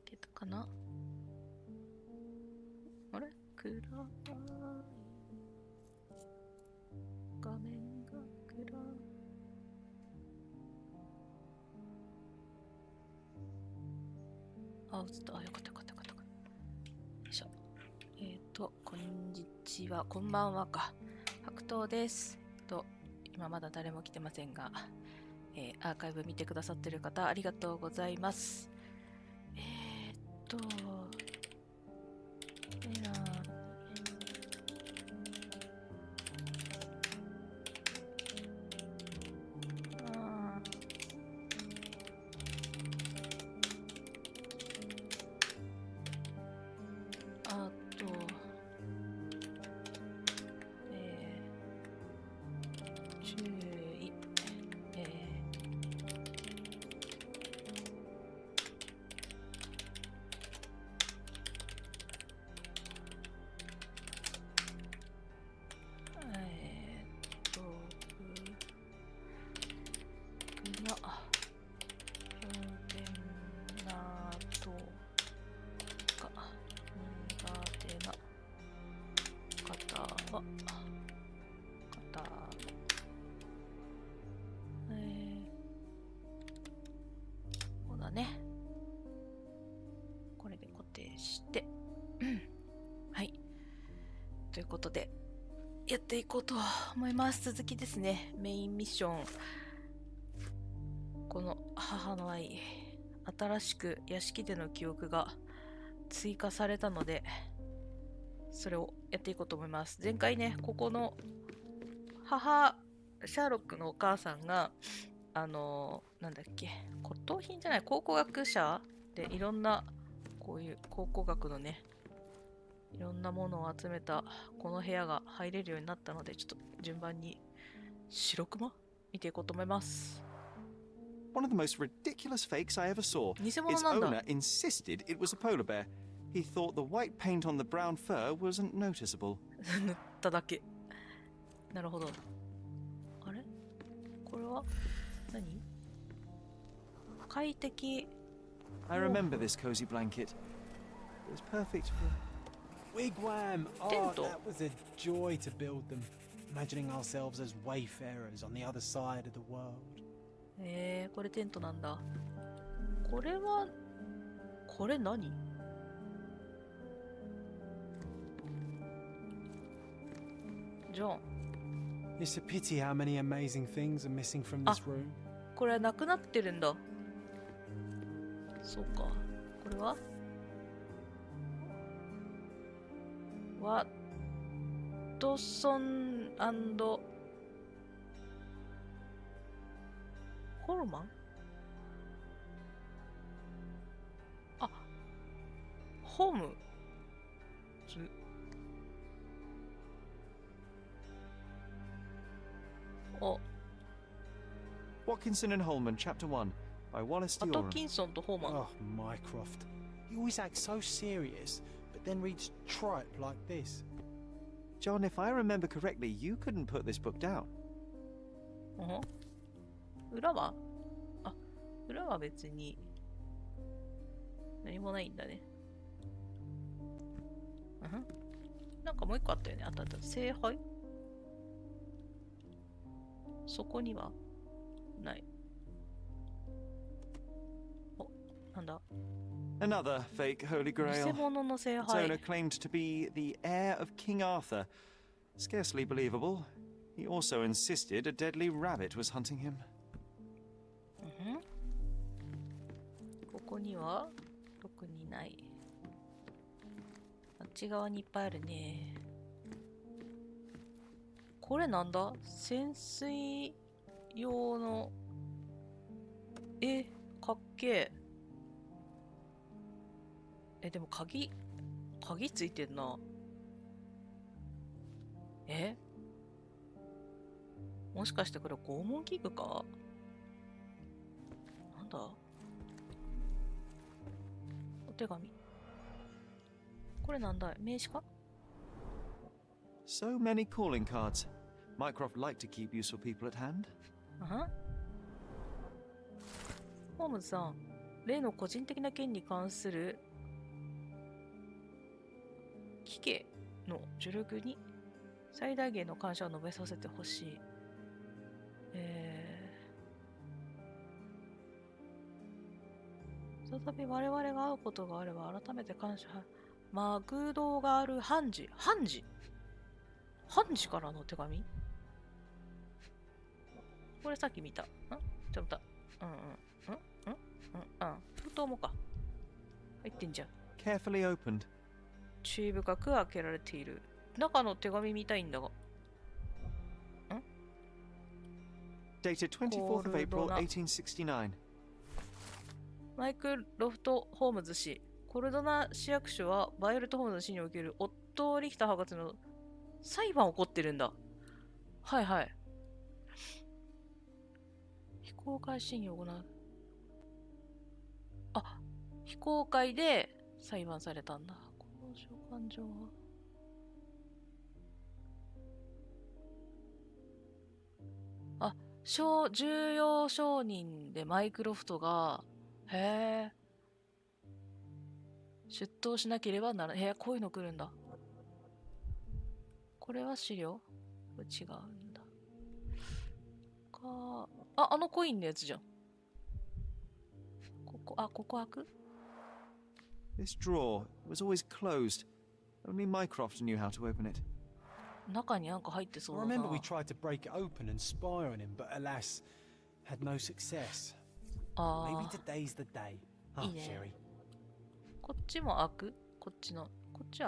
けたかな。あれ暗い。画面が暗い。あ、映った。あ、よかったよかったよかった。よいしょ。こんにちは。こんばんはか。白桃です。今まだ誰も来てませんが、アーカイブ見てくださってる方、ありがとうございます。エラー。注意。そうだね。これで固定して、はい。ということで、やっていこうと思います。続きですね。メインミッション。この母の愛、新しく屋敷での記憶が追加されたので、それをやっていこうと思います。前回ね、ここのシャーロックのお母さんが、なんだっけ、骨董品じゃない、考古学者でいろんな、こういう考古学のね、いろんなものを集めたこの部屋が入れるようになったので、ちょっと順番に白熊見ていこうと思います。One of the most ridiculous fakes I ever saw. 偽物 Its なんだ。 owner insisted it was a polar bear. He thought the white paint on the brown fur wasn't noticeable. 塗っただけ。なるほど。あれこれは何？快適。I remember this cozy blanket. It was perfect for... Wigwam! Oh, Tento. that was a joy to build them. Imagining ourselves as wayfarers on the other side of the world. これテントなんだ。これ何？ジョン。It's a pity how many amazing things are missing from this room. これはなくなってるんだ。そうか。これはワットソン&ホルマン？あ、ホームズ。お、Watkinson and Holman, Chapter 1, by Wallace アト Dioram. キンソンとホーマン。 Oh, Mycroft. He always acts so serious, but then reads tripe like this. John, if I remember correctly, you couldn't put this book down. 裏は？あ、裏は別に何もないんだね。なんかもう一個あったよね。あったあった。聖杯？そこにはない。お、なんだ？ Another fake Holy 偽 Grail. 物の聖 Its 杯。 owner claimed to be the heir of King Arthur. Scarcely believable. He also insisted a deadly rabbit was hunting him. ここには特にない。あっち側にいっぱいあるね。これなんだ？潜水用の。かっけえ。でも鍵ついてんな。もしかしてこれ拷問器具か？なんだ？お手紙。これなんだ？名刺か？ So many calling cards. Mycroft liked to keep useful people at hand. ホームズさん、例の個人的な件に関する貴家の助力に最大限の感謝を述べさせてほしい。再び我々が会うことがあれば改めて感謝。マグロがあるハンジからの手紙。これさっき見た。ちょっと待った。封筒もか。入ってんじゃん。Carefully opened. 注意深く開けられている。中の手紙見たいんだが。Dated 24th of April, 1869. マイクロフト・ホームズ氏。コルドナ市役所はバイオレット・ホームズの死におけるオットー・リヒター博士の裁判起こってるんだ。はいはい。非公開審議を行う。あ、非公開で裁判されたんだ。この召喚状は。重要証人でマイクロフトが、へえ。出頭しなければならない。こういうの来るんだ。これは資料？これ違うんだ。あのコインのやつじゃん。ここ開く？ This drawer was always closed. Only Mycroft knew how to open it. 中になんか入ってそう I だ remember な。 we tried to break it open and spy on him, but alas, had no success. Maybe today's the day. いいね。 Sherry. こっちも開く？こっちは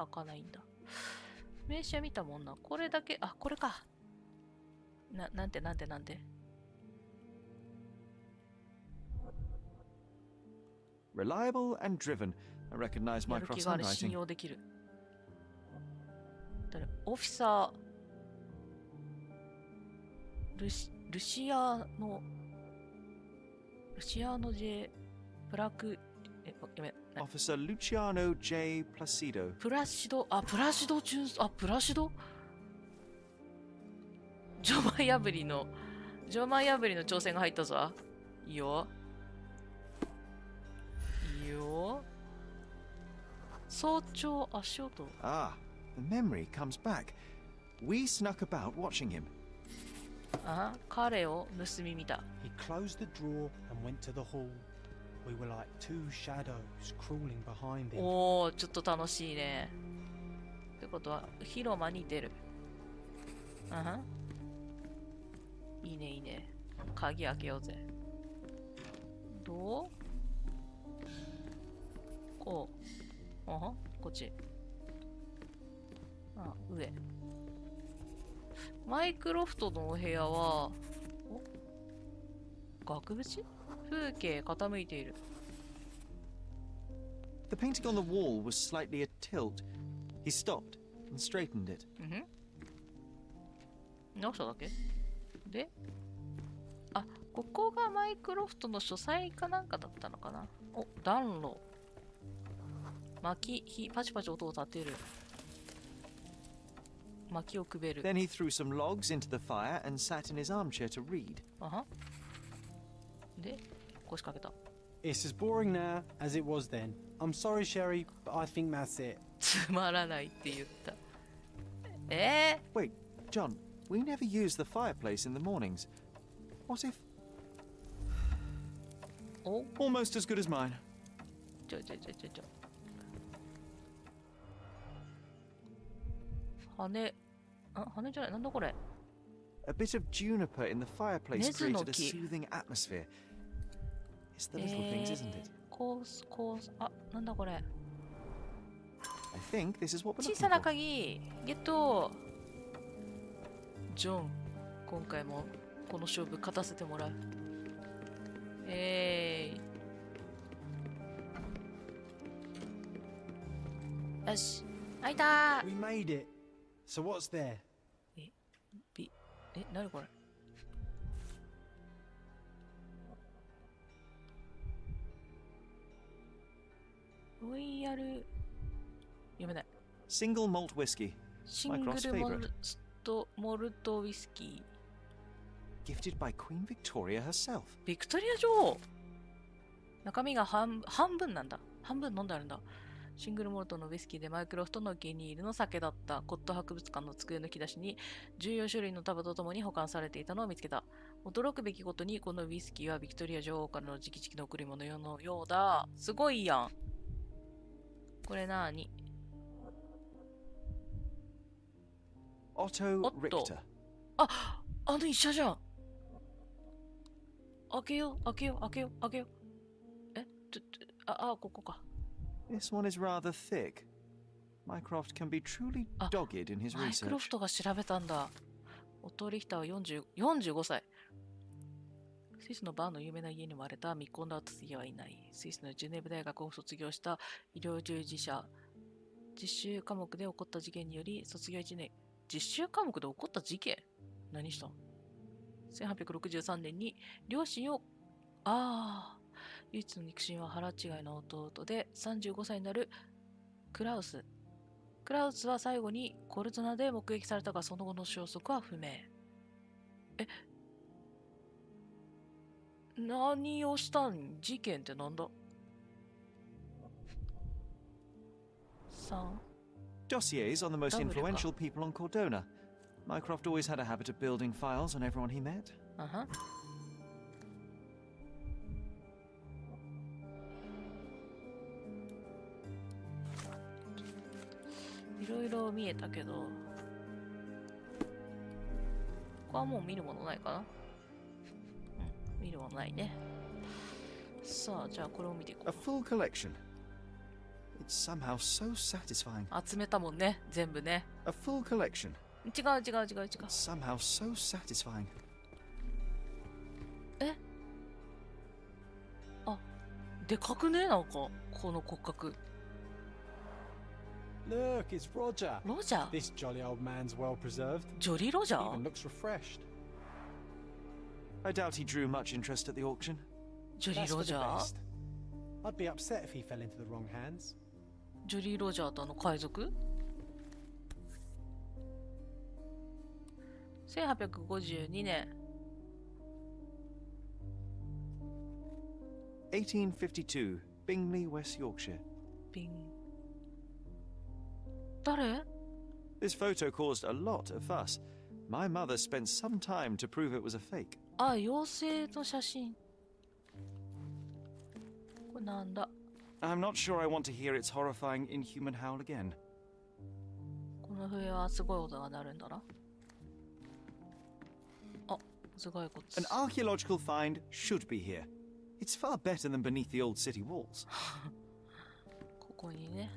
開かないんだ。名刺は見たもんな。これだけ、これか。なんて。Reliable and driven. I recognize やる気 Mycroft's がある、信 handwriting. 用できる。オフィサー、ルシアーノ J ブラック、やめ、Officer Luciano J. Placido. プラシドジョマ破りの挑戦が入ったぞ。いいよ。早朝足音。Ah, the memory comes back. We snuck about watching him. 彼を盗み見た。 He closed the drawer and went to the hall. We were like two shadows crawling behind him. おー、ちょっと楽しいね。ってことは、広間に出る。いいね。鍵開けようぜ。どう？こう。こっち。上。マイクロフトのお部屋は、額縁？風景傾いている。The painting on the wall was slightly atilt. He stopped and straightened it. 直しただけで、ここがマイクロフトの書斎かなんかだったのかな。暖炉。火、パチパチ音を立てる。薪をくべる。 Then he threw some logs into the fire and sat in his armchair to read. で、腰掛けた。 It's as boring now as it was then. I'm sorry, Sherry, but I think that's it. つまらないって言った。Wait, John, we never use the fireplace in the mornings. What if... Almost as good as mine. ちょ。羽じゃない、なんだこれ。 A bit of juniper in the fireplace created a ネズの木。 soothing atmosphere. It's the little things, isn't it? なんだこれ。 I think this is what we're 小 looking さな for. 鍵、ゲット。ジョン、今回もこの勝負勝たせてもらう。よし、開いた。 We made it. So what's there? 何これ。ロイヤル、読めない。 Single malt whiskey, シング Mycroft's ル favourite. モルトウイスキー。 Gifted by Queen Victoria herself. ビクトリア女王。中身が半分なんだ。半分飲んであるんだ。シングルモルトのウイスキーでマイクロフトのお気に入りの酒だった。コット博物館の机の引き出しに14種類の束とともに保管されていたのを見つけた。驚くべきことにこのウイスキーはビクトリア女王からの直々の贈り物のようだ。すごいやん。これなーに？オット・リクター。あ、あの医者じゃん。開けよう、開けよう、開けよう、開けよう。ここか。This one is rather thick. Mycroft can be truly dogged in his マイクロフ research. トが調べたんだ。オットー・リヒターは45歳。スイスのバーの有名な家に生まれた未婚だった次はいない。スイスのジュネーブ大学を卒業した医療従事者。実習科目で起こった事件により卒業1年。実習科目で起こった事件？何したの？ 1863 年に両親を、唯一の肉親は腹違いの弟で35歳になるクラウス。クラウスは最後にコルトナで目撃されたが、その後の消息は不明。何をしたん？事件ってなんだ？ 3 Dossiers on the most influential people on Cordona. Mycroft always had a habit of building files on everyone he met. いろいろ見えたけど、ここはもう見るものないかな？見るものないね。さあ、じゃあこれを見ていこう。 A full collection. It's somehow so satisfying. 集めたもんね、全部ね。 A full collection. 違う。It's somehow so satisfying. でかくね？なんかこの骨格。 Look, it's Roger. ロジャー？ This jolly old man's well preserved. ジョリー・ロジャ Even ー？ looks refreshed. I doubt he drew much interest at the auction. ジョリ That's ー・ for ロ the ジャー？ best. I'd be upset if he fell into the wrong hands. ジョリー・ロジャーと海賊？1852年。1852, Bingley, West Yorkshire. 誰？ This photo caused a lot of fuss. My mother spent some time to prove it was a fake. 妖精の写真。これなんだ？ I'm not sure I want to hear its horrifying, inhuman howl again. この笛はすごい音が鳴るんだな。頭蓋骨。 An archaeological find should be here. It's far better than beneath the old city walls. ここにね。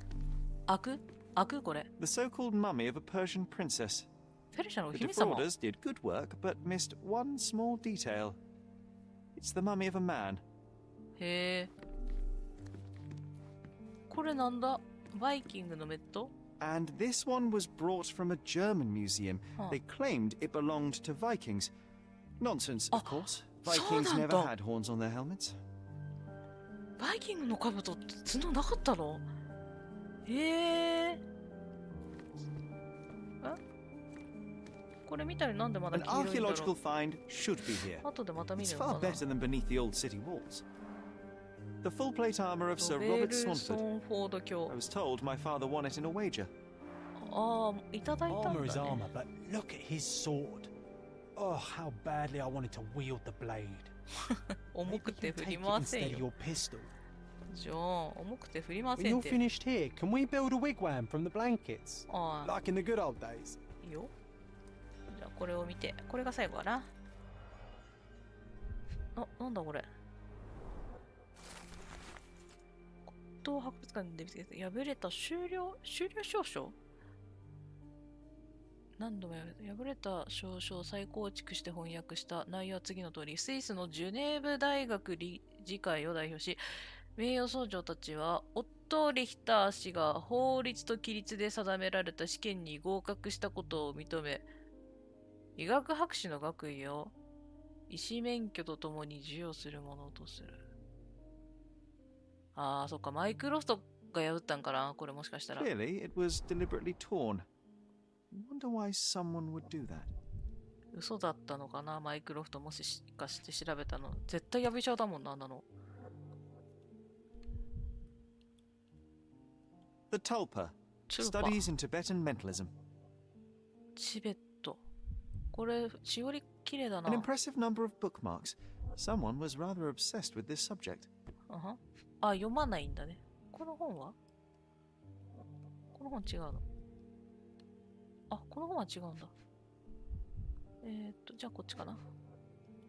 これ。 The so-called mummy of a Persian princess. ペルシャのお The 姫様。 defrauders did good work, but missed one small detail. It's the mummy of a man. へえ。これなんだ？バイキングのメット？ And this one was brought from a German museum. They claimed it belonged to Vikings. Nonsense, of course. Vikings never had horns on their helmets. バイキングの兜って角なかったの？へえ。これ見たりなんでまだ An 黄色いんだろ archaeological う？ find should be here. 後でまた見 It's るの far かな？ better than beneath the old city walls. The full plate armor of Sir ロベ Robert ルソ Swanford. ンフォード卿 I。was told my father won it in a wager. いただいたん Armour is だね。 armour, but look at his sword. Oh, how badly I wanted to wield the blade. 重く Maybe て you 振 take り it ません instead of よ。 your pistol. ジョーン、重くて振りま When せん you're って finished here, can we build a wigwam from the blankets? ああ、 Like in the good old days. いいよ。じゃあこれを見て、これが最後かな。なんだこれ。骨董博物館で見つけた破れた終了証書。何度も破れた証書を再構築して翻訳した内容は次の通り、スイスのジュネーブ大学理事会を代表し、名誉総長たちはオットー・リヒター氏が法律と規律で定められた試験に合格したことを認め、医学博士の学位を医師免許とともに授与するものとする。そっか、マイクロフトが破ったんかな、これもしかしたら。 Clearly, it was deliberately torn. Wonder why someone would do that. 嘘だったのかな、マイクロフトもしかして調べたの。絶対やびちゃうだもんな、あんなの。The Tulpa. Studies in Tibetan Mentalism. チベット。これ、しおり綺麗だな。An impressive number of bookmarks. Someone was rather obsessed with this subject. あ、読まないんだね。この本はこの本違うの。あ、この本は違うんだ。じゃあこっちかな。よ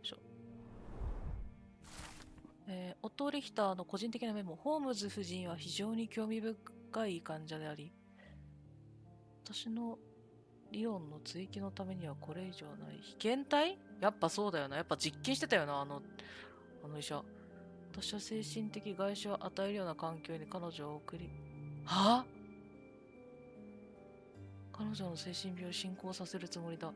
いしょ。オットー・リヒターの個人的なメモ。ホームズ夫人は非常に興味深い患者であり、私の理論の追記のためにはこれ以上ない。被験体？やっぱそうだよな。やっぱ実験してたよな、あの医者。私は精神的外傷を与えるような環境に彼女を送り、はぁ？彼女の精神病を進行させるつもりだ。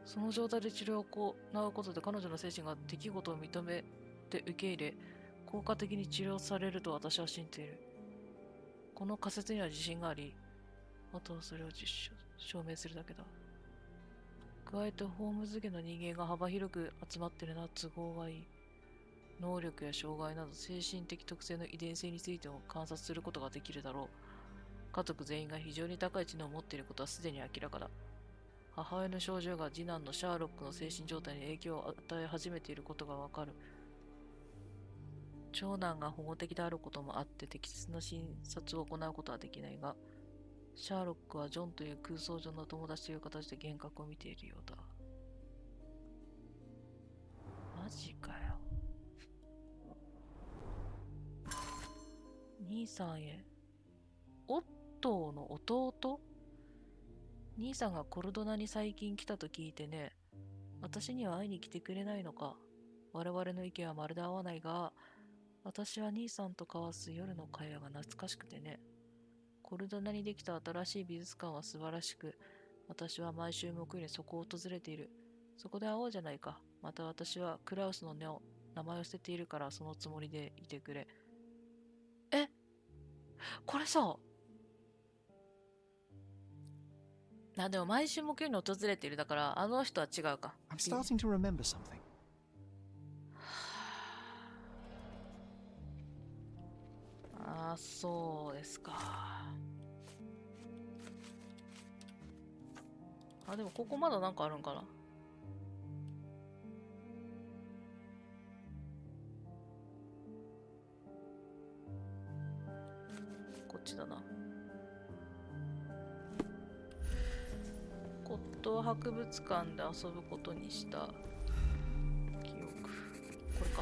その状態で治療を行うことで彼女の精神が出来事を認めて受け入れ、効果的に治療されると私は信じている。この仮説には自信があり、あとはそれを証明するだけだ。加えてホームズ家の人間が幅広く集まっているのは都合がいい。能力や障害など精神的特性の遺伝性についても観察することができるだろう。家族全員が非常に高い知能を持っていることはすでに明らかだ。母親の症状が次男のシャーロックの精神状態に影響を与え始めていることがわかる。長男が保護的であることもあって適切な診察を行うことはできないが、シャーロックはジョンという空想上の友達という形で幻覚を見ているようだ。マジかよ。兄さんへ。オットーの弟？兄さんがコルドナに最近来たと聞いてね。私には会いに来てくれないのか。我々の意見はまるで合わないが、私は兄さんと交わす夜の会話が懐かしくてね。コルドナにできた新しい美術館は素晴らしく、私は毎週木曜にそこを訪れている。そこで会おうじゃないか。また私はクラウスの名前を捨てているからそのつもりでいてくれ。え？これさ、でも毎週木曜に訪れているだからあの人は違うか。I'm starting to remember something. ああ、そうですか。あ、でもここまだなんかあるんかな。こっちだな。骨董博物館で遊ぶことにした記憶。これか。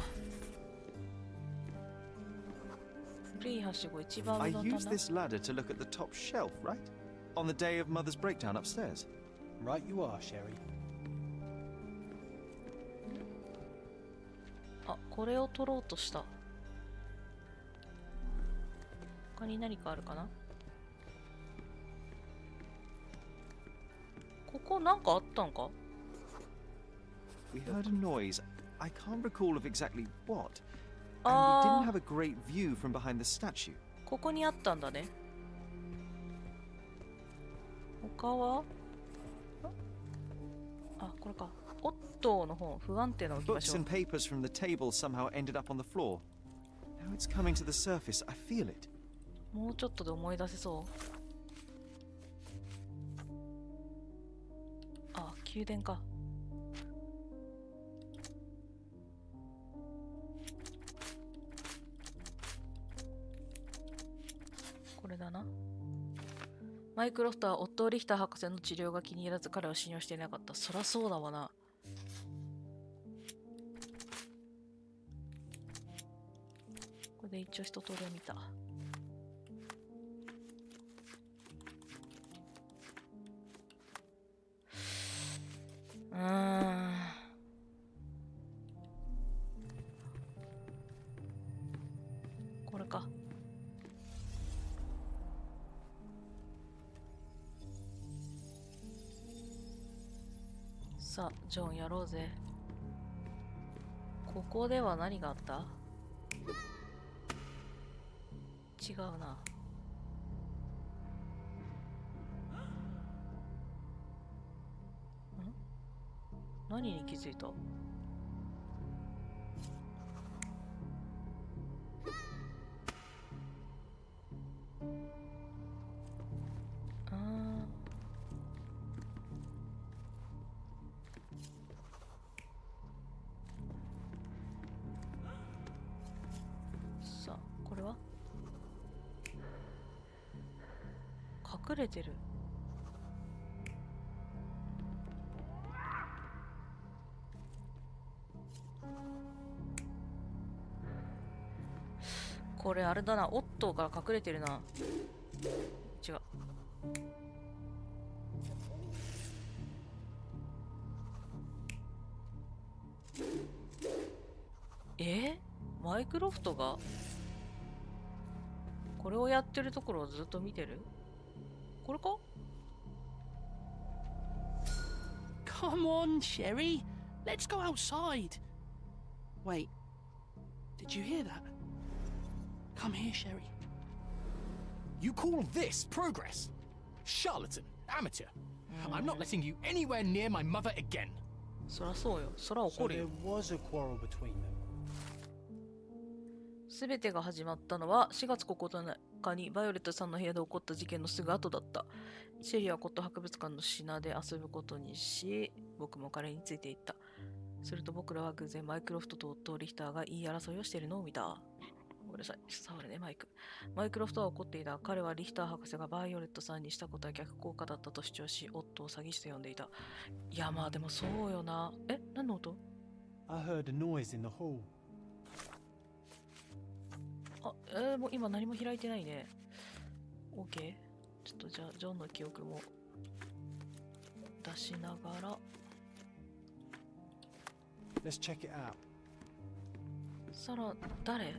古いはしご一番 I 上の used 棚。 this ladder to look at the top shelf, right? On the day of Mother's breakdown upstairs. Right you are, Sherry. あ、これを取ろうとした。他に何かあるかな。ここなんかあったんか。 We heard a noise. I can't recall of exactly what. And we あ didn't あ、 have a great view from behind the statue. ここにあったんだね。他は？あ、これか。オットーの本、不安定な置き場 Books 所。 and papers from the table somehow ended up on the floor. Now it's coming to the surface. I feel it. もうちょっとで思い出せそう。あ、宮殿か。これだな。マイクロフトはオットー・リヒター博士の治療が気に入らず彼を信用していなかった。そりゃそうだわな。これで一応一通りは見た。これか。さあ、ジョンやろうぜ。ここでは何があった？違うな。何に気づいた？隠れてる。これあれだな、オットーから隠れてるな。違う。マイクロフトがこれをやってるところをずっと見てる？これか？ Come on, Sherry. Let's go outside. Wait. Did you hear that? Come here, Sherry. You call this progress? Charlatan, amateur. I'm not letting you anywhere near my mother again. そらそうよ。そら怒 So る there よ。 was a quarrel between them. すべてが始まったのは4月9日にバイオレットさんの部屋で起こった事件のすぐ後だった。シェリーは骨董博物館の品で遊ぶことにし、僕も彼についていった。すると僕らは偶然マイクロフトと夫リヒターが言い争いをしているのを見た。ごめんなさい。触るね、マイク。マイクロフトは怒っていた。彼はリヒター博士がバイオレットさんにしたことは逆効果だったと主張し、夫を詐欺師と呼んでいた。いや、まあでもそうよな。何の音？ I heard a noise in the hall. もう今何も開いてないね。OK。ちょっとじゃあ、ジョンの記憶も出しながら。Let's check it out. サラ、誰？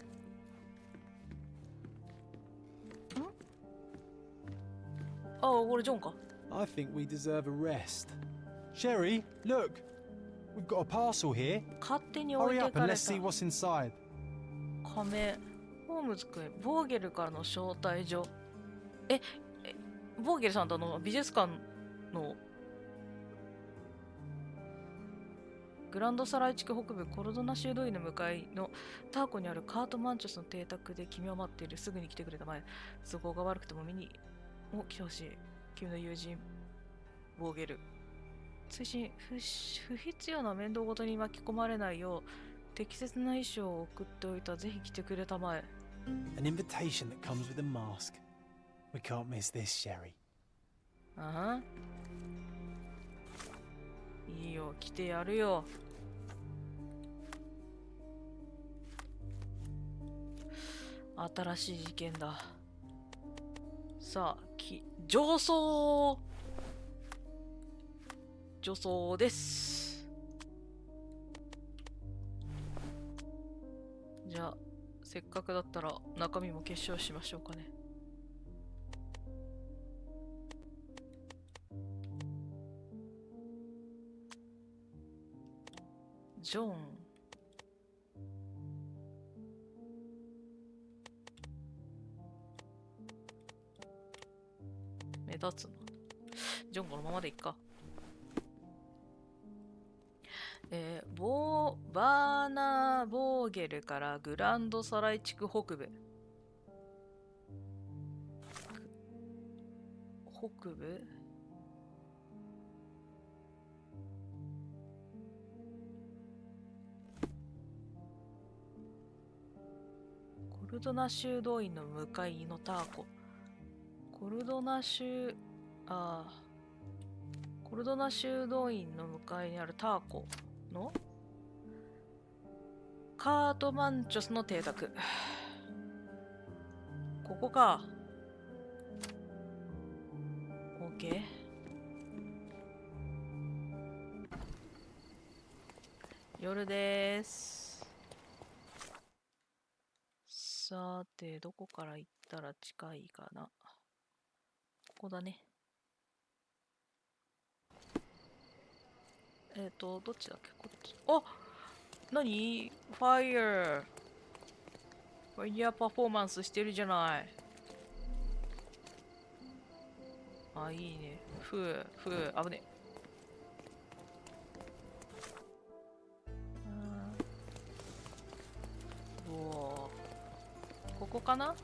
俺ジョンか。I think we deserve a rest. Sherry, look. We've got a parcel here. 勝手に置い Hurry て up か and れ let's see た。 what's inside. 仮面。ホームズ君、ボーゲルからの招待状。ボーゲルさんと美術館のグランドサライ地区北部コルドナ修道院の向かいのターコにあるカートマンチョスの邸宅で君を待っている。すぐに来てくれたまえ。都合が悪くても見にも来てほしい。君の友人、ボーゲル。追伸、不必要な面倒ごとに巻き込まれないよう適切な衣装を送っておいた。ぜひ来てくれたまえ。An invitation that comes with a mask. We can't miss this, Sherry. ああ。いいよ、来てやるよ。新しい事件だ。さあ、上層です。じゃあ、せっかくだったら中身も結晶しましょうかね。ジョン。目立つな。ジョンこのままでいっか。バーナー・ボーゲルからグランドサライ地区北部。北部コルドナ修道院の向かいのターコ。コルドナ修道院の向かいにあるターコのカートマンチョスの邸宅。ここか。OK。夜です。さて、どこから行ったら近いかな。ここだね。どっちだっけ？こっち。何？ファイヤー。ファイヤーパフォーマンスしてるじゃない。いいね。危ね。ここかな？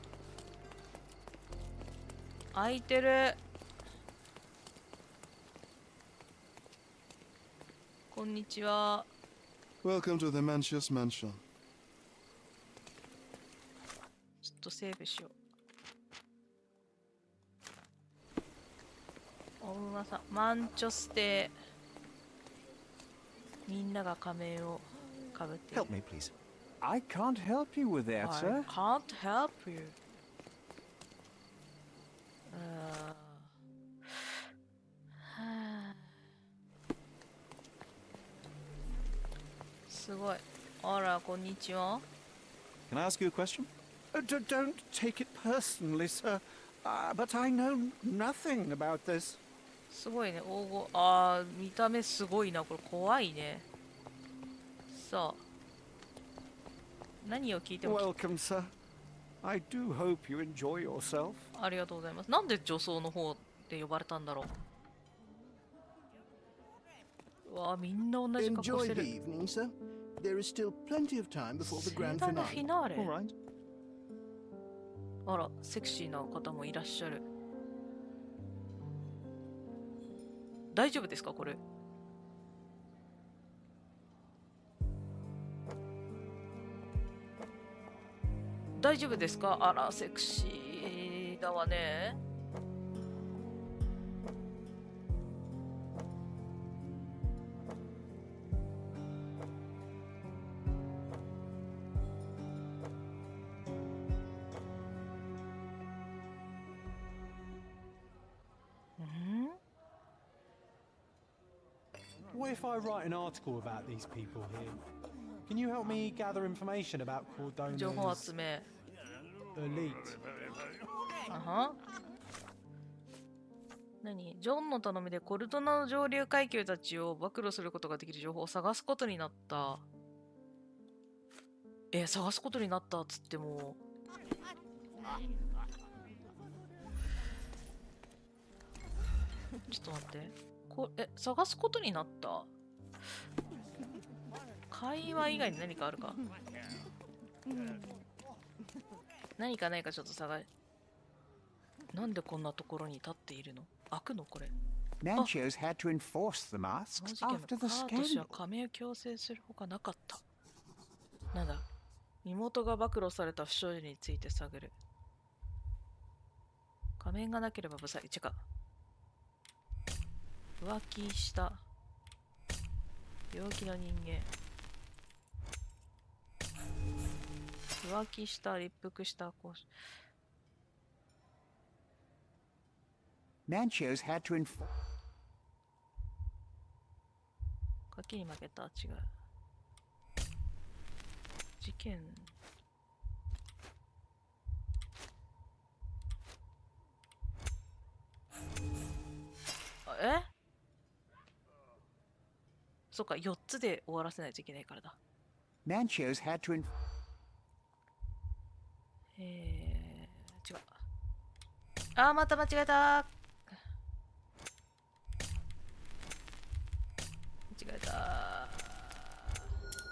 開いてる。こんにちは。Welcome to the Manchus Mansion. ちょっとセーブしよお馬さん、マンチョステ。みんなが仮面をかぶっている。 Help me, please. I can't help you with that, I sir. can't help you. すごい。あら、こんにちは。 Can I ask you a question? Don't take it personally, sir. But I know nothing about this. すごいね、黄金。ああ、見た目すごいな。これ怖いね。さあ。何を聞いても。 Welcome, sir. I do hope you enjoy yourself. ありがとうございます。なんで女装の方で呼ばれたんだろう。うわあ、みんな同じ格好し Enjoy て the る。 evening, sir. There is still plenty of time before the 盛 grand 大なフィ finale. ナーレ。 All right. あら、セクシーな方もいらっしゃる。大丈夫ですかこれ。大丈夫ですか。あら、セクシーだわね。What if I write an article about these people here? Can you help me gather information about 情報 Cordona's 集め。 elite? あは。何？ジョンの頼みでコルドナの上流階級たちを暴露することができる情報を探すことになった。探すことになったっつっても。ちょっと待って。探すことになった。会話以外に何かあるか。何かないかちょっと探し。なんでこんなところに立っているの？開くのこれ。 Nancho's had to enforce the この masks 事件の after the カート氏は scandal. 加盟を強制するほかなかった。なんだ？身元が暴露された不祥事について探る。仮面がなければ不正。違う。浮気した。病気の人間。浮気した、立腹した、こう。 Nancho's had to enforce. 賭けに負けた。違う。事件。そっか、4つで終わらせないといけないからだ。 Nancho's had to 違う。あー、また間違えた。間違えた。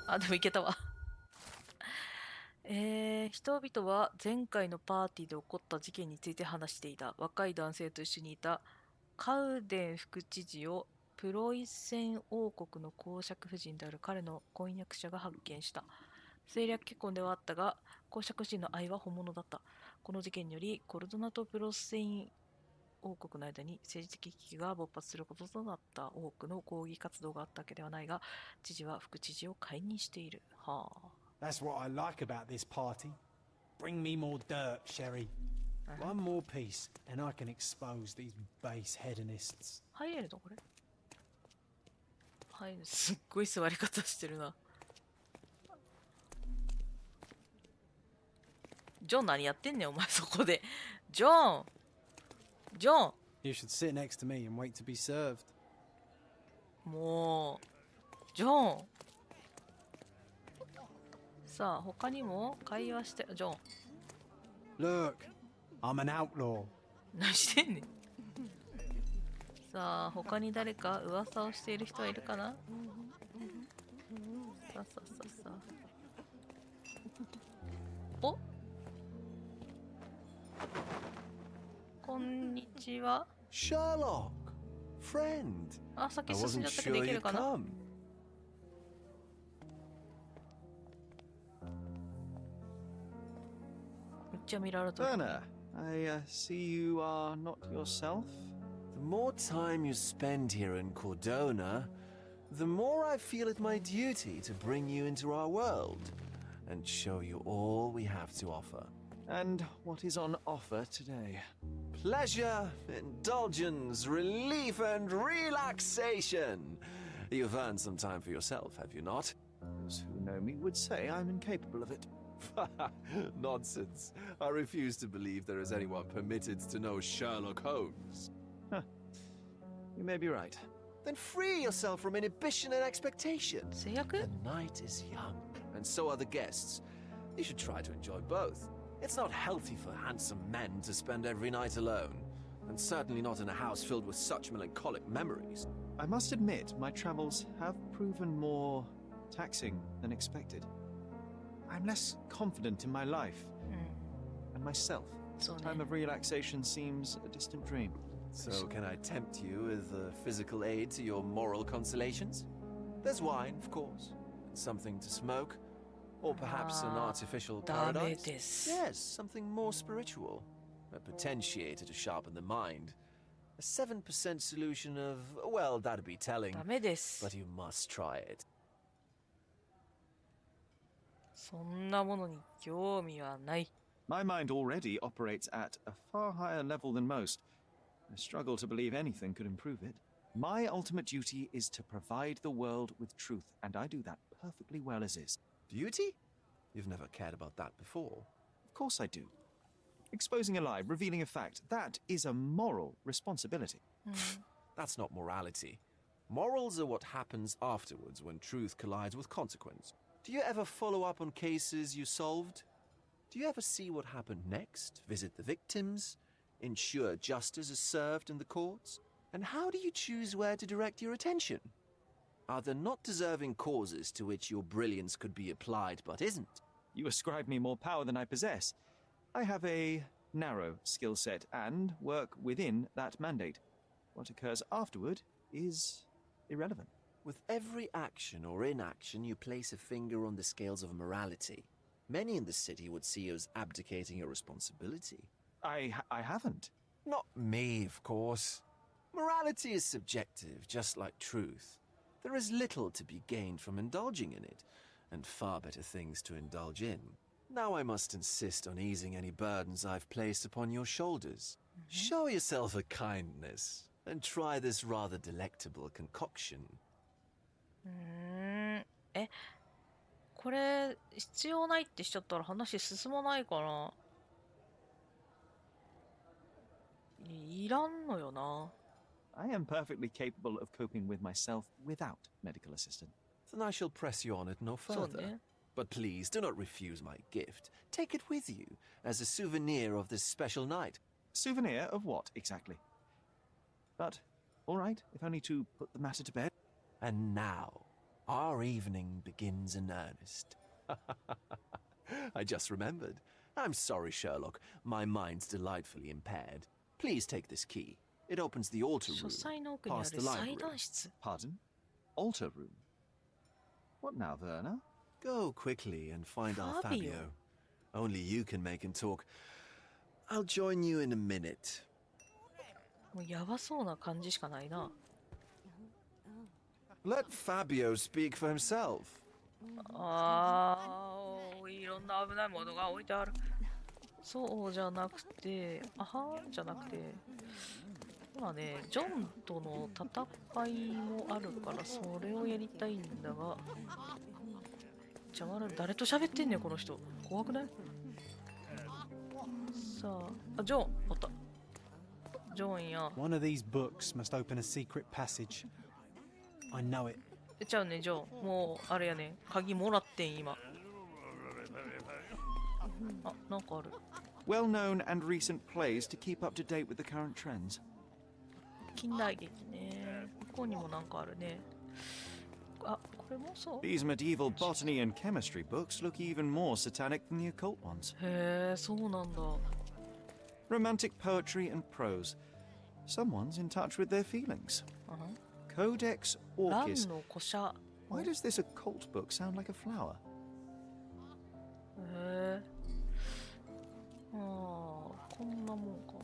あ、でもいけたわ。人々は前回のパーティーで起こった事件について話していた。若い男性と一緒にいたカウデン副知事をプロイセン王国の公爵夫人である彼の婚約者が発見した。政略結婚ではあったが、公爵夫人の愛は本物だった。この事件により、コルドナとプロセイン王国の間に政治的危機が勃発することとなった。多くの抗議活動があったわけではないが、知事は副知事を解任している。はあ。That's what I like about this party. Bring me more dirt, Sherry. One more piece, and I can expose these base hedonists. 入れるのこれ？入る。すっごい座り方してるな。ジョン何やってんねんお前そこで。ジョン You should sit next to me and wait to be served. もうジョンさあ他にも会話してジョン Look, I'm an outlaw. 何してんねん。さあ他に誰か噂をしている人はいるかな。さあさあさあさあおこんにちは。 Sherlock, friend. あ、さっ I き進ん wasn't じゃったけど sure いけ you'd るかな。 come. めっちゃ見られてる。 Werner, I see you are not yourself. The more time you spend here in Cordona, the more I feel it my duty to bring you into our world and show you all we have to offer. And what is on offer today? Pleasure, indulgence, relief, and relaxation. You've earned some time for yourself, have you not? Those who know me would say I'm incapable of it. Nonsense. I refuse to believe there is anyone permitted to know Sherlock Holmes. You may be right. Then free yourself from inhibition and expectation. 制約 The night is young, and so are the guests. You should try to enjoy both. It's not healthy for handsome men to spend every night alone, and certainly not in a house filled with such melancholic memories. I must admit, my travels have proven more taxing than expected. I'm less confident in my life and myself. Time of relaxation seems a distant dream. So can I tempt you with a physical aid to your moral consolations? There's wine, of course, and something to smoke, or perhaps an artificial paradise. Yes, something more spiritual, a potentiator to sharpen the mind. A 7% solution of, well, that'd be telling, but you must try it. そんなものに興味はない。 My mind already operates at a far higher level than most. I struggle to believe anything could improve it. My ultimate duty is to provide the world with truth, and I do that perfectly well as is. Duty? You've never cared about that before. Of course I do. Exposing a lie, revealing a fact, that is a moral responsibility. That's not morality. Morals are what happens afterwards when truth collides with consequence. Do you ever follow up on cases you solved? Do you ever see what happened next, visit the victims, ensure justice is served in the courts? And how do you choose where to direct your attention? Are there not deserving causes to which your brilliance could be applied but isn't? You ascribe me more power than I possess. I have a narrow skill set and work within that mandate. What occurs afterward is irrelevant. With every action or inaction, you place a finger on the scales of morality. Many in the city would see you as abdicating your responsibility. I haven't. Not me, of course. Morality is subjective, just like truth. There is little to be gained from indulging in it, and far better things to indulge in. Now I must insist on easing any burdens I've placed upon your shoulders. Show yourself a kindness, and try this rather delectable concoction. これ必要ないってしちゃったら話進まないかな。いらんのよな。I am perfectly capable of coping with myself without medical assistance. Then I shall press you on it no further. But please do not refuse my gift. Take it with you as a souvenir of this special night. Souvenir of what exactly? But, all right, if only to put the matter to bed. And now, our evening begins in earnest. I just remembered. I'm sorry, Sherlock. My mind's delightfully impaired. Please take this key. It opens the altar room, past the library. Pardon? Altar room? What now, Werner? Go quickly and find our Fabio. Only you can make him talk. I'll join you in a minute. もうやばそうな感じしかないな。Let Fabio speak for himself. いろんな危ないものが置いてある。そうじゃなくて、じゃなくて、今ね、ジョンとの戦いもあるから、それをやりたいんだが、邪魔な、誰と喋ってんねん、この人。怖くない？さあ、ジョン、おった。ジョンや。One of these books must open a secret passage. I know it. ちゃうね、ジョン。もう、あれやね、鍵もらってん、今。なんかある。Well-known and recent plays to keep up to date with the current trends. 近代劇ね。ここにもなんかあるね。これもそう。 These medieval botany and chemistry books look even more satanic than the occult ones. へえ、そうなんだ。Romantic poetry and prose. Someone's in touch with their feelings. Codex Orchis. 蘭の古社。Why does this occult book sound like a flower? へえ。こんなもんか。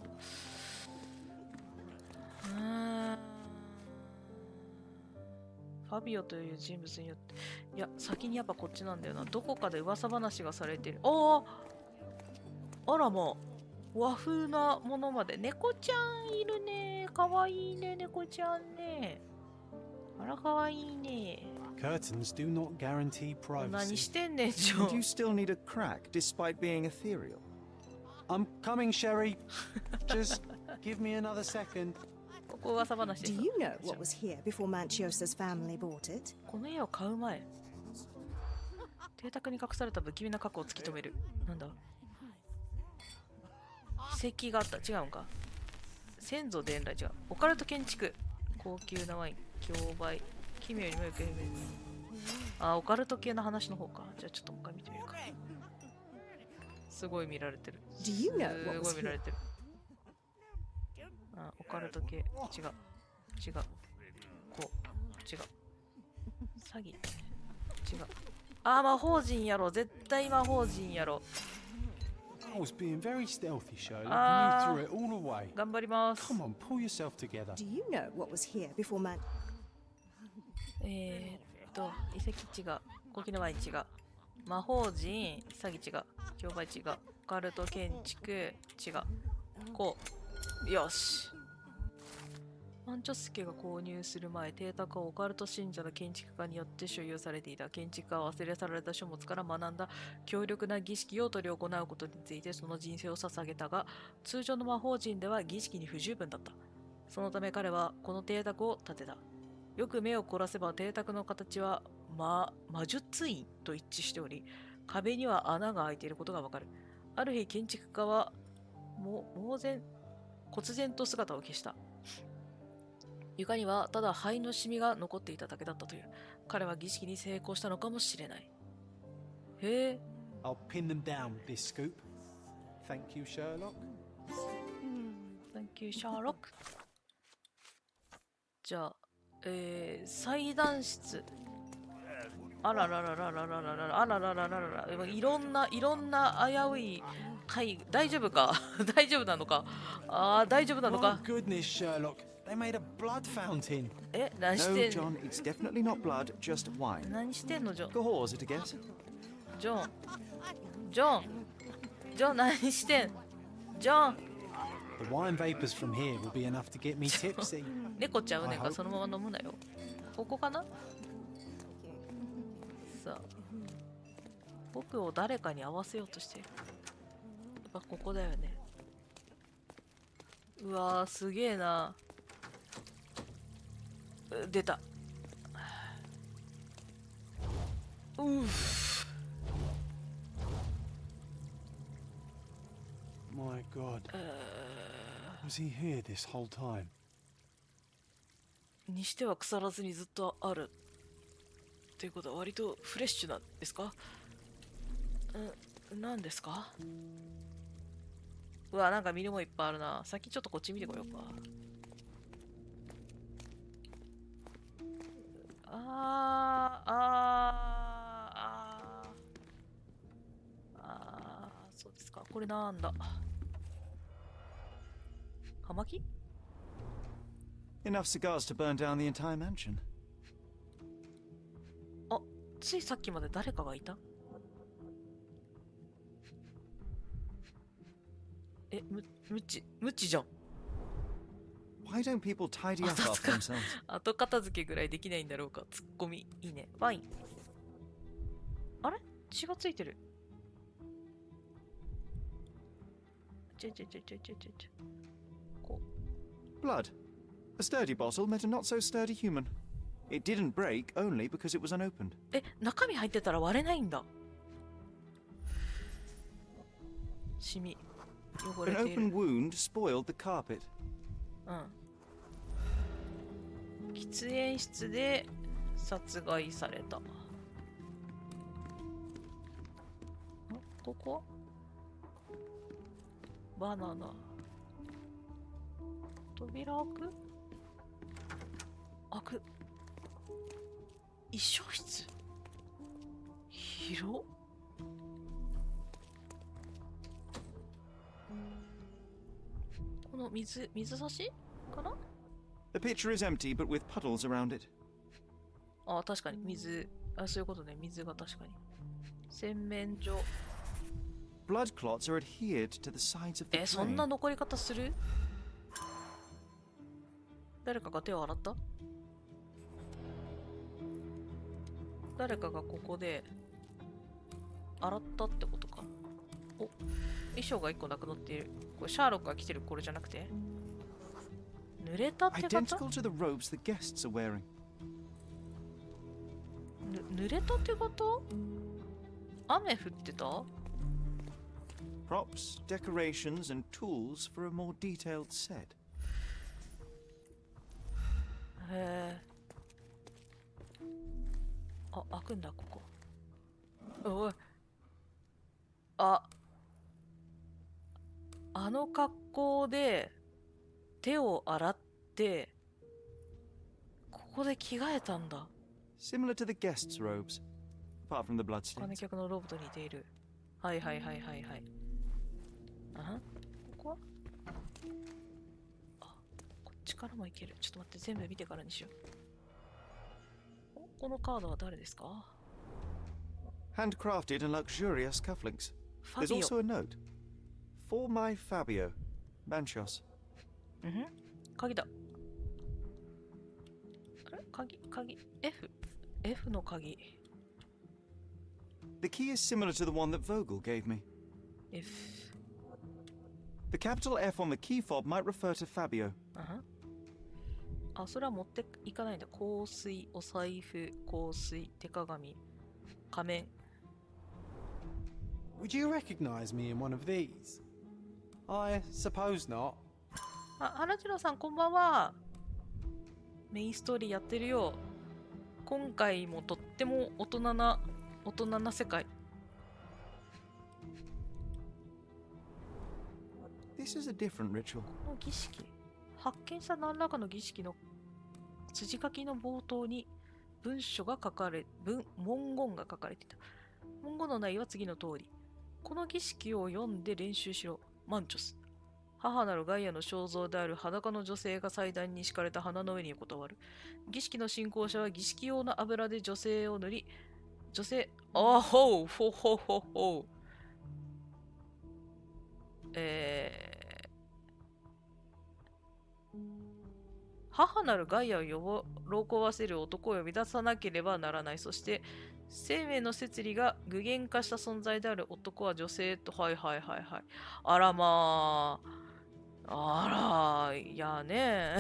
ファビオという人物によって、いや、先にやっぱこっちなんだよな。どこかで噂話がされてる。ああ、あらまあ、和風なものまで。猫ちゃんいるね。かわいいね、猫ちゃんね。あら、かわいいね。Curtains do not guarantee 何 privacy. してんねん、ジョ And you ン。 still need a crack despite being ethereal. I'm coming, Sherry. Just give me another second. ここ噂話です。 Do you know what was here before Manchiosa's family bought it? この家を買う前、邸宅に隠された不気味な過去を突き止める。なんだ、遺跡があった。違うんか。先祖伝来。違う。オカルト建築。高級なワイン。競売。奇妙にもよく見る。あ、オカルト系の話の方か。じゃあちょっともう一回見てみるか。すごい見られてる。 Do you know す what ごい was 見ら here? れてる。あ、オカルト系。違う。違う。こう。違う。詐欺。違う。あ、魔法陣やろ。絶対魔法陣やろ。I was being very stealthy, Sherlock. Ah. You threw it all away. 頑張ります。 Come on, pull yourself together. Do you know what was here before Man... 遺跡違う。高級なワイン違う。魔法陣、詐欺違う。競売違う。オカルト建築違う。こう。よし。マンチョスケが購入する前、邸宅はオカルト信者の建築家によって所有されていた。建築家は忘れ去られた書物から学んだ強力な儀式を執り行うことについてその人生を捧げたが、通常の魔法陣では儀式に不十分だった。そのため彼はこの邸宅を建てた。よく目を凝らせば邸宅の形は魔術院と一致しており、壁には穴が開いていることがわかる。ある日、建築家は忽然と姿を消した。床にはただ灰のシミが残っていただけだったという。彼は儀式に成功したのかもしれない。へえ。I'll pin them down with this scoop. Thank you, Sherlock. Thank you, Sherlock. じゃあ、祭壇室。あららららららららあらららららら、いろんな危うい大丈夫か大丈夫なのか。ああ、大丈夫なのか。 My goodness, Sherlock. They made a blood fountain. 何し No, てん John, it's definitely not blood, just wine. 何してんの、ジョン。 Go horse it, I guess. ジョン、何してん。ジョン。 The wine vapors from here will be enough to get me tipsy. 猫ちゃうねんか、そのまま飲むなよ。ここかな。さあ、僕を誰かに合わせようとしている。やっぱここだよね。うわー、すげえな。出た。うっ。My God. Was he here this whole time? にしては腐らずにずっとある。ということは割とフレッシュなんですか？何ですか？うわ、なんか見るもんいっぱいあるな。先ちょっとこっち見てこようか。そうですか。これなんだ。葉巻？ Enough cigars to burn down the entire mansion. あ、ついさっきまで誰かがいた？無知じゃん。Why don't people tidy up after themselves? 後片付けぐらいできないんだろうか。ツッコミ。いいね。ワイン。あれ？血がついてる。こう。Blood. A sturdy bottle met a not so sturdy human. It didn't break only because it was unopened. 中身入ってたら割れないんだ。シミ。汚れている。 An open wound spoiled the carpet. うん。喫煙室で殺害された。ここ？バナナ。扉開く？開く。衣装室？広っ。この水差しかな？ The pitcher is empty, but with puddles around it. あ、確かに水。あ、そういうことね。水が確かに。洗面所。Blood clots are adhered to the sides of the そんな drain. 残り方する？誰かが手を洗った？誰かがここで洗ったってことか。お、衣装が1個なくなっている。これシャーロックが着てるこれじゃなくて、濡れたってこと？ Identical to the robes the guests are wearing. 濡れたってこと？雨降ってた？ Props, decorations, and tools for a more detailed set. へえ。あ、開くんだここ。おい。あの格好で手を洗ってここで着替えたんだ。Similar to the guests' robes, apart from the 観 bloodstains. 客のローブと似ている。はいはいはいはいはい。あ、ここは？あ、こっちからもいける。ちょっと待って、全部見てからにしよう。このカードは誰ですか？ Handcrafted and luxurious cufflinks. There's Fabio. also a note. For my Fabio, Manchos. 鍵だ。あれ？鍵。F の鍵。The key is similar to the one that Vogel gave me. F。The capital F on the key fob might refer to Fabio. あ、それは持っていかないんだ。香水、お財布、香水、手鏡、仮面。Would you recognize me in one of these? I suppose not. あ、原次郎さんこんばんは。メインストーリーやってるよ。今回もとっても大人な世界。This is a different ritual. この儀式。発見した何らかの儀式の筋書きの冒頭に文言が書かれていた。文言の内容は次の通り。この儀式を読んで練習しろ。マンチョス。母なるガイアの肖像である裸の女性が祭壇に敷かれた花の上に横たわる。儀式の信仰者は儀式用の油で女性を塗り、ほう。母なるガイアを喜ばせる男を呼び出さなければならない。そして、生命の摂理が具現化した存在である男は女性と、はい。あらまあ。いやね。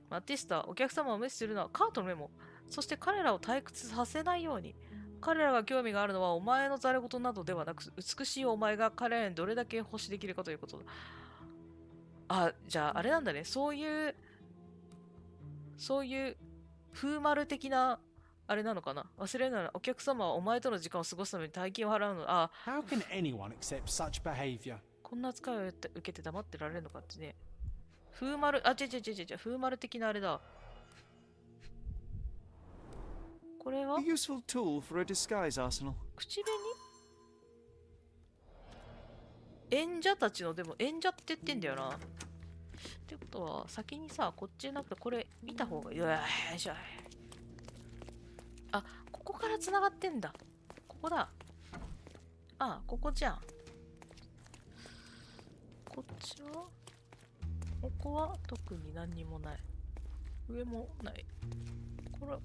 マティスタ、お客様を無視するのはカートのメモ。そして彼らを退屈させないように。彼らが興味があるのはお前のざれ言などではなく、美しいお前が彼らにどれだけ欲しできるかということだ。あ、じゃああれなんだね。そういう風丸的なあれなのかな。忘れるならお客様はお前との時間を過ごすために大金を払うの。あ、 How can anyone accept such behavior? こんな扱いを受けて黙ってられるのかってね。風丸、あ、違う、風丸的なあれだ。これは A useful tool for a disguise arsenal. 口紅？演者たちの、でも演者って言ってんだよな。ってことは、先にさ、こっちじゃなくてこれ見た方がいい。よいしょ。あ、ここから繋がってんだ。ここだ。あ、ここじゃん。こっちはここは特に何にもない。上もない。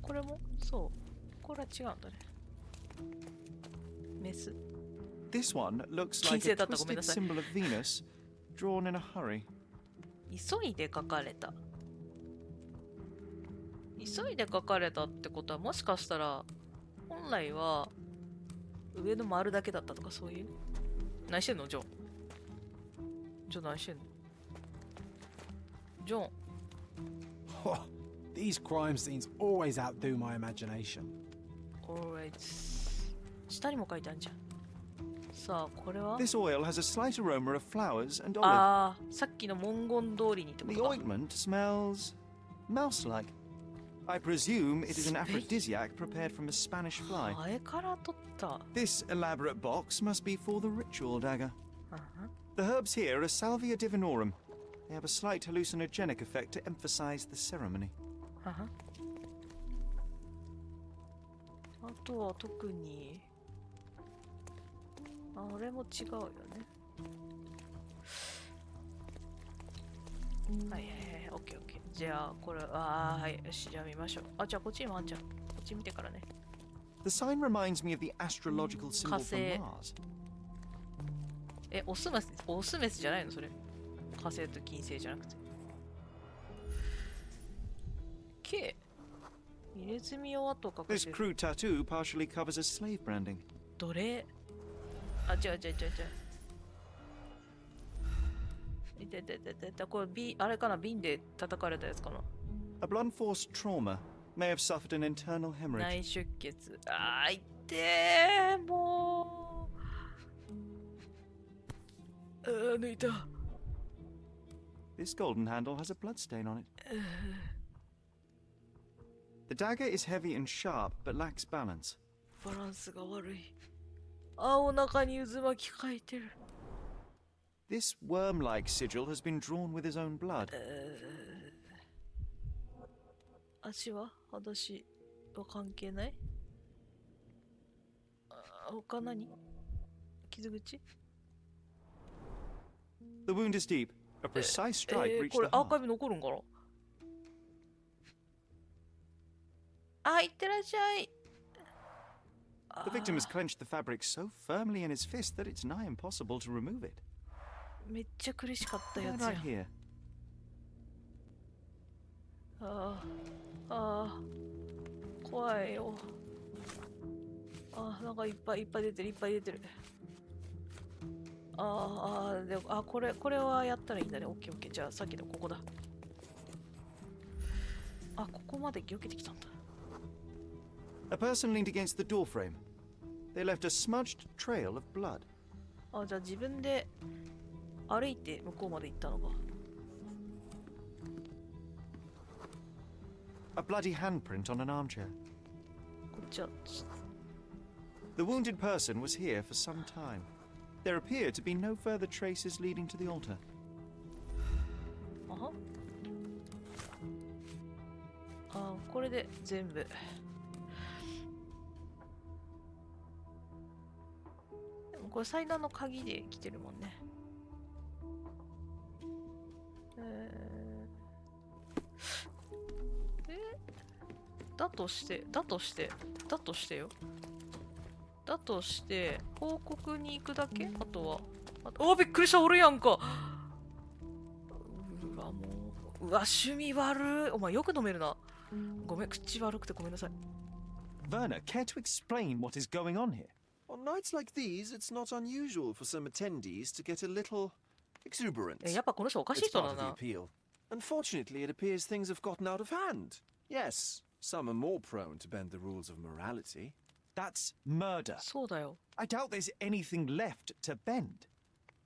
これもそう。これは違うんだね。メス。This one looks like a twisted symbol of Venus, drawn in a hurry. 急いで書かれた。急いで書かれたってことは、もしかしたら本来は上の丸だけだったとか、そういう。何してんのジョン。何してんのジョン。These crime scenes always outdo my imagination. Alright. 下にも書いてあるじゃん。さあ、これは This oil has a slight aroma of flowers and olive. ああ、さっきの文言通りにってこ The とか。 ointment smells mouse-like. I presume it is an aphrodisiac prepared from a Spanish fly. ハエから取った。This elaborate box must be for the ritual dagger. The herbs here are Salvia divinorum, They have a slight hallucinogenic effect to emphasize the ceremony. あとは特にあれも違うよね。はいはいはい、オッケーオッケー。じゃあこれはい、よし、じゃあ見ましょう。あ、じゃあこっちにもあんちゃん、こっち見てからね。The sign reminds me of the astrological symbol for Mars. オスメスじゃないのそれ。火星と金星じゃなくて。K。入れ墨を後を隠 This してる。crude tattoo partially covers as slave branding. どれ？あ、違う。これあれかな、瓶で叩かれたやつかな。A blunt force trauma may have suffered an internal hemorrhage. 内出血。あー、痛ー、もう。抜いた。This golden handle has a blood stain on it. The dagger is heavy and sharp, but lacks balance. バランスが悪い。あ、お腹に渦巻きかいてる。This worm-like sigil has been drawn with his own blood. 足は裸足は関係ない？他何？傷口？ The wound is deep. A precise strike reached これ the アーカイ heart. ブ残るんかな？あ、いってらっしゃい。The victim has clenched the fabric so firmly in his fist that it's nigh impossible to remove it. めっちゃ苦しかったやつ Right や。 here. 怖いよ。なんかいっぱい出てる。でもこれはやったらいいんだね。オッケー。じゃあさっきのここだ。ここまで避けてきたんだ。A person leaned against the door frame. They left a smudged trail of blood. じゃあ自分で歩いて向こうまで行ったのか。A bloody handprint on an armchair. こっちは。The wounded person was here for some time. There appeared to be no further traces leading to the altar. これで全部。でもこれ祭壇の鍵で来てるもんね。だとして報告に行くだけ？あとはびっくりした、おるやんか。うわ趣味悪い。お前よく飲めるな。ごめん、口悪くてごめんなさい。 Werner, care to explain what is going on here? On nights like these, it's not unusual for some attendees to get a little exuberant. やっぱこの人おかしい It's 人 part だ of the な。 appeal. Unfortunately, it appears things have gotten out of hand. Yes, some are more prone to bend the rules of morality. That's murder. そうだよ。 I doubt there's anything left to bend.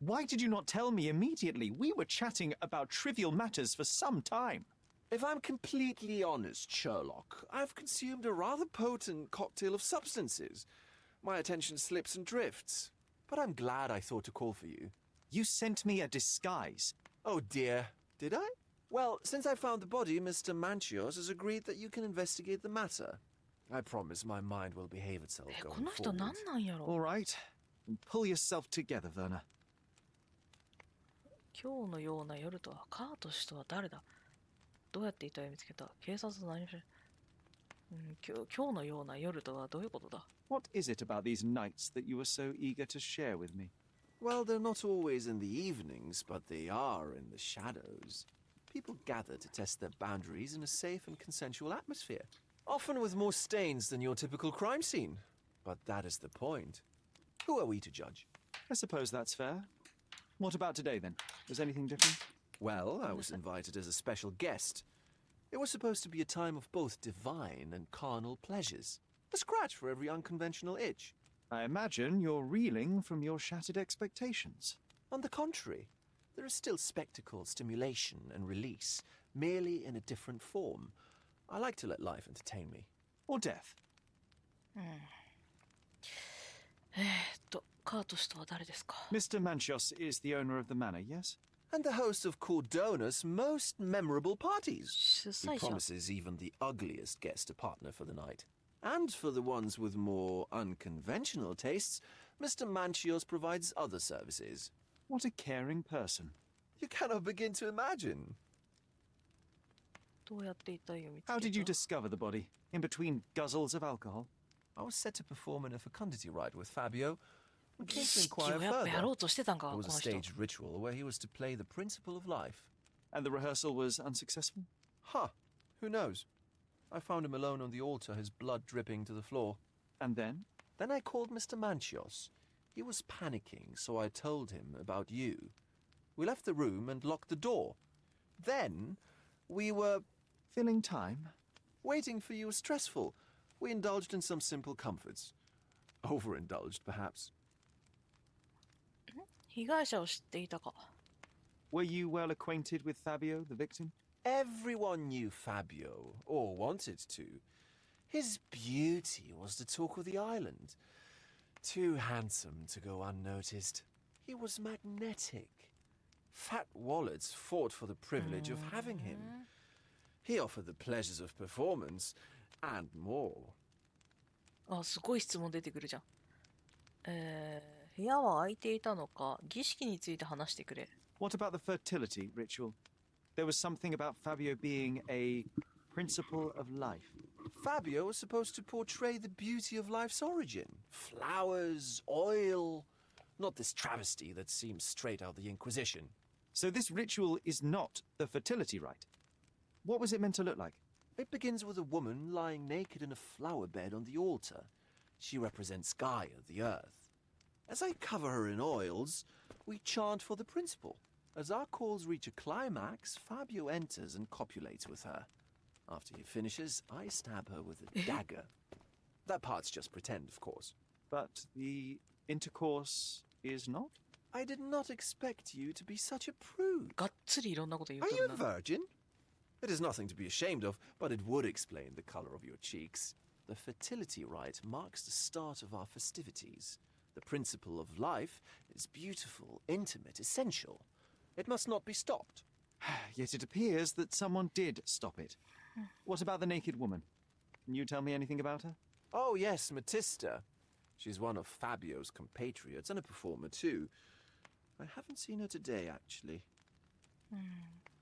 Why did you not tell me immediately? We were chatting about trivial matters for some time. If I'm completely honest, Sherlock, I've consumed a rather potent cocktail of substances. My attention slips and drifts. But I'm glad I thought to call for you. You sent me a disguise. Oh dear, did I? Well, since I found the body, Mr. Manchios has agreed that you can investigate the matter. I promise my mind will behave itself こ going の人 forward. なんなんやろ。 All right. Pull yourself together, Werner. 今日のような夜とはカート氏とは誰だ。どうやって遺体を見つけた？警察何もしない。今日のような夜とはどういうことだ？ What is it about these nights that you were so eager to share with me? Well, they're not always in the evenings, but they are in the shadows. People gather to test their boundaries in a safe and consensual atmosphere, often with more stains than your typical crime scene. But that is the point. Who are we to judge? I suppose that's fair. What about today, then? Was anything different? Well, I was invited as a special guest. It was supposed to be a time of both divine and carnal pleasures. A scratch for every unconventional itch. I imagine you're reeling from your shattered expectations. On the contrary, there is still spectacle, stimulation, and release, merely in a different form. I like to let life entertain me. Or death. カート氏とは誰ですか？ Mr. Manchios is the owner of the manor, yes? and the host of Cordona's most memorable parties. 主 He 催者 promises even the ugliest guest a partner for the night. And for the ones with more unconventional tastes, Mr. Manchios provides other services. What a caring person. You cannot begin to imagine. どうやって遺体を見つけた How did you discover the body? In between guzzles of alcohol? I was set to perform in a fecundity rite with Fabio. We 儀 came to 式 inquire をやっぱやろ further. うとしてたんか It こ was の a 人 staged ritual where he was to play the principle of life. And the rehearsal was unsuccessful? Huh. Who knows? I found him alone on the altar, his blood dripping to the floor. And then? Then I called Mr. Manchios. He was panicking, so I told him about you. We left the room and locked the door. Then we were... Filling time? Waiting for you was stressful. We indulged in some simple comforts. Overindulged, perhaps. 被害者を知っていたか Were you well acquainted with Fabio, the victim? Everyone knew Fabio, or wanted to. His beauty was the talk of the island. Too handsome to go unnoticed. He was magnetic. Fat wallets fought for the privilege of having him. He offered the pleasures of performance, and more. あ、すごい質問出てくるじゃん。部屋は空いていたのか、儀式について話してくれ。What about the fertility ritual? There was something about Fabio being a principle of life. Fabio was supposed to portray the beauty of life's origin. Flowers, oil. Not this travesty that seems straight out of the Inquisition. So this ritual is not the fertility rite. What was it meant to look like? It begins with a woman lying naked in a flower bed on the altar. She represents Gaia, the earth. As I cover her in oils, we chant for the principle. As our calls reach a climax, Fabio enters and copulates with her. After he finishes, I stab her with a dagger. That part's just pretend, of course. But the intercourse is not? I did not expect you to be such a prude. がっつりいろんなこと言う Are と you る a な。 virgin? It is nothing to be ashamed of, but it would explain the color of your cheeks. The fertility rite marks the start of our festivities. The principle of life is beautiful, intimate, essential. It must not be stopped. Yet it appears that someone did stop it. What about the naked woman? Can you tell me anything about her? Oh, yes, Matista. She's one of Fabio's compatriots and a performer, too. I haven't seen her today, actually.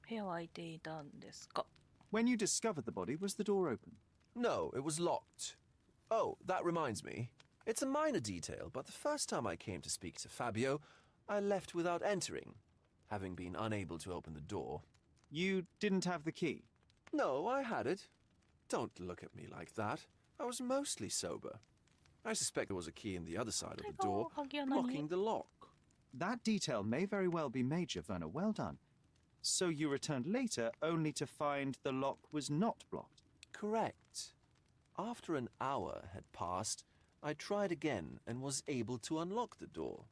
部屋は空いていたんですか When you discovered the body, was the door open? No, it was locked. Oh, that reminds me. It's a minor detail, but the first time I came to speak to Fabio, I left without entering, having been unable to open the door. You didn't have the key? No, I had it. Don't look at me like that. I was mostly sober. I suspect there was a key in the other side of the door, 鍵は何 locking the lock. That detail may very well be major, Werner. Well done. So you returned later only to find the lock was not blocked? Correct. After an hour had passed, I tried again and was able to unlock the door.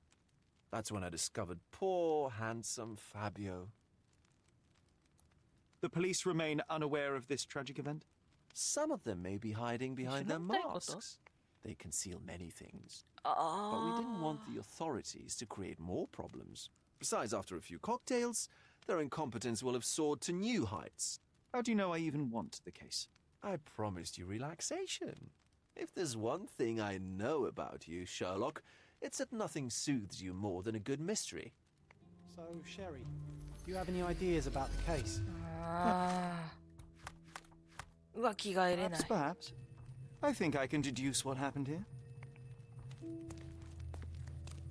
That's when I discovered poor, handsome Fabio. The police remain unaware of this tragic event? Some of them may be hiding behind their masks. They conceal many things. But we didn't want the authorities to create more problems. Besides, after a few cocktails, their incompetence will have soared to new heights. How do you know I even want the case? I promised you relaxation. If there's one thing I know about you, Sherlock, it's that nothing soothes you more than a good mystery. So, Sherry, do you have any ideas about the case? 浮気が得れない Perhaps. I think I can deduce what happened here.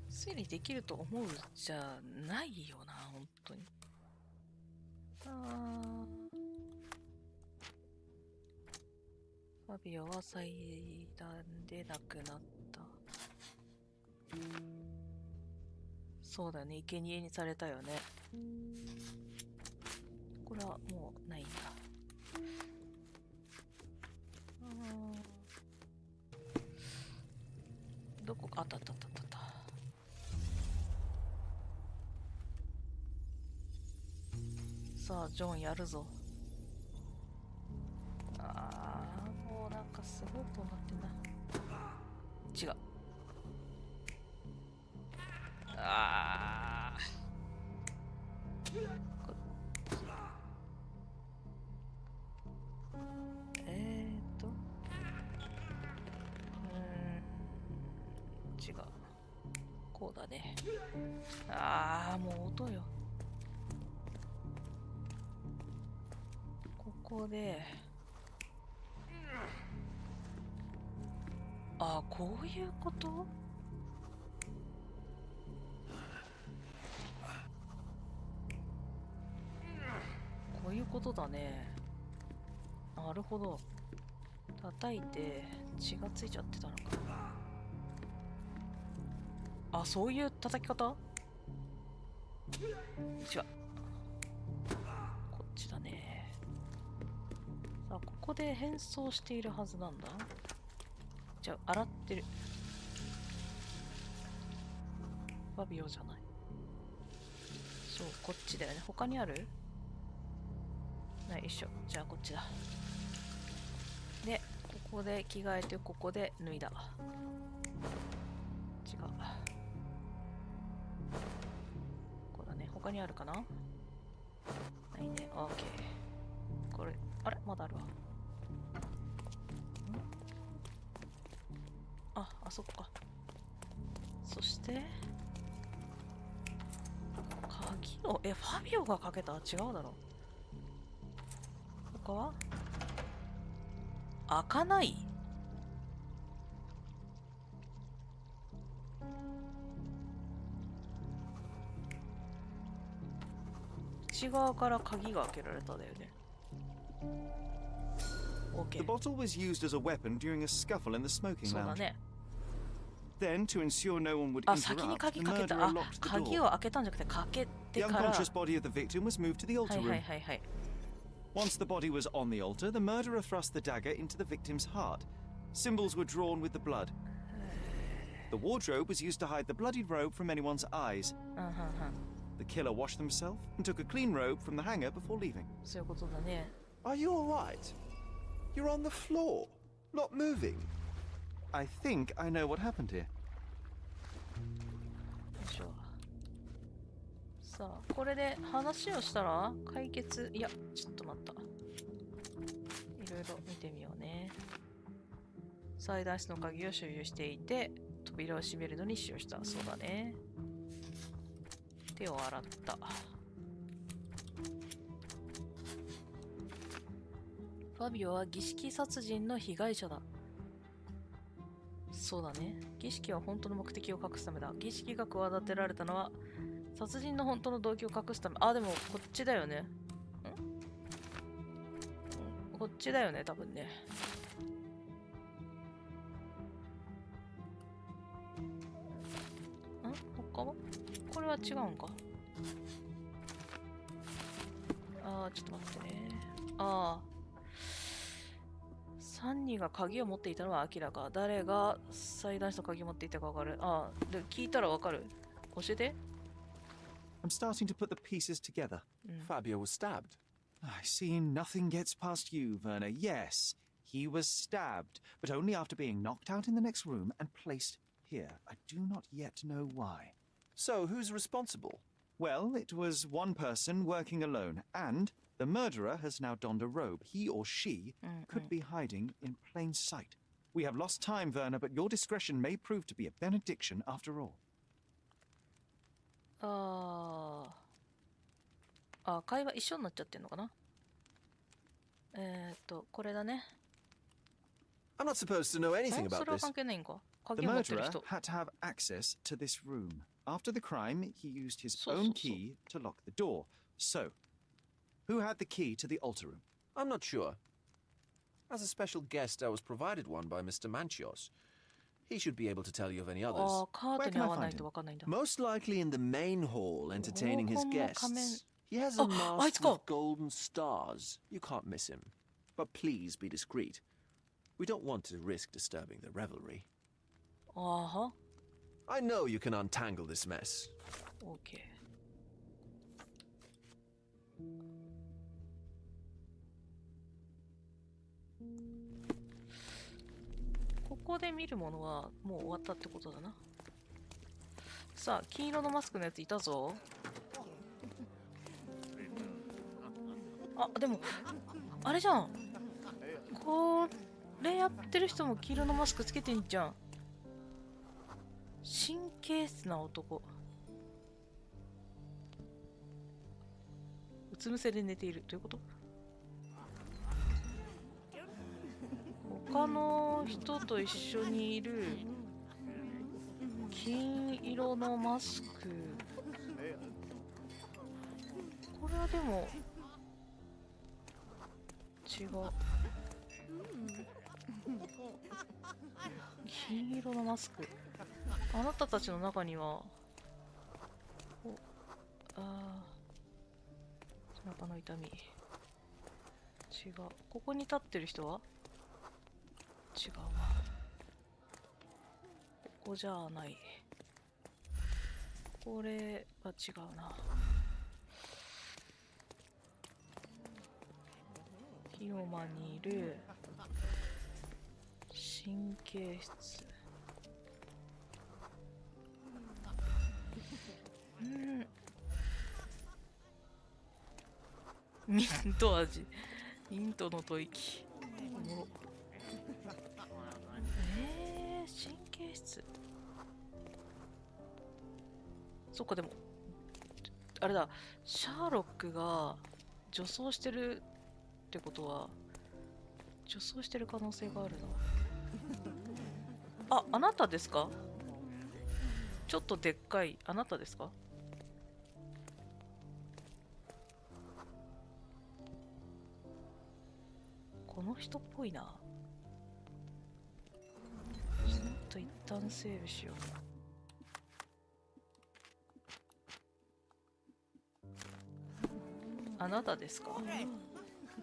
推理できると思うじゃないよな本当にファビオは祭壇で亡くなったそうだね生贄にされたよねこれはもうないんだどこかあったあったあったあったさあジョンやるぞもうなんかすごいことになってんな違う違う。こうだね。ああ、もう音よ。ここで。ああ、こういうこと？こういうことだね。なるほど。叩いて血がついちゃってたのか。あ、そういう叩き方？違う。こっちだね。さあ、ここで変装しているはずなんだ。じゃあ、洗ってる。ファビオじゃない。そう、こっちだよね。他にある？ない、一緒。じゃあ、こっちだ。で、ここで着替えて、ここで脱いだ。違う。こうだね。他にあるかな？ないね。オッケー。これ、あれまだあるわ。あそこか。そして、鍵を、ファビオがかけた？違うだろ。他は開かない。内側から鍵が開けられただよね。The bottle was used as a weapon during a scuffle in the smoking そうだ lounge. ね。Then, to ensure no one would あ、先に interrupt, 鍵 the かけた。 murderer あ、 locked the 鍵 door. を開けたんじゃなくてかけ The てから。 unconscious body of the victim was moved to the は altar いはい room. はいはい。 Once the body was on the altar, the murderer thrust the dagger into the victim's heart. Symbols were drawn with the blood. The wardrobe was used to hide the bloodied robe from anyone's eyes. The killer washed himself and took a clean robe from the hanger before leaving. そういうことだね。 Are you alright? You're on the floor, not moving. I think I know what happened here. よいしょ。さあ、これで話をしたら解決。いや、ちょっと待った。いろいろ見てみようね。最大室の鍵を所有していて、扉を閉めるのに使用した。そうだね。手を洗った。ファビオは儀式殺人の被害者だ。そうだね。儀式は本当の目的を隠すためだ。儀式が企てられたのは殺人の本当の動機を隠すため。あ、でもこっちだよね。こっちだよね、多分ね。他は？これは違うんか。ちょっと待ってね。3人が鍵を持っていたのは明らか。誰が裁断した鍵を持っていたか分かる。で聞いたら分かる。教えて。I'm starting to put the pieces together. Fabio was stabbed. I see nothing gets past you, Werner. Yes, he was stabbed, but only after being knocked out in the next room and placed here. I do not yet know why. So, who's responsible? Well, it was one person working alone, and the murderer has now donned a robe. He or she could be hiding in plain sight. We have lost time, Werner, but your discretion may prove to be a benediction after all. 会話一緒になっちゃってんのかな。これだね。 I'm not supposed to know anything そ about れは this. 関係ないんか。 The 鍵を持ってる murderer 人。 had to have access to this room. After the crime, he used his そうそうそう。 own key to lock the door. So, who had the key to the altar room? I'm not sure. As a special guest, I was provided one by Mr. Manchios. He should be able to tell you of any others. カーテンに合わないと分かんないんだ。 Most likely in the main hall, entertaining his guests. He has a あいつ mask か。 with golden stars. You can't miss him. But please be discreet. We don't want to risk disturbing the revelry. I know you can untangle this mess. OK。ここで見るものはもう終わったってことだな。さあ、金色のマスクのやついたぞ。でも、あれじゃん。これやってる人も黄色のマスクつけてんじゃん。経質な男。うつ伏せで寝ているということ？他の人と一緒にいる金色のマスク。これはでも違う。金色のマスク。あなたたちの中には、背中の痛み。違う。ここに立ってる人は違うわ。ここじゃない。これは違うな。広間にいる神経質。ミント味。ミントの吐息。おもろ。神経質。そっか、でもあれだ、シャーロックが女装してるってことは、女装してる可能性があるな。あなたですか？ちょっとでっかいあなたですか？この人っぽいな。ちょっと一旦セーブしよう。あなたですか？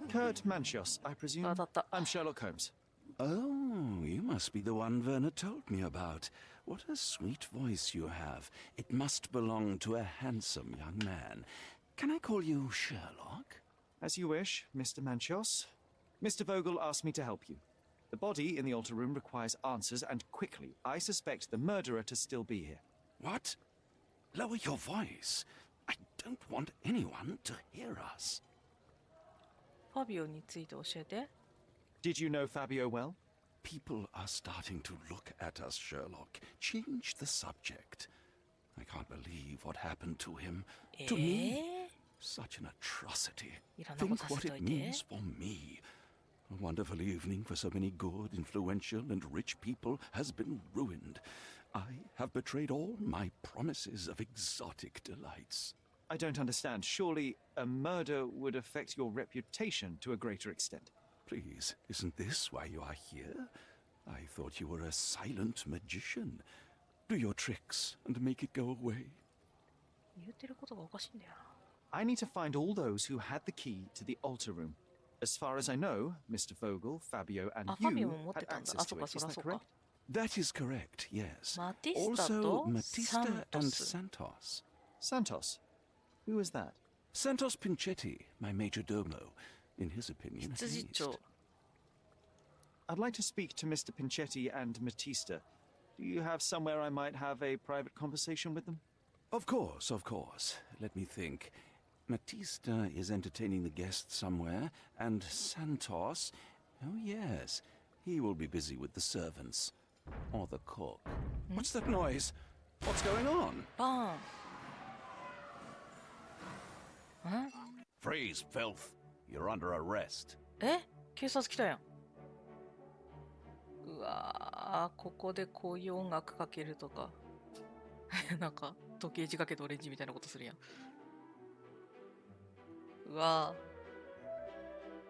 Kurt Manchios, I presume. I'm Sherlock Holmes. Oh, you must be the one Werner told me about. What a sweet voice you have. It must belong to a handsome young man. Can I call you Sherlock? As you wish, Mr. Manchios. Mr. Vogel asked me to help you. The body in the altar room requires answers, and quickly. I suspect the murderer to still be here. What? Lower your voice. I don't want anyone to hear us. Fabio について教えて。Did you know Fabio well? People are starting to look at us, Sherlock. Change the subject. I can't believe what happened to him. To me, such an atrocity. Think what it means for me. A wonderful evening for so many good, influential, and rich people has been ruined. I have betrayed all my promises of exotic delights. I don't understand. Surely a murder would affect your reputation to a greater extent. Please, isn't this why you are here? I thought you were a silent magician. Do your tricks and make it go away. I need to find all those who had the key to the altar room. As far as I know, Mr. Vogel, Fabio, and you had access to it. Is that correct? That is correct, yes. Also, Matista and Santos. Santos? Who is that? Santos Pinchetti, my major domo. In his opinion, at least. I'd like to speak to Mr. Pinchetti and Matista. Do you have somewhere I might have a private conversation with them? Of course, of course. Let me think. Matista is entertaining the guests somewhere, and Santos... Oh, yes. He will be busy with the servants. Or the cook. What's that noise? What's going on? Freeze, filth. You're under arrest. 警察来たやん。うわー、ここでこういう音楽かけるとか。なんか、時計仕掛けとオレンジみたいなことするやん。うわ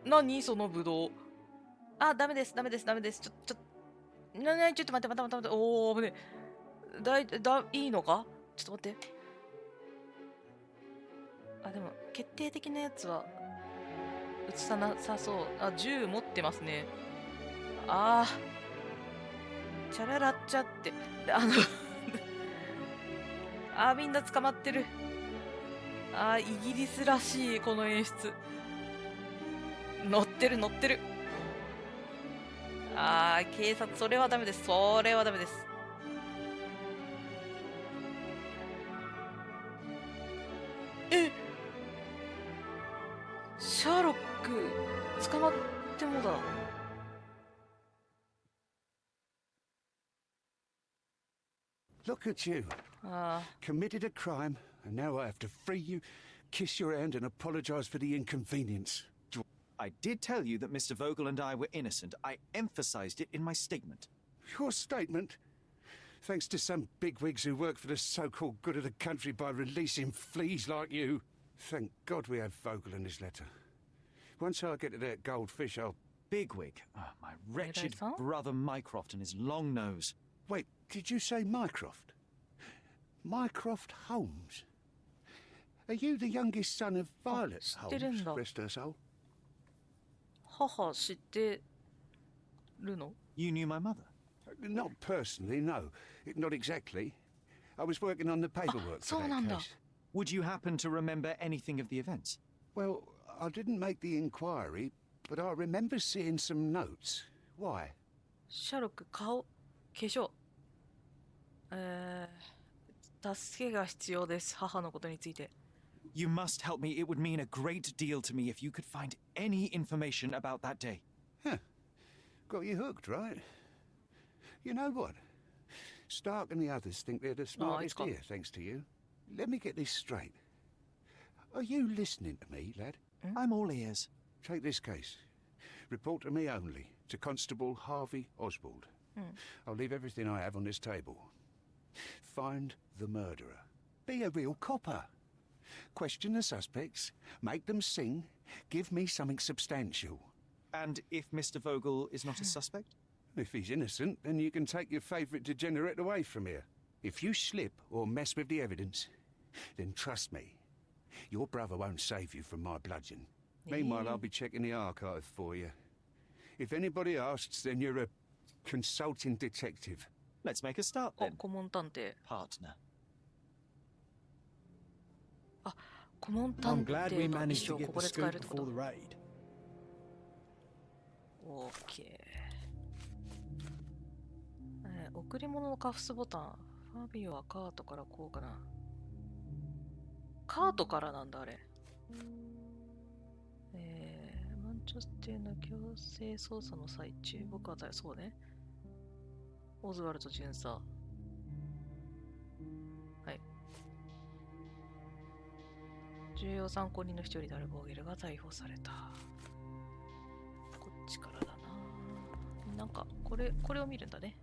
ー。何そのブドウ。あ、ダメです、ダメです、ダメです。ちょっと待って。おー、危ねえ。いいのか？ちょっと待って。あ、でも、決定的なやつは、映さなさそう。あ、銃持ってますね。あー。チャララッチャって。みんな捕まってる。イギリスらしい、この演出。乗ってる。警察、それはダメです。シャーロック、捕まってもだ。Look at you. Committed a crime, and now I have to free you, kiss your hand, and apologize for the inconvenience. I did tell you that Mr. Vogel and I were innocent. I emphasized it in my statement. Your statement? Thanks to some bigwigs who work for the so-called good of the country by releasing fleas like you. Thank God we have Vogel in this letter. Once I get to that goldfish, I'll... Bigwig? Oh, my wretched brother Mycroft and his long nose. Wait, did you say Mycroft? Mycroft Holmes? Are you the youngest son of Violet Holmes, rest her soul? 母知ってるの? You knew my mother? Not personally, no. Not exactly. I was working on the paperwork for that case. Would you happen to remember anything of the events? Well, I didn't make the inquiry, but I remember seeing some notes. Why? シャーロック、顔、化粧。助けが必要です。母のことについて。You must help me. It would mean a great deal to me if you could find any information about that day. Huh. Got you hooked, right? You know what? Stark and the others think they're the smartest here, thanks to you. Let me get this straight. Are you listening to me, lad? I'm all ears. Take this case. Report to me only, to Constable Harvey Oswald. I'll leave everything I have on this table. Find the murderer. Be a real copper. Question the suspects, make them sing, give me something substantial. And if Mr. Vogel is not a suspect? If he's innocent, then you can take your favourite degenerate away from here. If you slip or mess with the evidence, then trust me, your brother won't save you from my bludgeon. Meanwhile, I'll be checking the archive for you. If anybody asks, then you're a consulting detective. Let's make a start then. 顧問探偵。 Partner. あ、顧問探偵の衣装をここで使えるってこと？ OK。贈り物のカフスボタン。ファビオはカートからこうかな。カートからなんだあれ。マンチョスティの強制捜査の最中。僕はそうね。オズワルド巡査。はい。重要参考人の一人であるボーゲルが逮捕された。こっちからだな。なんか、これを見るんだね。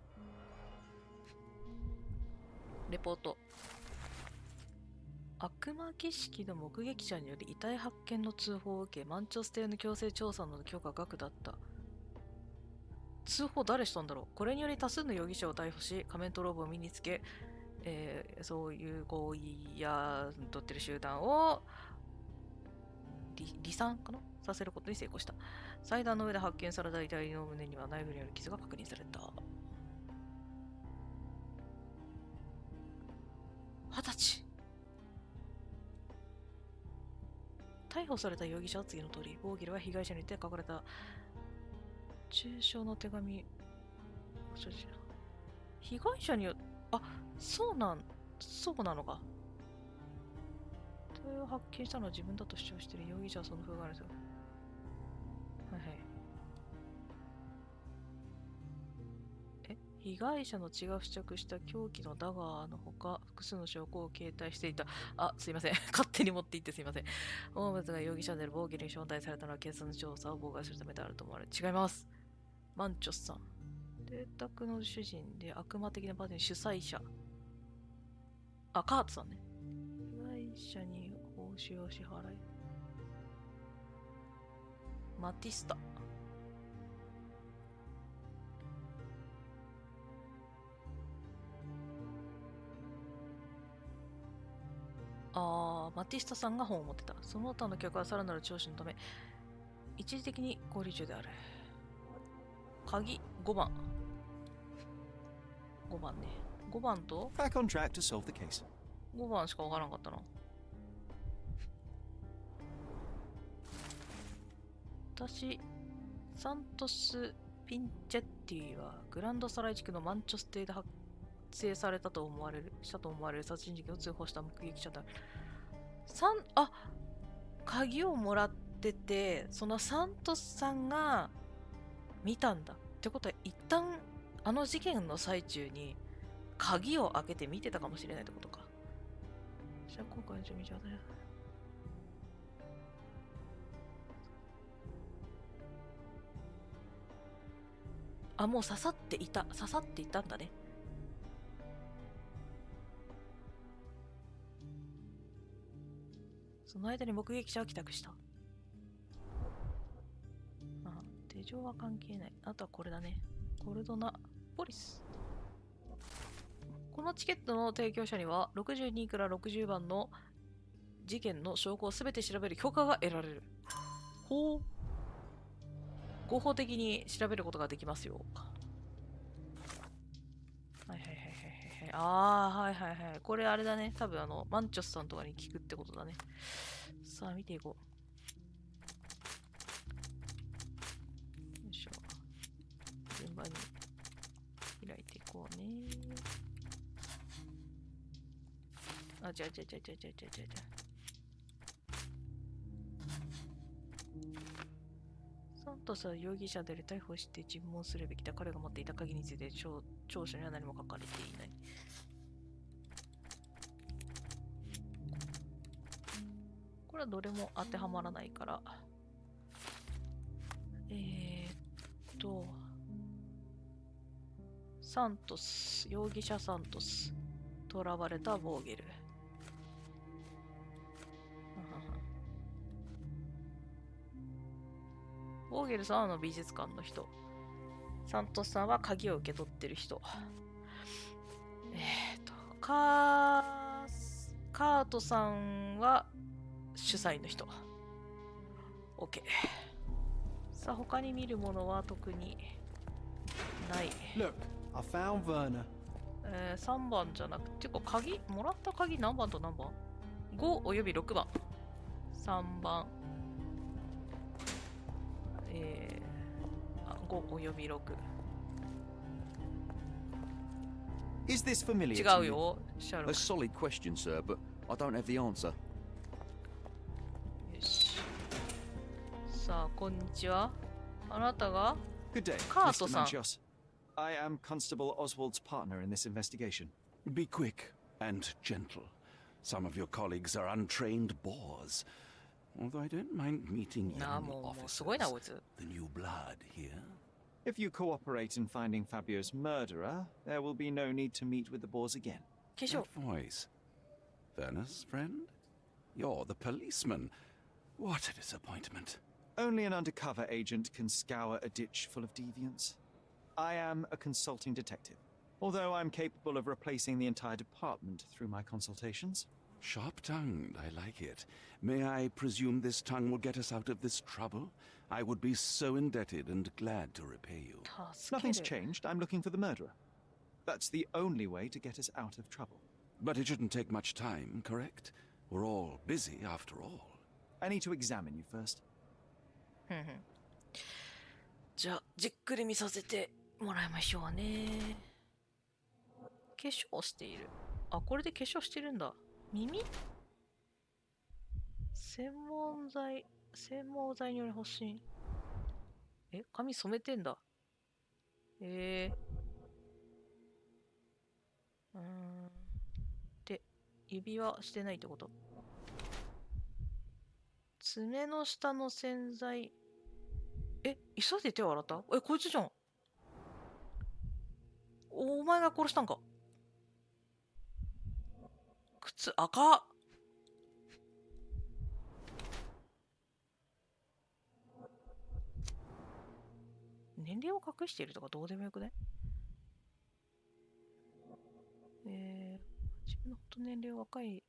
レポート。悪魔儀式の目撃者により遺体発見の通報を受け、マンチョス邸の強制調査の許可額だった。通報誰したんだろう。これにより多数の容疑者を逮捕し、仮面とローブを身につけ、そういう合意や取ってる集団を離散かなさせることに成功した。祭壇の上で発見された遺体の胸にはナイフによる傷が確認された。20歳。逮捕された容疑者は次の通り、ボーギルは被害者によって書かれた中傷の手紙。被害者によって、あ、そうなのか。それを発見したのは自分だと主張している容疑者はその風があるんですよ。はいはい。被害者の血が付着した凶器のダガーのほか、複数の証拠を携帯していた。あ、すいません。勝手に持って行ってすいません。ホームズが容疑者であるボーゲルに招待されたのは警察の調査を妨害するためであると思われる。違います。マンチョスさん。邸宅の主人で悪魔的なパーティーの主催者。あ、カートさんね。被害者に報酬を支払い。マティスタ。マティスタさんが本を持ってた。その他の客はさらなる聴取のため、一時的に合流中である。鍵5番。5番ね。5番と Back on track to solve the case. 5番しかわからんかったな。私、サントス・ピンチェッティはグランドサライ地区のマンチョス邸で発生されたと思われる殺人事件を通報した目撃者だ。鍵をもらってて、そのサントスさんが見たんだ。ってことは、一旦あの事件の最中に鍵を開けて見てたかもしれないってことか。じゃあ今回の準備状態。あ、もう刺さっていたんだね。その間に目撃者は帰宅した。あ、手錠は関係ない。あとはこれだね。コルドナポリス。このチケットの提供者には62から60番の事件の証拠をすべて調べる許可が得られる。ほう。合法的に調べることができますよ。はいはいはいはいはい。ああ、はいはいはい。これあれだね。多分マンチョスさんとかに聞くってことだね。さあ、見ていこう。よいしょ。順番に開いていこうね。あ、じゃあ。サントスは容疑者であり逮捕して尋問するべきだ。彼が持っていた鍵について調書には何も書かれていない。これはどれも当てはまらないから。サントス、容疑者サントス、囚われたボーゲル。ボーゲルさんは美術館の人。サントスさんは鍵を受け取ってる人。カートさんは主催の人。OK。さあ、他に見るものは特にない。Look, I found Werner. 3番じゃなくて、もらった鍵何番と何番 ?5 および6番。3番。5および6。Is this familiar 違 to う you? よ、シャーロッ A ク。 solid question, sir, but I don't have the answer. よし。さあ、こんにちは。あなたが Good day, カート Mr. さん。 Manchios. I am Constable Oswald's partner in this investigation. Be quick and gentle. Some of your colleagues are untrained bores. Although I don't mind meeting young officers. The new blood here. If you cooperate in finding Fabio's murderer, there will be no need to meet with the Boers again. That voice. Werner's friend? You're the policeman. What a disappointment. Only an undercover agent can scour a ditch full of deviants. I am a consulting detective, although I'm capable of replacing the entire department through my consultations. Sharp-tongued, I like it. May I presume this tongue will get us out of this trouble? I would be so indebted and glad to repay you. Nothing's changed. I'm looking for the murderer. That's the only way to get us out of trouble. But it shouldn't take much time, correct? We're all busy after all. I need to examine you first. じゃあ、じっくり見させてもらいましょうね。化粧している。あ、これで化粧してるんだ。耳？専門剤により発信。髪染めてんだ。で、指輪してないってこと？爪の下の洗剤。急いで手を洗った？こいつじゃん。お前が殺したんか？靴赤っ。年齢を隠しているとかどうでもよくね？自分のほと年齢は若い。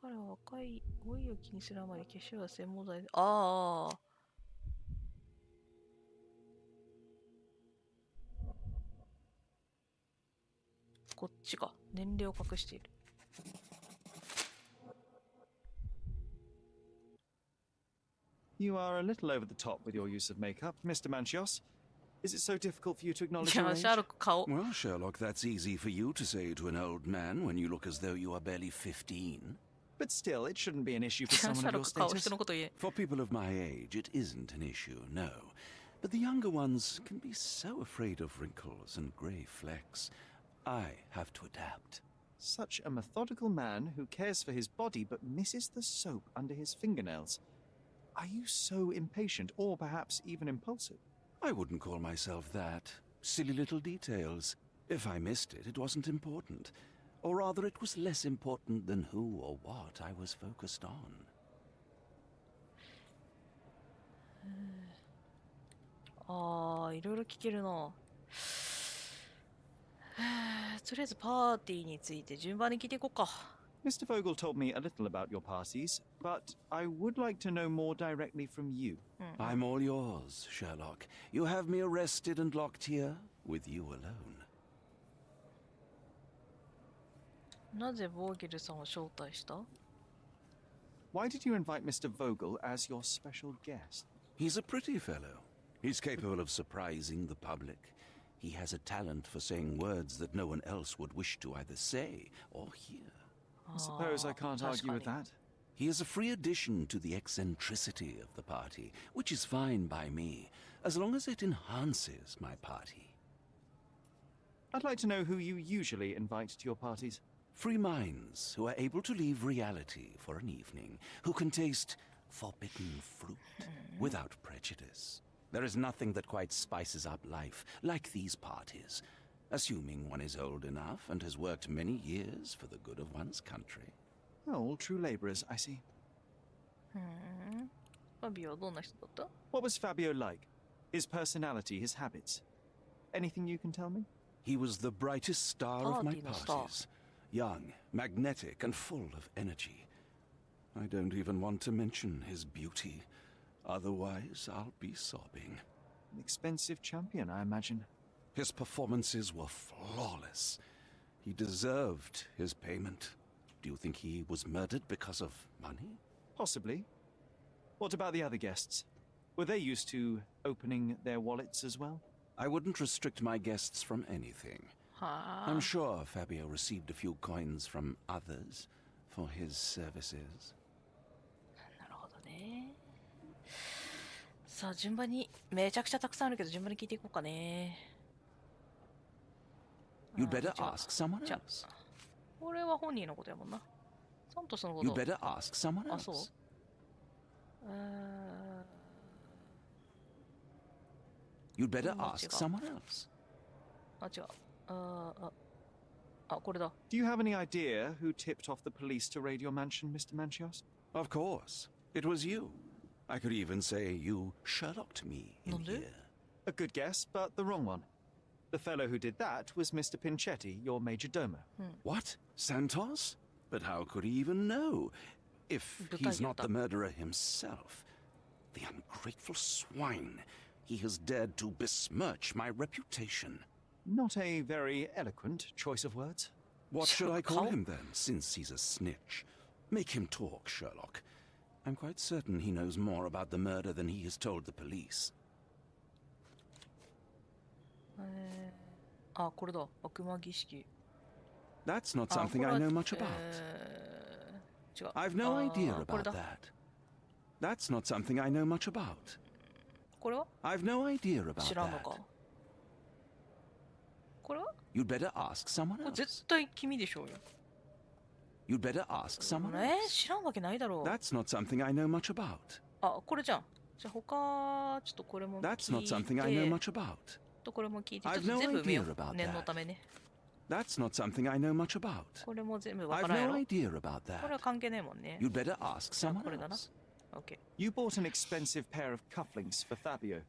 彼は若い老いを気にするあまり化粧は専門剤で。こっちか。年齢を隠している。You are a little over the top with your use of makeup, Mr. Manchios. Is it so difficult for you to acknowledge your age? Well, Sherlock, that's easy for you to say to an old man when you look as though you are barely 15. But still, it shouldn't be an issue for someone of your status. For people of my age, it isn't an issue, no. But the younger ones can be so afraid of wrinkles and grey flecks. I have to adapt. Such a methodical man who cares for his body but misses the soap under his fingernails. Are you so impatient, or perhaps even impulsive? I wouldn't call myself that. Silly little details. If I missed it, it wasn't important. Or rather, it was less important than who or what I was focused on. ああ、いろいろ聞けるな。とりあえずパーティーについて順番に聞いていこうか。Mr. Vogel told me a little about your parties, but I would like to know more directly from you. I'm all yours, Sherlock. You have me arrested and locked here with you alone. なぜボーゲルさんを招待した？ Why did you invite Mr. Vogel as your special guest? He's a pretty fellow. He's capable of surprising the public. He has a talent for saying words that no one else would wish to either say or hear. I suppose I can't argue with that. He is a free addition to the eccentricity of the party, which is fine by me, as long as it enhances my party. I'd like to know who you usually invite to your parties. Free minds who are able to leave reality for an evening, who can taste forbidden fruit without prejudice. There is nothing that quite spices up life like these parties, assuming one is old enough and has worked many years for the good of one's country. Oh, all true laborers, I see. Fabio, どんな人だった? What was Fabio like? His personality, his habits. Anything you can tell me? He was the brightest star of my parties. Young, magnetic, and full of energy. I don't even want to mention his beauty. Otherwise, I'll be sobbing. An expensive champion, I imagine. His performances were flawless. He deserved his payment. Do you think he was murdered because of money? Possibly. What about the other guests? Were they used to opening their wallets as well? I wouldn't restrict my guests from anything. I'm sure Fabio received a few coins from others for his services. なるほどね。さあ、順番にめちゃくちゃたくさんあるけど順番に聞いていこうかね。You'd better ask someone else. これは本人のことやもんな。サントスのこと。 You'd better ask someone else. あ、そう。You'd better ask someone else. あ、違う。これだ。 Do you have any idea who tipped off the police to raid your mansion, Mr. Manchios? Of course. It was you. I could even say you Sherlocked me in here. A good guess, but the wrong one. The fellow who did that was Mr. Pinchetti, your major domo. What? Santos? But how could he even know? If he's not the murderer himself. The ungrateful swine. He has dared to besmirch my reputation. Not a very eloquent choice of words. What should I call him then, since he's a snitch? Make him talk, Sherlock. I'm quite certain he knows more about the murder than he has told the police. これだ。悪魔儀式。 That's not something I know much about. 違う。 I've no idea about that. That's not something I know much about. これは I've no idea about 知らんの that. か。これは You'd better ask someone これ else. 絶対君でしょうよ。 You'd better ask someone 知らんわけないだろう。 That's not something I know much about. これじゃん。じゃあ他、ちょっとこれも聞いて。 That's not something I know much about. これも聞いて。ちょっ I've と no 全部見よ idea う。 about 念の that. ためね。 That's not something I know much about. これも全部わ I've からんや no ろ。 idea about これ that. は関係ないもんね。 You'd better ask someone これだな。else. OK。 You bought an expensive pair of cufflinks for Fabio.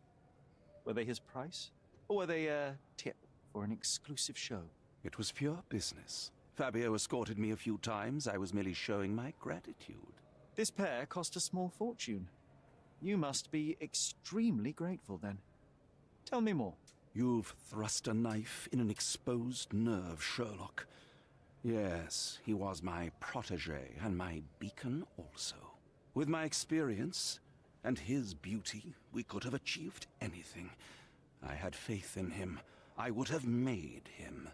Were they his price? Or were they a tip for an exclusive show? It was pure business. Fabio escorted me a few times. I was merely showing my gratitude. This pair cost a small fortune. You must be extremely grateful then. Tell me more. You've thrust a knife in an exposed nerve, Sherlock. Yes, he was my protege and my beacon also. With my experience and his beauty, we could have achieved anything. I had faith in him. I would have made him.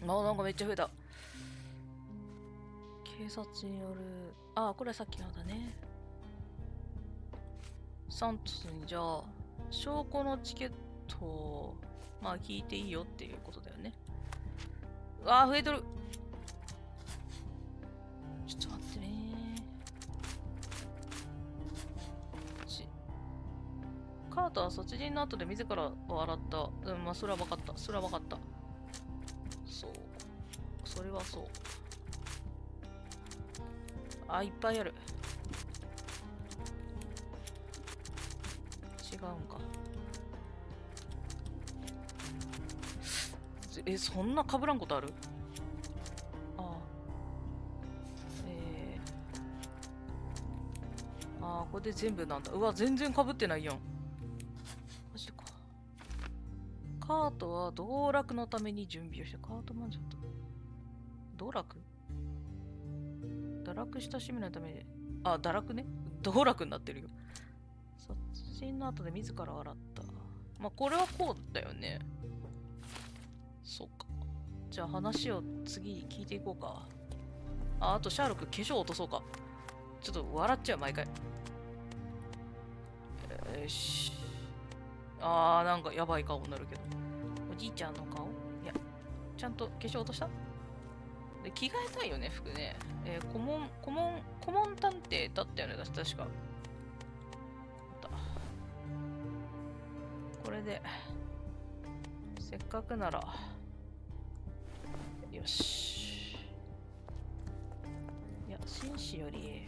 なんかめっちゃ増えた。警察による。これはさっきのだね。サントスにじゃあ証拠のチケッまあ聞いていいよっていうことだよね。うわー、増えとる。ちょっと待ってねー。カートは殺人の後で自らを洗った。うん、まあそれは分かった。それは分かった。そう。それはそう。あ、いっぱいある。違うんか。そんな被らんことある？ああ。これで全部なんだ。うわ、全然被ってないやん。マジか。カートは道楽のために準備をして、カートマンジャット。道楽？堕落した趣味のために、堕落ね。道楽になってるよ。殺人の後で自ら洗った。まあ、これはこうだよね。そうか。じゃあ話を次聞いていこうか。あとシャーロック化粧落とそうか。ちょっと笑っちゃう、毎回。よし。なんかやばい顔になるけど。おじいちゃんの顔？いや、ちゃんと化粧落とした？で着替えたいよね、服ね。顧問探偵だったよね、確か。これで、せっかくなら、よし。いや、紳士より、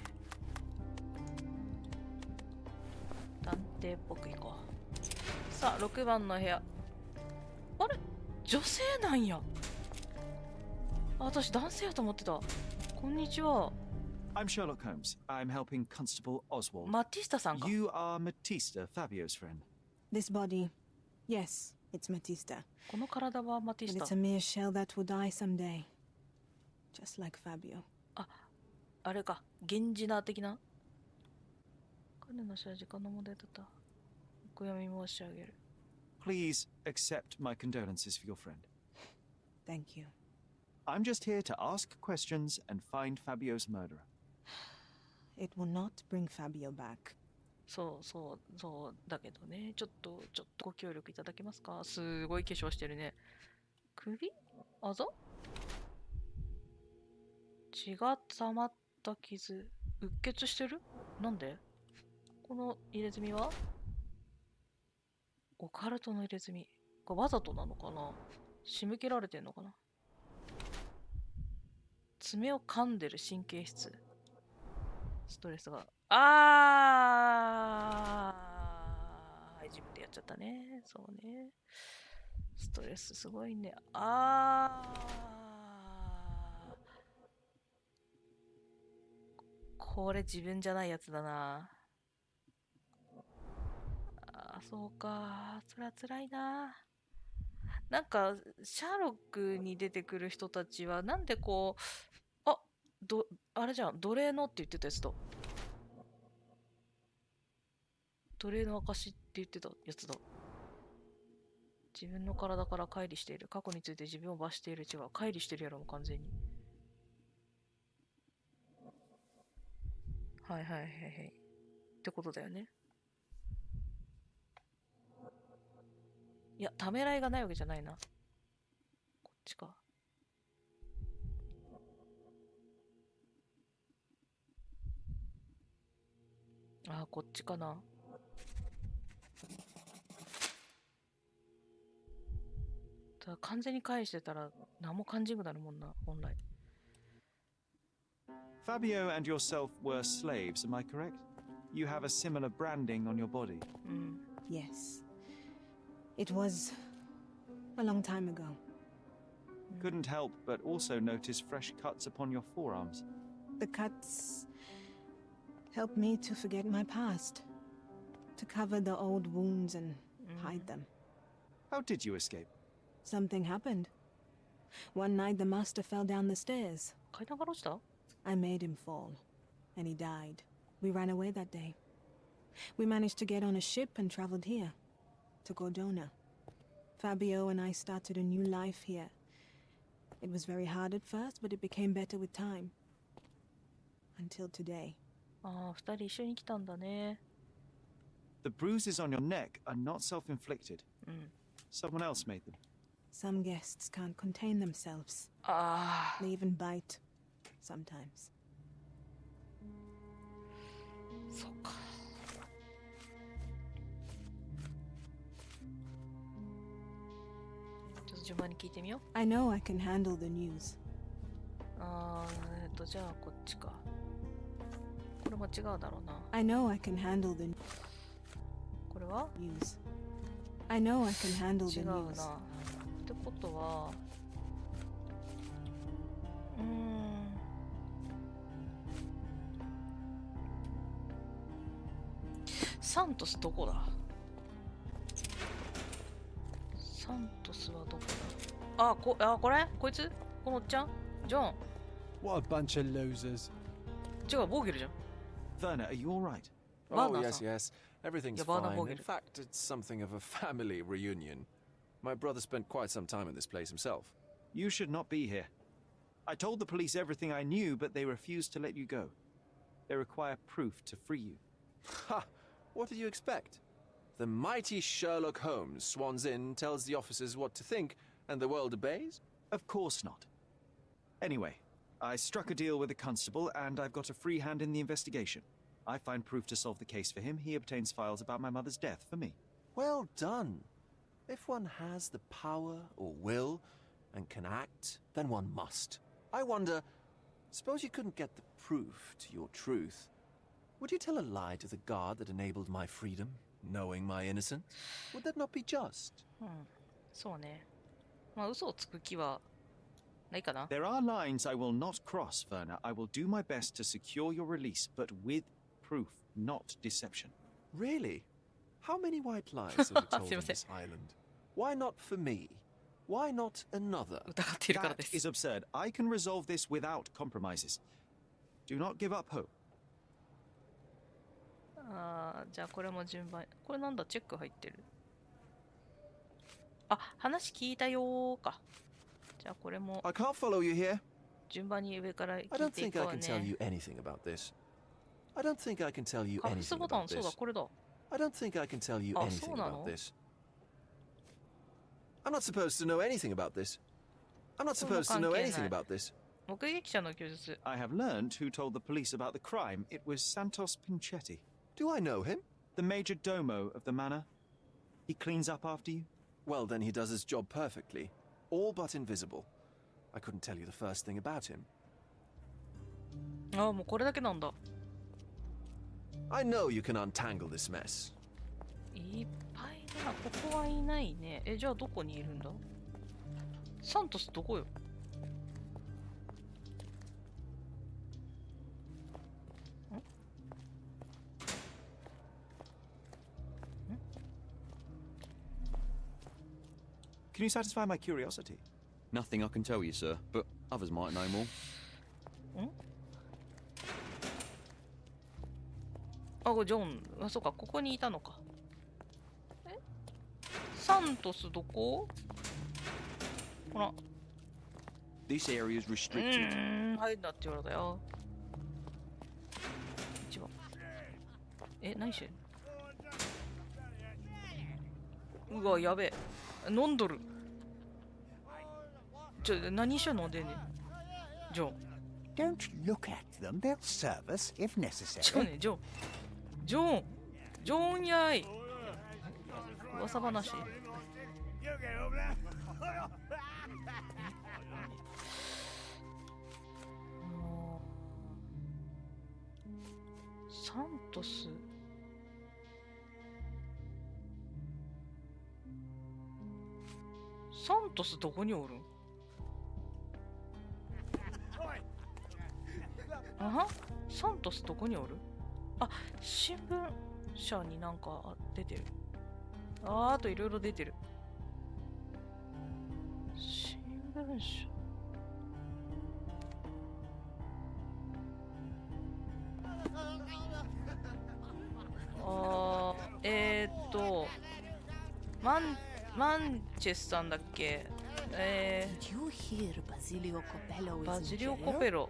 探偵っぽくいこう。さあ、6番の部屋。あれ？女性なんや。私男性やと思ってた。こんにちは。I'm Sherlock Holmes. I'm helping Constable Oswald. マティスタさんか。You are Matista, Fabio's friend. This body, yes, it's Matista. この体はマティス But タ。 it's a mere shell that will die someday. Just like Fabio. あれか。源氏名的な。彼の死は時間の問題だった。お悔やみ申し上げる。Please accept my condolences for your friend. Thank you. I'm just here to ask questions and find Fabio's murderer. It will not bring Fabio back. そうだけどね。ちょっとご協力いただけますか？すごい化粧してるね。首？あざ？血が溜まった傷。うっ血してる？なんで？この入れ墨は？オカルトの入れ墨。これわざとなのかな？仕向けられてんのかな？爪を噛んでる神経質。ストレスが。自分でやっちゃったね。そうね。ストレスすごいね。これ自分じゃないやつだな。そうか。それは辛いな。なんか、シャーロックに出てくる人たちは、なんでこう、あれじゃん、奴隷のって言ってたやつだ。奴隷の証って言ってたやつだ。自分の体から乖離している。過去について自分を罰している。違う。乖離してるやろ、もう完全に。はい。ってことだよね。いや、ためらいがないわけじゃないな。こっちか。こっちかな。完全に返してたら何も感じなくなるもんな、本来。Fabio and yourself were slaves, am I correct? You have a similar branding on your body. Yes. It was a long time ago. Couldn't help but also notice fresh cuts upon your forearms. The cuts helped me to forget my past, to cover the old wounds and hide them. How did you escape? Something happened. One night the master fell down the stairs. I made him fall, and he died. We ran away that day. We managed to get on a ship and traveled here, to Gordona. Fabio and I started a new life here. It was very hard at first, but it became better with time. Until today. 二人一緒に来たんだね。The bruises on your neck are not self-inflicted. Someone else made them. Some guests can't contain themselves. They even bite. Sometimes. そうか。ちょっと順番に聞いてみよう。I know I can handle the news. じゃあこっちか。これも違うだろうな。I know I can handle the これは news. I know I can handle the 違うな。 news. ってことは、サントスどこだ？サントスはどこだ？これ？こいつ？このおっちゃん？ジョン。What a bunch of losers. 違う、ボーゲルじゃん。Werner, are you all right? Oh, yes, yes. Everything's Yeah, Werner fine. Vogel. In fact, it's something of a family reunion. My brother spent quite some time in this place himself. You should not be here. I told the police everything I knew, but they refused to let you go. They require proof to free you. Ha! What did you expect? The mighty Sherlock Holmes swans in, tells the officers what to think, and the world obeys? Of course not. Anyway, I struck a deal with a constable, and I've got a free hand in the investigation. I find proof to solve the case for him. He obtains files about my mother's death for me. Well done. If one has the power or will and can act, then one must. I wonder, suppose you couldn't get the proof to your truth. Would you tell a lie to the guard that enabled my freedom, knowing my innocence? Would that not be just? そうね。まあ嘘をつく気はないかな。 There are lines I will not cross, Werner. I will do my best to secure your release, but with proof, not deception. Really? How many white lies have you told on this island? Why not for me? Why not another? That is absurd. I can resolve this without compromises. Do not give up hope. じゃあこれも順番。これなんだ？チェック入ってる。あ、話聞いたよーか。じゃあこれも I can't follow you here. 順番に上から聞 I い don't てい think こ I う can tell ね。 you anything about this. I don't think I can tell you 隠す anything ボタ about ン、そうだ、 this. これだ。 I don't think I can tell you あ、 anything そうなの？ about this. I'm not supposed to know anything about this. I'm not supposed to know anything about this. 目撃者の供述。 I have learned who told the police about the crime. It was Santos Pinchetti. Do I know him? The major domo of the manor. He cleans up after you? Well, then he does his job perfectly. All but invisible. I couldn't tell you the first thing about him. あ、もうこれだけなんだ。 I know you can untangle this mess. いっぱいだな。ここはいないね。じゃあどこにいるんだ？サントスどこよ？ Can you satisfy my curiosity? Nothing I can tell you, sir, but others might know more. あ、これジョン。あ、そうか、ここにいたのか。サントスどこ？ほら。 This area is restricted. 入んなって言われたよ。一番。何してんの？うわ、やべえ。飲んどる。何一緒に飲んでんねん。ジョン。 Don't look at them. They'll serve us if necessary. ジョンね、ジョン。ジョン。ジョンやい。噂話。サントス。サントスどこにおるん？あは？サントスどこにおる？あ、新聞社になんか出てる。あといろいろ出てる。新聞社。マンチェスさんだっけ？バジリオ・コペロ。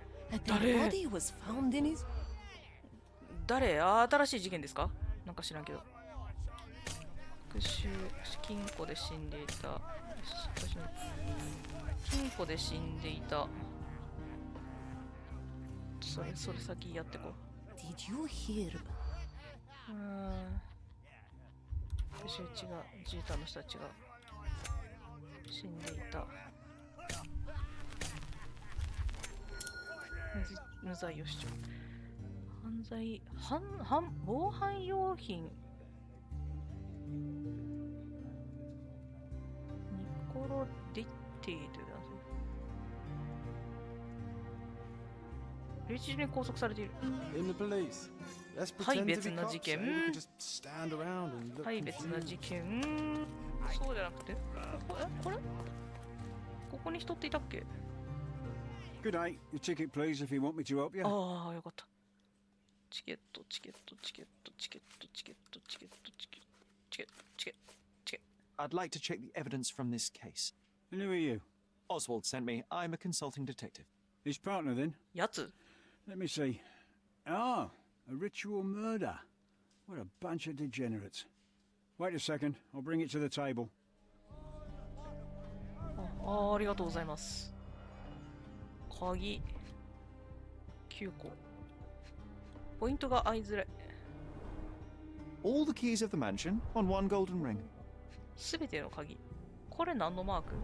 誰？新しい事件ですか？なんか知らんけど。金庫で死んでいた。金庫で死んでいた。それ先やってこう。Did you hear? ジータの人たちが死んでいた。無罪を主張。犯罪、防犯用品。ニコロディティという男性。留置所に拘束されている。はい、別な事件。はい、別な事件。そうじゃなくて、これここに人っていたっけ？ Good night. Your ticket, please, if you want me to help you. ああ、よかった。チケット。I'd like to check the evidence from this case. And who are you? Oswald sent me. I'm a consulting detective. His partner, then? やつ? Let me see. Ah, a ritual murder. What a bunch of degenerates. Wait a second. I'll bring it to the table. ありがとうございます。鍵9個。ポイントが合いづらい。All the keys of the mansion on one golden ring. すべての鍵。これ何のマーク？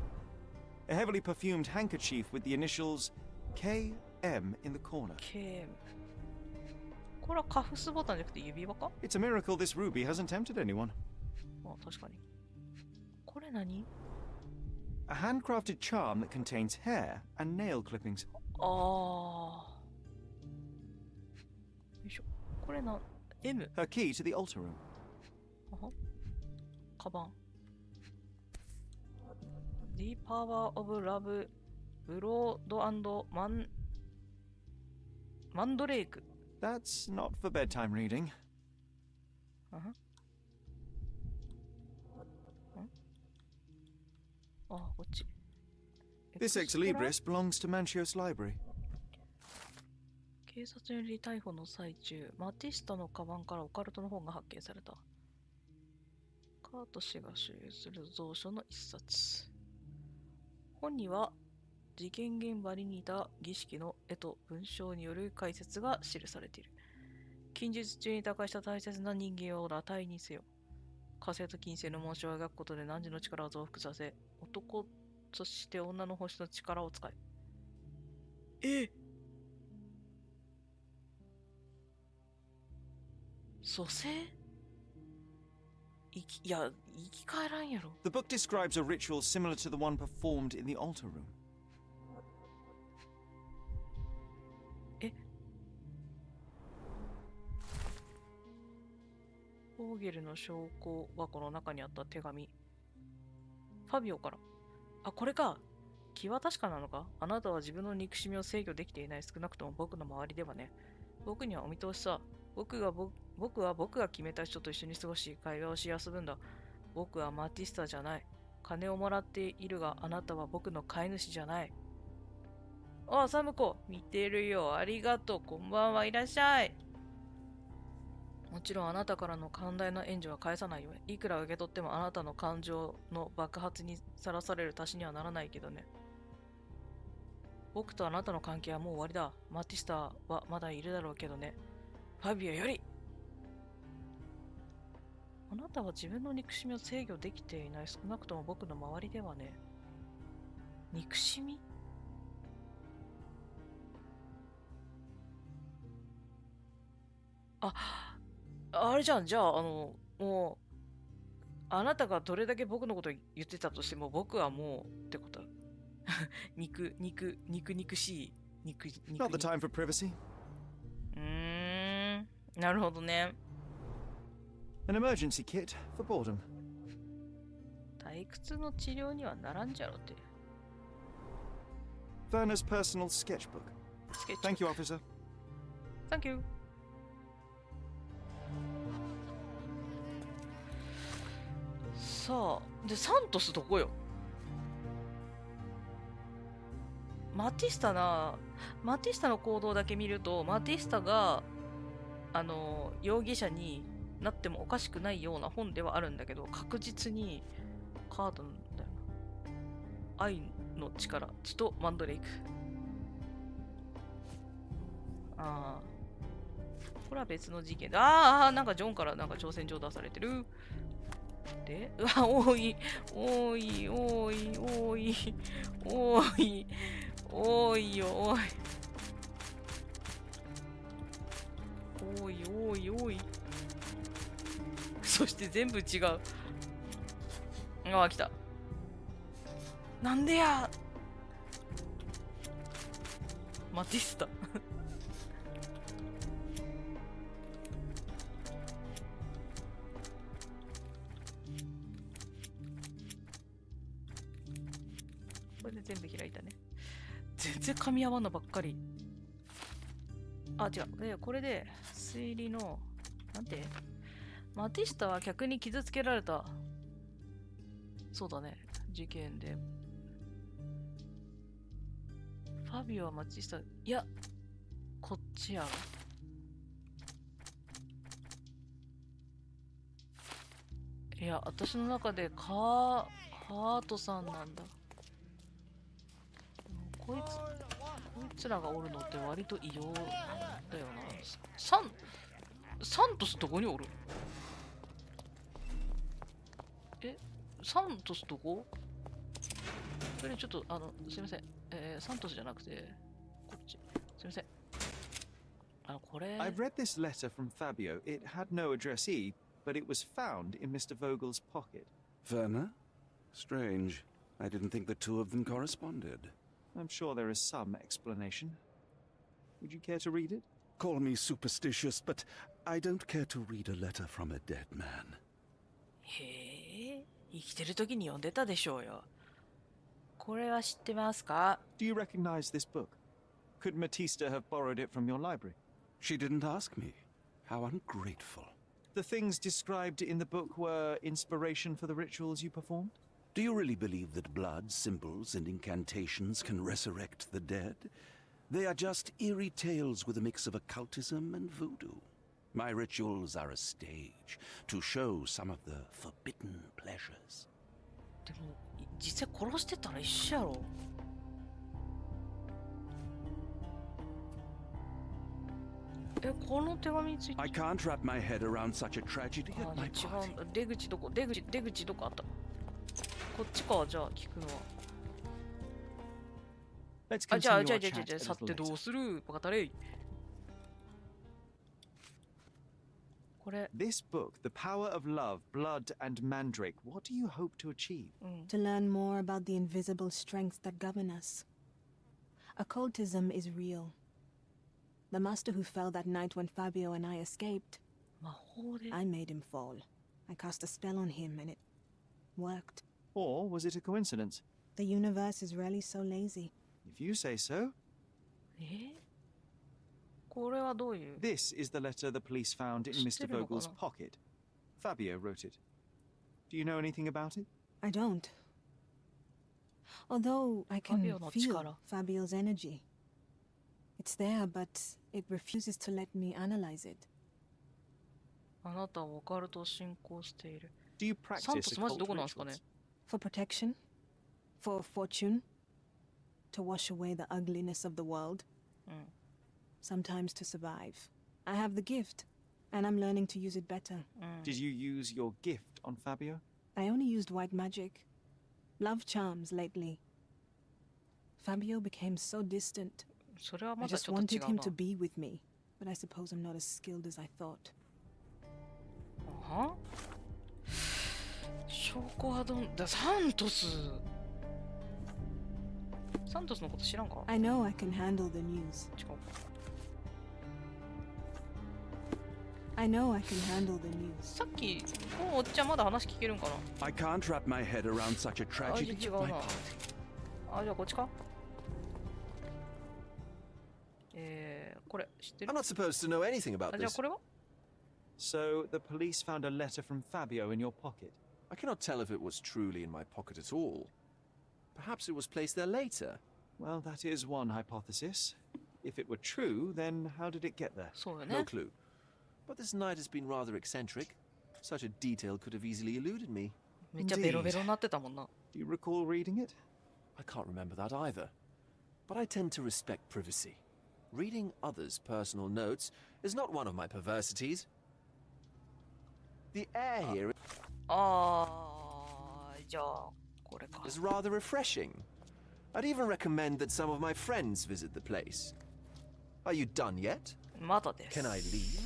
A heavily perfumed handkerchief with the initials KM in the corner. KM。これはカフスボタンじゃなくて指輪か？ It's a miracle this ruby hasn't tempted anyone. あ、確かに。これ何？ A handcrafted charm that contains hair and nail clippings. ああ。よいしょ。これな、M。Her key to the altar room. あは。カバン。The Power of Love ブロード&マンドレーク。That's not for bedtime reading. あは。あ、こっち。This ex libris belongs to Manchios Library. 警察により逮捕の最中、マティスタのカバンからオカルトの本が発見された。カート氏が所有する蔵書の一冊。本には事件現場に似た儀式の絵と文章による解説が記されている。近日中に他界した大切な人間を裸体にせよ。火星と金星の紋章を描くことで汝の力を増幅させ、男そして女の星の力を使え。蘇生？いや、生き返らんやろ。The book describes a ritual similar to the one performed in the altar room. オーゲルの証拠箱の中にあった手紙。ファビオから。あ、これか。気は確かなのか？あなたは自分の憎しみを制御できていない。少なくとも僕の周りではね。僕にはお見通しさ。僕は僕が決めた人と一緒に過ごし、会話をし遊ぶんだ。僕はマティスタじゃない。金をもらっているが、あなたは僕の飼い主じゃない。あ、サムコ、見てるよ。ありがとう。こんばんは。いらっしゃい。もちろんあなたからの寛大な援助は返さないよ。いくら受け取ってもあなたの感情の爆発にさらされる足しにはならないけどね。僕とあなたの関係はもう終わりだ。マティスタはまだいるだろうけどね。ファビオより。あなたは自分の憎しみを制御できていない。少なくとも僕の周りではね。憎しみ？あれじゃん。じゃあ、もう、あなたがどれだけ僕のこと言ってたとしても、僕はもう、ってこと。憎しい。Not the time for privacy. なるほどね。An emergency kit for boredom. 退屈の治療にはならんじゃろって。Werner's personal sketchbook. Thank you, officer. Thank you. さあ、で、サントスどこよ？マティスタの行動だけ見ると、マティスタが、容疑者になってもおかしくないような本ではあるんだけど、確実にカードなんだよな。愛の力、血とマンドレイク。ああ。これは別の事件だ。ああ、なんかジョンからなんか挑戦状出されてる。で、うわ、多い、多い、多い、多い、多い、多いよ、多い。多い、多い、多い。そして全部違う。ああ、来た。なんでや。マティスタ。これで全部開いたね。全然噛み合わんのばっかり。あ、違う。で、これで推理の、なんてマティスタは客に傷つけられた。そうだね。事件で。ファビオはマティスタ、いや、こっちやろ。いや、私の中でハートさんなんだ。こいつらがおるのって割と異様だよな。サントスどこにおる？サントスどこ？それちょっと、すいません。サントスじゃなくて、こっち。すいません。これ。I've read this letter from Fabio. It had no addressee, but it was found in Mr. Vogel's pocket. Werner? Strange. I didn't think the two of them corresponded. I'm sure there is some explanation. Would you care to read it? Call me superstitious, but I don't care to read a letter from a dead man. へえ、生きてる時に読んでたでしょうよ。これは知ってますか？ Do you recognize this book? Could Matista have borrowed it from your library? She didn't ask me. How ungrateful. The things described in the book were inspiration for the rituals you performed? Do you really believe that blood, symbols, and incantations can resurrect the dead? They are just eerie tales with a mix of occultism and voodoo. My rituals are a stage to show some of the forbidden pleasures. でも実際殺してたら一緒やろ。この手紙について。I can't wrap my head around such a tragedy at my party. 違うんだ。出口どこあった。こっちか、じゃあ聞くのは。じゃあ、さってどうする？バカタレイ。これ。This book, The Power of Love, Blood and Mandrake. What do you hope to achieve? To learn more about the invisible strengths that govern us. Occultism is real. The master who fell that night when Fabio and I escaped. I made him fall. I cast a spell on him and it worked. Or was it a coincidence? The universe is rarely so lazy. If you say so. これはどういう？ This is the letter the police found in Mr. Vogel's pocket. Fabio wrote it. Do you know anything about it? I don't. Although I can feel Fabio's energy. It's there, but it refuses to let me analyze it. あなたはオカルトを信仰している。Do you practice サントスマジどこなんですかね？ For protection? For fortune? To wash away the ugliness of the world? Sometimes to survive. I have the gift, and I'm learning to use it better. Did you use your gift on Fabio? I only used white magic. Love charms lately. Fabio became so distant. I just wanted him to be with me, but I suppose I'm not as skilled as I thought. 証拠はどんだ？サントスのこと知らんか？ I know I can handle the news. 違う。I know I can handle the news. さっきこのおっちゃんまだ話聞けるんかな？ I can't wrap my head around such a tragedy at my party. じゃあこっちか？これ知ってる？ I'm not supposed to know anything about じゃあ this. これは？ So the police found a letter from Fabio in your pocket. I cannot tell if it was truly in my pocket at all. Perhaps it was placed there later. Well, that is one hypothesis. If it were true, then how did it get there? No clue. But this night has been rather eccentric. Such a detail could have easily eluded me. めっちゃベロベロになってたもんな。Do you recall reading it? I can't remember that either. But I tend to respect privacy. Reading others' personal notes is not one of my perversities. The air here is rather refreshing. I'd even recommend that some of my friends visit the place. Are you done yet? Can I leave?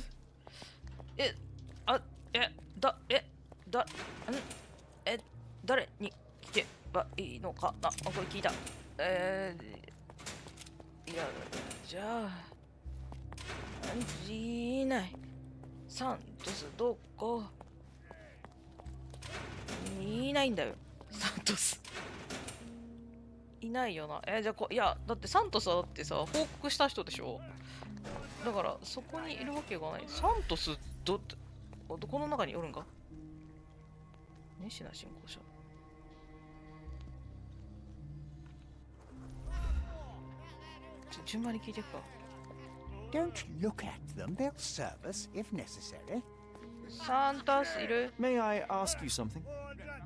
誰に聞けばいいのかな。これ聞いた。いや、じゃあ、いない。サントスどこ？いないんだよ。サントス。いないよな。じゃあいや、だってサントスはだってさ、報告した人でしょ。だから、そこにいるわけがない。サントス、この中におるんか？熱心な信仰者。順番に聞いていくか。Don't look at them. They'll serve us if necessary. サントスいる？ May I ask you something?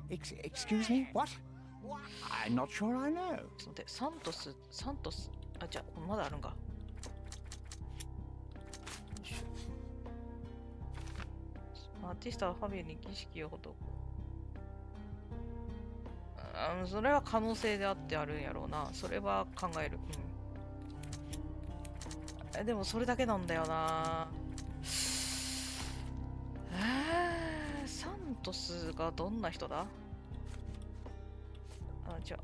Excuse me? What? I'm not sure I know. ちょっと待って、サントス。あ、じゃあ、まだあるんか。アーティストはファビアに儀式を施す。それは可能性であってあるんやろうな。それは考える。でもそれだけなんだよな。サントスがどんな人だ？じゃあ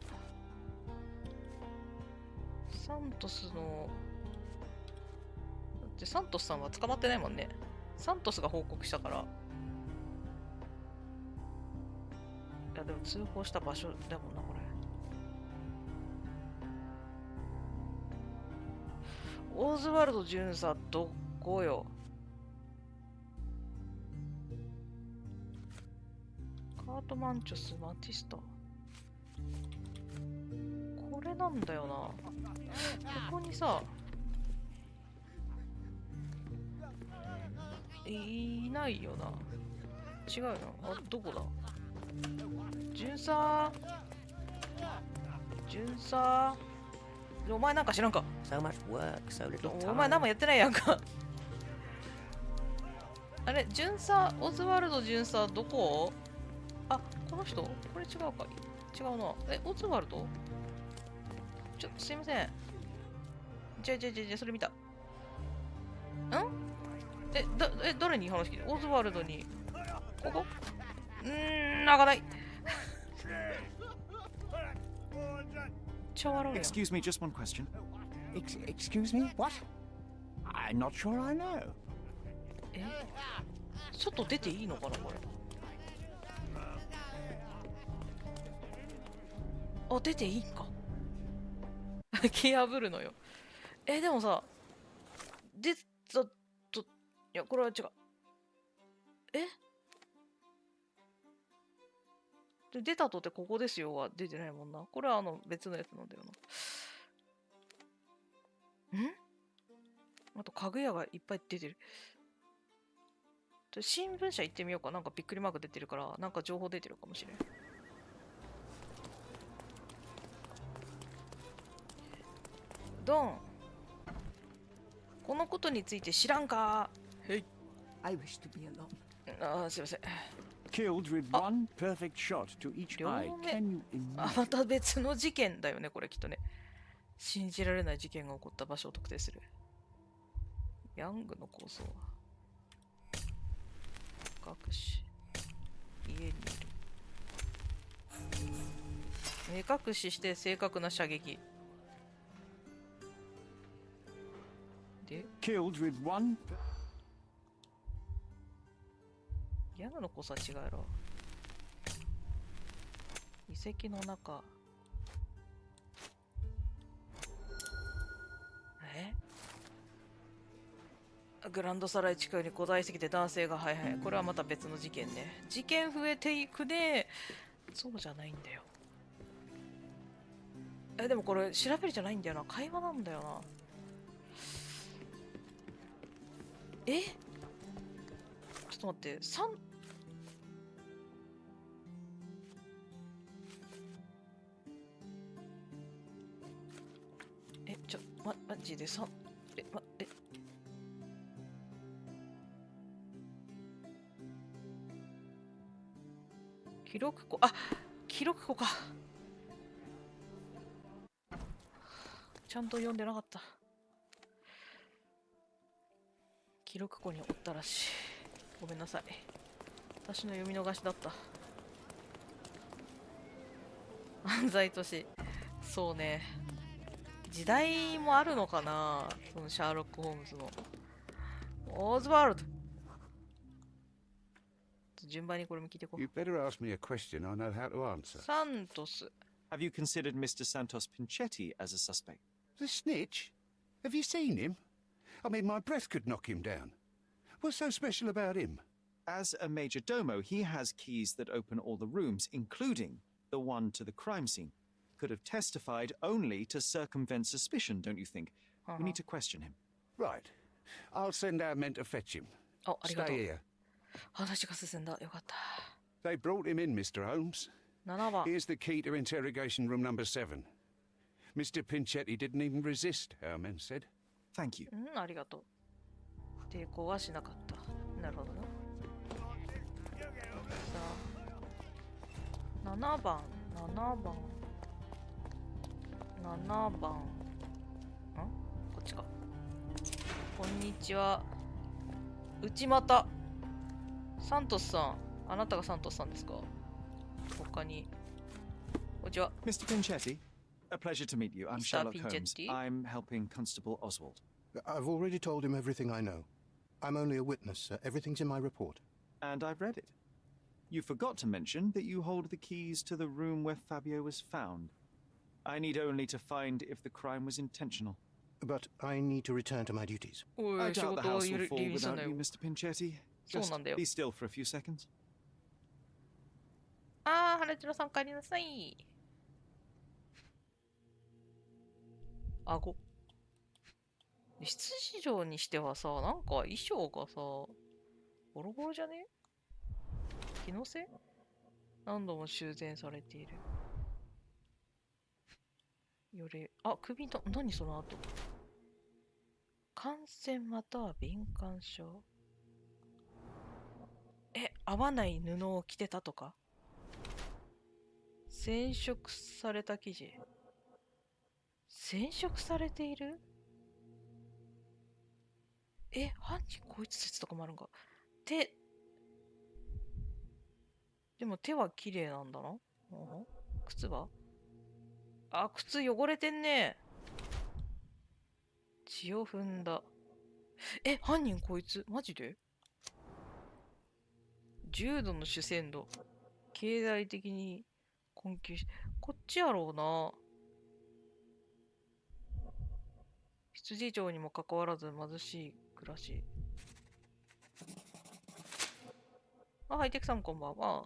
サントスの、だってサントスさんは捕まってないもんね。サントスが報告したから。いやでも通報した場所だもんな、これ。オーズワルド巡査どこよ。カートマンチョスマティスタ。これなんだよな。ここにさ、いないよな。違うよな。どこだ？巡査。お前なんか知らんか。お前何もやってないやんか。あれ、巡査、オズワルド巡査どこ？あ、この人？これ違うか。違うな。オズワルド？すいません。じゃあ、それ見た。誰に話聞いて？オズワルドに。ここ？開かない。Excuse me, just one question. Excuse me? What? I'm not sure I know. 外出ていいのかな、これ。あ、出ていいんか。気破るのよ。でもさ、出たと、いや、これは違う。で出たとってここですよは出てないもんな。これは別のやつなんだよな。あと家具屋がいっぱい出てる。新聞社行ってみようか。なんかびっくりマーク出てるから、なんか情報出てるかもしれん。ドン。このことについて知らんか？はい。I wish to be alone. すいません。Killed with one perfect shot to each eye. Can you imagine? また別の事件だよね、これきっとね。信じられない事件が起こった場所を特定する。ヤングの構想は。隠し。家にいる。目隠しして正確な射撃。で Killed with one. ヤングの構想は違うやろ。遺跡の中。グランドサライ地区に古代遺跡で男性が、はいはい、これはまた別の事件ね。事件増えていくで、そうじゃないんだよ。でもこれ調べるじゃないんだよな。会話なんだよな。っと待って、3、マジで3、記録庫、あ、記録庫か。ちゃんと読んでなかった。記録庫におったらしい。ごめんなさい。私の読み逃しだった。犯罪都市。そうね。時代もあるのかな、そのシャーロック・ホームズの。オズワルド。順番にこれも聞いてこう。You better ask me a question I know how to answer. サントス。Have you considered Mr. Santos Pinchetti as a suspect? The snitch? Have you seen him? I mean, my breath could knock him down. What's so special about him? As a major domo, he has keys that open all the rooms, including the one to the crime scene. Could have testified only to circumvent suspicion, don't you think? We need to question him. Right. I'll send our men to fetch him. Oh, stay here. 話が進んだ。よかった。 They brought him in, Mr. Holmes. 7番。 Here's the key to interrogation room number 7. Mr. Pinchetti didn't even resist, our men said. Thank you. ありがとう。抵抗はしなかった。なるほどね。さあ、7番、7番。7番。こっちか。こんにちは。内股。サントスさん。あなたがサントスさんですか？他に。こんにちは。Mr. Pinchetti, a pleasure to meet you. I'm Sherlock Holmes. I'm helping Constable Oswald. I've already told him everything I know. I'm only a witness, sir. Everything's in my report. And I've read it. You forgot to mention that you hold the keys to the room where Fabio was found. I need only to find if the crime was intentional. But I need to return to my duties. I doubt the house will fall without you, Mr. Pinchetti. Just be still for a few seconds. ああ、原千代さん帰りなさい。顎。執事長にしてはさ、なんか衣装がさ、ボロボロじゃね？気のせい？何度も修繕されている。よれ、あ、首の、何その後。感染または敏感症。合わない布を着てたとか？染色された生地。染色されている？犯人こいつ説とかもあるんか。手。でも手は綺麗なんだな。靴は？あ、靴汚れてんね。血を踏んだ。犯人こいつマジで？重度の主戦度。経済的に困窮し、こっちやろうな。執事長にもかかわらず貧しい暮らし。あ、ハイテクさんこんばんは。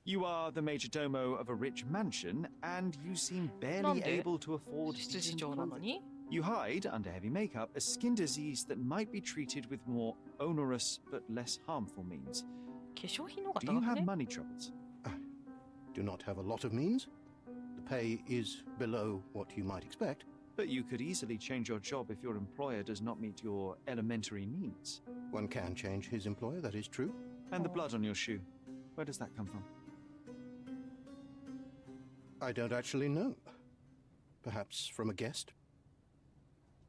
You are the major domo of a rich mansion, and you seem barely able to afford decent clothing. You hide, under heavy makeup, a skin disease that might be treated with more onerous but less harmful means. Do you have money troubles? I do not have a lot of means. The pay is below what you might expect. But you could easily change your job if your employer does not meet your elementary needs. One can change his employer, that is true. And the blood on your shoe, where does that come from? I don't actually know. Perhaps from a guest.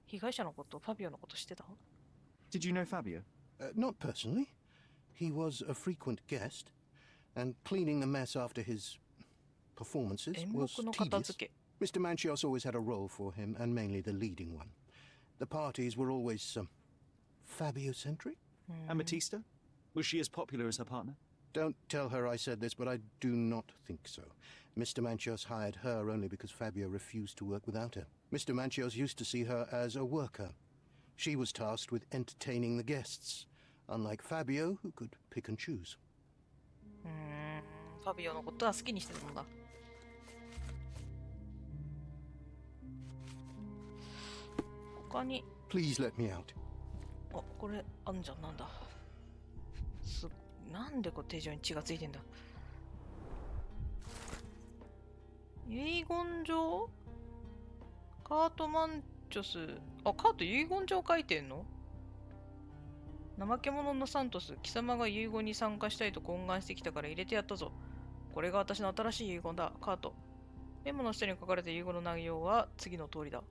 被害者のこと、ファビオのこと知ってた？ Did you know Fabio? Not personally. He was a frequent guest, and cleaning the mess after his performances was tedious. Mr. Manchios always had a role for him, and mainly the leading one. The parties were always Fabio-centric. Amatista? Was she as popular as her partner? Don't tell her I said this, but I do not think so. Mr. Manchios hired her only because Fabio refused to work without her. Mr. Manchios used to see her as a worker. She was tasked with entertaining the guests, unlike Fabio, who could pick and choose. ファビオのことは好きにしてたんだ。他に。Please let me out. あ、これあんじゃん、なんだ。なんでこう手錠に血がついてんだ。遺言状？カートマンチョス。あ、カート遺言状書いてんの？怠け者のサントス、貴様が遺言に参加したいと懇願してきたから入れてやったぞ。これが私の新しい遺言だ、カート。メモの下に書かれた遺言の内容は次の通りだ。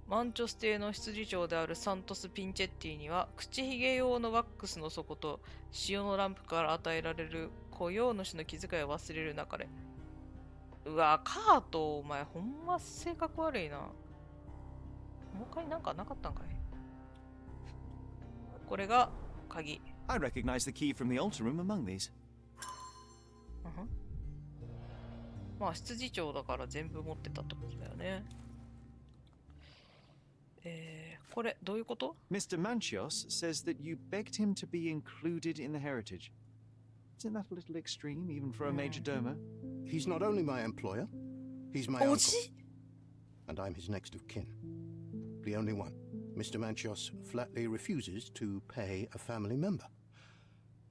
マンチョス邸の執事長であるサントス・ピンチェッティには、口ひげ用のワックスの底と塩のランプから与えられる雇用主の気遣いを忘れるなかれ。うわ、カート、お前ほんま性格悪いな。他になんかなかったんかい？これが鍵。I recognize the key from the altar room among these. まあ執事長だから全部持ってたってことだよね。これどういうこと？ Mr. Manchios says that you begged him to be included in the heritage. Isn't that a little extreme, even for a major domo? He's not only my employer, he's my uncle. And I'm his next of kin. The only one. Mr. Manchios flatly refuses to pay a family member.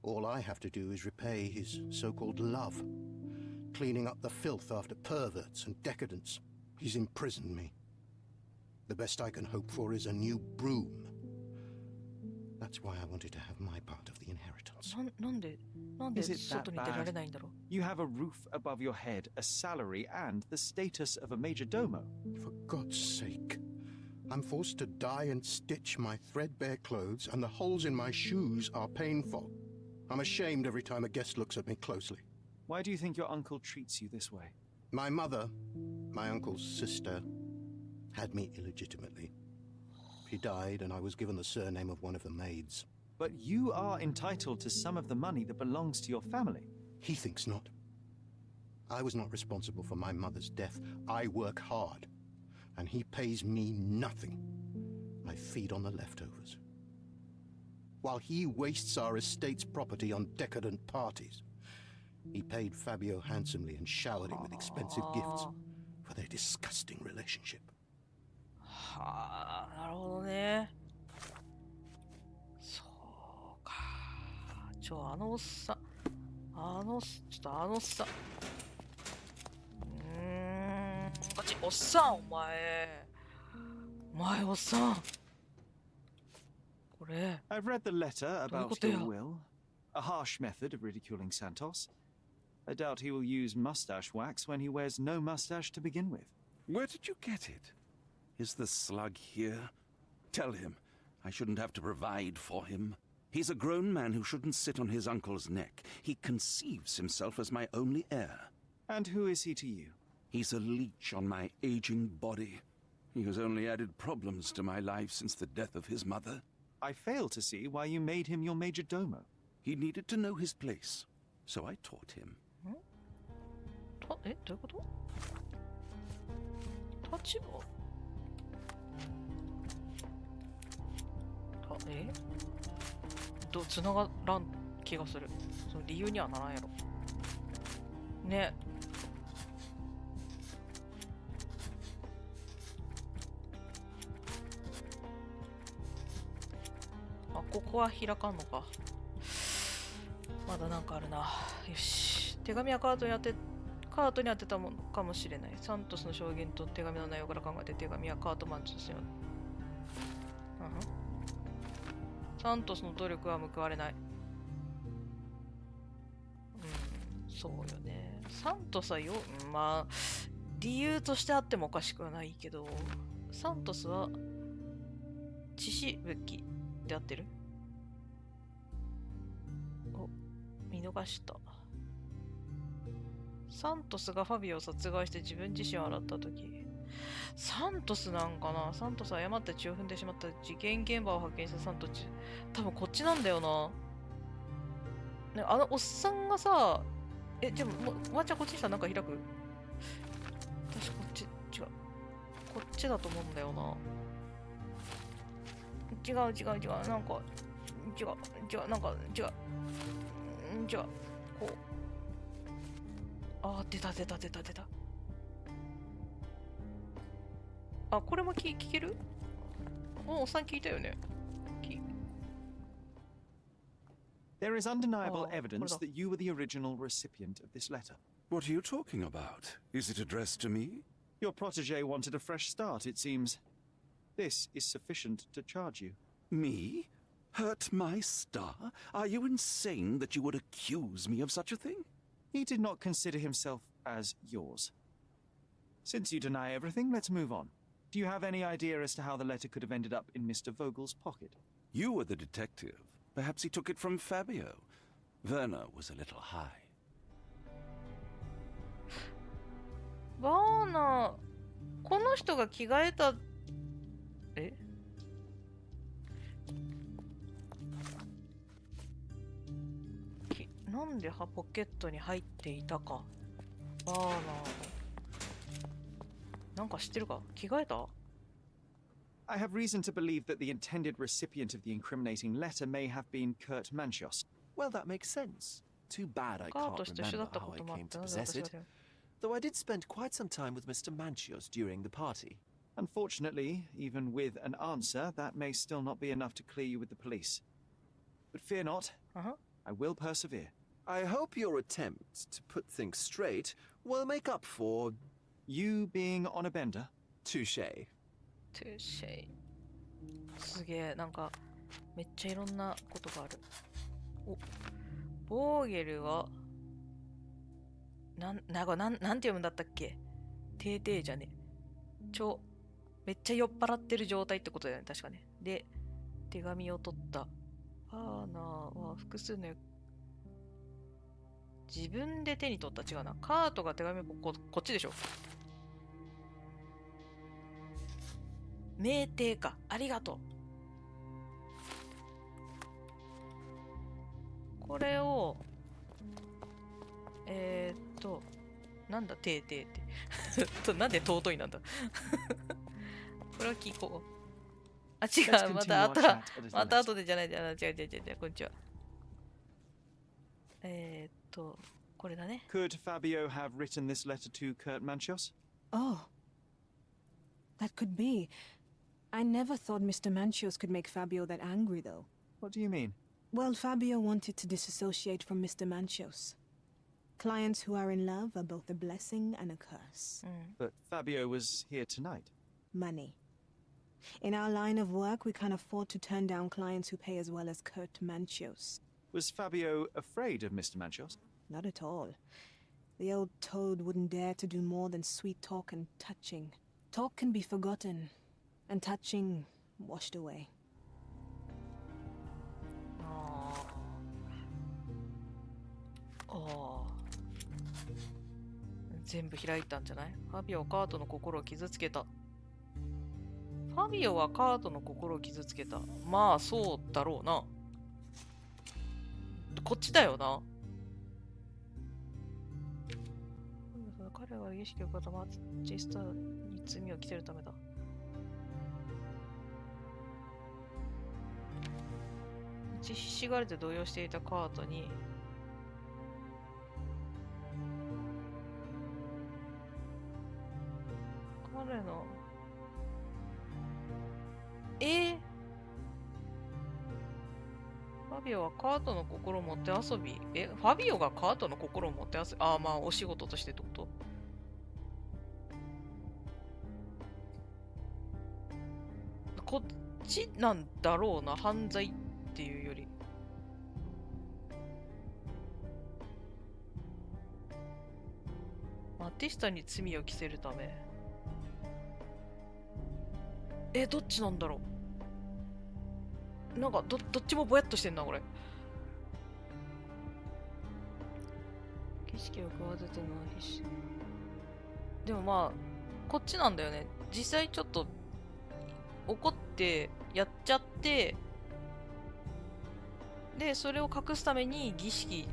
All I have to do is repay his so-called love, cleaning up the filth after perverts and decadents. He's imprisoned me. The best I can hope for is a new broom. That's why I wanted to have my part of the inheritance. Is it that bad? You have a roof above your head, a salary, and the status of a major domo. For God's sake. I'm forced to dye and stitch my threadbare clothes, and the holes in my shoes are painful. I'm ashamed every time a guest looks at me closely. Why do you think your uncle treats you this way? My mother, my uncle's sister, had me illegitimately. He died, and I was given the surname of one of the maids. But you are entitled to some of the money that belongs to your family. He thinks not. I was not responsible for my mother's death. I work hard, and he pays me nothing. I feed on the leftovers. While he wastes our estate's property on decadent parties, he paid Fabio handsomely and showered him with expensive gifts for their disgusting relationship. はあ、なるほどね。そうか。あのおっさん。ちょっとあのおっさん。こっち、おっさん、お前。おっさん。これ。I've read the letter about your will. A harsh method of ridiculing Santos. I doubt he will use mustache wax when he wears no mustache to begin with. Where did you get it? Is the slug here? Tell him. I shouldn't have to provide for him. He's a grown man who shouldn't sit on his uncle's neck. He conceives himself as my only heir. And who is he to you? He's a leech on my aging body. He has only added problems to my life since the death of his mother. I fail to see why you made him your major domo. He needed to know his place, so I taught him. どういうこと？立場？繋がらん気がする。その理由にはならんやろ。ね。あ、ここは開かんのか。まだなんかあるな。よし。手紙はカートに当てたものかもしれない。サントスの証言と手紙の内容から考えて手紙はカートマンチですよ。サントスの努力は報われない。そうよね。サントスはまあ、理由としてあってもおかしくはないけど、サントスは、血しぶきで合ってる？お、見逃した。サントスがファビオを殺害して自分自身を洗ったとき、サントスなんかな？サントスは誤って血を踏んでしまった事件現場を発見したサントス。多分こっちなんだよな。ね、あのおっさんがさ、じゃあ、ワンちゃんこっちにしたらなんか開く？確かこっち、違う。こっちだと思うんだよな。違う、なんか、なんか、こう。あー、出た。あ、これも聞ける？おっさん聞いたよね。There is undeniable evidence that you were the original recipient of this letter. What are you talking about? Is it addressed to me? Your protege wanted a fresh start, it seems. This is sufficient to charge you. Me? Hurt my star? Are you insane that you would accuse me of such a thing? He did not consider himself as yours. Since you deny everything, let's move on. Do you have any idea as to how the letter could have ended up in Mr. Vogel's pocket? You were the detective. Perhaps he took it from Fabio. Werner was a little high. バーナー、この人が着替えた。え？なんでポケットに入っていたか。バーナー。なんか知ってるか？着替えた？ I have reason to believe that the intended recipient of the incriminating letter may have been Kurt Manchios. Well, that makes sense. Too bad I can't remember how I came to possess it. Though I did spend quite some time with Mr. Manchios during the party. Unfortunately, even with an answer, that may still not be enough to clear you with the police. But fear not, I will persevere. I hope your attempt to put things straight will make up for... You being on a bender? Touché. Touché. すげえ、なんかめっちゃいろんなことがある。お、ボーゲルはなんて読むんだったっけ？てーてーじゃね。めっちゃ酔っ払ってる状態ってことだよね、確かね。で、手紙を取った。バーナーは複数の自分で手に取った。違うな。カートが手紙をこっちでしょ。命令か。ありがとう。これをなんだてーてーってなんで尊いなんだこれは聞こう。あ、違う、また後でじゃない、違う、こんにちは。これだね。Could Fabio have written this letter to Kurt Manchios? Oh, that could be. I never thought Mr. Manchios could make Fabio that angry, though. What do you mean? Well, Fabio wanted to disassociate from Mr. Manchios. Clients who are in love are both a blessing and a curse. But Fabio was here tonight. Money. In our line of work, we can't afford to turn down clients who pay as well as Kurt Manchios. Was Fabio afraid of Mr. Manchios? Not at all. The old toad wouldn't dare to do more than sweet talk and touching. Talk can be forgotten, and touching washed away. 全部開いたんじゃない？ファビオはカートの心を傷つけた。ファビオはカートの心を傷つけた。まあそうだろうな。こっちだよな。彼が意識を固まってジェスターに罪を着せるためだ。打ちひしがれて動揺していたカートに彼のファビオはカートの心を持って遊び、ファビオがカートの心を持って遊び、まあお仕事としてってこと？こっちなんだろうな、犯罪っていうより。マティスタに罪を着せるため。どっちなんだろう。なんかどっちもぼやっとしてんな、これ。景色を食わせてるのは必死。でもまあ、こっちなんだよね。実際ちょっと怒ってやっちゃって、で、それを隠すために儀式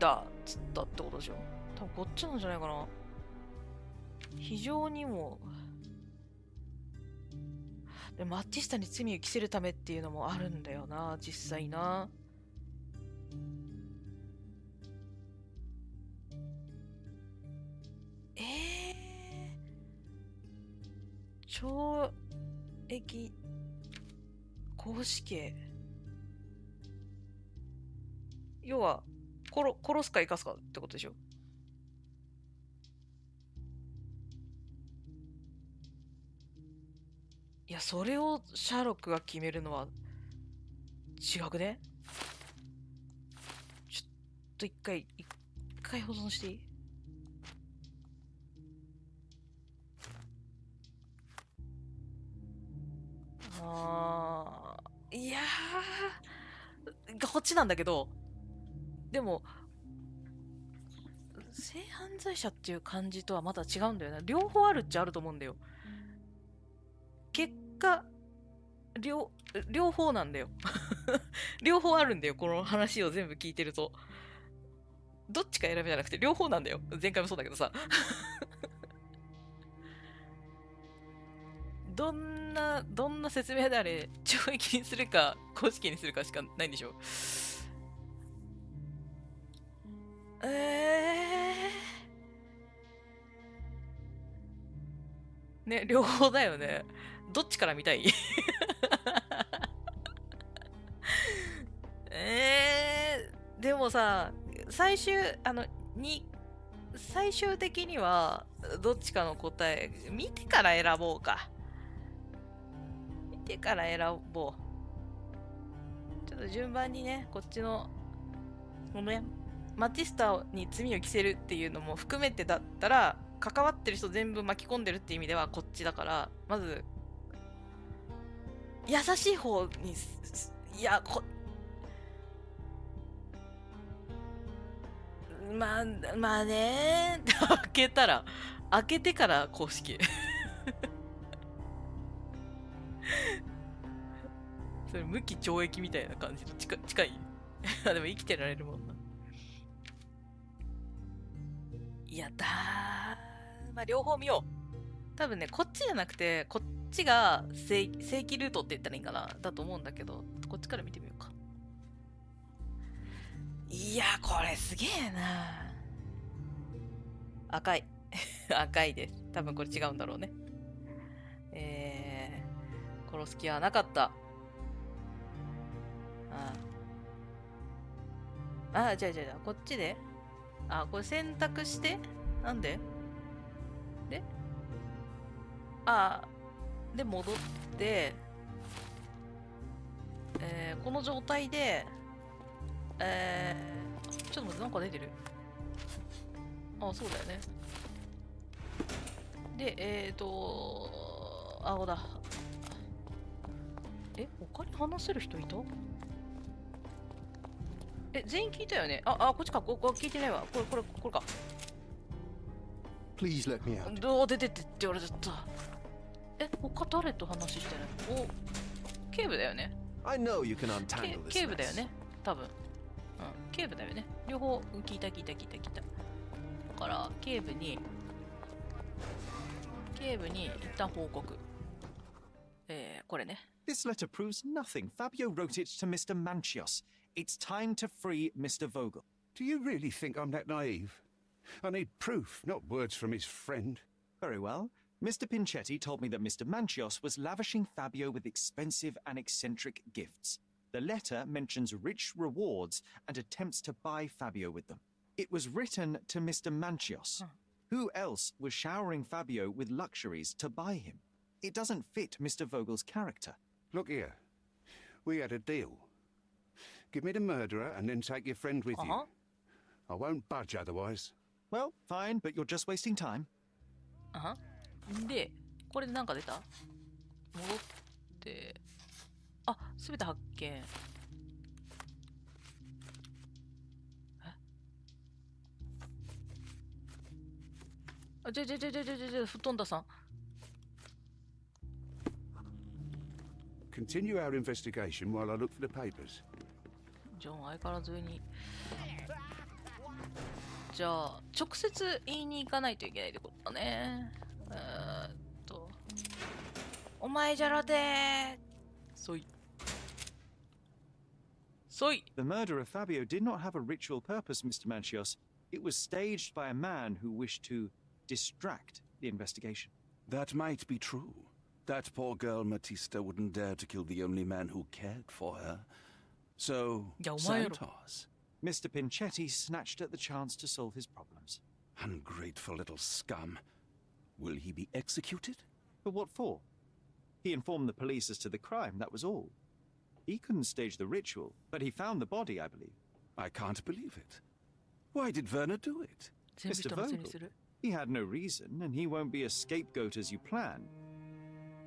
だっつったってことでしょ。多分こっちなんじゃないかな。非常にも。でもマティスタに罪を着せるためっていうのもあるんだよな、実際な。懲役行使刑。要は殺すか生かすかってことでしょ。いや、それをシャーロックが決めるのは違くね。ちょっと一回保存していい？いやー、こっちなんだけど、でも性犯罪者っていう感じとはまた違うんだよな。両方あるっちゃあると思うんだよ。結果両方なんだよ。両方あるんだよ、この話を全部聞いてると。どっちか選ぶじゃなくて両方なんだよ。前回もそうだけどさ。どんな説明であれ、懲役にするか公式にするかしかないんでしょ。ね、両方だよね。どっちから見たい？でもさ、最終的にはどっちかの答え見てから選ぼうか。見てから選ぼう。ちょっと順番にね、こっちのごめん、マティスタに罪を着せるっていうのも含めてだったら、関わってる人全部巻き込んでるっていう意味ではこっちだから、まず優しい方に、いや、まあね開けてから公式。それ無期懲役みたいな感じの近い。でも生きてられるもんな。いやまあ両方見よう。多分ね、こっちじゃなくてこっちが正規ルートって言ったらいいかなだと思うんだけど、こっちから見てみようか。いや、これすげえな。赤い。赤いです。多分これ違うんだろうね。殺す気はなかった。じゃあ、こっちでこれ選択して、なんでで、戻って、この状態で、ちょっと待って、なんか出てる。そうだよね。で、青だ。他に話せる人いた？全員聞いたよね。こっちか。ここ聞いてないわ。これか。Please let me out. 出てって言われちゃった。他誰と話してる？警部だよね。I know you can untangle this. 警部だよね。多分。警部だよね。両方聞いた。だから、警部に一旦報告。これね。This letter proves nothing. Fabio wrote it to Mr. Manchios. It's time to free Mr. Vogel. Do you really think I'm that naive? I need proof, not words from his friend. Very well. Mr. Pinchetti told me that Mr. Manchios was lavishing Fabio with expensive and eccentric gifts. The letter mentions rich rewards and attempts to buy Fabio with them. It was written to Mr. Manchios. Who else was showering Fabio with luxuries to buy him? It doesn't fit Mr. Vogel's character. Look here. We had a deal. Give me the murderer and then take your friend with you. I won't budge otherwise. Well, fine, but you're just wasting time. で、これでなんか出た？戻って、すべて発見。吹っ飛んださん。Continue our investigation while I look for the papers. ジョン、相変わらず上に。じゃあ、直接言いに行かないといけないってことだね。お前じゃろてー。そい。The murder of Fabio did not have a ritual purpose, Mr. Manchios. It was staged by a man who wished to distract the investigation. That might be true. That poor girl Matista wouldn't dare to kill the only man who cared for her. So, sabotage. Mr. Pinchetti snatched at the chance to solve his problems. Ungrateful little scum. Will he be executed? But what for? He informed the police as to the crime, that was all. He couldn't stage the ritual, but he found the body, I believe. I can't believe it. Why did Werner do it? Mr. Vogel. He had no reason, and he won't be a scapegoat as you planned.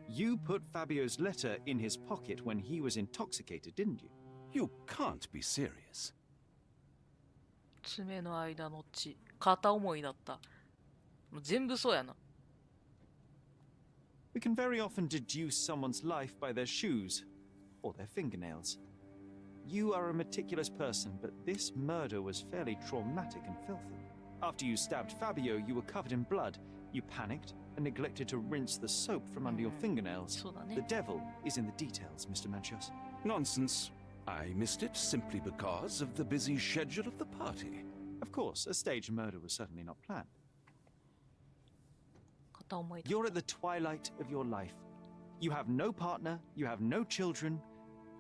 You put Fabio's letter in his pocket when he was intoxicated, didn't you? You can't be serious. 爪の間の血、片思いだった。もう全部そうやな。We can very often deduce someone's life by their shoes or their fingernails. You are a meticulous person, but this murder was fairly traumatic and filthy. After you stabbed Fabio, you were covered in blood. You panicked and neglected to rinse the soap from under your fingernails. The devil is in the details, Mr. Manchios. Nonsense. I missed it simply because of the busy schedule of the party. Of course, a staged murder was certainly not planned. You're at the twilight of your life. You have no partner, you have no children.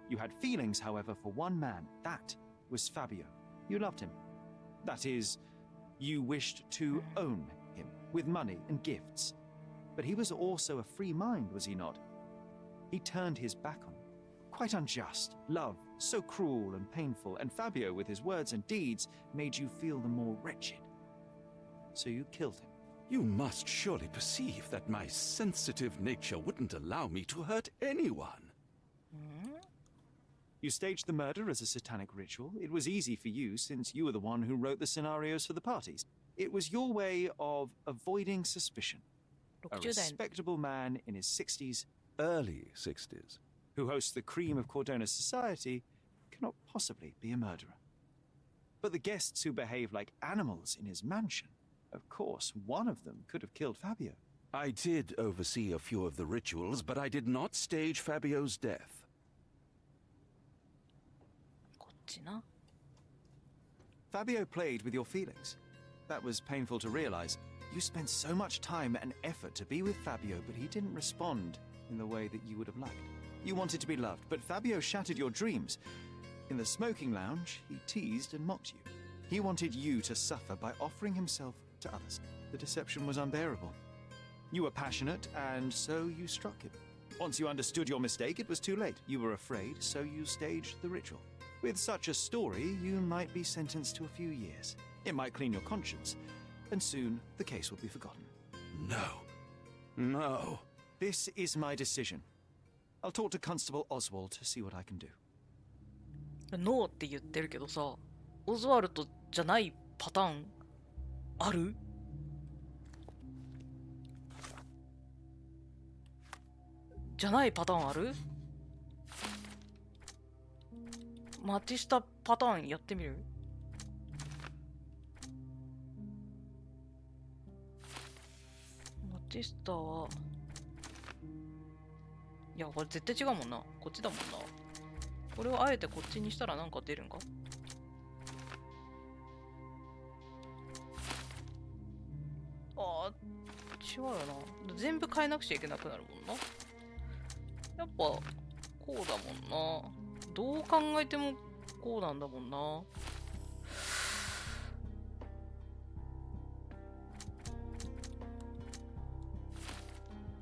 You had feelings, however, for one man. That was Fabio. You loved him. That is, you wished to own him with money and gifts. But he was also a free mind, was he not? He turned his back on you. Quite unjust. Love, so cruel and painful. And Fabio, with his words and deeds, made you feel the more wretched. So you killed him. You must surely perceive that my sensitive nature wouldn't allow me to hurt anyone. You staged the murder as a satanic ritual. It was easy for you, since you were the one who wrote the scenarios for the parties. It was your way of avoiding suspicion. A respectable man in his 60s, early 60s, who hosts the cream of Cordona's society, cannot possibly be a murderer. But the guests who behave like animals in his mansion, of course, one of them could have killed Fabio. I did oversee a few of the rituals, but I did not stage Fabio's death. Fabio played with your feelings. That was painful to realize. You spent so much time and effort to be with Fabio, but he didn't respond in the way that you would have liked. You wanted to be loved, but Fabio shattered your dreams. In the smoking lounge, he teased and mocked you. He wanted you to suffer by offering himself to others. The deception was unbearable. You were passionate, and so you struck him. Once you understood your mistake, it was too late. You were afraid, so you staged the ritual. With such a story, you might be sentenced to a few years. It might clean your conscience, and soon the case will be forgotten. No. No. This is my decision. I'll talk to Constable Oswald to see what I can do. ノーって言ってるけどさ、オズワルドじゃないパターンある？じゃないパターンある？マティスタパターンやってみる？マティスタは、いやこれ絶対違うもんな。こっちだもんな。これをあえてこっちにしたらなんか出るんか？あー、違うよな。全部変えなくちゃいけなくなるもんな。やっぱこうだもんな。どう考えてもこうなんだもんな。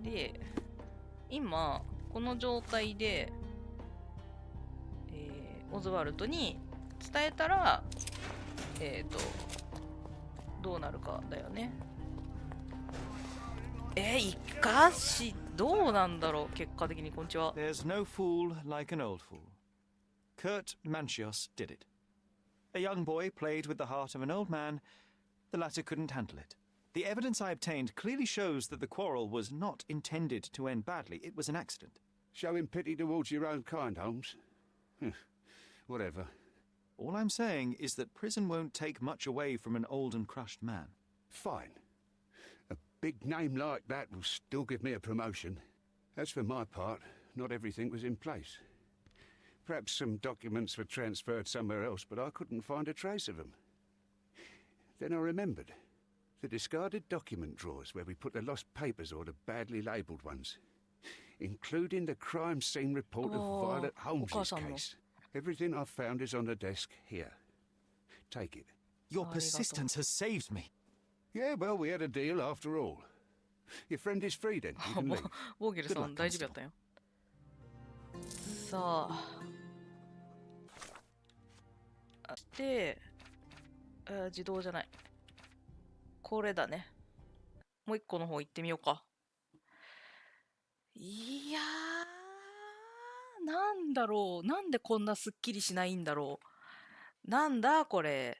で、今この状態で、オズワルドに伝えたらどうなるかだよね。いかしどうなんだろう結果的に。こんにちは。There's no fool like an old fool. Kurt Manchios did it. A young boy played with the heart of an old man. The latter couldn't handle it. The evidence I obtained clearly shows that the quarrel was not intended to end badly. It was an accident. Showing pity towards your own kind, Holmes. Whatever. All I'm saying is that prison won't take much away from an old and crushed man. Fine. A big name like that will still give me a promotion. As for my part, not everything was in place. Perhaps some documents were transferred somewhere else, but I couldn't find a trace of them. Then I remembered. The discarded document drawers where we put the lost papers or the badly labelled ones. Including the crime scene report of Violet Holmes' case. Everything I've found is on the desk here. Take it. Your persistence has saved me. Yeah, well, we had a deal after all. Your friend is free then. You can leave. ボーゲルさん大丈夫だったよ。さあ。で、自動じゃない。これだね。もう一個の方行ってみようか。いやー、なんだろう。なんでこんなすっきりしないんだろう。なんだこれ。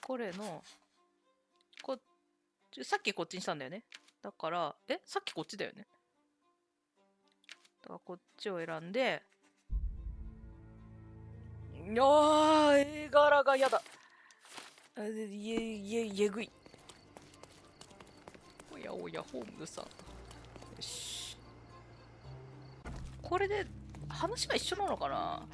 これの、さっきこっちにしたんだよね。だから、さっきこっちだよね。だからこっちを選んで、絵柄が嫌だ。えぐい。おやおや、ホームズさん。よし。これで、話が一緒なのかな。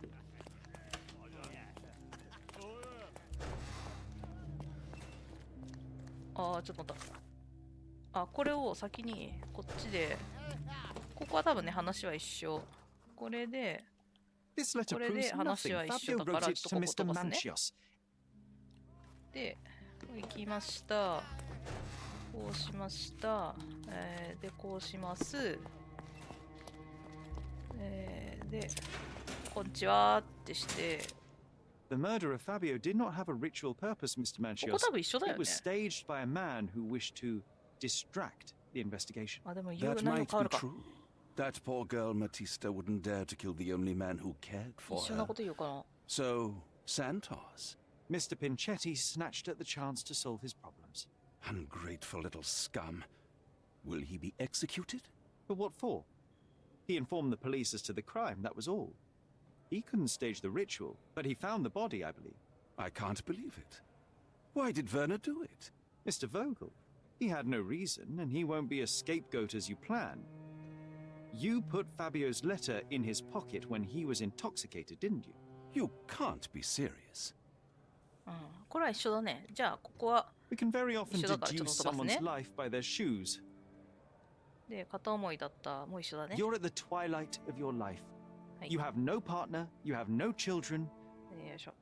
ちょっと待った。これを先にこっちで、ここは多分ね、話は一緒。これで話は一緒だから、ちょっとここ飛ばすね。で、行きました。こうしました。で、こうします。で、こんにちはってして、The murder of Fabio did not have a ritual purpose, Mr. Manchios. It was staged by a man who wished to distract the investigation. That might be true. That poor girl Matista wouldn't dare to kill the only man who cared for her. So, Santos. Mr. Pinchetti snatched at the chance to solve his problems. Ungrateful little scum. Will he be executed? But what for? He informed the police as to the crime, that was all. He couldn't stage the ritual, but he found the body, I believe. I can't believe it. Why did Werner do it? Mr. Vogel. He had no reason, and he won't be a scapegoat as you plan. You put Fabio's letter in his pocket when he was intoxicated, didn't you? You can't be serious. これは一緒だね。じゃあ、ここは We can very often deduce someone's life by their shoes. で、片思いだったもう一緒だね。You're at the twilight of your life. You have no partner, you have no children. よいしょ。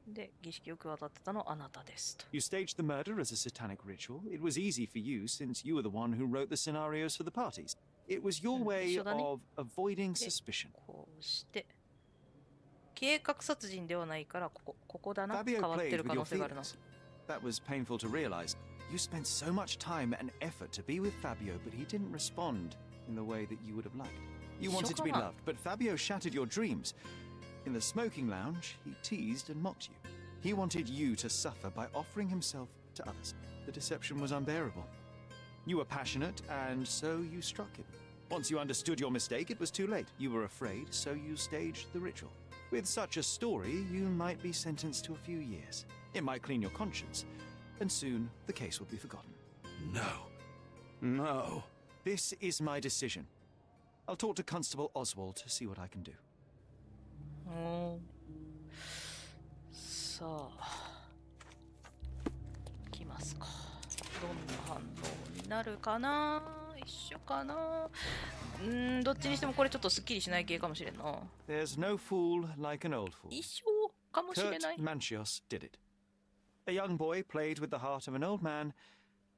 で、儀式を企てたのあなたですと。You staged the murder as a satanic ritual. It was easy for you since you were the one who wrote the scenarios for the parties. It was your way of avoiding suspicion. こうして、計画殺人ではないからここだな。変わってる可能性があるな。That was painful to realize. You spent so much time and effort to be with Fabio, but he didn't respond in the way that you would have liked. You wanted to be loved, but Fabio shattered your dreams. In the smoking lounge, he teased and mocked you. He wanted you to suffer by offering himself to others. The deception was unbearable. You were passionate, and so you struck him. Once you understood your mistake, it was too late. You were afraid, so you staged the ritual. With such a story, you might be sentenced to a few years. It might clean your conscience, and soon the case will be forgotten. No. No. This is my decision. I'll talk to Constable Oswald to see what I can do. さあ、いきますか。どんな反応になるかな。一緒かな。どっちにしてもこれちょっとすっきりしない系かもしれんな。There's no fool like an old fool. 一緒かもしれない。Kurt Manchios did it. A young boy played with the heart of an old man.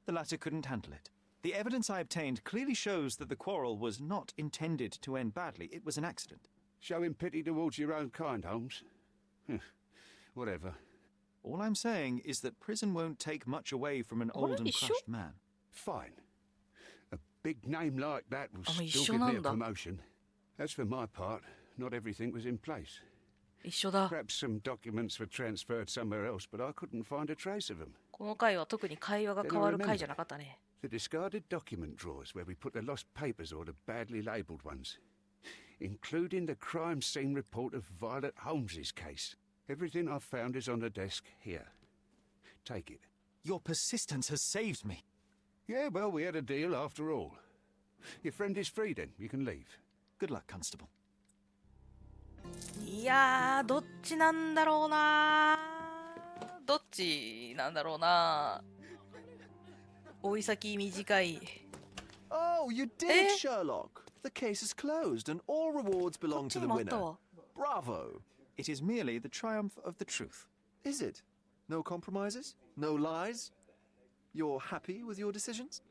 The latter couldn't handle it. The evidence I obtained clearly shows that the quarrel was not intended to end badly. It was an accident. Showing pity towards your own kind, Holmes. Whatever. All I'm saying is that prison won't take much away from an old and crushed man. Fine. A big name like that will still give me a promotion. As for my part, not everything was in place. Perhaps some documents were transferred somewhere else, but I couldn't find a trace of them. この回は特に会話が変わる回じゃなかったね。The discarded document drawers where we put the lost papers or the badly labelled ones, including the crime scene report of Violet Holmes's case. Everything I've found is on the desk here. Take it. Your persistence has saved me. Yeah, well, we had a deal after all. Your friend is free then. You can leave. Good luck, Constable. いやー、どっちなんだろうな。どっちなんだろうな。追い先短い。Oh, you did it, Sherlock. The case is closed and all rewards belong to the winner. Bravo. It is merely the triumph of the truth. Is it? No compromises? No lies? You're happy with your decisions?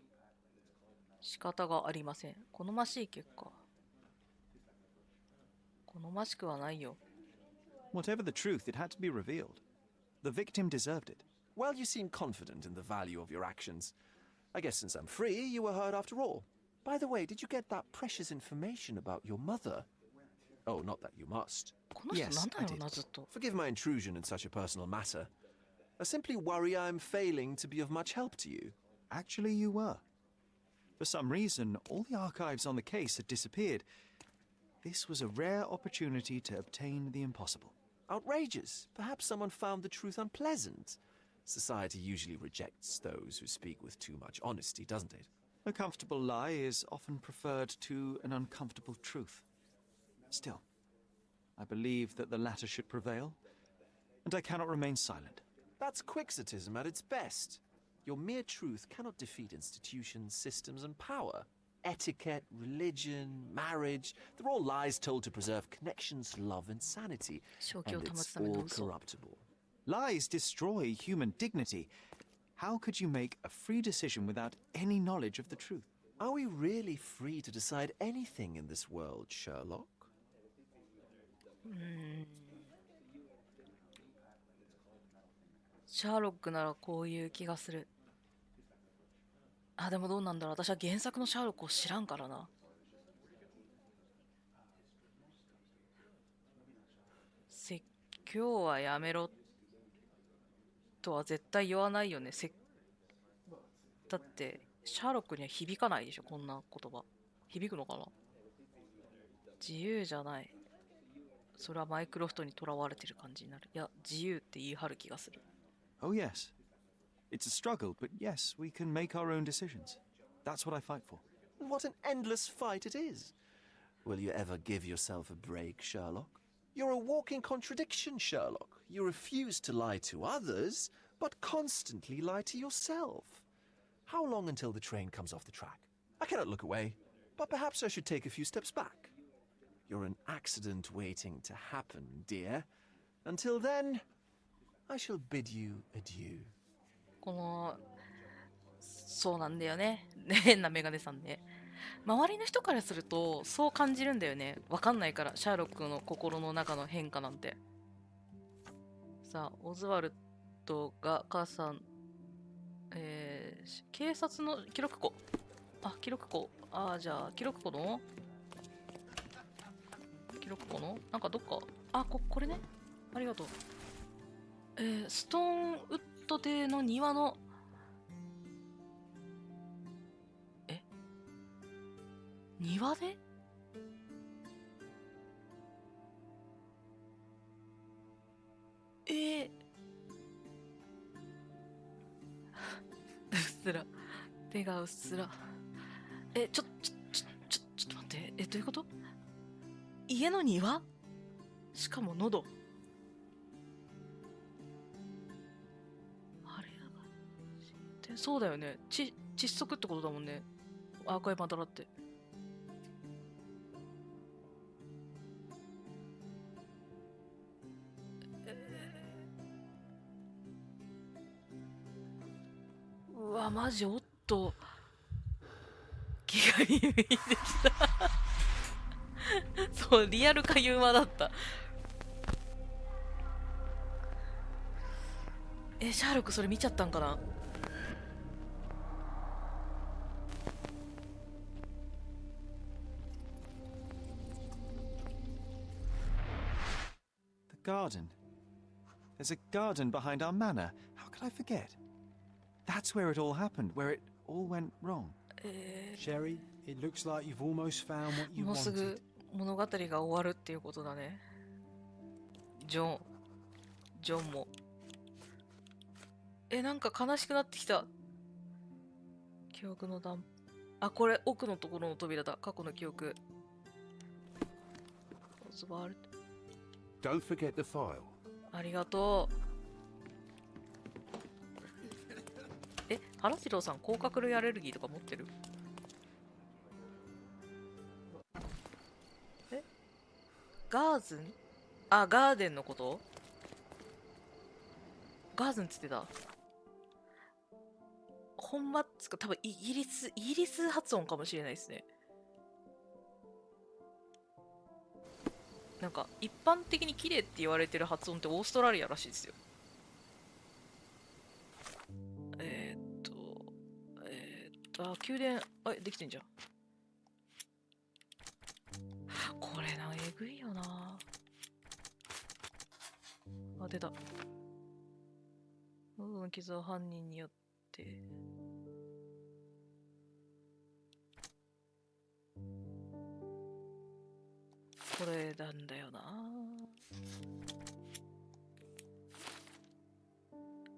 仕方がありません。好ましい結果。好ましくはないよ。Whatever the truth, it had to be revealed. The victim deserved it. Well, you seem confident in the value of your actions. I guess since I'm free, you were heard after all. By the way, did you get that precious information about your mother? Oh, not that you must. Yes, I did. Forgive my intrusion in such a personal matter. I simply worry I'm failing to be of much help to you. Actually, you were. For some reason, all the archives on the case had disappeared. This was a rare opportunity to obtain the impossible. Outrageous. Perhaps someone found the truth unpleasant. Society usually rejects those who speak with too much honesty, doesn't it? A comfortable lie is often preferred to an uncomfortable truth. Still, I believe that the latter should prevail, and I cannot remain silent. That's quixotism at its best. Your mere truth cannot defeat institutions, systems, and power. Etiquette, religion, marriage, they're all lies told to preserve connections, love, and sanity. And it's all corruptible. Lies destroy human dignity. How could you make a free decision without any knowledge of the truth? Are we really free to decide anything in this world, Sherlock? シャーロックならこういう気がする。あ、でもどうなんだろう。私は原作のシャーロックを知らんからな。説教はやめろとは絶対言わないよね。だってシャーロックには響かないでしょ、こんな言葉。響くのかな。自由じゃない。それはマイクロフトにとらわれてる感じになる。いや、自由って言い張る気がする。Oh yes. It's a struggle, but yes, we can make our own decisions. That's what I fight for. What an endless fight it is. Will you ever give yourself a break, Sherlock? You're a walking contradiction, Sherlock. You refuse to lie to others, but constantly lie to yourself. How long until the train comes off the track? I cannot look away, but perhaps I should take a few steps back. You're an accident waiting to happen, dear. Until then, I shall bid you adieu. このそうなんだよね。変なメガネさんね。周りの人からするとそう感じるんだよね。わかんないから、シャーロックの心の中の変化なんて。さあ、オズワルドが母さん、警察の記録庫。あ、記録庫。あ、じゃあ記録庫のなんかどっか。あ、これね。ありがとう。ストーンウッド邸の庭の庭でうっすら手がうっすらちょっと待って、どういうこと？家の庭？しかも喉。あれやばい。そうだよね。窒息ってことだもんね。赤いまだらって。うわ、マジおっと。気が耳できた。そう、リアルかユーマだった。シャーロックそれ見ちゃったんかな。The garden. There's a garden behind our manor. How could I forget? That's where it all happened, where it all went wrong. Sherry, it looks like you've almost found what you wanted. もうすぐ物語が終わるっていうことだね。ジョンも。なんか悲しくなってきた。記憶の断。あ、これ奥のところの扉だ。過去の記憶。Don't forget the file. ありがとう。原次郎さん、甲殻類アレルギーとか持ってる？え？ガーズン？あ、ガーデンのこと？ガーズンっつってた。本場っつか、多分イギリス発音かもしれないですね。なんか、一般的に綺麗って言われてる発音ってオーストラリアらしいですよ。あ、宮殿、あ、できてんじゃん。これな、えぐいよな。あ、出た。喉の傷は犯人によって。これなんだよな。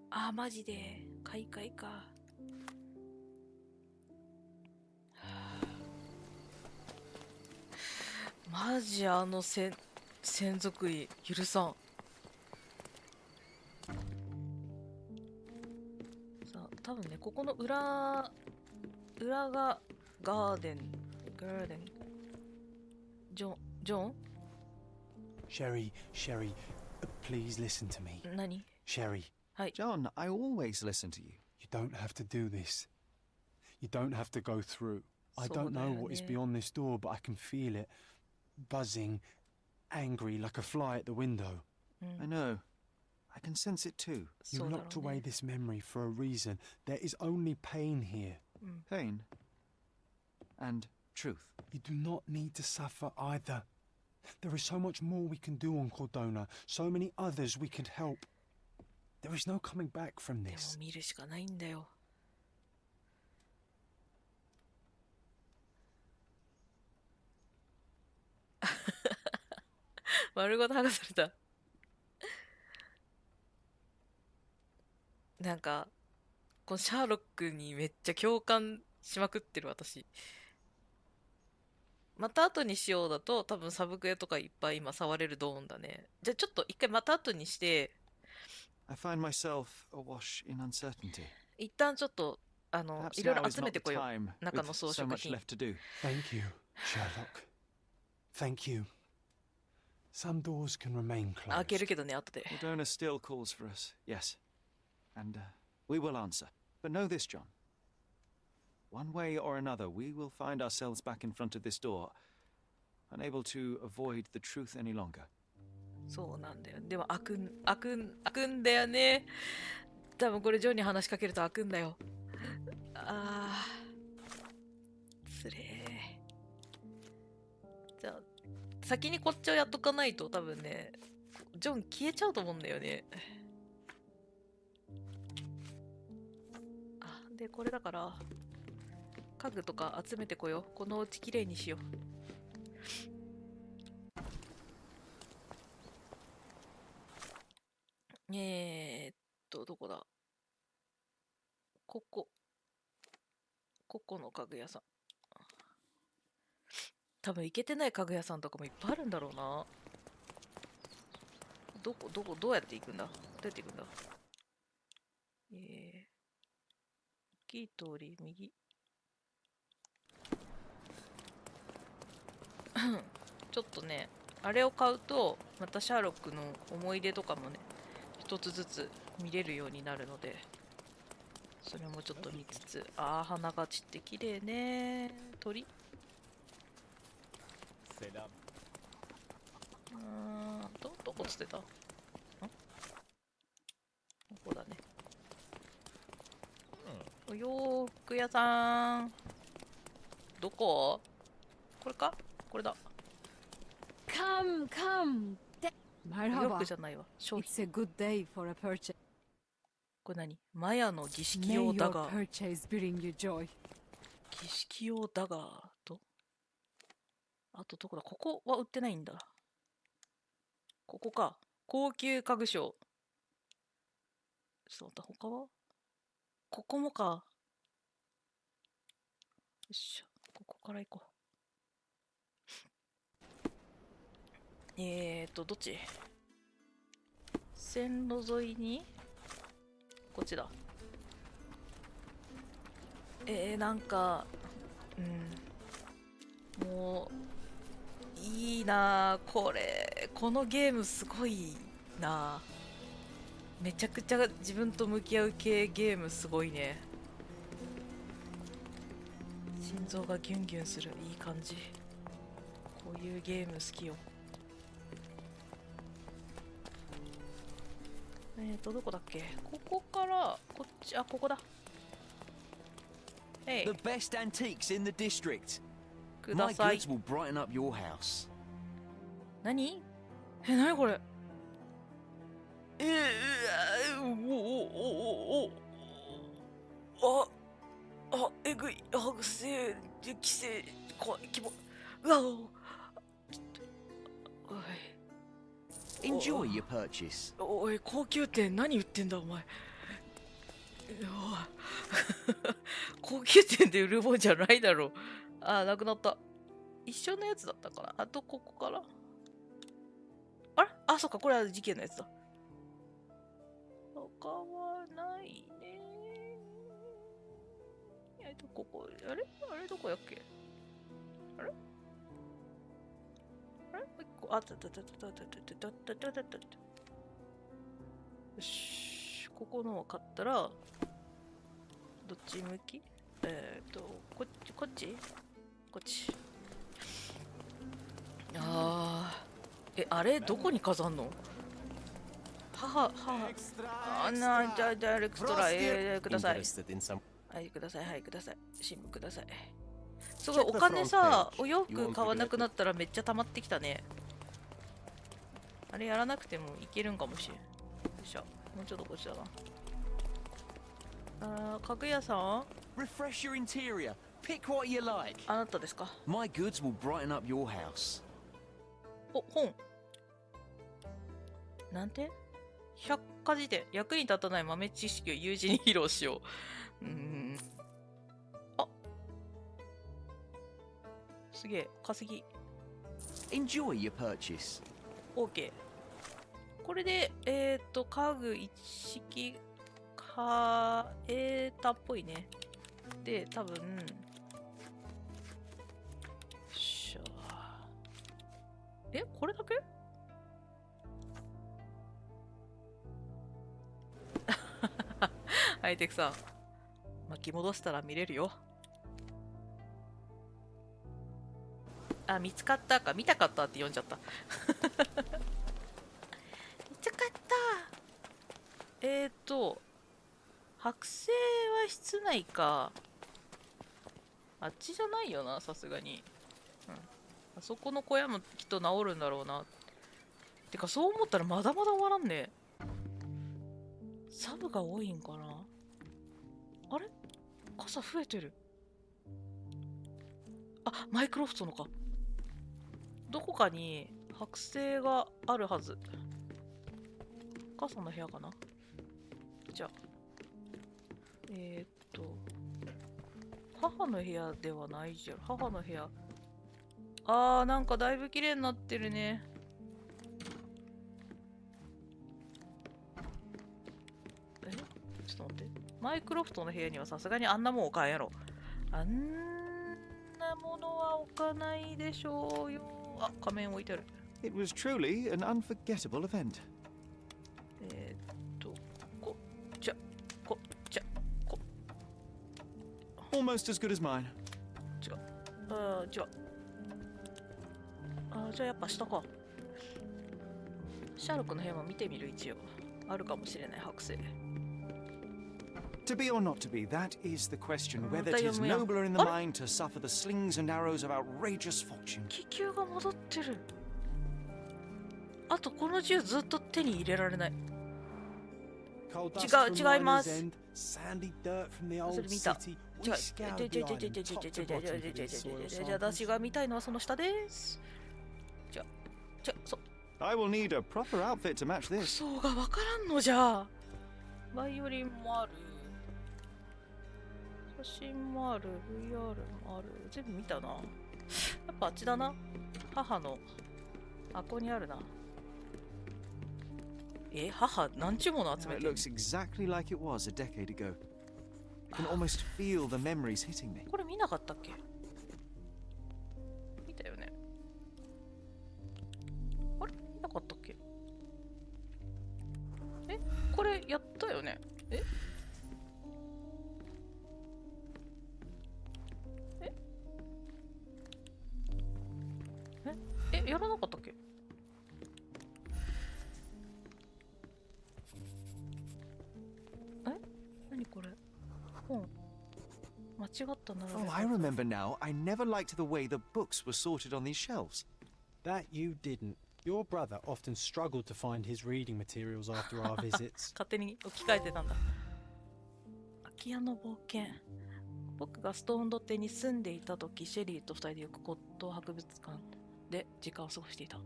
あ、マジで。開会か。マジ専属医許さん。さあ、多分ね、ここの裏がガーデン。ジョン Sherry, please listen to me. 何 Sherry. はい。John, I always listen to you. You don't have to do this. You don't have to go through. I don't know what is beyond this door, but I can feel it. Buzzing, angry like a fly at the window. I know. I can sense it too. You locked away this memory for a reason. There is only pain here. Pain? And truth? You do not need to suffer either. There is so much more we can do on Cordona, so many others we can help. There is no coming back from this. でも見るしかないんだよ。丸ごと剥がされた。なんかこのシャーロックにめっちゃ共感しまくってる私。また後にしようだと多分サブクエとかいっぱい今触れるドーンだね。じゃあちょっと一回また後にして。I find myself awash in uncertainty. 一旦ちょっといろいろ集めてこよう。中の装飾品。Thank you, Sherlock. Thank you. Some doors can remain closed. 開けるけどね、後で。Cordona still calls for us, yes. And we will answer. But know this, John. One way or another, we will find ourselves back in front of this door, unable to avoid the truth any longer. そうなんだよ。でも開くんだよね。多分これジョンに話しかけると開くんだよ。ああ。つれえ。じゃあ、先にこっちをやっとかないと多分ね、ジョン消えちゃうと思うんだよね。あ、で、これだから、家具とか集めてこよう。このお家きれいにしよう。どこだ？ここの家具屋さん。多分行けてない家具屋さんとかもいっぱいあるんだろうな。どうやって行くんだ？どうやって行くんだ？大きい通り、右。ちょっとね、あれを買うと、またシャーロックの思い出とかもね、一つずつ見れるようになるので、それもちょっと見つつ。ああ、花が散って綺麗ね。鳥？どこつってた？ここだね。お洋服屋さん。どこ？これか？これだ。Come. 洋服じゃないわ。商品。It's a good day for a purchase. これ何？マヤの儀式用ダガー。儀式用ダガーと、あとどこだ？ここは売ってないんだ。ここか。高級家具商。ちょっと待った。他は？ここもか。よいしょ。ここから行こう。どっち？線路沿いにこっちだ。なんか、もういいなこのゲームすごいな。めちゃくちゃ自分と向き合う系ゲームすごいね。心臓がギュンギュンする、いい感じ。こういうゲーム好きよ。どこだっけ？ここからこっち、ここだ。The best antiques in the district. くだ My さい。 goods will brighten up your house. 何？何これ？えぐい、剥製、規制、怖い、希望。うわお。Enjoy your purchase. おい、高級店何言ってんだお前。高級店で売るもんじゃないだろう。なくなった。一緒のやつだったかな。あとここから。あれ？そっか、これは事件のやつだ。他はないね。ここ、あれどこやっけ？あれもう一個、よし、ここのを買ったら、どっち向き？こっちあれどこに飾んの？じゃあエクストラ、ください。はい、ください、新聞ください。すごい、お金さ、お洋服買わなくなったらめっちゃ溜まってきたね。あれやらなくてもいけるんかもしれん。よいしょ、もうちょっとこっちだな。家具屋さん？ Refresh your interior. Pick what you like. あなたですか？ My goods will brighten up your house. 本。なんて？百科事典。役に立たない豆知識を友人に披露しよう。すげえ、稼ぎ。Enjoy your purchase. OK。これで、家具一式買えたっぽいね。で、多分、これだけ？ハイテクさん、巻き戻したら見れるよ。見つかったか、見たかったって読んじゃった。見つかった。剥製は室内か。あっちじゃないよな、さすがに。あそこの小屋もきっと治るんだろうな。てか、そう思ったらまだまだ終わらんね。サブが多いんかな。あれ？傘増えてる。マイクロフトのか。どこかに剥製があるはず。傘の部屋かな。じゃあ。母の部屋ではないじゃん。母の部屋。なんかだいぶ綺麗になってるね。ちょっと待って。マイクロフトの部屋にはさすがにあんなもん置かんやろ。あんなものは置かないでしょうよ。仮面置いてある。It was truly an unforgettable event. こっちゃ。Almost as good as mine. 違う。じゃあやっぱ下か。シャーロックの部屋も見てみる、一応。あるかもしれない、剥製。To be or not to be, that is the question. Whether it is nobler in the mind to suffer the slings and arrows of outrageous fortune. 気球が戻ってる。あとこの銃ずっと手に入れられない。違います。それ見た。違う。じゃあ私が見たいのはその下です。そう。I will need a proper outfit to match this. そうがわからんのじゃ。バイオリンもある。写真もある。VR もある。全部見たな。やっぱあっちだな。母の。ここにあるな。母、なんちゅうもの集めてる。It looks exactly like it was a decade ago. can almost feel the memories hitting me. これ見なかったっけ？見たよね。あれ見なかったっけ？え、これやったよね。え？え、やらなかったっけ？え？何これ？本。間違った並べ方。Oh, I remember now. I never liked the way the books were sorted on these shelves. That you didn't. Your brother often struggled to find his reading materials after our visits. 勝手に置き換えてたんだ。空き家の冒険。僕がストーンドテに住んでいた時、シェリーと二人でよく骨董博物館で時間を過ごしていた。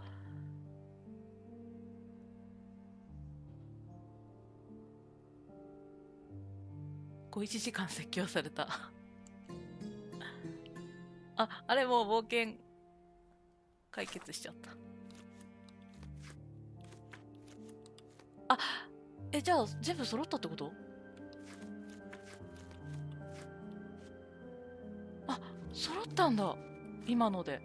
1時間説教された。あれもう冒険解決しちゃった。じゃあ全部揃ったってこと？揃ったんだ。今ので。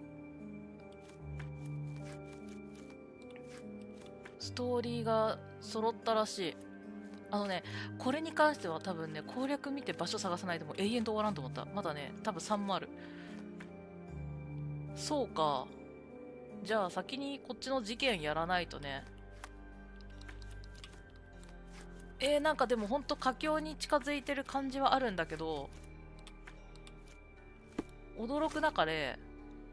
ストーリーが揃ったらしい。これに関しては多分ね、攻略見て場所探さないともう永遠と終わらんと思った。まだね、多分3もある。そうか。じゃあ先にこっちの事件やらないとね。なんかでもほんと佳境に近づいてる感じはあるんだけど、驚く中で、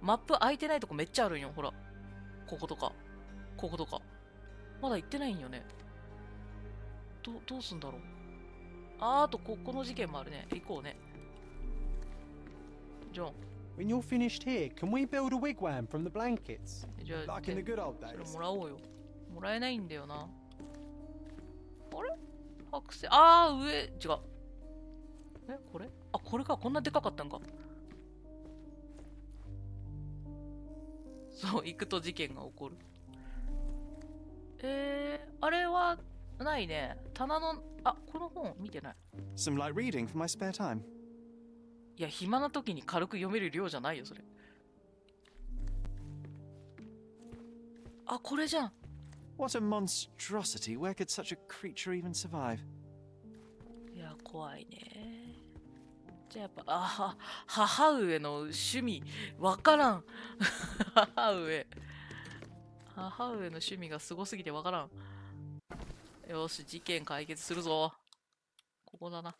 マップ開いてないとこめっちゃあるんよ。ほら。こことか。こことか。まだ行ってないんよね。どうすんだろう。あとこの事件もあるね。行こうね。ジョン。When you're finished here, can we build a wigwam from the blankets? じゃあ、 Like in the good old days. それもらおうよ。もらえないんだよな。あれ剥製。上。違う。これ？これか。こんなでかかったんか。そう、行くと事件が起こる。あれはないね。棚の、この本見てない。Some light reading for my spare time. いや、暇な時に軽く読める量じゃないよ、それ。これじゃん。What a monstrosity. Where could such a creature even survive? いや、怖いね。じゃあやっぱ、母上の趣味、わからん。母上の趣味がすごすぎてわからん。よし、事件解決するぞ。ここだな。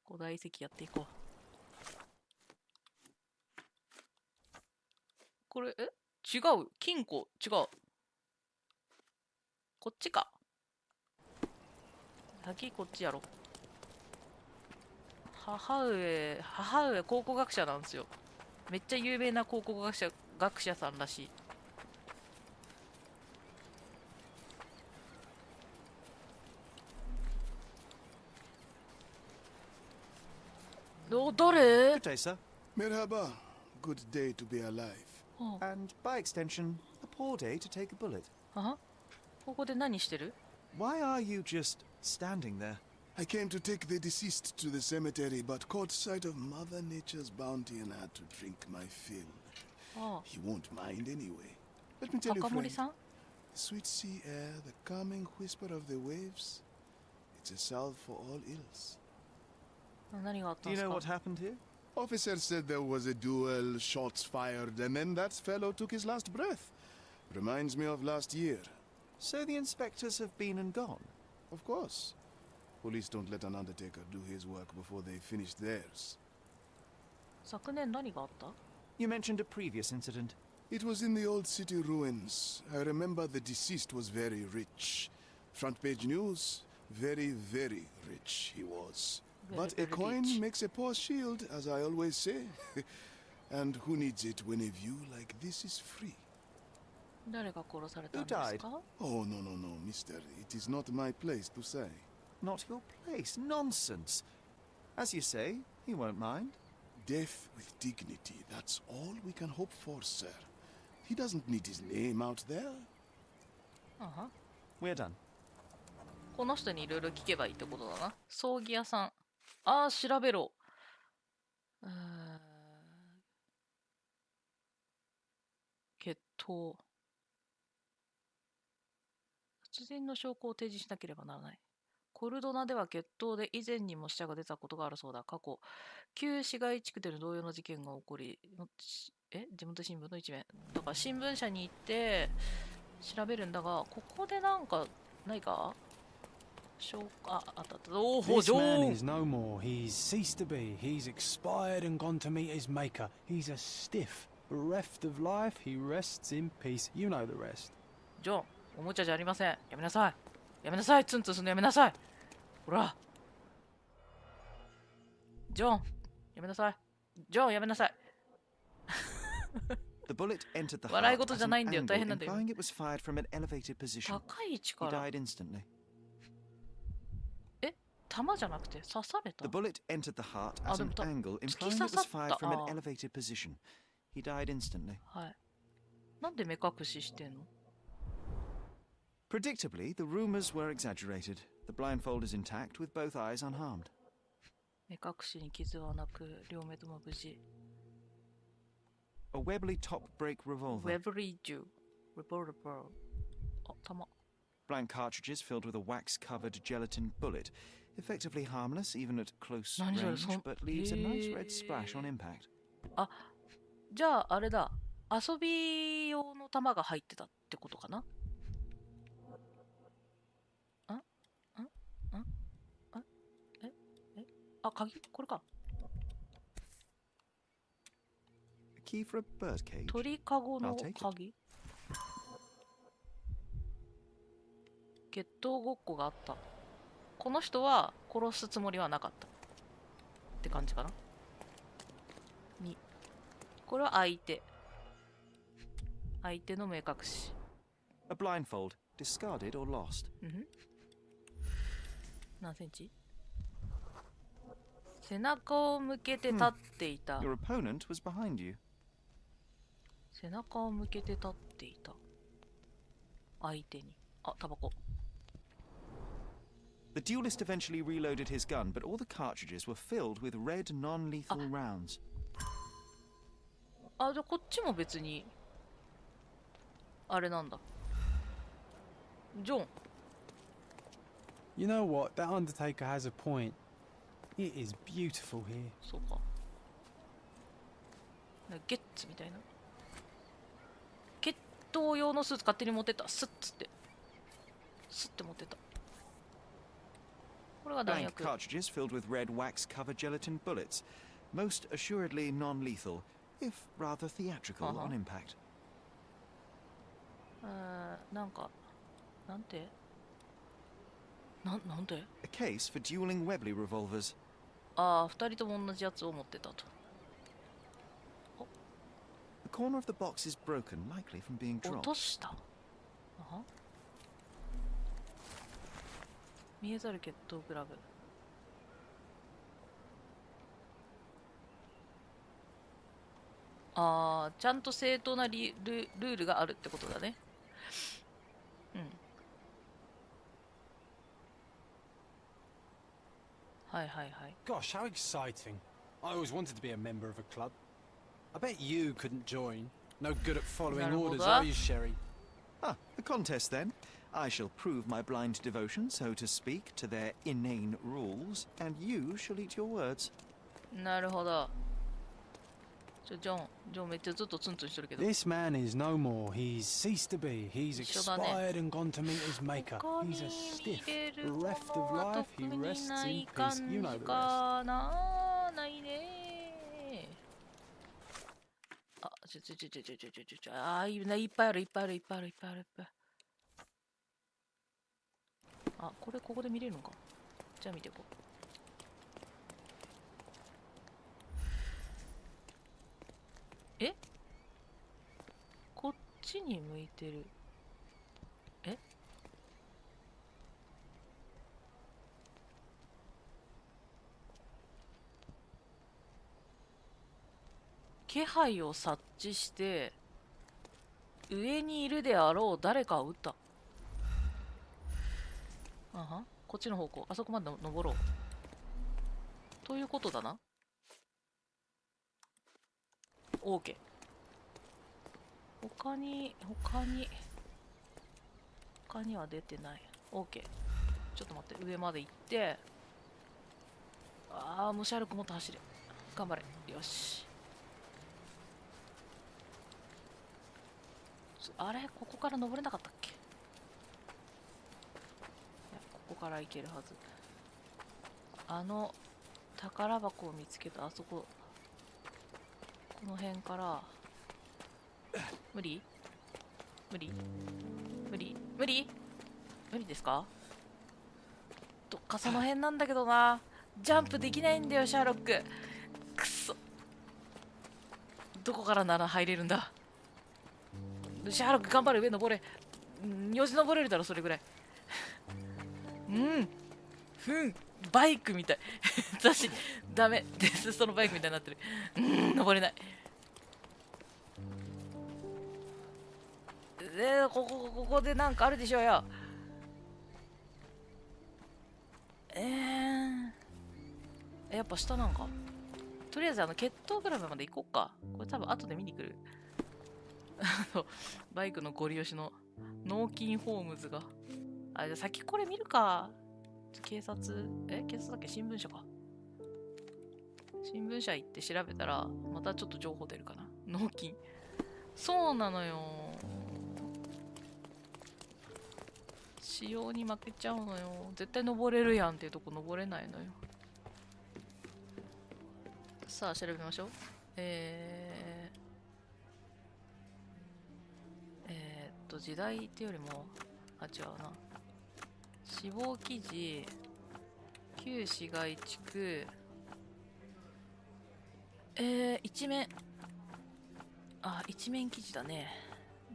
古代遺跡やっていこう。これ、違う。金庫、違う。こっちか。先こっちやろ。母上考古学者なんですよ。めっちゃ有名な考古学者さんらしい。誰？ Good day, sir. Merhaba. Good day to be alive. And by extension, a poor day to take a bullet. ここで何してる？ Why are you just standing there? I came to take the deceased to the cemetery, but caught sight of Mother Nature's bounty and had to drink my fill. He won't mind anyway. Let me tell you, friend. The sweet sea air, the calming whisper of the waves. It's a salve for all ills. Do you know what happened here? Officer said there was a duel, shots fired, and then that fellow took his last breath. Reminds me of last year. So the inspectors have been and gone? Of course. Police don't let an undertaker do his work before they finish theirs. 昨年何があった? You mentioned a previous incident. It was in the old city ruins. I remember the deceased was very rich. Front page news, very, very rich he was. But a coin makes a poor shield, as I always say. And who needs it when a view like this is free? 誰が殺されたんですか? Oh, no, mister. It is not my place to say. Not your place? Nonsense. As you say, he won't mind. Death with dignity, that's all we can hope for, sir. He doesn't need his name out there. We're done. この人にいろいろ聞けばいいってことだな。葬儀屋さん。ああ、調べろ。決闘。殺人の証拠を提示しなければならない。コルドナでは決闘で以前にも死者が出たことがあるそうだ。過去、旧市街地区での同様の事件が起こり、地元新聞の一面。だから新聞社に行って調べるんだが、ここでなんかないか？あった。おお、This man is no more. He's ceased to be. He's expired and gone to meet his maker. He's a stiff, bereft of life. He rests in peace. You know the rest. ジョン、おもちゃじゃありません。やめなさい。やめなさい。ツンツンするのやめなさい。ほら。ジョン、やめなさい。ジョン、やめなさい。The bullet entered the heart 笑い事 at じゃ an ないんだよ。大 angle, 変なんだよ。 implying it was fired from an elevated position. 高い位置か He ら。died instantly. 弾じゃなくて刺された。 The bullet entered the heart at an angle, implying it was fired from an elevated position. He died instantly. はい。なんで目隠ししてんの？ Predictably, the rumors were exaggerated. The blindfold is intact, with both eyes unharmed. 目隠しに傷はなく、両目とも無事。A Webley top break revolver. Webley Jew. Revolver. あ、弾。Blank cartridges filled with a wax-covered gelatin bullet. Effectively harmless, even at close range, but leaves a nice red splash on impact. あ、じゃああれだ。遊び用の弾が入ってたってことかな？鍵？これか。A key for a bird cage. 鳥かごの鍵？決闘ごっこがあった。この人は殺すつもりはなかったって感じかな。2、これは相手の目隠し。 A blindfold, discarded or lost. 何センチ？背中を向けて立っていた。 Your opponent was behind you. 背中を向けて立っていた。相手に。あ、タバコ。 The duelist eventually reloaded his gun, but all the cartridges were filled with red non-lethal rounds. あ、じゃあこっちも別にあれなんだ。ジョン。 You know what? That Undertaker has a point. It is beautiful here. そうか。ゲッツみたいな。決闘用のスーツ勝手に持ってった。スッつって。スッて持ってった。これが弾 Blank 薬。 cartridges filled with red wax-covered gelatin bullets. Most assuredly non-lethal, if rather theatrical on impact. なんか、なんて？なんで？ A case for dueling Webley revolvers. ああ、二人とも同じやつを持ってたと。The corner of the box is broken, likely from being 落 dropped. とした。見えざる決闘グラブ。ああ、ちゃんと正当なルールがあるってことだね。うん。はいはいはい。 Gosh, how exciting. I always wanted to be a member of a club. I bet you couldn't join. No good at following orders, are you, Sherry? Ah, the contest then. I shall prove my blind devotion, so to speak, to their inane rules, and you shall eat your words. なるほど。ジョンめっちゃずっとツンツンしてるけど。 This man is no more. He's ceased to be. He's expired and gone to meet his maker. He's a stiff, bereft of life. He rests in peace. You know the rest. ないね。あ、いっぱいある。あ、ここで見れるのか。じゃあ見ていこう。え？こっちに向いてる。え？気配を察知して上にいるであろう誰かを撃った。こっちの方向。あそこまで登ろう。ということだな。OK。他には出てない。OK。ちょっと待って、上まで行って。ああ、もうシャーロックもっと走れ。頑張れ。よし。あれ、ここから登れなかったっけ？いや、ここから行けるはず。宝箱を見つけたあそこ。この辺から。無理ですか？どっかその辺なんだけどな。ジャンプできないんだよ、シャーロック。くそ。どこからなら入れるんだ。シャーロック頑張れ、上登れ。よじ登れるだろ、それぐらい。バイクみたい。私、ダメ。デスストのバイクみたいになってる。登れない。ここでなんかあるでしょうよ。やっぱ下なんか。とりあえず決闘クラブまで行こっか。これ多分後で見に来る。バイクのゴリ押しの脳筋ホームズが。あ、じゃあ先これ見るか。警察だっけ？新聞社か。新聞社行って調べたら、またちょっと情報出るかな。脳筋。そうなのよ。仕様に負けちゃうのよ。絶対登れるやんっていうとこ登れないのよ。さあ、調べましょう。時代っていうよりも、違うな。死亡記事、旧市街地区、一面記事だね。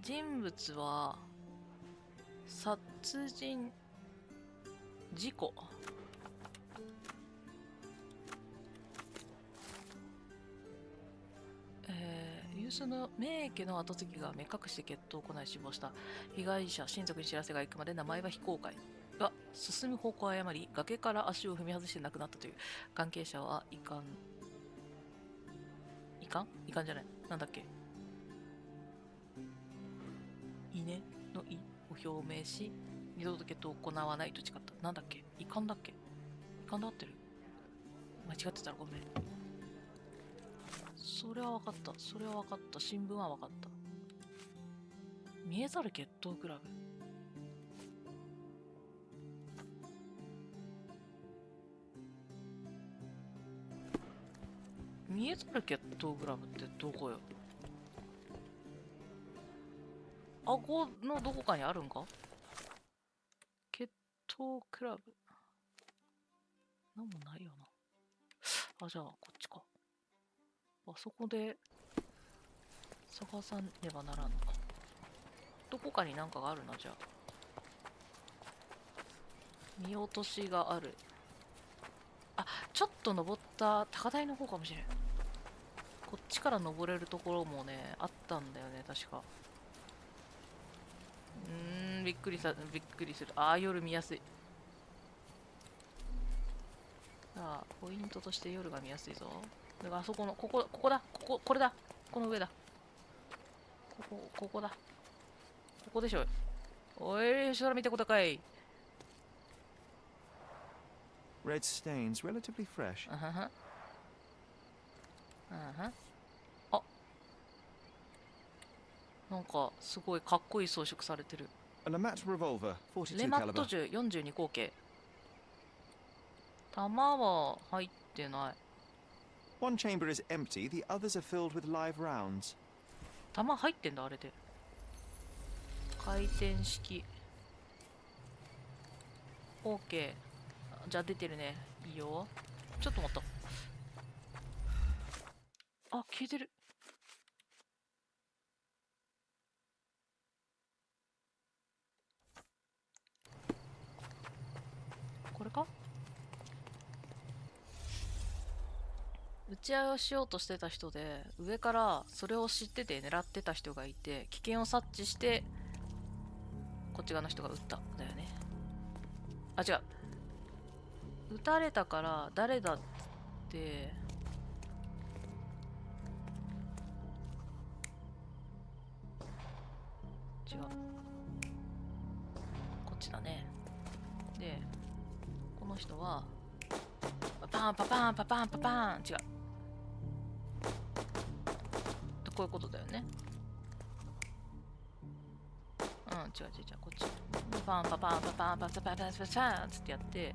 人物は、殺人、事故。有数の名家の跡継ぎが目隠して決闘を行い死亡した。被害者、親族に知らせが行くまで名前は非公開。が、進む方向を誤り、崖から足を踏み外して亡くなったという。関係者は遺憾じゃない。なんだっけ。稲の意を表明し、二度と決闘を行わないと誓った。なんだっけ？遺憾だっけ？遺憾で合ってる？間違ってたらごめん。それは分かった。新聞は分かった。見えざる決闘クラブ。見えざる決闘クラブってどこよ？顎のどこかにあるんか？決闘クラブ。なんもないよな。じゃあ、こっちか。あそこで探さねばならんのか。どこかになんかがあるな、じゃあ。見落としがある。あ、ちょっと登った高台の方かもしれん。こっちから登れるところもね、あったんだよね、確か。びっくりする。夜見やすい。さあ、ポイントとして夜が見やすいぞ。だからあそこの、これだ。この上だ。ここだ。ここでしょ。おい、空見てこたかい。Red stains, relatively fresh. なんかすごいかっこいい装飾されてる。レマット銃42口径。弾は入ってない。One chamber is empty, the others are filled with live rounds. 弾入ってんだ、あれで。回転式。OK。じゃあ出てるね。いいよ。ちょっと待った。あ、消えてる。これか？打ち合いをしようとしてた人で、上からそれを知ってて狙ってた人がいて、危険を察知してこっち側の人が撃っただよね。あ、違う。撃たれたから誰だっで、違う。こっちだね。で、この人は、パンパパンパパンパパン、違う。こういうことだよね。うん、違う違う違う、こっち。パンパパンパパンパパパパパパンつってやって、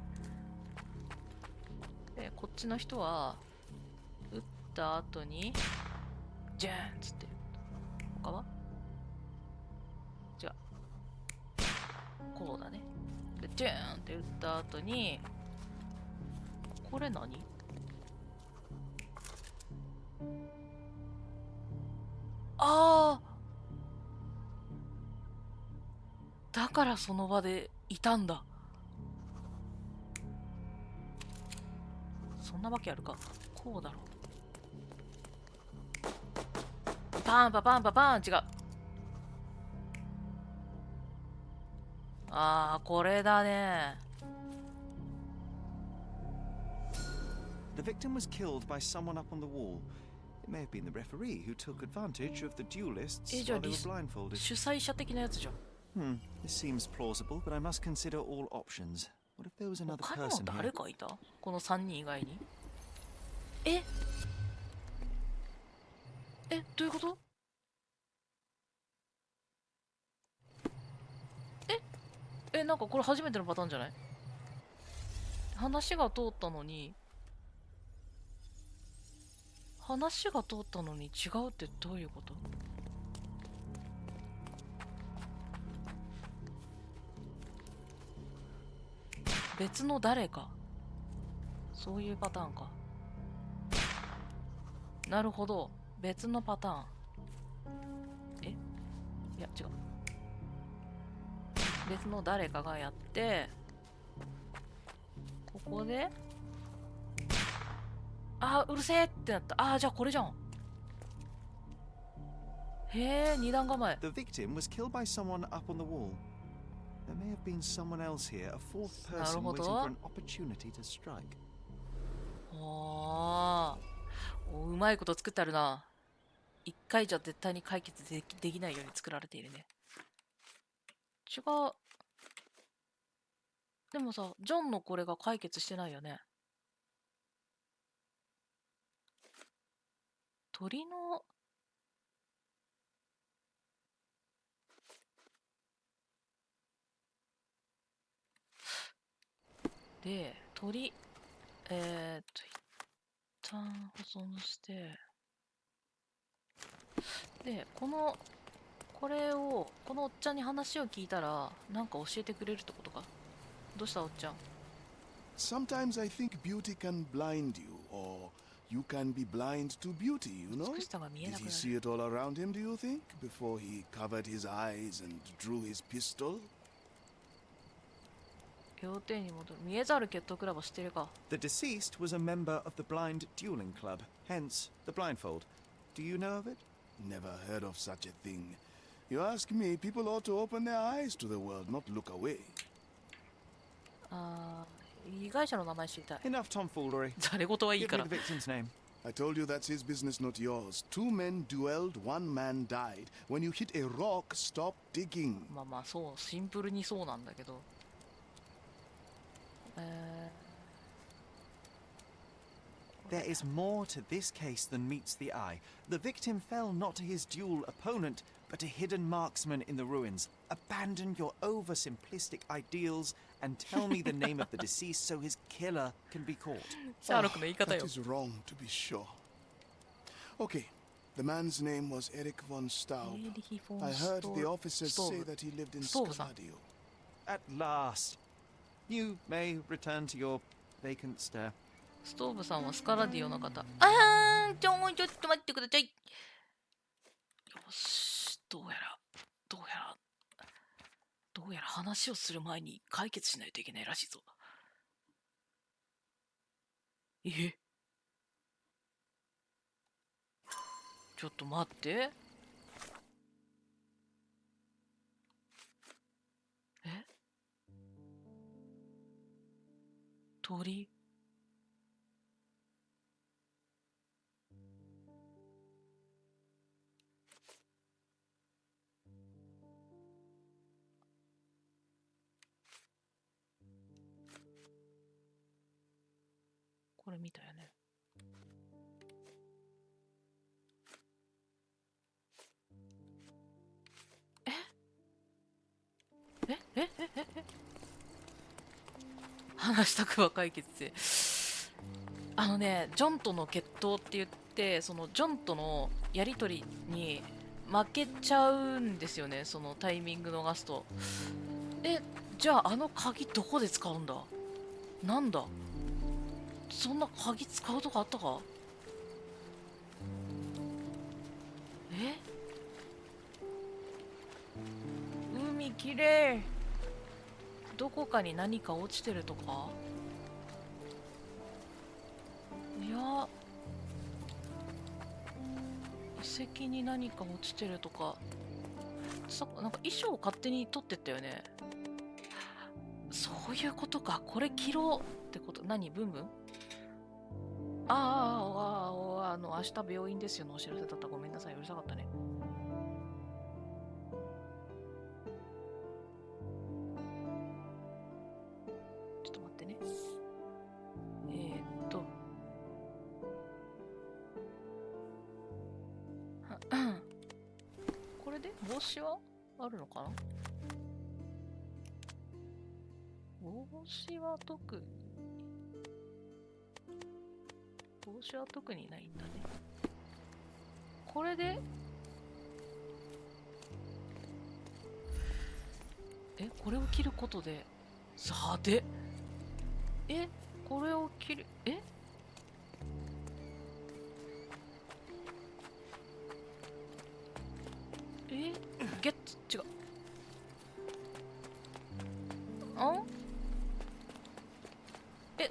で、こっちの人は、撃った後に、ジャーンつってる。他は違う。こうだね。で、ジャーンって撃った後に、これ何？ああ、だからその場でいたんだ。そんなわけあるか。こうだろう。パンパパンパパン、違う。ああ、これだね。The victim was killed by someone up on the wall. It may have been the referee who took advantage of the duelists while they were blindfolded. 主催者的なやつじゃん。This seems plausible, but I must consider all options. What if there was another 他にも person 誰 here? かいた？この3人以外に。え？どういうこと？なんかこれ初めてのパターンじゃない？話が通ったのに違うってどういうこと？別の誰か。そういうパターンか。なるほど。別のパターン。いや、違う。別の誰かがやって、ここで、うるせえってなった。じゃあこれじゃん。へえ、二段構え。The victim was killed by someone up on the wall. There may have been someone else here, a fourth person waiting for an opportunity to strike. うまいこと作ってあるな。一回じゃ絶対に解決できないように作られているね。違う。でもさ、ジョンのこれが解決してないよね。鳥ので、一旦保存して、で、このおっちゃんに話を聞いたら、なんか教えてくれるってことか。どうしたおっちゃん？ Sometimes I think beauty can blind you, or you can be blind to beauty, you know? Did he see it all around him, do you think, before he covered his eyes and drew his pistol? 両手に戻る。見えざる決闘クラブを知ってるか。The deceased was a member of the Blind Dueling Club, hence the blindfold. Do you know of it? Never heard of such a thing. You ask me, people ought to open their eyes to the world, not look away. 被害者の名前知りたい。Enough tomfoolery. 誰事はいいから。Give me the victim's name. I told you that's his business, not yours. Two men duelled, one man died. When you hit a rock, stop digging. まあそう、シンプルにそうなんだけど。There is more to this case than meets the eye. The victim fell not to his duel opponent, but a hidden marksman in the ruins. Abandon your oversimplistic ideals and tell me the name of the deceased so his killer can be caught. That is wrong, to be sure. Okay, the man's name was Eric von Staub. I heard the officers say that he lived in Scaladio. At last. You may return to your vacant stare. ストーブさんはスカラディオの方。ちょっと待ってください。よし、どうやら話をする前に解決しないといけないらしいぞ。ちょっと待って。鳥これ見たよね。話したくば解決で。ジョンとの決闘って言って、そのジョンとのやりとりに負けちゃうんですよね、そのタイミング逃すと。じゃああの鍵どこで使うんだ？なんだ？そんな鍵使うとこあったか？海きれい。どこかに何か落ちてるとか？いや、遺跡に何か落ちてるとか。なんか衣装を勝手に取ってったよね。そういうことか。これ着ろってこと。何？ブンブン？明日病院ですよのお知らせだった。ごめんなさい、うるさかったね。ちょっと待ってね。これで帽子はあるのかな？帽子は特にないんだね。これでこれを着ることでさてこれを着るゲッツ違う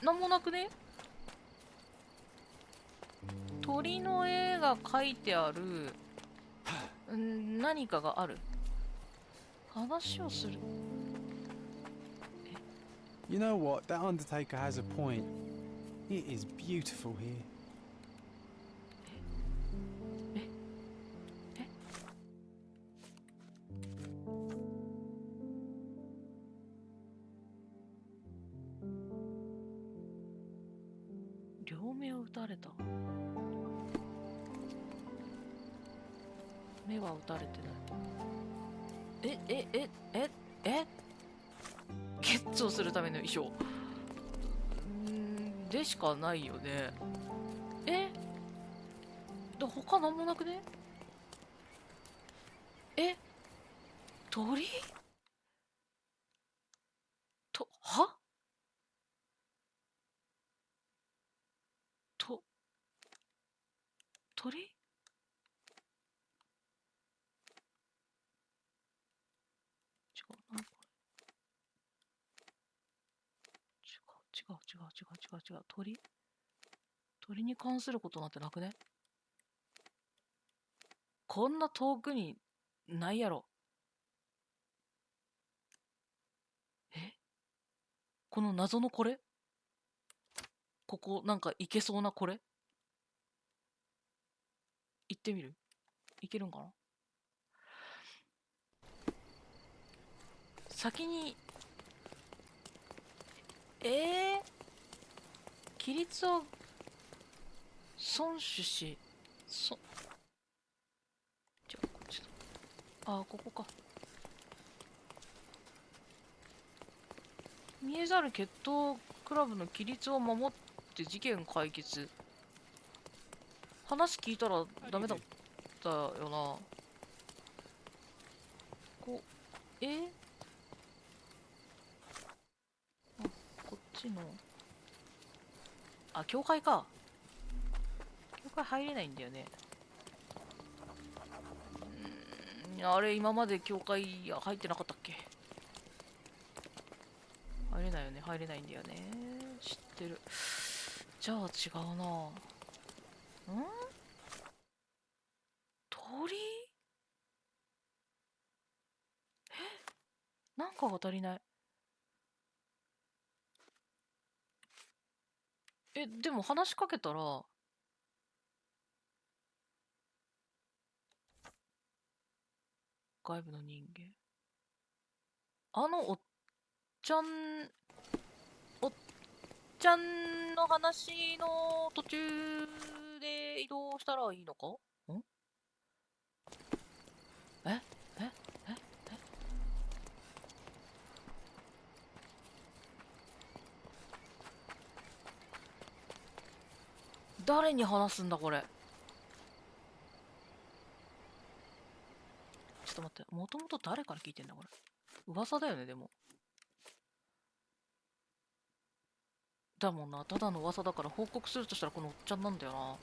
なんもなくね？鳥の絵が描いてある何かがある。話をする。You know what? That Undertaker has a point. It is beautiful here. 両目を撃たれた。目は撃たれてない。ゲッツをするための衣装でしかないよね。他なんもなくね？鳥？鳥？違うな、これ。違う。鳥に関することなんてなくね？こんな遠くにないやろ。この謎のこれ？ここなんか行けそうなこれ？行ってみる？行けるんかな？先に規律を遵守しじゃあこっちだ。ここか。見えざる決闘クラブの規律を守って事件解決。話聞いたらダメだったよな。こっちの教会か。教会入れないんだよね。あれ今まで教会入ってなかったっけ？入れないよね。入れないんだよね。知ってる。じゃあ違うな。鳥？なんかが足りない。でも話しかけたら外部の人間。おっちゃんちゃんの話の途中で移動したらいいのか？ん？え？誰に話すんだこれ。ちょっと待って、もともと誰から聞いてんだこれ。噂だよね、でも。だもんな、ただの噂だから報告するとしたらこのおっちゃんなんだよな。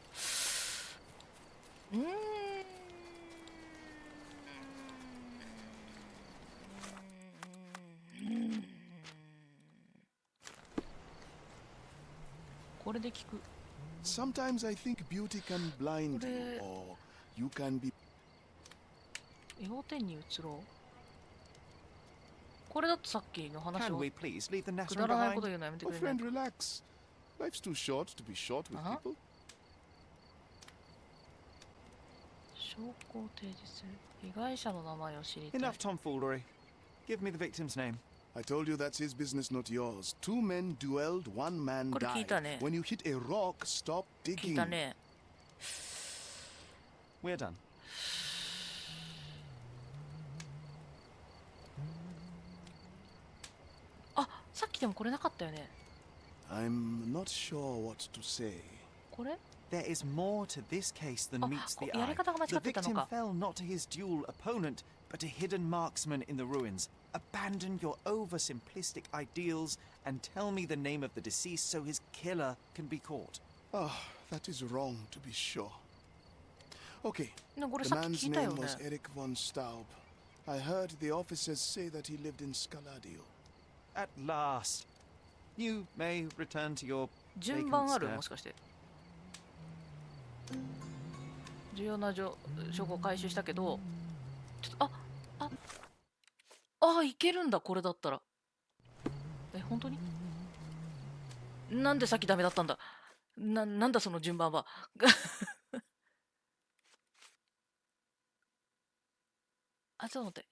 これで聞く。Sometimes I think beauty can blind you, or you can be. 要点に移ろう。これだとさっきの話をくだらないこと言うのやめてくれないか。Relax. Life's too short to be short with people. 証拠を提示する。被害者の名前を知りたい。 Enough tomfoolery. Give me the victim's name. I told you that's his business, not yours. Two men duelled, one man died. When you hit a rock, stop digging. We're done. Ah, さっきでもこれなかったよね。I'm not sure what to say. これ? There is more to this case than meets the eye. The victim fell not to his dual opponent, but a hidden marksman in the ruins. Abandon your oversimplistic ideals and tell me the name of the deceased so his killer can be caught. Ah, that is wrong to be sure. Okay, the man's name was Eric von Staub. I heard the officers say that he lived in Scaladio. At last. You may return to your 順番あるもしかして。重要な証拠を回収したけど、ちょっといけるんだこれだったら。本当に？なんでさっきダメだったんだ。なんだその順番は。ちょっと待って。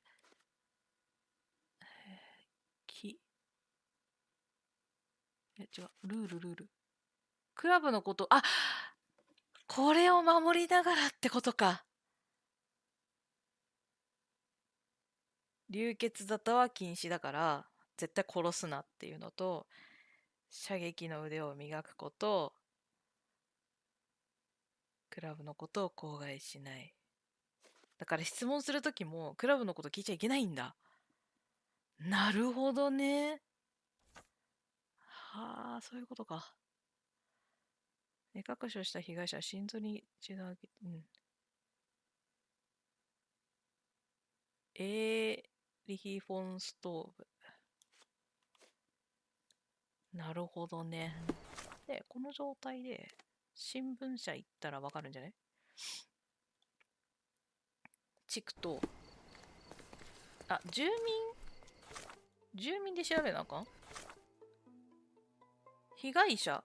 違う。ルール。クラブのこと、これを守りながらってことか。流血沙汰は禁止だから、絶対殺すなっていうのと、射撃の腕を磨くこと、クラブのことを口外しない。だから質問するときも、クラブのこと聞いちゃいけないんだ。なるほどね。はあ、そういうことか。目隠しをした被害者は心臓に血がリヒ・フォンストーブ。なるほどね。で、この状態で新聞社行ったらわかるんじゃない？地区と、住民で調べなあかん？被害者。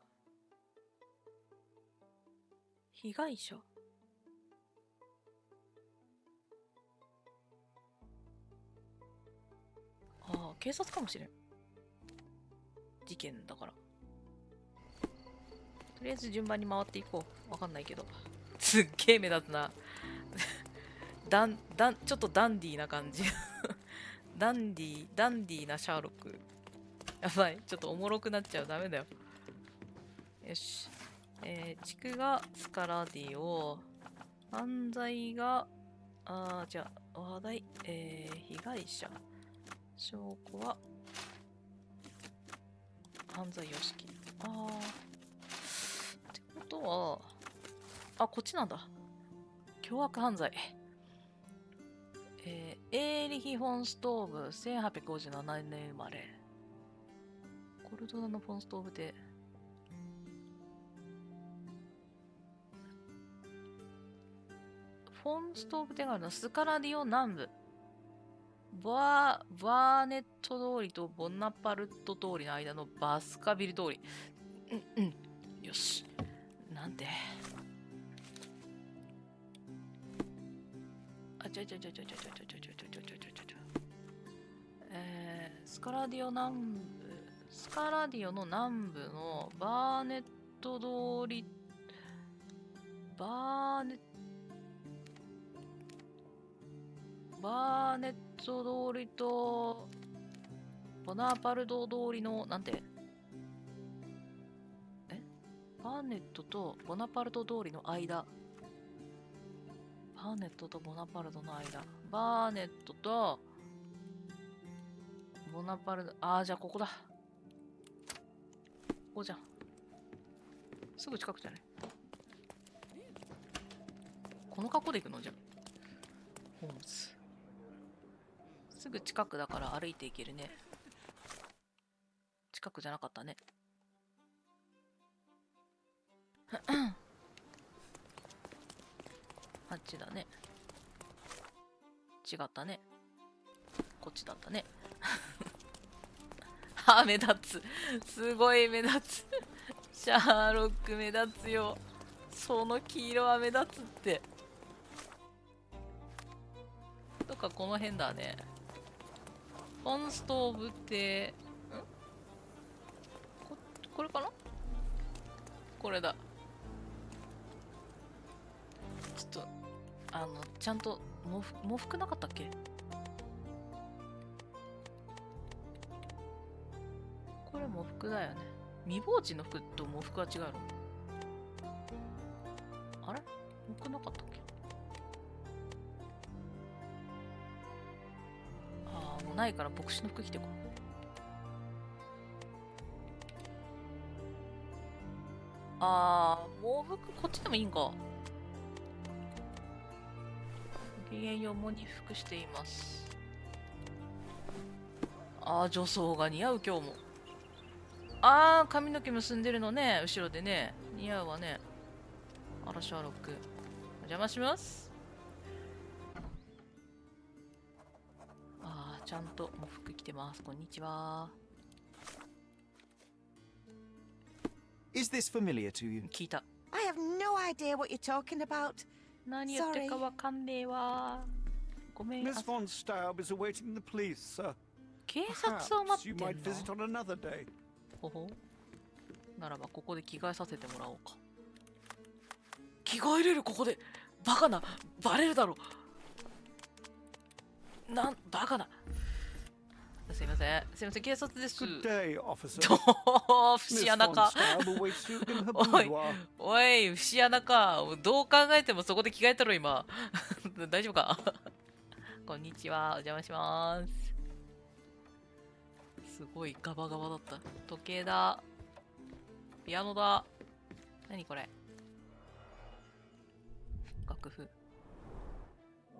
警察かもしれん。事件だから。とりあえず順番に回っていこう。わかんないけど。すっげえ目立つな。ちょっとダンディーな感じ。ダンディーなシャーロック。やばい。ちょっとおもろくなっちゃう。ダメだよ。よし。地区がスカラディオ。犯罪が、じゃあ、話題、被害者。証拠は、犯罪様式。ってことは、こっちなんだ。凶悪犯罪。エーリヒ・フォンストーブ、1857年生まれ。コルドナのフォンストーブで、フォンストーブでがあるのはスカラディオ南部。バーネット通りとボナパルト通りの間のバスカビル通り。よし。なんでスカラディオ南部、ススカラディオの南部のバーネット通り、バーネット通りとボナパルト通りの、なんてバーネットとボナパルト通りの間。バーネットとボナパルトの間。バーネットとボナパルト、じゃあここだ。ここじゃん。すぐ近くじゃない？この格好で行くのじゃん。ホームズ。すぐ近くだから歩いて行けるね。近くじゃなかったね。あっちだね。違ったね。こっちだったね。目立つ。すごい目立つ。シャーロック目立つよ。その黄色は目立つって。とかこの辺だね。コンストーブって、これかな？これだ。ちょっと、ちゃんと喪服なかったっけ？これ喪服だよね。未亡人の服と喪服は違うの？あれ？喪服なかったっけ？もうないから牧師の服着てこう。喪服こっちでもいいんか。ごきげんよう喪に服しています。女装が似合う今日も。髪の毛結んでるのね、後ろでね。似合うわね。シャーロック。お邪魔します。ちゃんと喪服着てます。こんにちは。Is this familiar to you? 聞いた。I have no idea what you're talking about. 何言ってるかわかんねえわ。ごめん。Miss von Staub is awaiting the police, sir. 警察を待ってんの？ You might visit on another day. ほほ。ならばここで着替えさせてもらおうか。着替えれるここで。バカな。バレるだろ。バカな。すいません。すいません、警察です。Good day, officer. 節穴か。おい、節穴か。どう考えてもそこで着替えたろ、今。大丈夫か？こんにちは。お邪魔します。すごいガバガバだった。時計だ。ピアノだ。何これ？楽譜。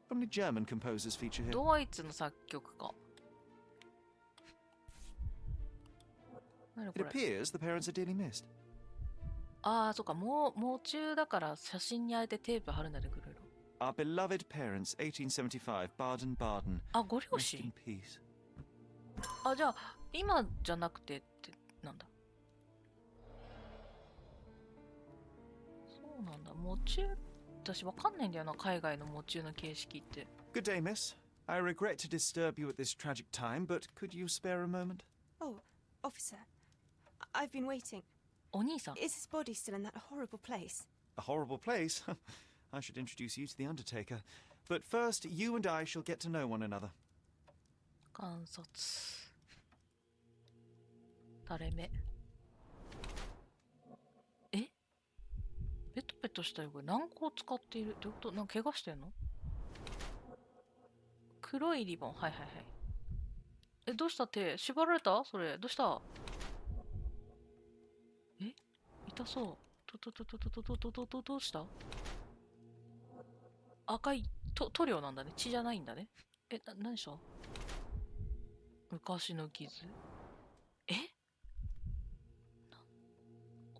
Only German composers feature here. ドイツの作曲家。It appears the parents are dearly missed. そっか、もう中だから写真にあえてテープ貼るんだね、ぐるぐる。Our beloved parents, 1875, Baden-Baden. ご両親。 Rest in peace. じゃあ、今じゃなくてって、なんだ。そうなんだ、もう中、私わかんないんだよな、海外のもう中の形式って。Good day, miss. I regret to disturb you at this tragic time, but could you spare a moment? Oh, officer. I've been waiting. お兄さん。Is his body still in that horrible place? A horrible place? I should introduce you to the Undertaker. But first, you and I shall get to know one another. 観察。垂れ目。ペトペトしたよ。これ軟膏使っている。どういうこと？なんか怪我してんの？黒いリボン。はいはいはい。どうした手？縛られた？それ。どうした？痛そう。どうした？赤い塗料なんだね。血じゃないんだね。何した？昔の傷。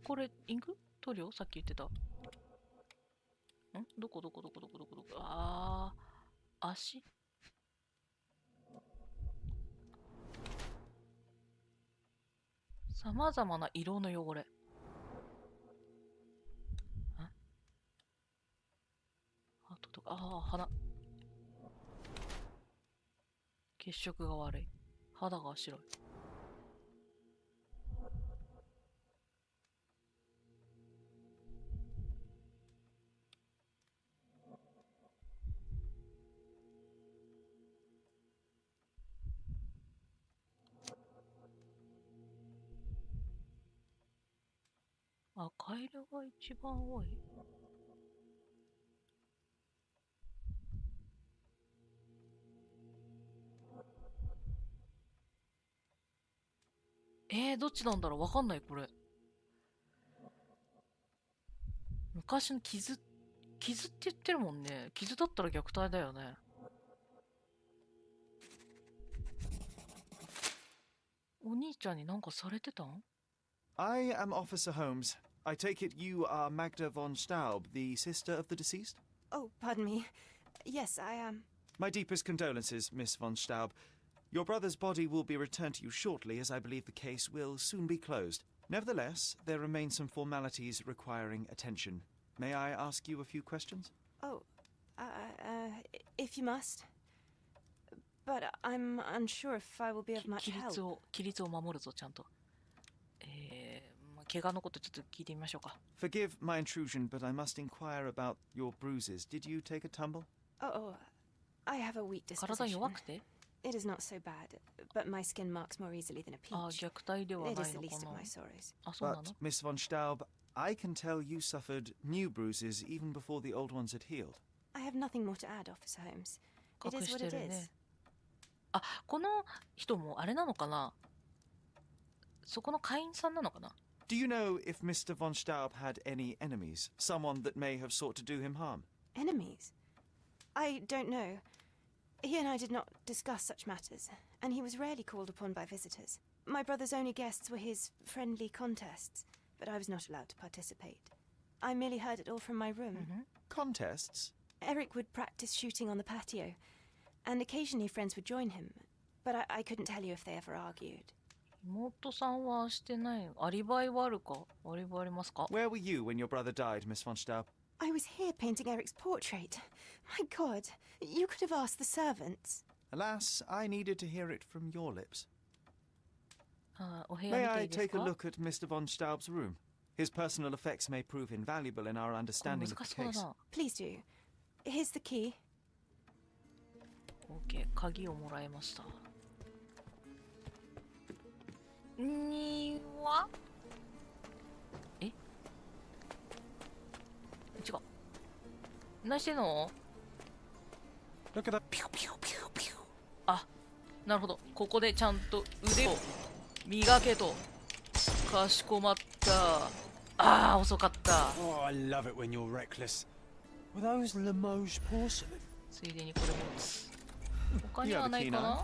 これインク？塗料？さっき言ってた。どこ？足？さまざまな色の汚れ。鼻。血色が悪い。肌が白い。あ、カエルが一番多い。どっちなんだろう、わかんない、これ。昔の傷って言ってるもんね。傷だったら虐待だよね。お兄ちゃんになんかされてたん？ I am Officer Holmes. I take it you are Magda von Staub, the sister of the deceased? Oh, pardon me. Yes, I am. My deepest condolences, Miss von Staub. Your brother's body will be returned to you shortly, as I believe the case will soon be closed. Nevertheless, there remain some formalities requiring attention. May I ask you a few questions? Oh, if you must. But I'm unsure if I will be of much help. 規律を守るぞ、ちゃんと。怪我のことちょっと聞いてみましょうか。Forgive my intrusion, but I must inquire about your bruises. Did you take a tumble? Oh, I have a weak disposition. 体弱くて？ It is not so bad, but my skin marks more easily than a peach. あ、虐待ではないの It か is the least な。 of my sorrows. あ、そうなの？ But, Miss von Staub, I can tell you suffered new bruises even before the old ones had healed. I have nothing more to add, Officer Holmes. It 隠 is し what て it るね。is. あ、この人もあれなのかな？そこの会員さんなのかな？ Do you know if Mr. von Staub had any enemies? Someone that may have sought to do him harm? Enemies? I don't know. He and I did not discuss such matters, and he was rarely called upon by visitors. My brother's only guests were his friendly contests, but I was not allowed to participate. I merely heard it all from my room. Contests? Eric would practice shooting on the patio, and occasionally friends would join him, but I couldn't tell you if they ever argued. 妹さんはしてない。アリバイはあるか？アリバイありますか？ Where were you when your brother died, Miss von Staub? I was here painting Eric's portrait. My God, you could have asked the servants. Alas, I needed to hear it from your lips. お部屋 May 見てい I いです take a か？ look at Mr. von Staub's room? His personal effects may prove invaluable in our understanding of 難 the しそうだ case. な。Please do. Here's the key. OK、鍵をもらいました。庭？え？違う。何してんの？ Look at that. Pew, pew, pew, pew. あ、なるほど。ここでちゃんと腕を磨けと。かしこまった。ああ、遅かった。Oh, I love it when you're reckless. Were those Limoges porcelain? ついでにこれ持つ。他にはないかな？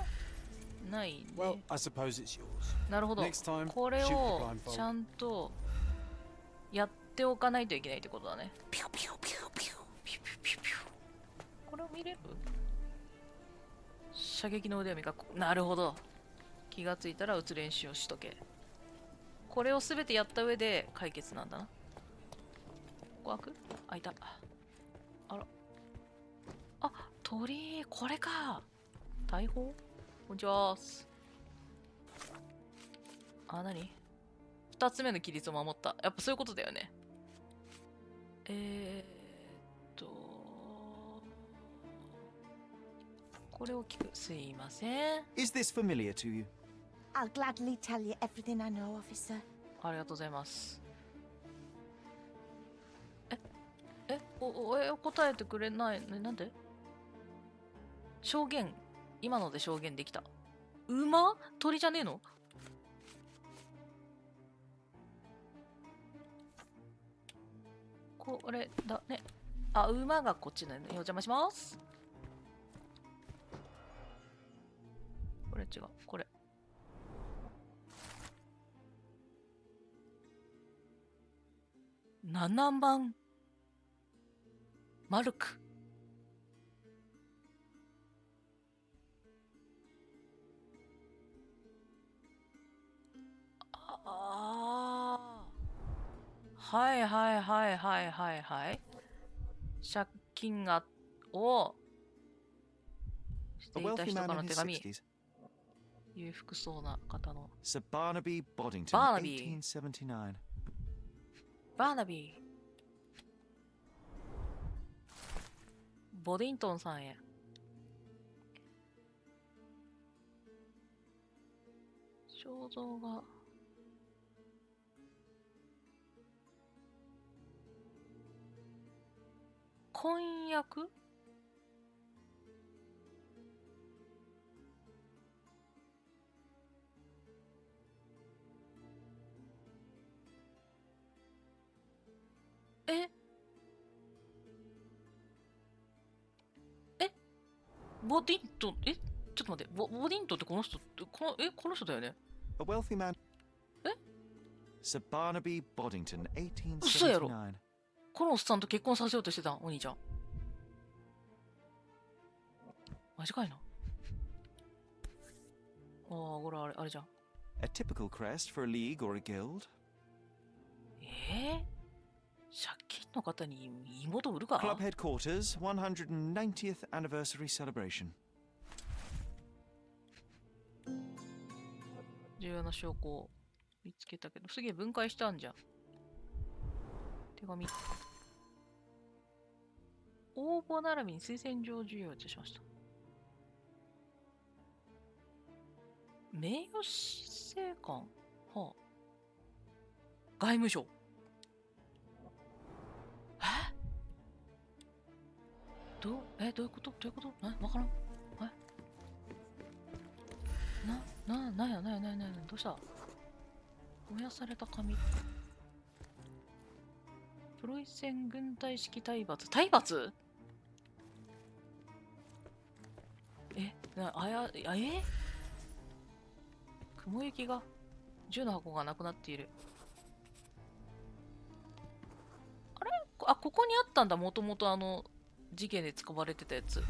ないね。Well, I suppose it's yours. なるほど。 Next time, これ shoot を the blindfold. ちゃんとやっておかないといけないってことだね。ピュピュピュピュ。ピュピュピュピュ。これを見れる？射撃の腕を磨く。なるほど。気がついたら撃つ練習をしとけ。これをすべてやった上で解決なんだな。ここ開く？開いた。あら。あ、鳥居、これか。大砲？こんにちは。あ、なに？二つ目の規律を守った。やっぱそういうことだよね。これを聞く。すいません。Is this familiar to you? I'll gladly tell you everything I know, officer. ありがとうございます。答えてくれないの？なんで？証言。今ので証言できた。馬？鳥じゃねえの？これだね。あ、馬がこっちだね。お邪魔します。これ違う。これ。7万マルク。はいはいはいはいはいはい。借金をしていた人からの手紙。裕福そうな方の。Sir Barnaby Boddington, バーナビー。 1879. バーナビー。ボディントンさんへ。肖像が。婚約？え？ボディントン、ちょっと待って、ボディントンってこの人、この人だよね。A wealthy man. え？ Sir Barnaby Boddington, 嘘やろ。1879. このおっさんと結婚させようとしてたん、お兄ちゃん。マジかいな。ああ、これあれじゃん。A typical crest for a league or a guild. 借金の方に妹売るか？ Club headquarters, 190th anniversary celebration. 重要な証拠を見つけたけど、すげえ分解したんじゃん。手紙。応募並びに推薦状授与をいたしました。名誉司政官？はあ。外務省。どういうこと？わからん。なんや、どうした？燃やされた紙。プロイセン軍隊式体罰。体罰？雲行きが、銃の箱がなくなっている。あれ？ここにあったんだ、もともと事件で使われてたやつ。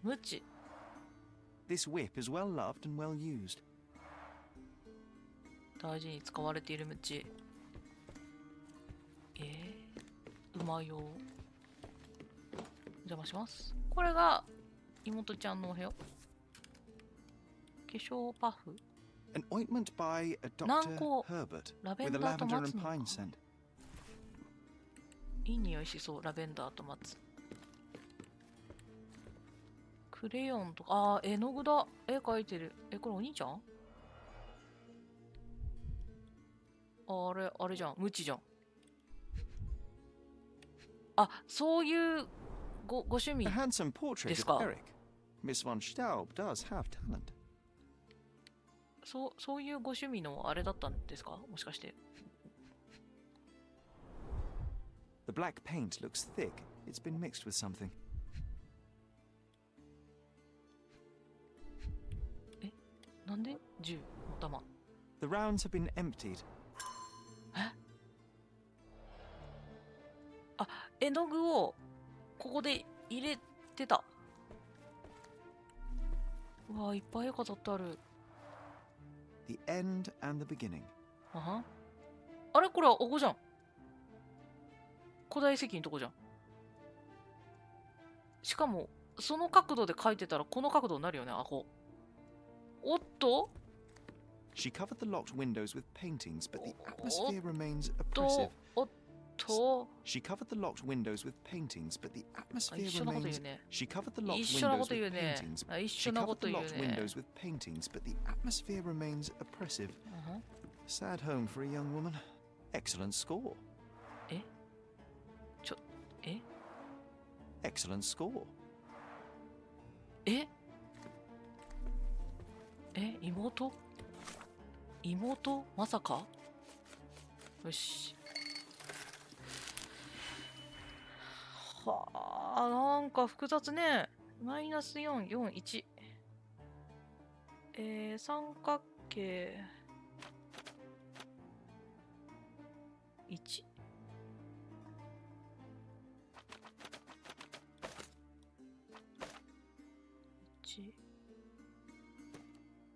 無知。This whip is well loved and well used. 大事に使われている無知。うまいよ。邪魔します。これが妹ちゃんのお部屋。化粧パフ。An ointment by a Dr. Herbert with a lavender and pine scent. いい匂いしそう、ラベンダーと松。クレヨンとか、絵の具だ。絵描いてる。これお兄ちゃん？あれじゃん。無知じゃん。そういうご趣味 A handsome portrait です of か？Eric. Miss von Staub does have talent. そういうご趣味のあれだったんですか？もしかして。The black paint looks thick. It's been mixed with something. なんで銃の弾。 The rounds have been emptied. 絵の具をここで入れてた。うわ、いっぱい絵飾ってある。The end and the beginning. あれこれはここじゃん。古代遺跡のとこじゃん。しかもその角度で描いてたらこの角度になるよね。おっと She covered the locked windows with paintings, but the atmosphere remains oppressive. She covered the locked windows with paintings, but the atmosphere remains. She covered the locked windows with paintings. She covered the locked windows with paintings, but the atmosphere remains oppressive. Sad home for a young woman. Excellent score. Excellent score. 妹まさか。よし。なんか複雑ね。マイナス4、4、1。三角形。1。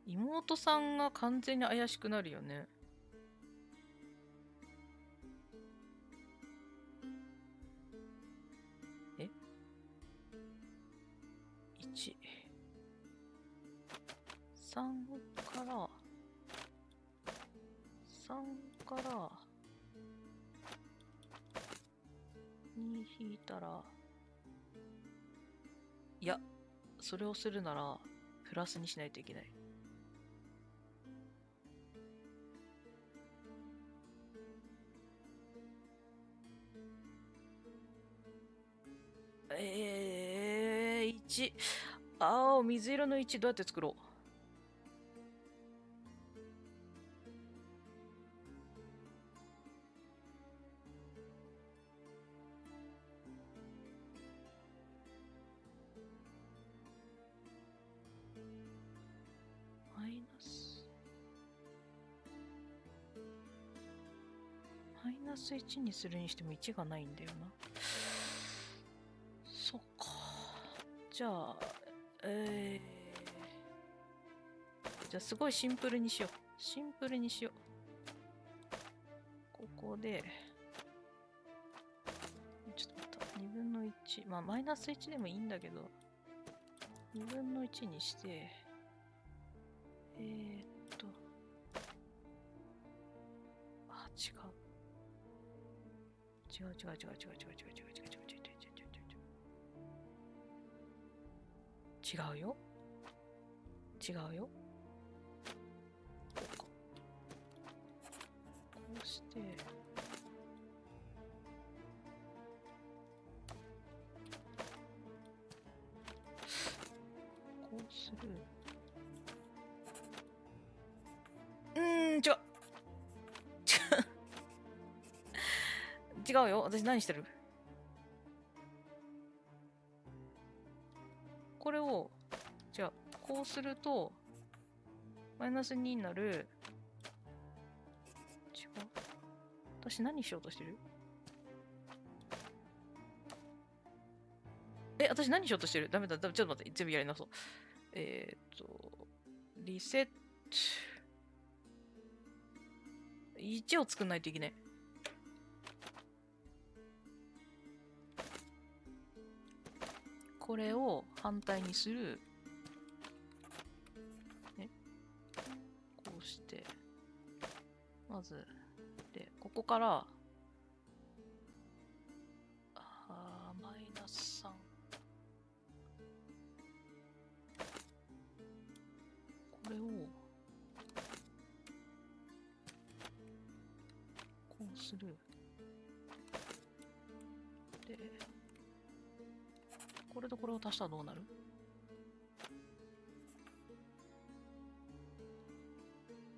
妹さんが完全に怪しくなるよね。1。3から2引いたら、いや、それをするならプラスにしないといけない。1。水色の1どうやって作ろう。マイナス1にするにしても1がないんだよな。そっか。じゃあ、じゃあすごいシンプルにしよう。シンプルにしよう。ここで、ちょっと待った。2分の1。まあ、マイナス1でもいいんだけど、2分の1にして、違う。違う。違うよ。こうして、こうする。違う。違うよ。私何してる？これを、じゃあ、こうすると、マイナス2になる。違う。私何しようとしてる？私何しようとしてる？ダメだ。ちょっと待って。全部やり直そう。リセット。1を作んないといけない。これを反対にする。ね。こうして。まず、で、ここから、マイナス3。これを、こうする。で、これとこれを足したらどうなる？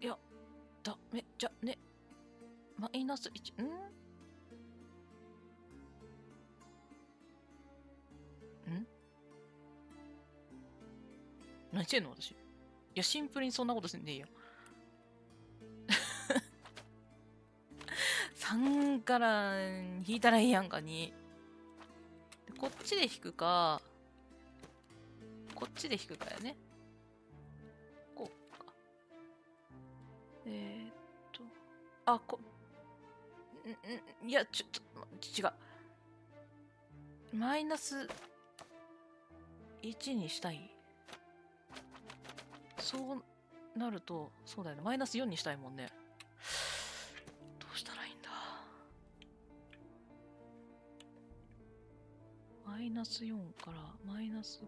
いや、ダメじゃね。マイナス1。何してんの私。いや、シンプルにそんなことしてんねえよ。3から引いたらいいやんかに。こっちで引くか、こっちで引くかやね。こうか。いや、ちょっと、違う。マイナス1にしたい。そうなると、そうだよね。マイナス4にしたいもんね。どうしたらいいんだ。マイナス4からマイナス5。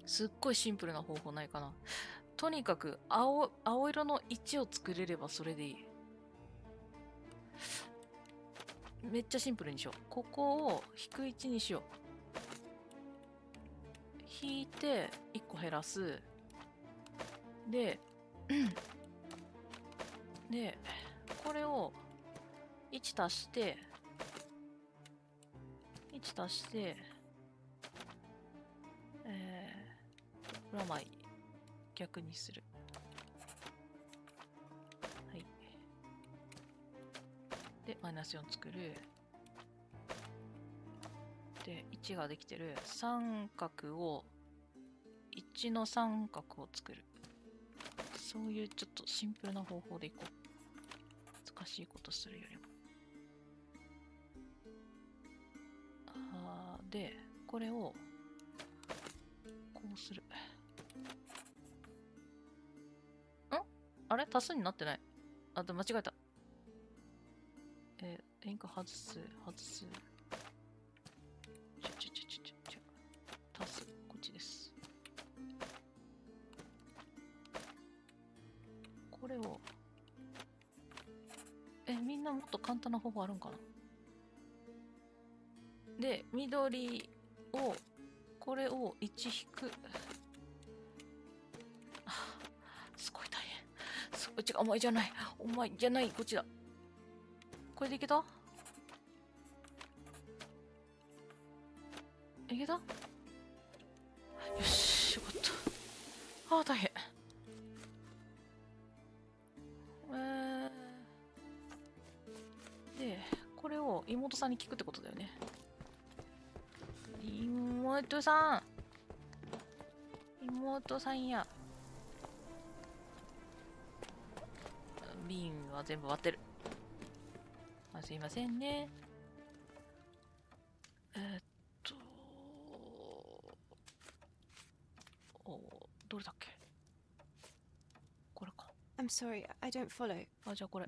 すっごいシンプルな方法ないかな。とにかく青色の1を作れればそれでいい。めっちゃシンプルにしよう。ここを引く1にしよう。引いて1個減らす。で、これを1足して、これはまあ逆にする。はい。で、マイナス4作る。で、1ができてる。三角を、1の三角を作る。そういうちょっとシンプルな方法でいこう。難しいことするよりも。で、これを、こうする。あれ足すになってない。間違えた。リンク外す。足す。こっちです。これを、みんなもっと簡単な方法あるんかな。で、緑を、これを1引く。すごい大変。すごい、違う、お前じゃない。お前じゃない、こっちだ。これでいけた？いけた？よし、よかった。大変。で、これを妹さんに聞くってことだよね。妹さんや。瓶は全部割ってる。すいませんね。どれだっけ？これか。I'm sorry, I don't follow.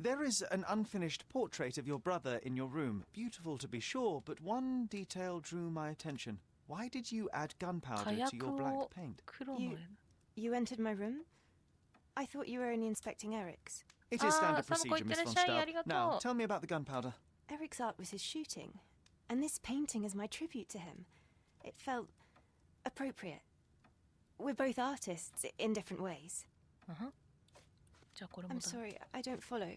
There is an unfinished portrait of your brother in your room. Beautiful to be sure, but one detail drew my attention. Why did you add gunpowder to your black paint? You entered my room? I thought you were only inspecting Eric's. It is standard procedure, Miss von Staub. Now, tell me about the gunpowder. Eric's art was his shooting, and this painting is my tribute to him. It felt appropriate. We're both artists in different ways. I'm sorry, I don't follow.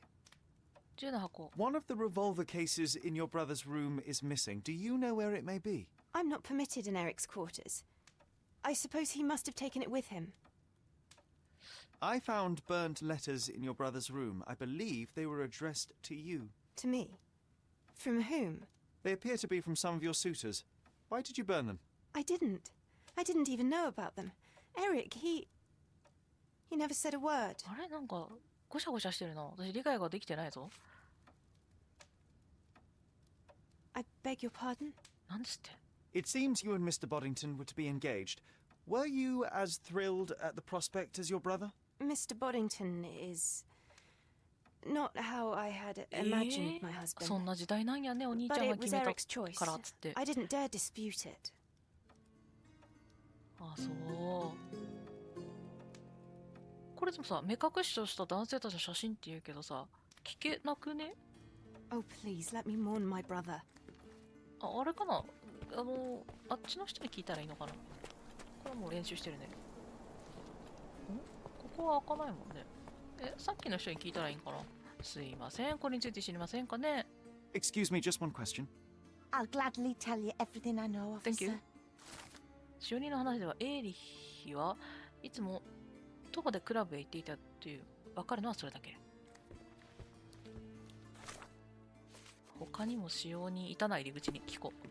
One of the revolver cases in your brother's room is missing. Do you know where it may be? I'm not permitted in Eric's quarters. I suppose he must have taken it with him. I found burnt letters in your brother's room. I believe they were addressed to you. To me? From whom? They appear to be from some of your suitors. Why did you burn them? I didn't. I didn't even know about them. Eric, he never said a word. あれなんかごしゃごしゃしてるな。私理解ができてないぞ。I beg your pardon? なんですって？ It seems you and Mr. Boddington were to be engaged. Were you as thrilled at the prospect as your brother? Mr. Boddington is not how I had imagined my husband. そんな時代なんやね、お兄ちゃんが決めたからっつって。I didn't dare dispute it. そう。これでもさ、目隠しとした男性たちの写真って言うけどさ、聞けなくね？ Oh, please, let me mourn my brother. あれかな？あっちの人に聞いたらいいのかな？これもう練習してるね。ここは開かないもんね。さっきの人に聞いたらいいんかな？すいません、これについて知りませんかね？ Excuse me, just one question. I'll gladly tell you everything I know, Thank you. officer. 使用人の話では、エーリヒはいつも徒歩でクラブへ行っていたっていう、わかるのはそれだけ。他にも使用人いたな、入り口に聞こう。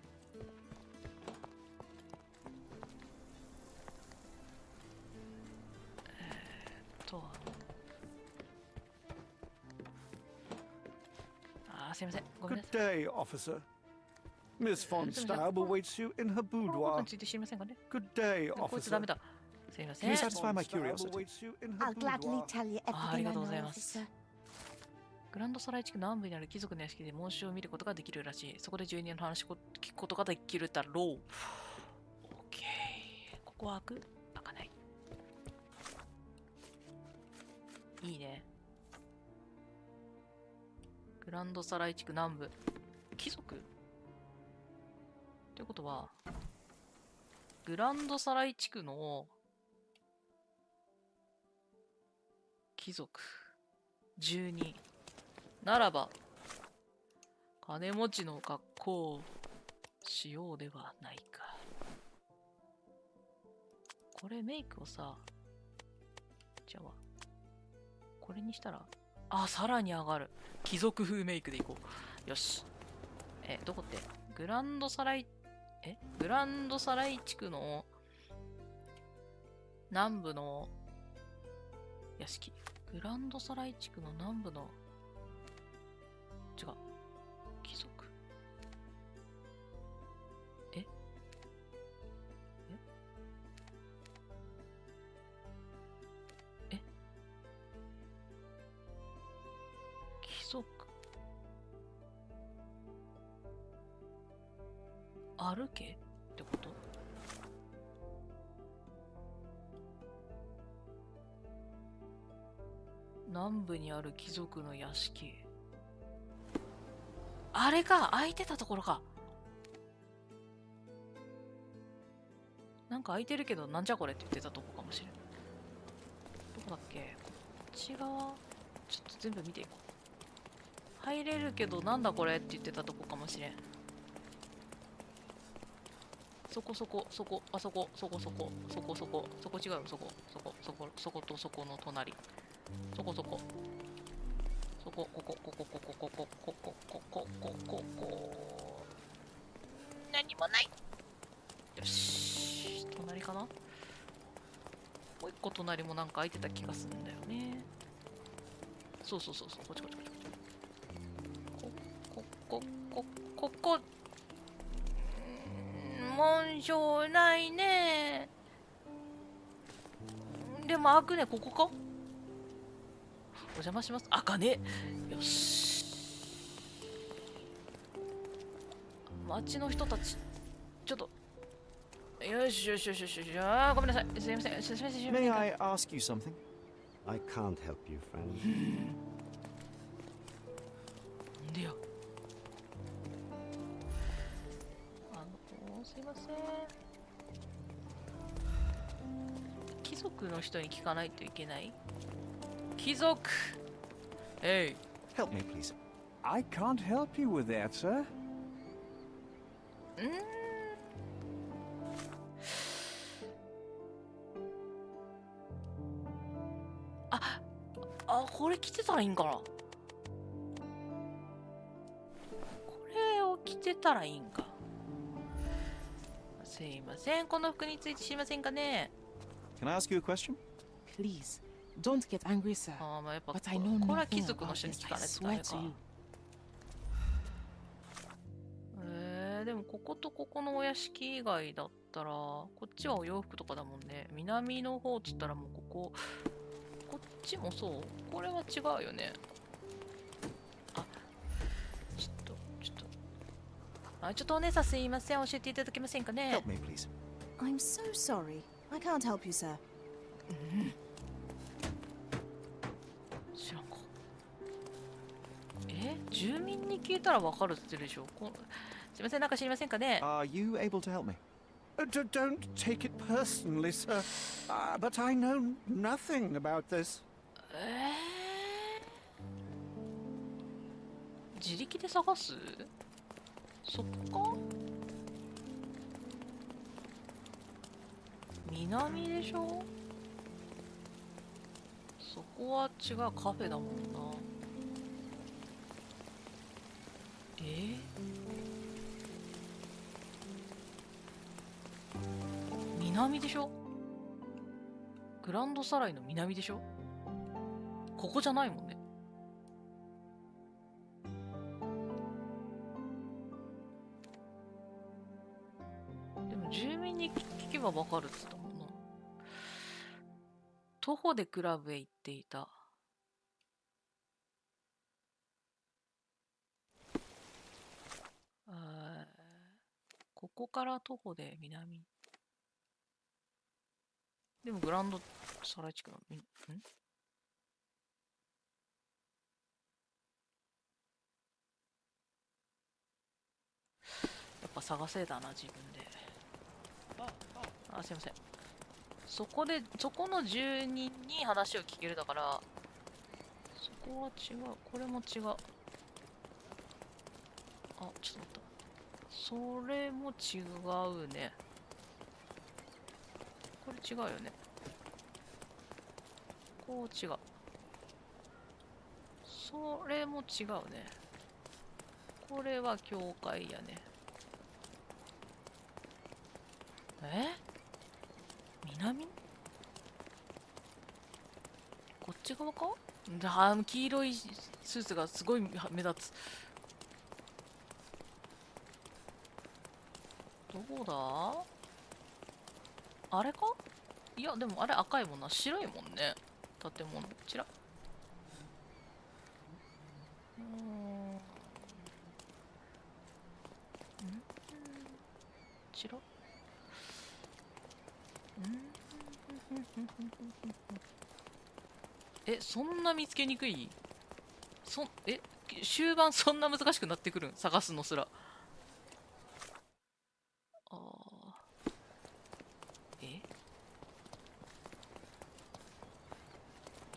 すいません。ごめんなさい。Good day, officer. Miss von Staub awaits you in her boudoir. Good day, officer. こいつダメだ。すいません。 Can you satisfy my curiosity? I'll gladly tell you everything I know, officer. グランドサライ地区南部にある貴族の屋敷で紋章を見ることができるらしい。そこで住人の話を聞くことができるだろう。オッケー。ここは開く？開かない。いいね。グランドサライ地区南部。貴族？ってことは、グランドサライ地区の貴族住人ならば、金持ちの格好をしようではないか。これメイクをさ、じゃあ、これにしたら、さらに上がる。貴族風メイクでいこう。よし。どこって？グランドサライ地区の南部の屋敷。グランドサライ地区の南部の違う。貴族。貴族。歩けってこと？南部にある貴族の屋敷。あれか、開いてたところか。なんか開いてるけど、なんじゃこれって言ってたとこかもしれん。どこだっけ？こっち側？ちょっと全部見ていこう。入れるけど、なんだこれって言ってたとこかもしれん。そこ、あそこ、そこ違うよ、そことそこの隣。ここ。何もない。よし。隣かな？もう一個隣もなんか開いてた気がするんだよね。そう、こっち。ここ。紋章ないね。でも開くね、ここか？お邪魔します。開かね。よし。町の人たち、ちょっと。よし。ごめんなさい。すいません。May I ask you something? I can't help you, friend. なんでや。すいません。貴族の人に聞かないといけない。貴族。Hey, help me, please. I can't help you with that, sir. これ着てたらいいんかな。これを着てたらいいんか。すいません、この服について知りませんかね。 Can I ask you a question? Please, don't get angry, sir. But I know nothing about this, I swear to you. でもこことここのお屋敷以外だったら、こっちはお洋服とかだもんね。南の方っつったらもうこっちもそう。これは違うよね。ちょっとお姉さんすいません、教えていただけませんかね。 Help me, please. I'm so sorry. I can't help you, sir. 知らんか。住民に聞いたらわかるって言ってるでしょ。すいません、なんか知りませんかね。 Are you able to help me? Don't take it personally, sir. But I know nothing about this. 自力で探す？そこか？南でしょ？そこは違う、カフェだもんな。南でしょ？グランドサライの南でしょ？ここじゃないもんね。でも住民に聞けばわかるって言ったもんな。徒歩でクラブへ行っていた。ここから徒歩で南。でもグランドサライ地区のやっぱ探せだな、自分で。すいません。そこの住人に話を聞けるだから、そこは違う。これも違う。ちょっと待った。それも違うね。これ違うよね。こう違う。それも違うね。これは教会やね。南？こっち側か？黄色いスーツがすごい目立つ。どこだ？あれか？いや、でもあれ赤いもんな。白いもんね。建物。ちら。ちら。そんな見つけにくい？終盤そんな難しくなってくるん、探すのすら。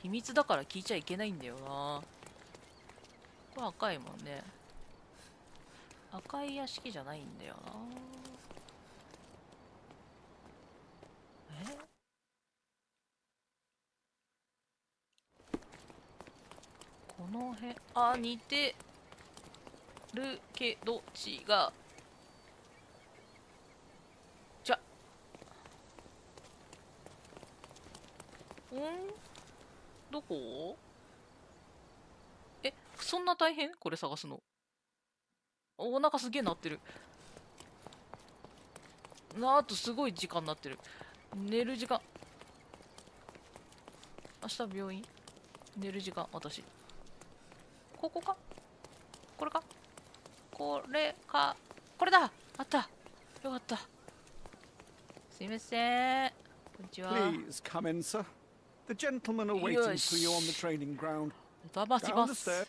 秘密だから聞いちゃいけないんだよな。これ赤いもんね。赤い屋敷じゃないんだよな。この辺、似てるけど違う。じゃ。どこ？そんな大変？これ探すの。お腹すげえ鳴ってる。あとすごい時間になってる。寝る時間。明日病院？寝る時間、私。ここか？これか？これか？これだ！あった！よかった。すいません。こんにちは。Please come in, sir. The gentlemen are waiting for you on the training ground. お邪魔します。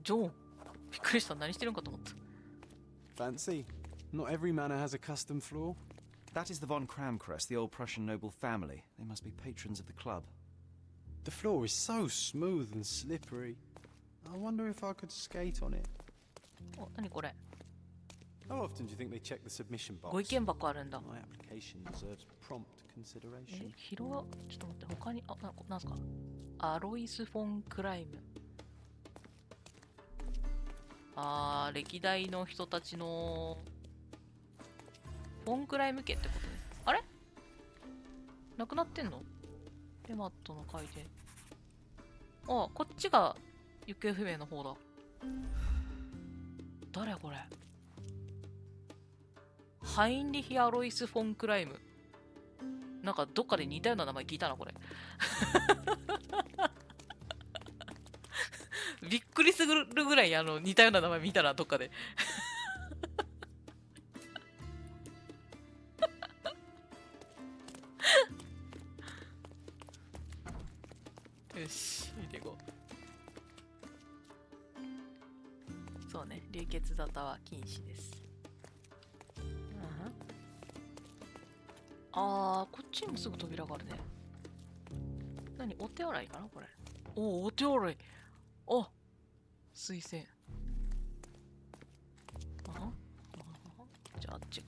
ジョーン。びっくりした。何してるんかと思った。Fancy. Not every manor has a custom floor. That is the von Kramkrest, the old Prussian noble family. They must be patrons of the club. The floor is so smooth and slippery. I wonder if I could skate on it. 何これ? How often do you think they check the submission box? ご意見箱あるんだ。My application deserves prompt consideration. ちょっと待って、他に、なんすか? アロイス・フォン・クライム。歴代の人たちのフォンクライム家ってことね。あれ？なくなってんの？エマットの回で。こっちが行方不明の方だ。誰これ？ハインリヒ・アロイス・フォン・クライム。なんかどっかで似たような名前聞いたな、これ。びっくりするぐらい似たような名前見たらどっかで。よし、見ていこう。そうね、流血沙汰は禁止です。こっちにもすぐ扉があるね。何？お手洗いかなこれ。お手洗い。水栓。じゃああっちが。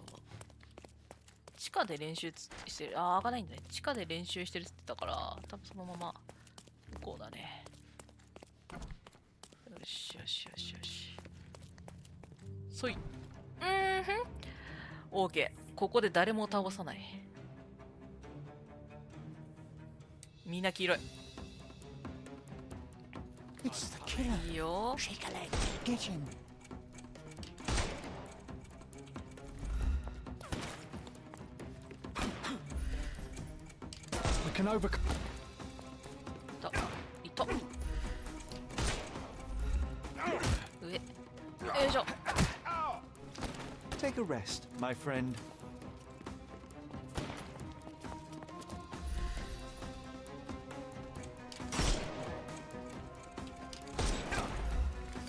地下で練習してる。開かないんだね。地下で練習してるって言ってたから、多分そのままこうだね。よしよしよしよし。そい。OK。ここで誰も倒さない。みんな黄色い。It's the killer. いいよ。Shake a leg. Get him. We can overcome. いた。上。よいしょ。Take a rest, my friend.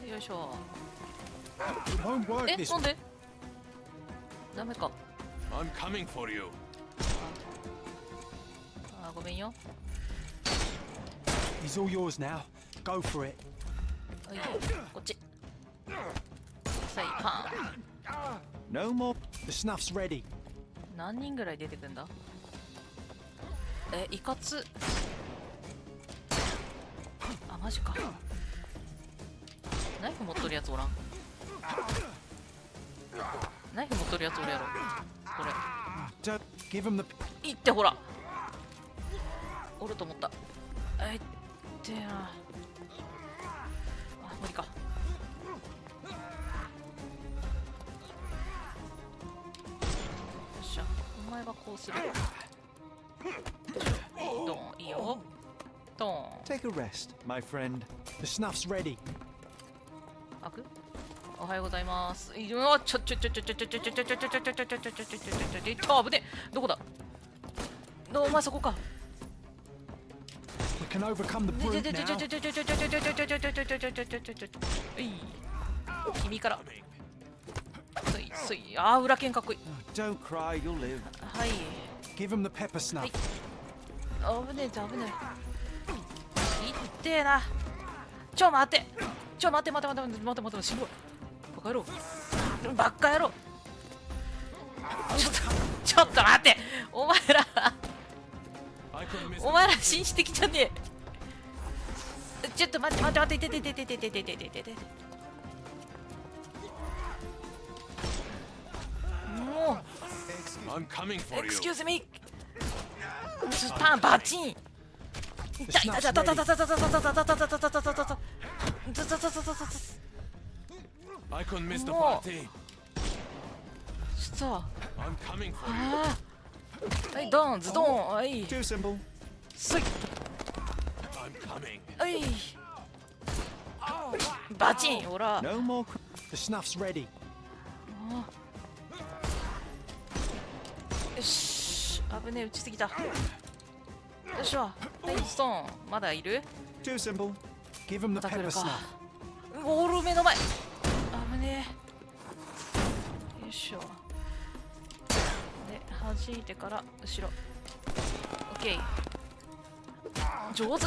よいしょ。なんで？ダメか。I'm coming for you. ごめんよ。He's all yours now. Go for it. こっち。さあ、パン。 No more. The snuff's ready. 何人ぐらい出てくんだ？いかつ。マジか。ナイフ持っとるやつおらん？ナイフ持っとるやつおるやろ。これ。Give him the... いってほら。おると思った。ってな。無理か。よっしゃ。お前はこうする。ドン、いいよ。ドン。Take a rest, my friend. The snuff's ready. 開く？おはようございます。危ね。どこだ？お前そこか。can overcome the brute now. 君から。ああ、裏剣かっこいい。Don't cry, you'll live. はい。Give him the pepper snuff. 危ねえじゃん、危ねえ。いってえな。ちょ待て。待て、しんどい。バカ野郎。バッカ野郎。ちょっと待って。お前ら紳士的じゃねえ。ちょっと待って、いて。もう。Excuse me。パンバチン。I couldn't miss the party. さあ。I'm coming for you. はい、ドンズドン。はい。 Too simple. スイ。 I'm coming. はい。バチン。ほら。 No more. The snuff's ready. よし。危ねえ、撃ちすぎた。よっしゃ。はい、ストーン。まだいる？ Too simple. Give him the pepper snuff. オール目の前。危ねえ。よいしょ。で、弾いてから後ろ。オッケー。上手。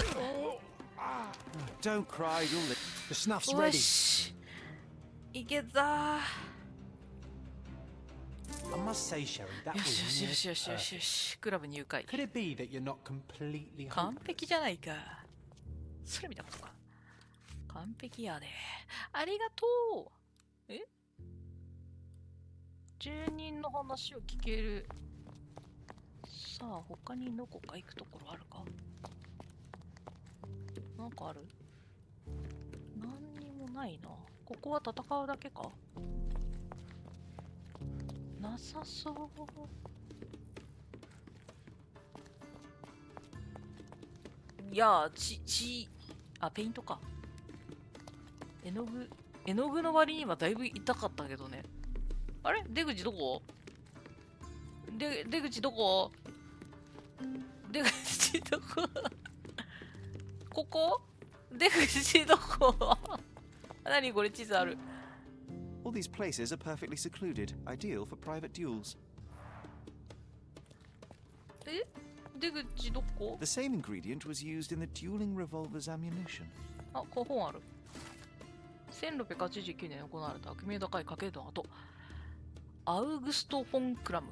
Don't cry, you'll live. The snuff's よ ready. し。いけた。I must say, Sherry, that よ was し。クラブ入会。 Could it be that you're not completely 完璧じゃないか。それ見たことか。完璧やで。ありがとう。住人の話を聞ける。さあ、他にどこか行くところあるか？なんかある？何にもないな。ここは戦うだけか？なさそう。いやー、ペイントか。絵の具の割にはだいぶ痛かったけどね。あれ？出口どこ？出口どこ？ここ？出口どこ？何これ地図ある。All these places are perfectly secluded, ideal for private duels. 出口どこ？ The same ingredient was used in the dueling revolver's ammunition. あ、こう本ある。1689年に行われた悪名高い家系の後、アウグスト・フォン・クラム。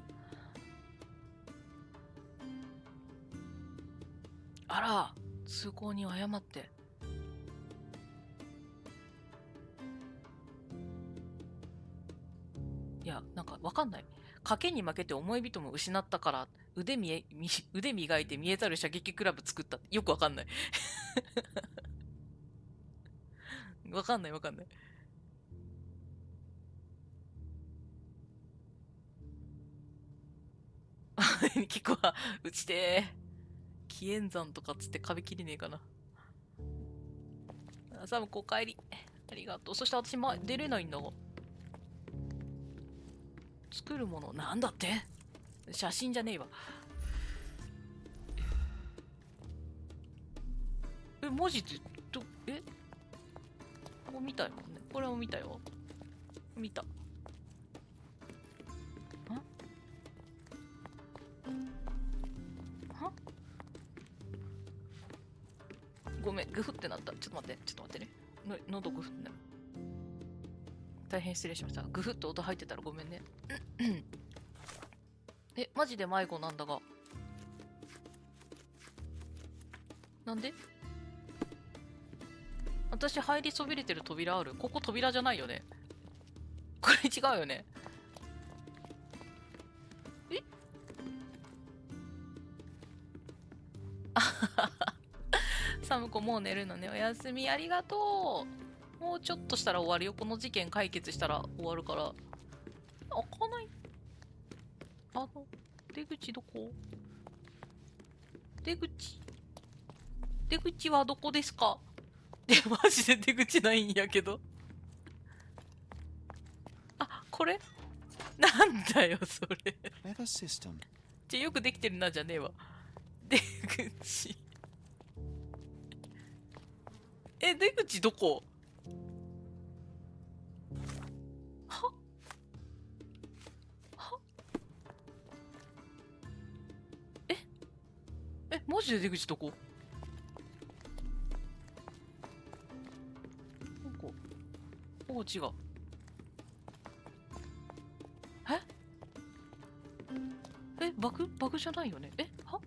あら、通行人を誤って。いや、なんかわかんない。賭けに負けて思い人も失ったから腕磨いて見えざる射撃クラブ作った。よくわかんない。わかんない。キコは打ちてー。紀元山とかつって壁切れねえかな。サムお帰り。ありがとう。そして私出れないんだが。作るものなんだって？写真じゃねえわ。文字ってここ見たよね。これも見たよ。見た。ごめん、グフってなった。ちょっと待ってね。喉グフってなる。大変失礼しました。グフって音入ってたらごめんね。マジで迷子なんだが。なんで？私入りそびれてる扉ある？ここ扉じゃないよね。これ違うよね。サムコもう寝るのね。おやすみ。ありがとう。もうちょっとしたら終わるよ。この事件解決したら終わるから。開かない。出口どこ？出口はどこですか？マジで出口ないんやけど。これ？なんだよ、それ。よくできてるな、じゃねえわ。出口。え、出口どこ？え、マジで出口どこ？ここ違う。え、バグじゃないよね。え、は？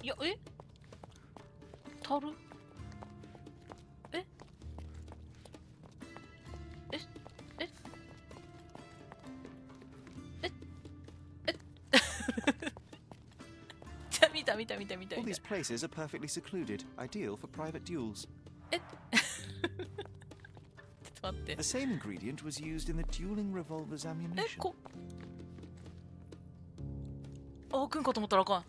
いや、たる？え見た。All these places are perfectly secluded, ideal for private duels. ちょっと待って。The same ingredient was used in the dueling revolver's ammunition. 開くんかと思ったらあかん。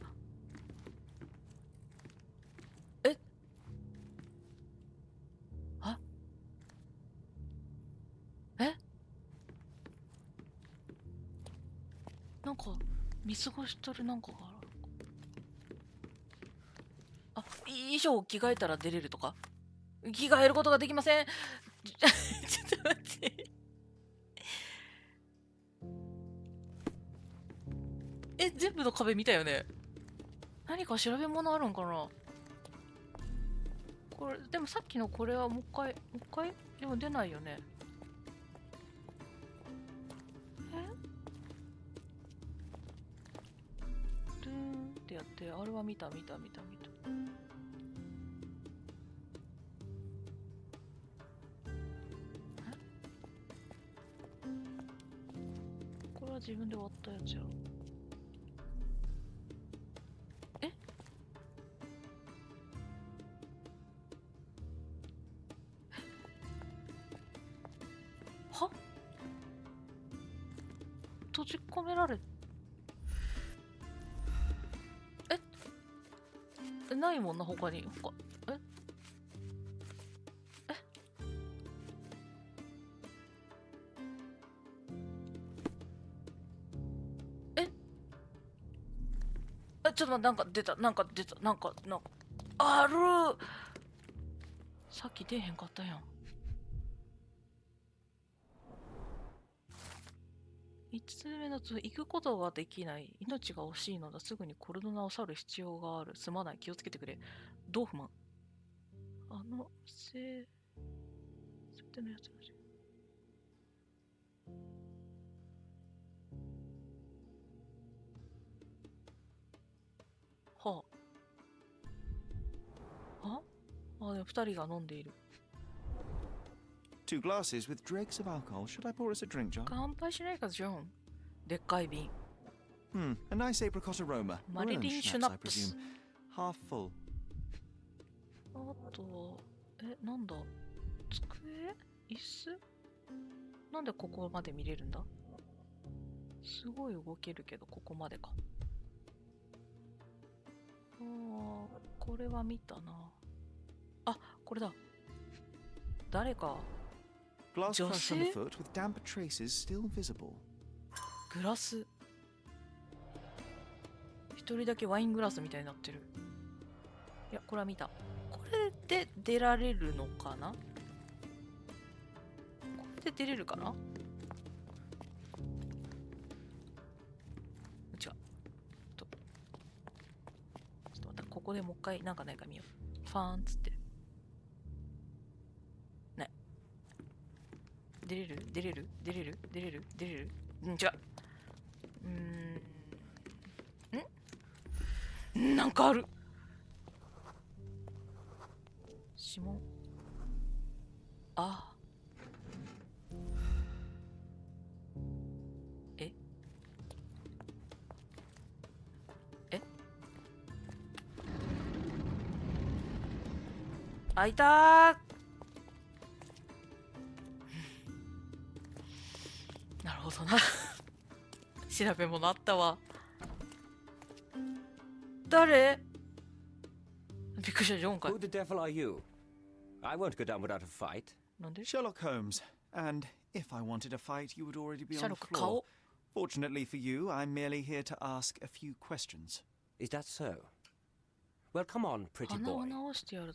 なんか見過ごしとるなんかがある。衣装を着替えたら出れるとか？着替えることができません。ちょっと待って。全部の壁見たよね。何か調べ物あるんかな。これでもさっきのこれはもう一回でも出ないよね。ドゥーンってやって、あれは見た。これは自分で割ったやつやろ。は？閉じ込められないもんな、他に。ちょっと待って、なんか出た。あるー。さっき出へんかったやん。5つ目の行くことができない。命が惜しいのだ。すぐにコルドナを去る必要がある。すまない。気をつけてくれ。ドーフマン。設定のやつらしい。でも2人が飲んでいる。Two glasses with dregs of alcohol. Should I pour us a drink, John? 乾杯しないか、ジョン。でっかい瓶。A nice apricot aroma. マリリン・シュナップス。Half full. あと、なんだ？机？椅子？なんでここまで見れるんだ？すごい動けるけど、ここまでか。これは見たな。あ、これだ。誰か。女性？グラス。一人だけワイングラスみたいになってる。いや、これは見た。これで出られるのかな？これで出れるかな？違う。ちょっと待って、ここでもう一回なんかないか見よう。ファーンっつってる。ね。出れる？うん、違う。なんかある。指紋。あ。開いたー。なるほどな。調べ物あったわ。誰？びっくりした、ジョンかい。 Who the devil are you? I won't go down without a fight. なんで？ Sherlock Holmes, and If I wanted a fight, you would already be on the floor. Fortunately for you, I'm merely here to ask a few questions. Is that so? Well, come on, pretty boy.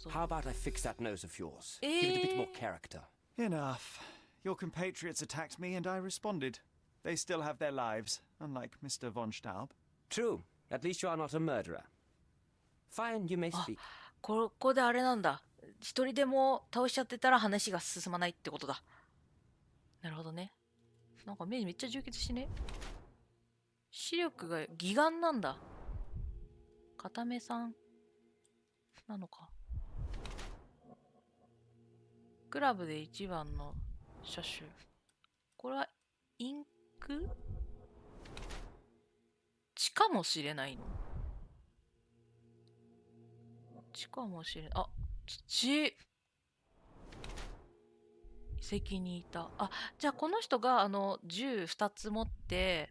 How about I fix that nose of yours? Give it a bit more character. Enough. Your compatriots attacked me and I responded. They still have their lives, unlike Mr. von Staub. True. At least you are not a murderer. Fine, you may speak. ここであれなんだ。一人でも倒しちゃってたら話が進まないってことだ。なるほどね。なんか目めっちゃ充血してね。視力が義眼なんだ。片目さんなのか。クラブで一番の車種。これはインク？血かもしれないの？血かもしれない。あ、血。遺跡にいた。あ、じゃあこの人が銃2つ持って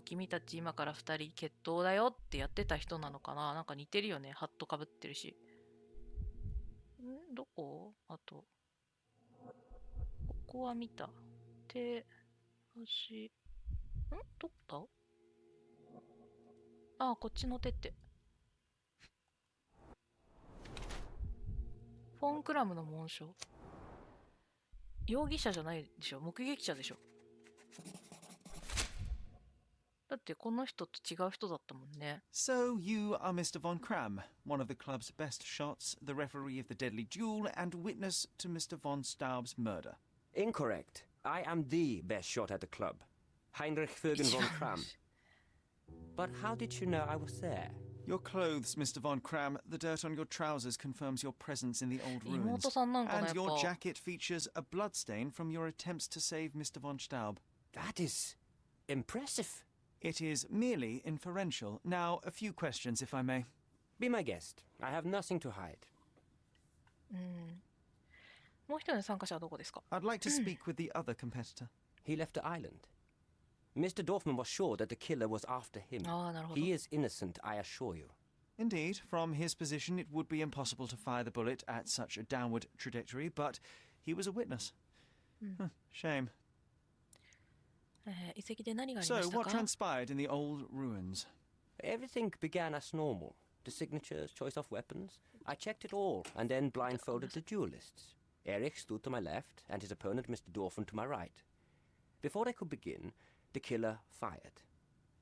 君たち今から2人決闘だよってやってた人なのかな。なんか似てるよね。ハットかぶってるし。どこ？あとここは見た。手足どこだ？あ、こっちの手って。フォンクラムの紋章。容疑者じゃないでしょ。目撃者でしょ。だってこの人と違う人だったもんね。So you are Mr. von Kram, one of the club's best shots, the referee of the deadly duel, and witness to Mr. von Staub's murder. Incorrect. I am the best shot at the club. Heinrich Vögen von Kram. But how did you know I was there? Your clothes, Mr. von Kram. The dirt on your trousers confirms your presence in the old ruins. And your jacket features a bloodstain from your attempts to save Mr. von Staub. That is impressive. It is merely inferential. Now, a few questions, if I may. Be my guest. I have nothing to hide. もう一人の参加者はどこですか？ I'd like to speak with the other competitor. He left the island. Mr. Dorfman was sure that the killer was after him. He is innocent, I assure you. Indeed, from his position, it would be impossible to fire the bullet at such a downward trajectory, but he was a witness. Shame. So, what transpired in the old ruins? Everything began as normal. The signatures, choice of weapons. I checked it all, and then blindfolded the duelists. Erich stood to my left, and his opponent, Mr. Dorfman, to my right. Before they could begin, the killer fired.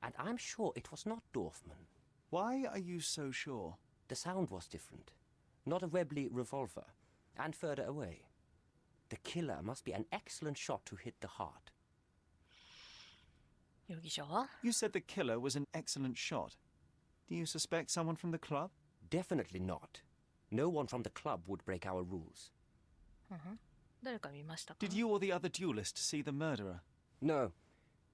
And I'm sure it was not Dorfman. Why are you so sure? The sound was different. Not a Webley revolver. And further away. The killer must be an excellent shot to hit the heart. You said the killer was an excellent shot. Do you suspect someone from the club? Definitely not. No one from the club would break our rules. Did you or the other duelist see the murderer? No.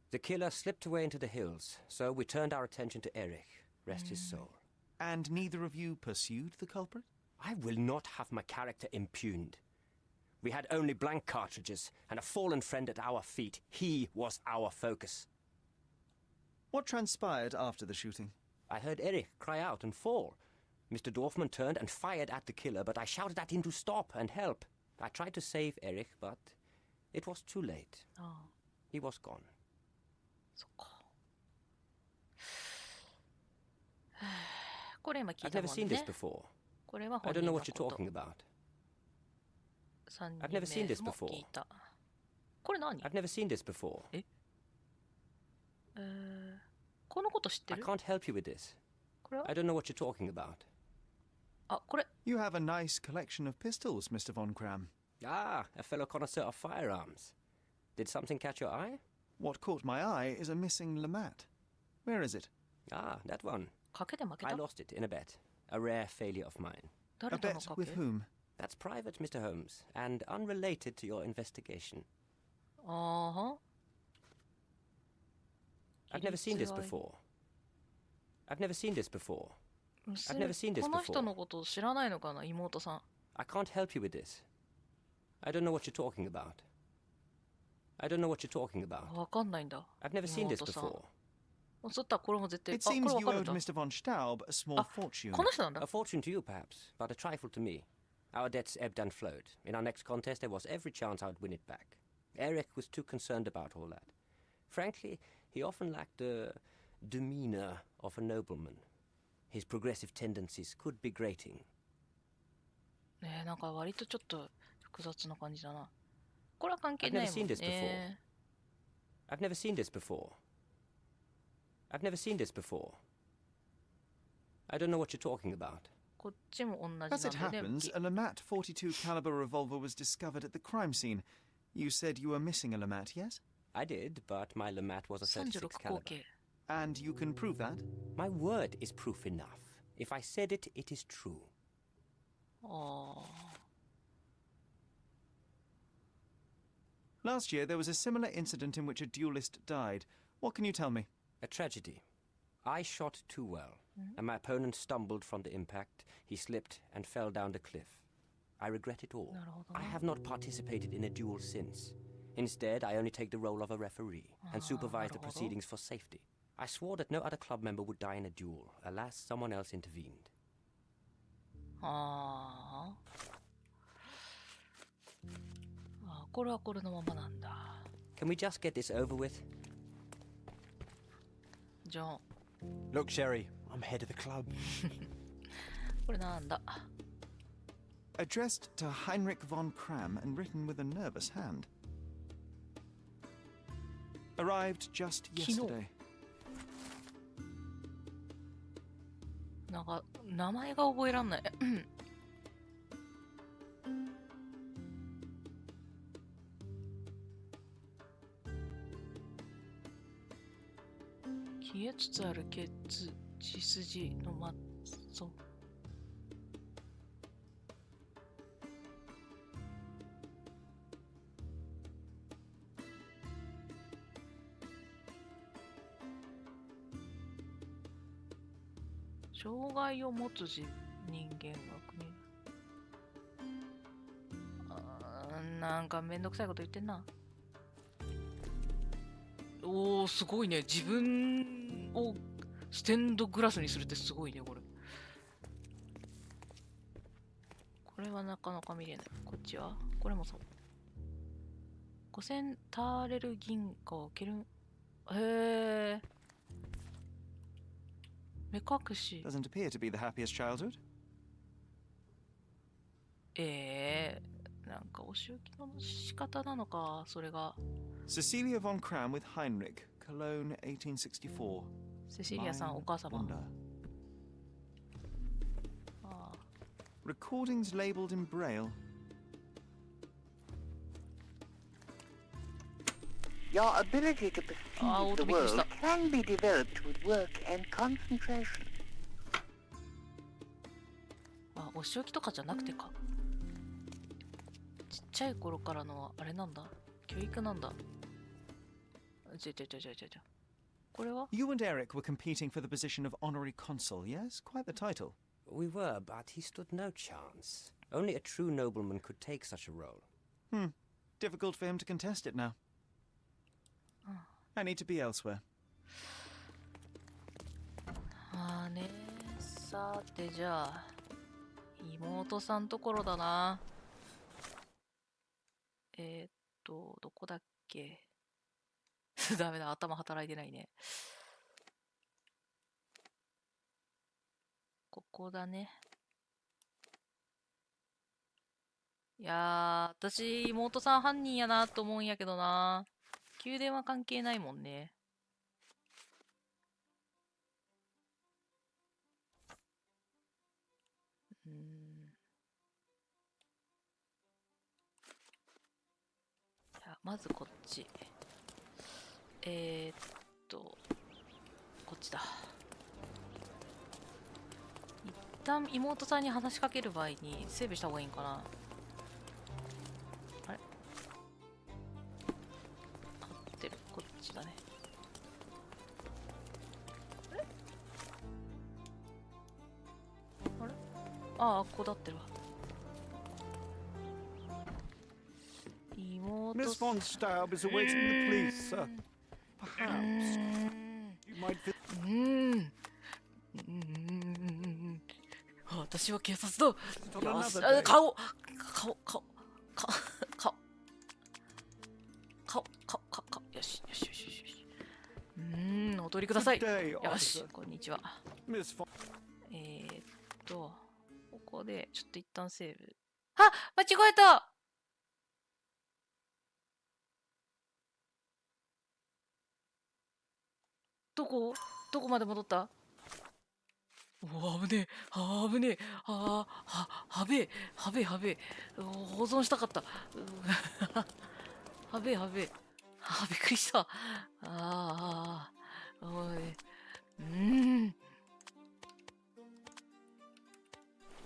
The killer slipped away into the hills, so we turned our attention to Erich. Rest his soul. And neither of you pursued the culprit? I will not have my character impugned. We had only blank cartridges and a fallen friend at our feet. He was our focus. What transpired after the shooting? I heard Erich cry out and fall. Mr. Dorfman turned and fired at the killer, but I shouted at him to stop and help. I tried to save Erich, but it was too late. He was gone. I've never seen this before. I don't know what you're talking about. I've never seen this before. I've never seen this before. I can't help you with this. I don't know what you're talking about. You have a nice collection of pistols, Mr. von Kram. Ah, a fellow connoisseur of firearms. Did something catch your eye? What caught my eye is a missing Lamat. Where is it? Ah, that one. I lost it in a bet. A rare failure of mine. A bet with whom? That's private, Mr. Holmes, and unrelated to your investigation. I've never seen this before. I've never seen this before. I've never seen this before. I can't help you with this. I don't know what you're talking about. I don't know what you're talking about. I've never seen this before. It seems you owed Mr. von Staub a small fortune. A fortune to you, perhaps, but a trifle to me. Our debts ebbed and flowed. In our next contest, there was every chance I would win it back. Eric was too concerned about all that. Frankly, he often lacked the demeanor of a nobleman. His progressive tendencies could be grating. ねえ、なんか割とちょっと複雑な感じだな。これは関係ないもんね。I've never seen this before. I've never seen this before. I don't know what you're talking about. こっちも同じなんだね。As it happens, a Lamat 42 caliber revolver was discovered at the crime scene. You said you were missing a Lamat, yes? I did, but my Lamat was a 36 caliber. And you can prove that? My word is proof enough. If I said it, it is true. Last year, there was a similar incident in which a duelist died. What can you tell me? A tragedy. I shot too well, and my opponent stumbled from the impact. He slipped and fell down the cliff. I regret it all. I have not participated in a duel since. Instead, I only take the role of a referee and supervise the proceedings for safety. I swore that no other club member would die in a duel. Alas, someone else intervened. Can we just get this over with? John. Look, Sherry, I'm head of the club. これなんだ? Addressed to Heinrich von Kram and written with a nervous hand. Arrived just yesterday. なんか名前が覚えらんない。消えつつある血筋のマッソ。障害を持つ人間が国。なんかめんどくさいこと言ってんな。おー、すごいね。自分をステンドグラスにするってすごいね、これ。これはなかなか見れない。こっちはこれもそう。5000ターレル銀貨ケルン。へー。目隠し。Doesn't appear to be the happiest childhood. なんかお仕置きの仕方なのか、それが。Cecilia von Kram with Heinrich, Cologne, 1864. セシリアさん、お母様。Recordings labeled in Braille. Your ability to perceive the world can be developed with work and concentration. お仕置きとかじゃなくてか。ちっちゃい頃からのあれなんだ。教育なんだ。これは You and Eric were competing for the position of honorary consul, yes? Quite the title. We were, but he stood no chance. Only a true nobleman could take such a role. Difficult for him to contest it now. I need to be elsewhere. さてじゃあ妹さんところだな。どこだっけ。ダメだ、頭働いてないね。ここだね。いやー、私妹さん犯人やなと思うんやけどな。宮殿は関係ないもんね。まずこっち。こっちだ。一旦妹さんに話しかける場合にセーブした方がいいんかな。あれ？合ってる。こっちだね。あれ？ああ、ここだってるわ。Miss von Staub is awaiting the police, sir. Perhaps you might. 私は警察だ。顔。さい。よし、こんにちは。ここで、ちょっと一旦セーブ。あ、間違えた。どこまで戻った？おお、危ねえ。危ねえ。はべえ。びっくりした。おい。よ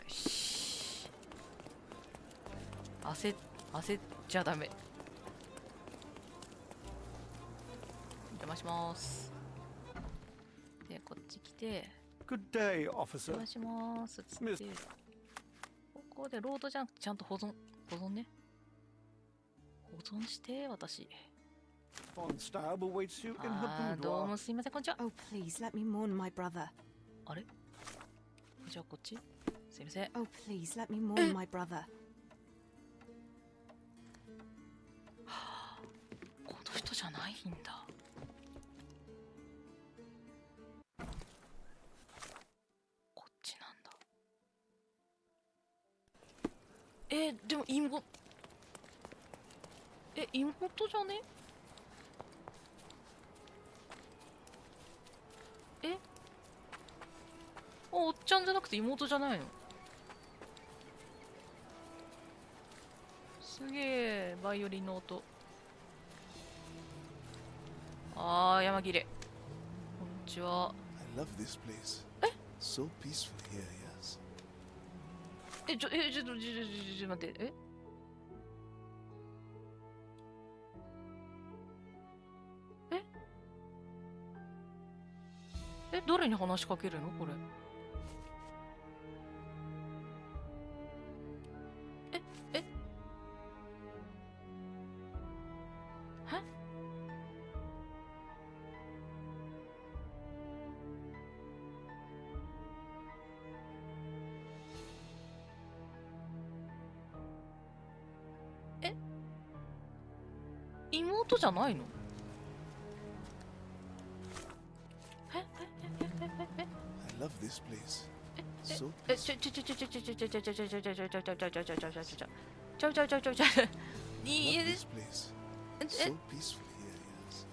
し。焦っちゃダメ。邪魔します。で、こっち来て。Good day, officer. お願いします。つって。ここでロードじゃなくてちゃんと保存ね。保存して、私。どうもすいません、こんにちは。Oh, please let me mourn my brother. あれ？じゃあこっち？すいません。Oh, please let me mourn my brother. この人じゃないんだ。でも妹じゃね？おっちゃんじゃなくて妹じゃないの？すげえ、バイオリンの音。山切れ。こんにちは。I love this place. So peaceful here, yes. ちょっと待って、誰に話しかけるのこれ？妹じゃないの？I love this place. So いいえ。 this place. So peaceful here, yes.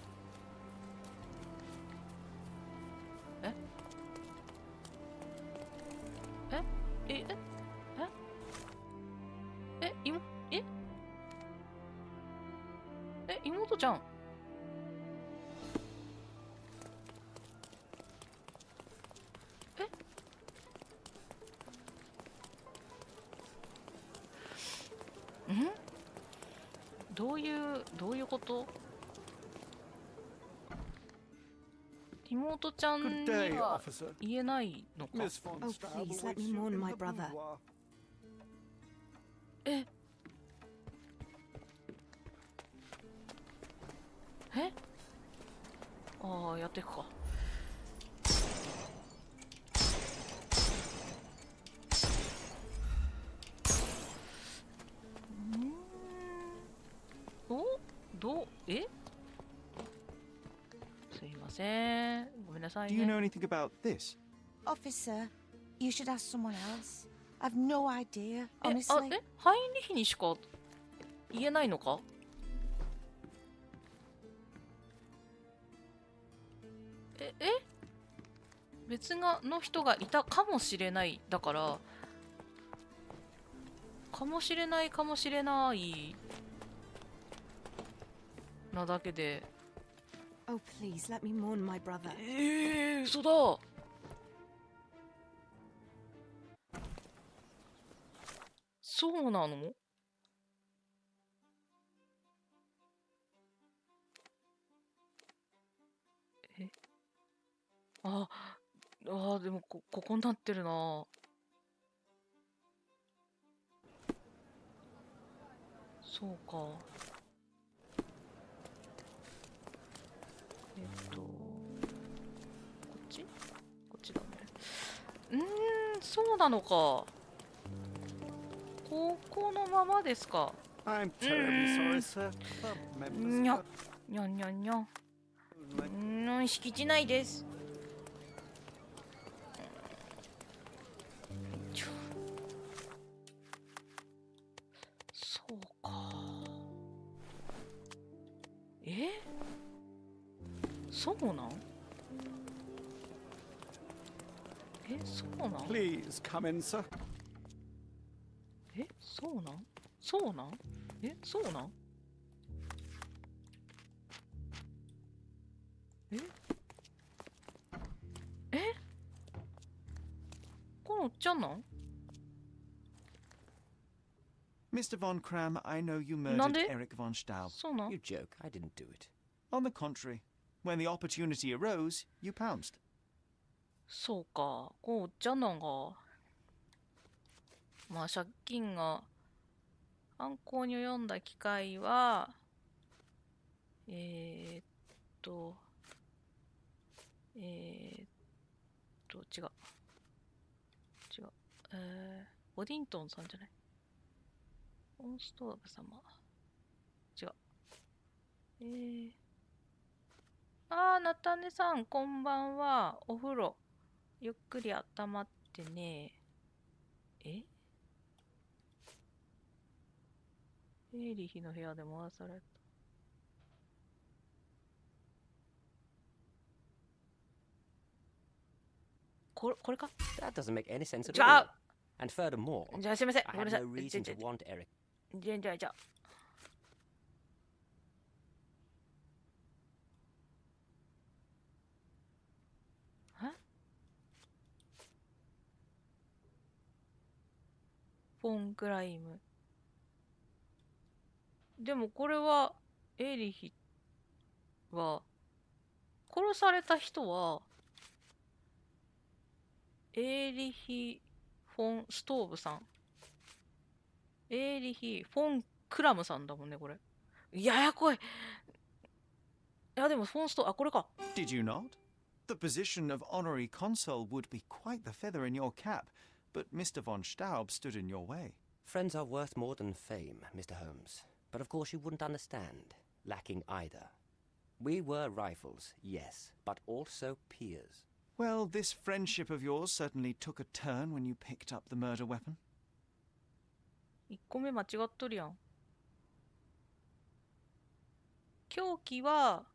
妹ちゃん。どういうこと？妹ちゃんには言えないのか。Oh, please let me mourn my brother. やっていくか。すいません。ごめんなさいね。Do you know anything about this? Officer, you should ask someone else. I've no idea, honestly. ハインリヒにしか言えないのか？別の人がいたかもしれないだからかもしれないなだけで。 Oh, please let me mourn my brother. 嘘だ。そうなの？でもここになってるな。そうか。こっちだね。そうなのか。ここのままですか。I'm terribly sorry, sir. にゃん。敷地内です。そうなん？え、そうなん？ Please come in, sir. え、そうなん？そうなん？え、そうなん？え？え？このおっちゃんなん？ Mr. von Kram, I know you murdered Eric von Staub. You joke, I didn't do it. On the contrary, when the opportunity arose, you pounced. そうか、このおっちゃんなんが、まあ借金が犯行に及んだ機会は、違う。違う。ボディントンさんじゃない？オンストーブ様。違う。ナタネさん、こんばんは。お風呂、ゆっくり温まってね。エイリヒの部屋で回された。これか？ That doesn't make any sense at all. And furthermore, じゃあすみません。 I ごめん have なさい。 no reason to want Eric. じゃあ。フォンクライム。でもこれは、エイリヒは、殺された人は、エイリヒ・フォン・ストーブさん。エイリヒ・フォン・クラムさんだもんね、これ。ややこい。いや、でもフォンスト、これか。Did you not? The position of honorary consul would be quite the feather in your cap, but Mr. von Staub stood in your way. Friends are worth more than fame, Mr. Holmes. But of course you wouldn't understand. Lacking either. We were rivals, yes, but also peers. Well, this friendship of yours certainly took a turn when you picked up the murder weapon. 1個目間違っとるやん。凶器は、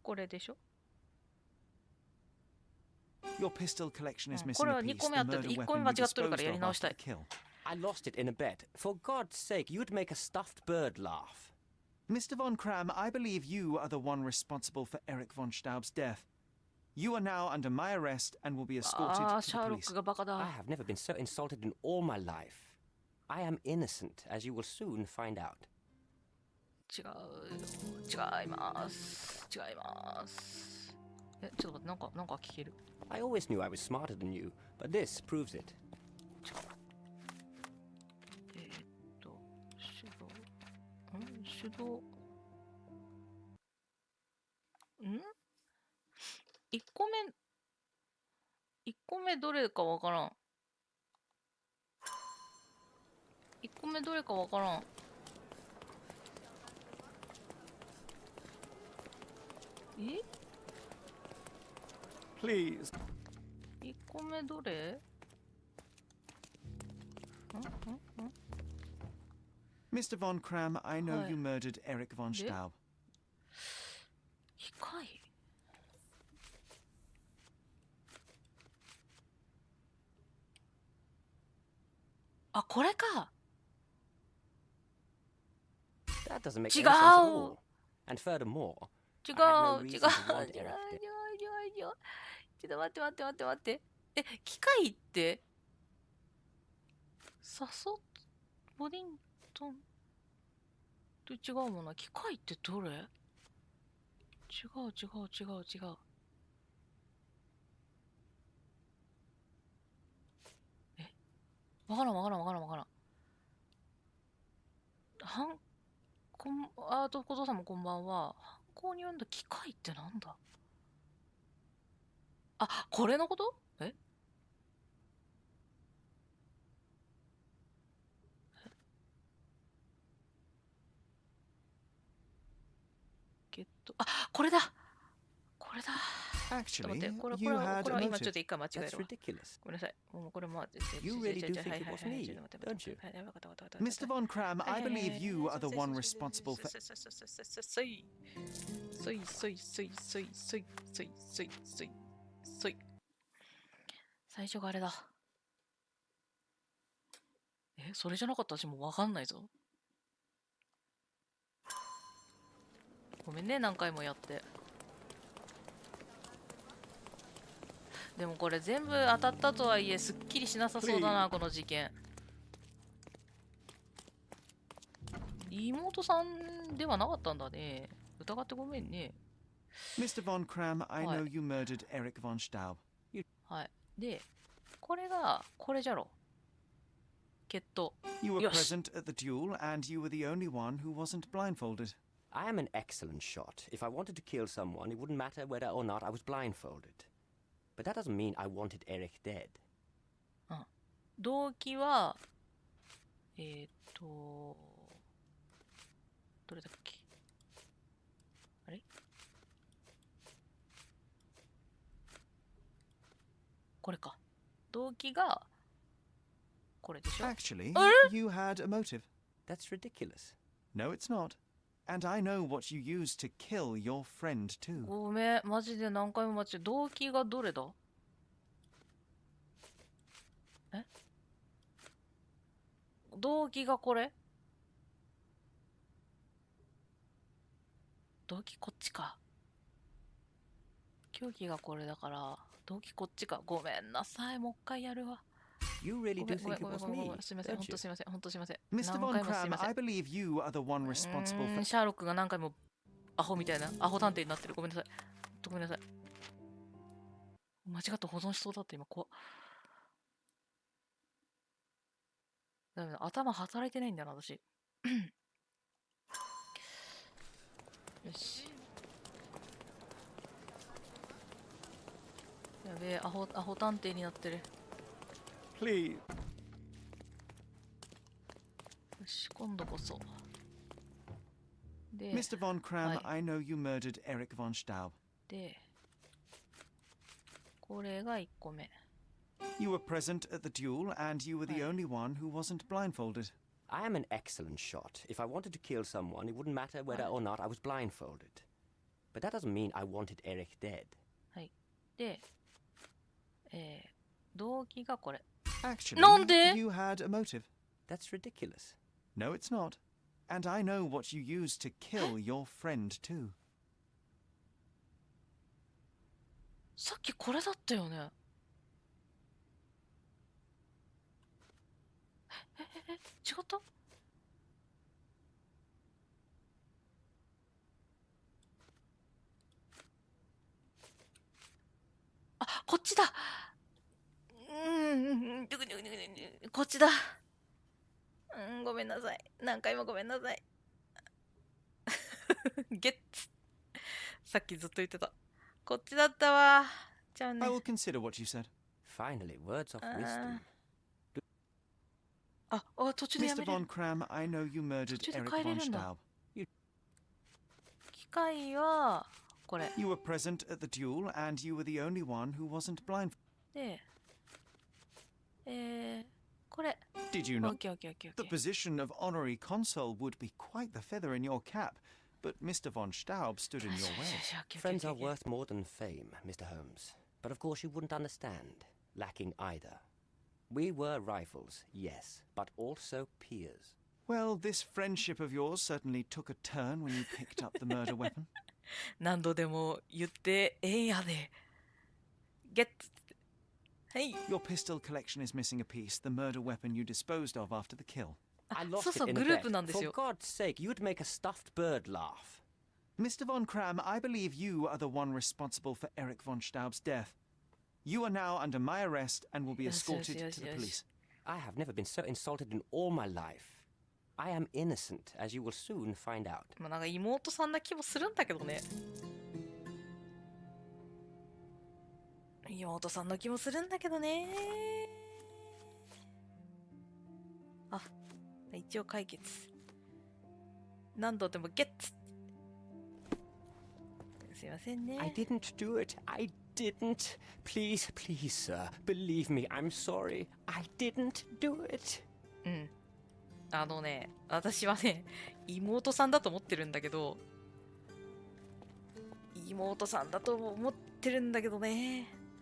これでしょ？ Your pistol collection is こ missing れ a は2 piece. 個目 The あって murder 1個目 weapon 間 you 違っとるからや disposed り of 直した after い。 the kill. I lost it in a bet. For God's sake, you'd make a stuffed bird laugh. Mr. von Kram, I believe you are the one responsible for Eric von Staub's death. You are now under my arrest and will be escorted to the シャーロッ police. クがバカだ。 I have never been so insulted in all my life. I am innocent, as you will soon find out. 違います。ちょっと待って、なんか聞ける。I always knew I was smarter than you, but this proves it. 手動。1個目どれかわからん。1個目どれかわからん。Please. 1個目どれMr. von Kram, I know you murdered Eric von Staub. 機械？これか。 That doesn't make any sense at all. And furthermore, 違う。 I have no reason to want Eric. ちょっと待って。機械ってボディントンと違うもんな。機械ってどれ？違う。わからん。小僧さんもこんばんは。犯行に及んだ機械ってなんだ？これのこと？これだ。Actually, 待って、これ you は had a 今ちょっ motive. と一回間違え That's るわ。 ridiculous. ごめんなさい。もうこれも、You really do think it was me, don't you? Mr. Von Kram, I believe you are the one responsible for. 最初があれだ。それじゃなかったら私もうわかんないぞ。ごめんね、何回もやって。でもこれ全部当たったとはいえすっきりしなさそうだな、この事件。妹さんではなかったんだね。疑ってごめんね。Mr. Von Kram, I know you murdered Eric von Staub. はい。で、これが、これじゃろ。決闘。 You were present at the duel, and you were the only one who wasn't blindfolded. I am an excellent shot. If I wanted to kill someone, it wouldn't matter whether or not I was blindfolded. But that doesn't mean I wanted Eric dead. 動機は、どれだっけ？あれ？これか。動機が、これでしょ？ Actually, you had a motive. That's ridiculous. No, it's not. And I know what you used to kill your friend too. ごめん、マジで何回も間違え。動機がどれだ？動機がこれ？動機こっちか。凶器がこれだから、動機こっちか。ごめんなさい、もう一回やるわ。You really do think it was me? すみません、本当すみません、本当すみません。 Mr. Von Kram, I believe you are the one responsible for. シャーロックが何回もアホみたいな、アホ探偵になってる。ごめんなさい。ごめんなさい。間違って保存しそうだって今、怖っ。だめだ、頭働いてないんだな、私。よし。やべえ、アホ探偵になってる。Please. よし、今度こそ。で、 Mr. Von Kram, I know you murdered Eric von Staub. で、これが1個目。You were present at the duel, and you were the only one who wasn't blindfolded. I am an excellent shot. If I wanted to kill someone, it wouldn't matter whether or not I was blindfolded. But that doesn't mean I wanted Eric dead. はい。で、動機がこれ。Actually, なんで？ you had a motive. That's ridiculous. No, it's not. And I know what you used to kill your friend too. さっきこれだったよね。違った？あ、こっちだ。こっちだ。ごめんなさい。何回もごめんなさい。ゲッツ。さっきずっと言ってた。こっちだったわ。じゃあね。I will consider what you said. Finally, words of wisdom. あ、途中でやめ Mr. れ Von る。 Kram, I know you murdered 途中で Eric 変えれ von るんだ。 Staub. 機械はこれ。 You were present at the duel, and you were the only one who wasn't blind. で、これ。 Did you not? Okay. The position of honorary consul would be quite the feather in your cap, but Mr. von Staub stood in your way. Friends are worth more than fame, Mr. Holmes. But of course you wouldn't understand. Lacking either. We were rivals, yes, but also peers. Well, this friendship of yours certainly took a turn when you picked up the murder weapon. 何度でも言ってええやで。ゲッツ。はい。 Your pistol collection is missing a piece, the murder weapon you disposed of after the kill. I lost it in a bet. For God's sake, you'd make a stuffed bird laugh. Mr. Von Kram, I believe you are the one responsible for Eric von Staub's death. You are now under my arrest and will be escorted to the police. I have never been so insulted in all my life. I am innocent, as you will soon find out. まあなんか妹さんな気もするんだけどね。妹さんの気もするんだけどね。あ、一応解決。何度でもゲッツ。すいませんね。I didn't do it. I didn't. Please, please, sir. Believe me, I'm sorry. I didn't do it. うん。私はね、妹さんだと思ってるんだけど、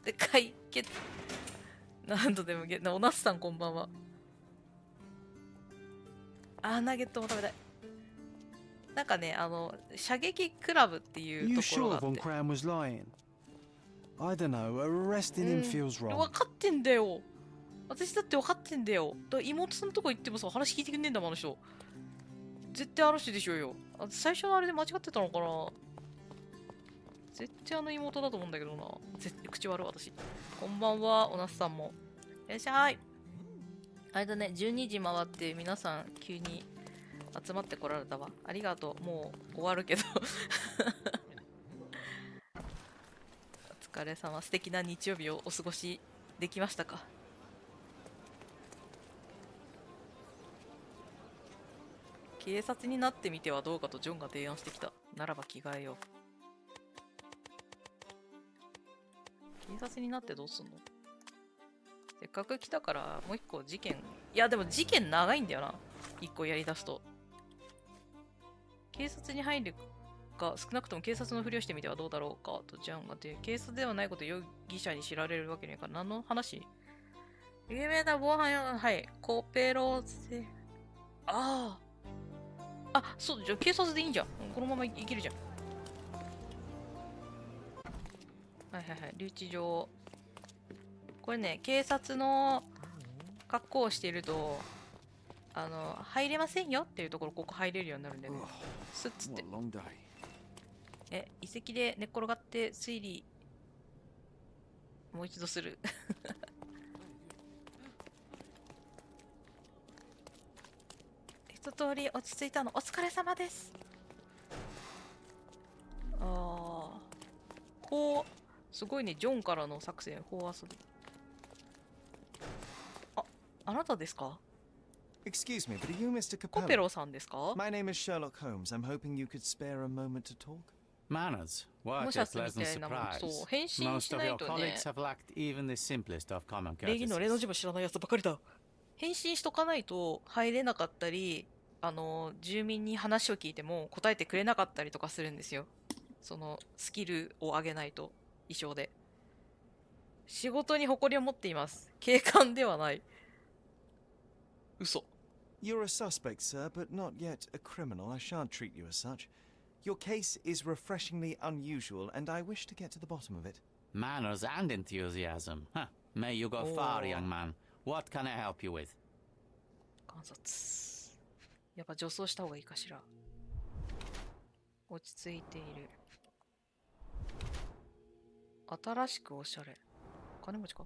で、解決。何度でもおなすさんこんばんは。ナゲットも食べたい。なんかね、射撃クラブっていうところがあって。分かってんだよ。私だって分かってんだよ。妹さんのとこ行ってもさ、話聞いてくんねえんだもん、あの人。絶対あの人でしょうよ。最初のあれで間違ってたのかな。絶対妹だと思うんだけどな。口悪い私。こんばんは、おなすさんも。いらっしゃい。あれだね、12時回って皆さん急に集まってこられたわ。ありがとう。もう終わるけど。お疲れ様。素敵な日曜日をお過ごしできましたか？警察になってみてはどうかとジョンが提案してきた。ならば着替えよう。警察になってどうすんの？せっかく来たからもう一個事件。いやでも事件長いんだよな。一個やりだすと。警察に入るか、少なくとも警察のふりをしてみてはどうだろうかとジャンがて、警察ではないことを容疑者に知られるわけにはいかない。何の話？有名な防犯用、はい。コペロゼ。そう、じゃあ警察でいいんじゃん。このままいけるじゃん。はいはいはい、留置場。これね、警察の格好をしていると、入れませんよっていうところ、ここ入れるようになるんだよね。スッつって。遺跡で寝っ転がって推理、もう一度する。一通り落ち着いたの。お疲れ様です。すごいね、ジョンからの作戦、フォーアスド。あなたですか？ Excuse me, but are you Mr. Capello? コペロさんですか？ My name is Sherlock Holmes. I'm hoping you could spare a moment to talk. Manners. も What し a やすみ pleasant たいなもん。そう、 surprise. 返信 Most し of ない your とね。 colleagues have lacked even the simplest of common 礼儀の例の courtesies. 字も知らないやつばかりだ。返信しとかないと入れなかったり、住民に話を聞いても答えてくれなかったりとかするんですよ。そのスキルを上げないと、衣装で。仕事に誇りを持っています。警官ではない。嘘。You're a suspect, sir, but not yet a criminal. I shan't treat you as such. Your case is refreshingly unusual, and I wish to get to the bottom of it. Manners and enthusiasm. Huh. May you go far, young man. What can I help you with? 観察。やっぱ女装した方がいいかしら。落ち着いている。新しくおしゃれ。金持ちか？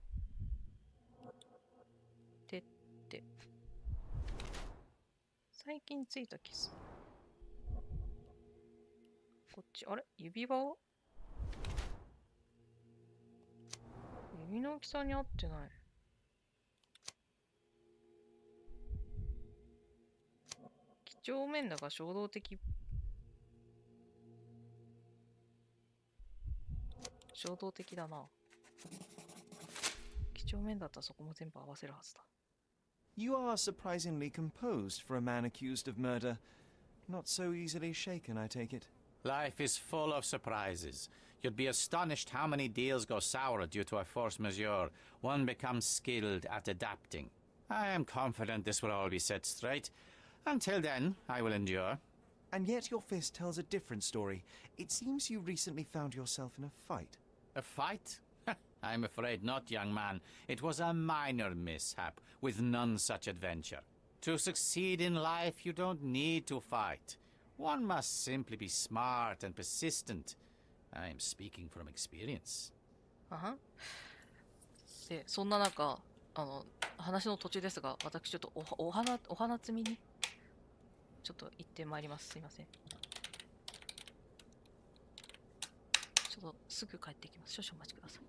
てって。最近ついたキス。こっち、あれ？指輪を？指の大きさに合ってない。几帳面だが衝動的。衝動的だな。几帳面だったらそこも全部合わせるはずだ。You are surprisingly composed for a man accused of murder. Not so easily shaken, I take it. Life is full of surprises. You'd be astonished how many deals go sour due to a force majeure. One becomes skilled at adapting. I am confident this will all be set straight. Until then, I will endure. And yet your fist tells a different story. It seems you recently found yourself in a fight. A fight? I'm afraid not, young man. It was a minor mishap, with none such adventure. To succeed in life, you don't need to fight. One must simply be smart and persistent. I am speaking from experience. で、そんな中、話の途中ですが、私ちょっとお花摘みにちょっと行ってまいります。すいません。ちょっとすぐ帰ってきます。少々お待ちください。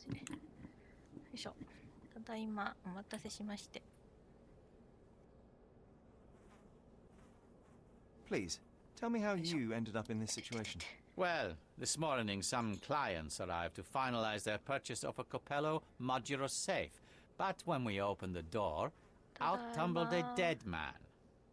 しね。よいしょ。ただいま、お待たせしまして。Please, tell me how you ended up in this situation. Well, this morning some clients arrived to finalize their purchase of a Capello modular safe. But when we opened the door, out tumbled a dead man.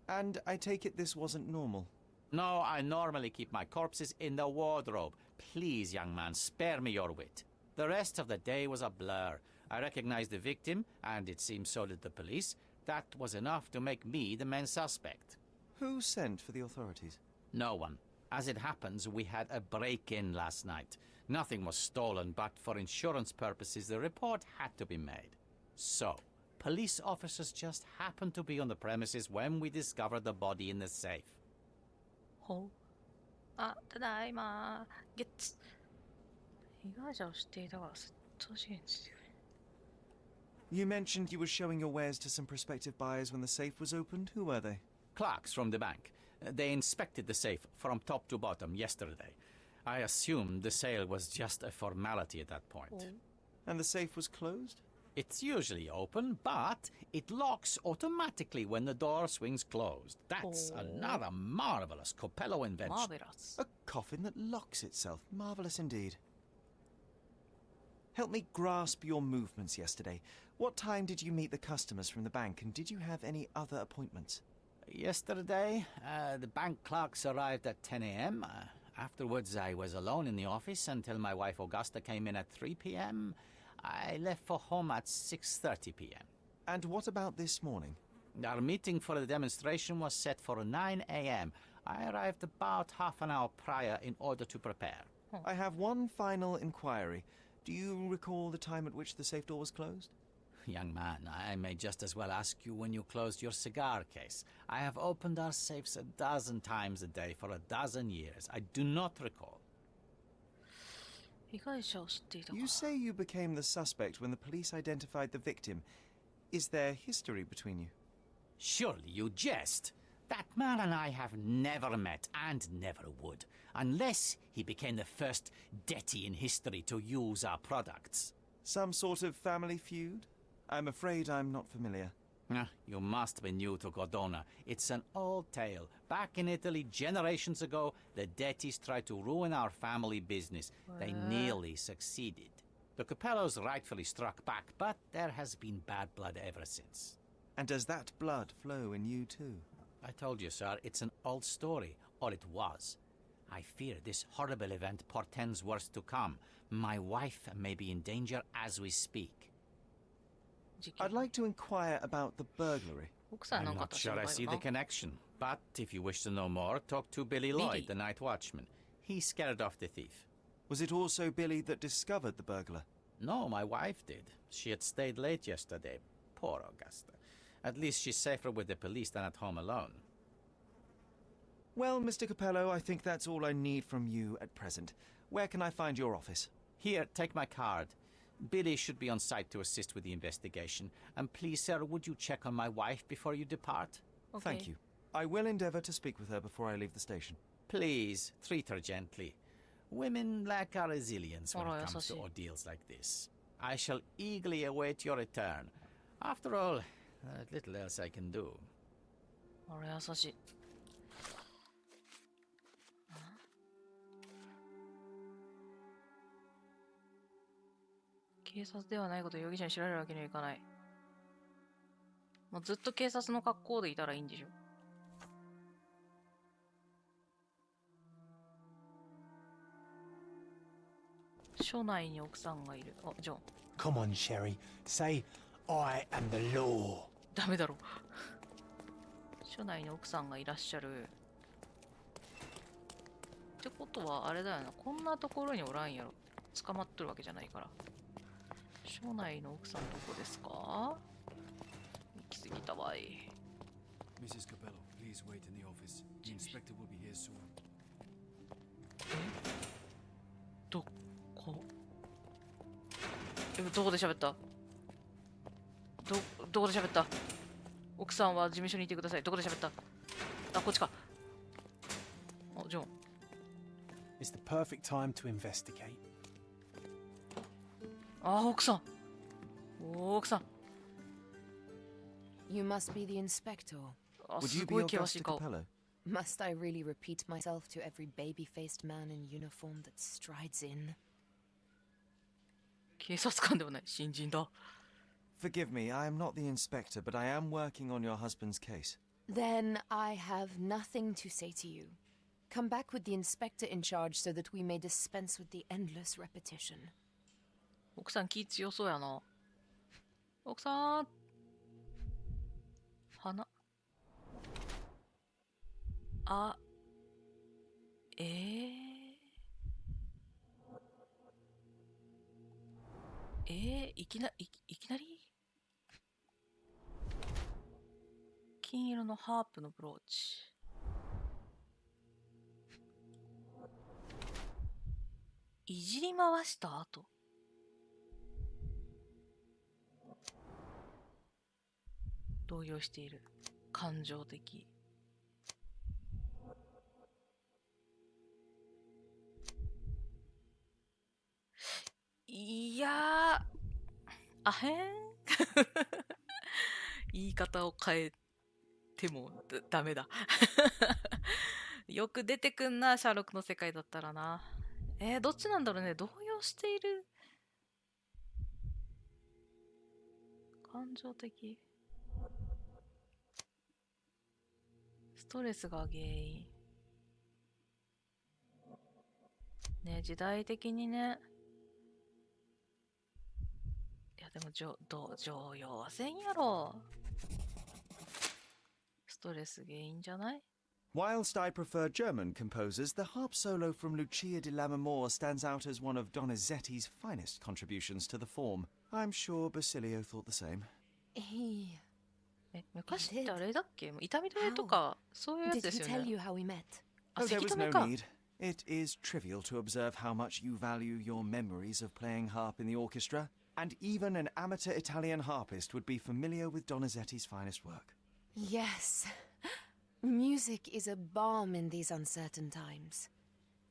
And I take it this wasn't normal? No, I normally keep my corpses in the wardrobe. Please, young man, spare me your wit. The rest of the day was a blur. I recognized the victim, and it seems so did the police. That was enough to make me the main suspect. Who sent for the authorities? No one. As it happens, we had a break-in last night. Nothing was stolen, but for insurance purposes, the report had to be made. So, police officers just happened to be on the premises when we discovered the body in the safe. ほう。あ、ただいま。ゲッツ。被害者を知っていたから、窃盗事件ですよね。You mentioned you were showing your wares to some prospective buyers when the safe was opened. Who were they? Clerks from the bank. They inspected the safe from top to bottom yesterday. I assumed the sale was just a formality at that point. Oh. And the safe was closed? It's usually open, but it locks automatically when the door swings closed. That's another marvelous Capello invention. Marvelous. A coffin that locks itself. Marvelous indeed. Help me grasp your movements yesterday. What time did you meet the customers from the bank, and did you have any other appointments? Yesterday, the bank clerks arrived at 10 a.m. Afterwards, I was alone in the office until my wife Augusta came in at 3 p.m. I left for home at 6:30 p.m. And what about this morning? Our meeting for the demonstration was set for 9 a.m. I arrived about half an hour prior in order to prepare. I have one final inquiry. Do you recall the time at which the safe door was closed? Young man, I may just as well ask you when you closed your cigar case. I have opened our safes a dozen times a day for a dozen years. I do not recall. You say you became the suspect when the police identified the victim. Is there history between you? Surely you jest. That man and I have never met and never would, unless he became the first deity in history to use our products. Some sort of family feud? I'm afraid I'm not familiar. You must be new to Cordona. It's an old tale. Back in Italy, generations ago, the deities tried to ruin our family business. They nearly succeeded. The Capellos rightfully struck back, but there has been bad blood ever since. And does that blood flow in you too? I told you, sir, it's an old story, or it was. I fear this horrible event portends worse to come. My wife may be in danger as we speak. I'd like to inquire about the burglary. I'm not sure I see the connection, but if you wish to know more, talk to Billy Lloyd, the night watchman. He scared off the thief. Was it also Billy that discovered the burglar? No, my wife did. She had stayed late yesterday. Poor Augusta. At least she's safer with the police than at home alone. Well, Mr. Capello, I think that's all I need from you at present. Where can I find your office? Here, take my card. Billy should be on site to assist with the investigation. And please, sir, would you check on my wife before you depart? Okay. Thank you. I will endeavor to speak with her before I leave the station. Please, treat her gently. Women lack our resilience when it comes to ordeals like this. I shall eagerly await your return. After all, there's little else I can do. あれ優しい。警察ではないことを容疑者に知られるわけにはいかない。もうずっと警察の格好でいたらいいんでしょ。署内に奥さんがいる。あ、ジョン。Come on, Sherry. Say, I am the law. ダメだろ。署内に奥さんがいらっしゃる。ってことはあれだよな。こんなところにおらんやろ。捕まっとるわけじゃないから。署内の奥さんどこですか？行き過ぎたわい。Mrs. Capello, please wait in the office. The inspector will be here soon. どこ？どこで喋った？どこで喋った？奥さんは事務所にいてください。どこで喋った？あ、こっちか。あ、ジョン。It's the perfect time to investigate. あ、奥さん。奥さん。You must be the inspector. あ、すごい険しい顔。Must I really repeat myself to every baby-faced man in uniform that strides in? 警察官ではない、新人だ。Forgive me, I am not the inspector, but I am working on your husband's case. Then I have nothing to say to you. Come back with the inspector in charge so that we may dispense with the endless repetition. 奥さん気強そうやな。奥さん。花。あ。いきなり金色のハープのブローチ。いじり回した後。動揺している。感情的。いやー、あへん言い方を変えてもダメだよく出てくんな、シャーロックの世界だったらな。どっちなんだろうね。動揺している。感情的。ストレスが原因。ね、時代的にね。いや、でも常用はせんやろ。ストレス原因じゃない？ Whilst I prefer German composers, the harp solo from Lucia di Lammermoor stands out as one of Donizetti's finest contributions to the form. I'm sure Basilio thought the same. 昔ってあれだっけ？痛み止めとかそういうやつですよね。Oh, there was no need. It is trivial to observe how much you value your memories of playing harp in the orchestra, and even an amateur Italian harpist would be familiar with Donizetti's finest work. Yes. Music is a balm in these uncertain times.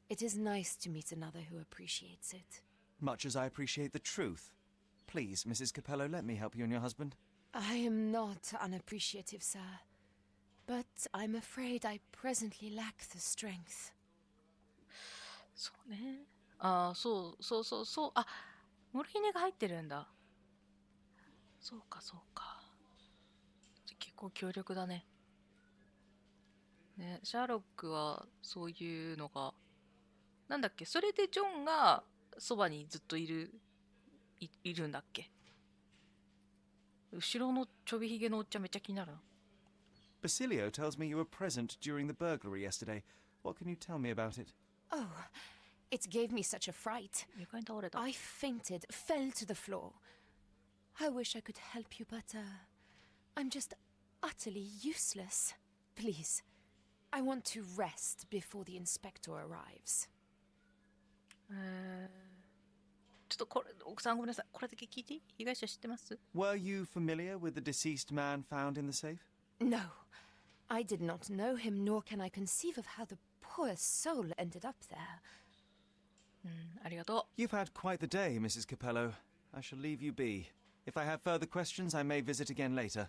It is nice to meet another who appreciates it. Much as I appreciate the truth. Please, Mrs. Capello, let me help you and your husband. I am not unappreciative, sir. But I'm afraid I presently lack the strength. そうね。ああ、そう。あ、モルヒネが入ってるんだ。そうか。結構強力だね。ね、シャーロックはそういうのが、なんだっけ、それでジョンがそばにずっといるんだっけ。後ろのちょびひげのおっちゃんめっちゃ気になるな。Basilio tells me you were present during the burglary yesterday. What can you tell me about it? Oh, it gave me such a fright. I fainted, fell to the floor. I wish I could help you, but I'm just utterly useless. Please, I want to rest before the inspector arrives. ちょっとこれ、奥さんごめんなさい。これだけ聞いていい？被害者知ってます？ Were you familiar with the deceased man found in the safe? No, I did not know him, nor can I conceive of how the poor soul ended up there. ありがとう。 You've had quite the day, Mrs. Capello. I shall leave you be. If I have further questions, I may visit again later.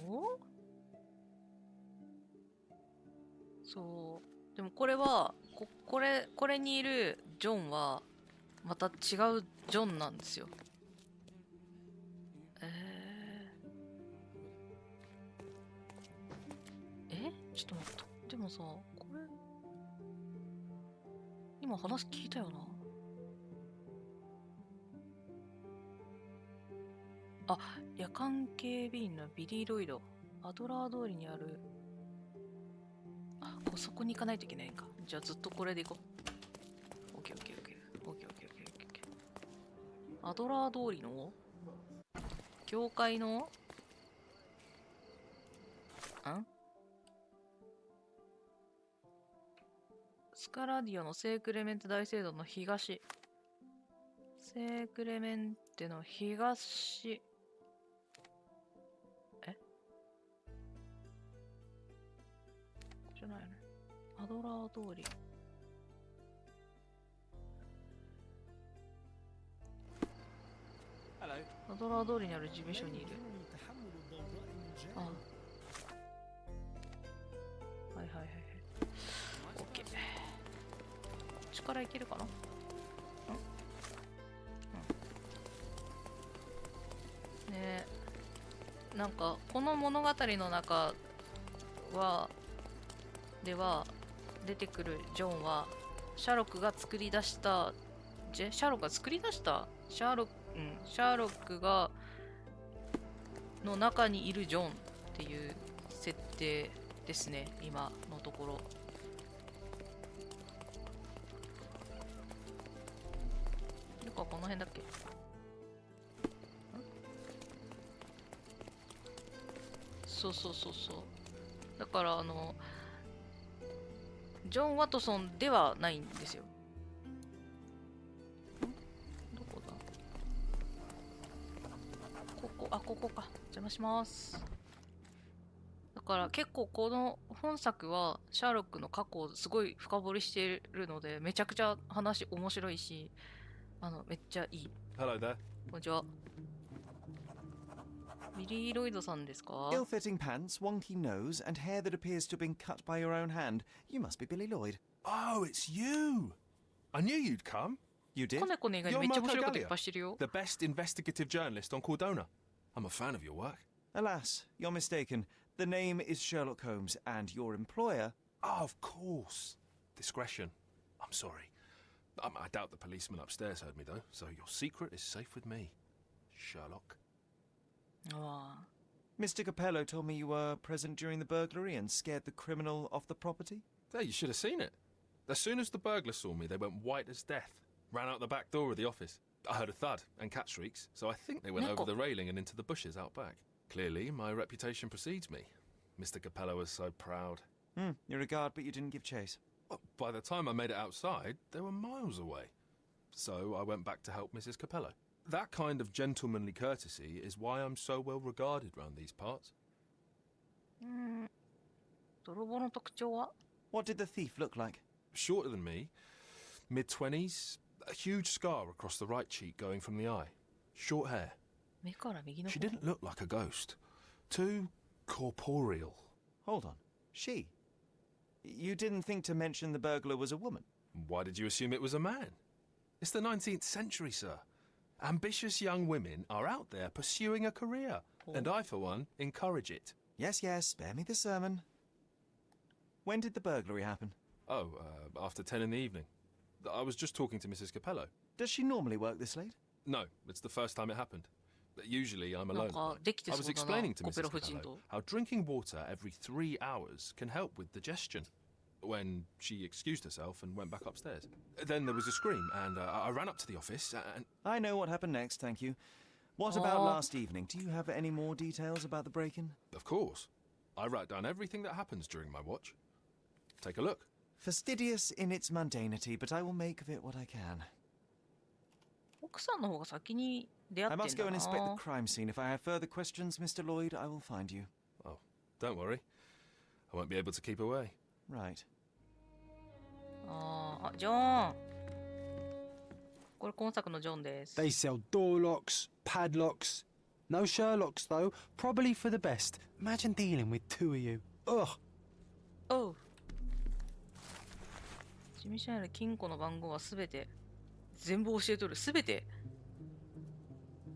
お？そう。でもこれはこれにいるジョンはまた違うジョンなんですよ。ちょっと待った。でもさ、これ今話聞いたよな。あ、夜間警備員のビリー・ロイド。アドラー通りにある。あ、そこに行かないといけないんか。じゃあずっとこれで行こう。オッケー。アドラー通りの教会のスカラディオの聖クレメンテ大聖堂の東。聖クレメンテの東。じゃないね。アドラー通り。アドラー通りにある事務所にいる。あ、はいはいはいはい。オッケー。こっちから行けるかな。ねえ、なんかこの物語の中では出てくるジョンはシャーロックが作り出したシャーロックが作り出したシャーロックがの中にいるジョンっていう設定ですね、今のところ。どこかこの辺だっけ。そうそうそうそう。だからジョン・ワトソンではないんですよ。どこだ。ここか。邪魔します。だから結構この本作はシャーロックの過去をすごい深掘りしているので、めちゃくちゃ話面白いし、めっちゃいい。Hello there. こんにちは。ビリー・ロイドさんですか？ Ill-fitting pants, wonky nose, and hair that appears to have been cut by your own hand. You must be Billy Lloyd. Oh, it's you! I knew you'd come. You did? コネコネ以外にめっちゃ面白いこといっぱいしてるよ。 The best investigative journalist on Cordona. I'm a fan of your work. Alas, you're mistaken. The name is Sherlock Holmes, and your employer... Oh, of course. Discretion. I'm sorry. I doubt the policeman upstairs heard me, though, so your secret is safe with me, Sherlock. Mr. Capello told me you were present during the burglary and scared the criminal off the property. Hey, you should have seen it. As soon as the burglars saw me, they went white as death. Ran out the back door of the office. I heard a thud and cat shrieks, so I think they went over the railing and into the bushes out back. Clearly, my reputation precedes me. Mr. Capello was so proud. You're a guard, but you didn't give chase. Well, by the time I made it outside, they were miles away. So I went back to help Mrs. Capello. That kind of gentlemanly courtesy is why I'm so well regarded round these parts. 泥棒の特徴は? What did the thief look like? Shorter than me, mid-20s, a huge scar across the right cheek going from the eye. Short hair. She didn't look like a ghost. Too corporeal. Hold on. She? You didn't think to mention the burglar was a woman? Why did you assume it was a man? It's the 19th century, sir. Ambitious young women are out there pursuing a career, and I, for one, encourage it. Yes, spare me the sermon. When did the burglary happen? Oh, after 10 in the evening. I was just talking to Mrs. Capello. Does she normally work this late? No, it's the first time it happened. Usually I'm alone. I was explaining to Mrs. Capello how drinking water every 3 hours can help with digestion. When she excused herself and went back upstairs. Then there was a scream, and I ran up to the office, and... I know what happened next, thank you. What about last evening? Do you have any more details about the break-in? Of course. I write down everything that happens during my watch. Take a look. Fastidious in its mundanity, but I will make of it what I can. I must go and inspect the crime scene. If I have further questions, Mr. Lloyd, I will find you. Oh, don't worry. I won't be able to keep away. Right. ジョン。これ今作のジョンです。 They sell door locks, padlocks. No Sherlocks though. Probably for the best. Imagine dealing with two of you. Ugh. Oh. 事務所にある金庫の番号はすべて全部教えとる。すべて。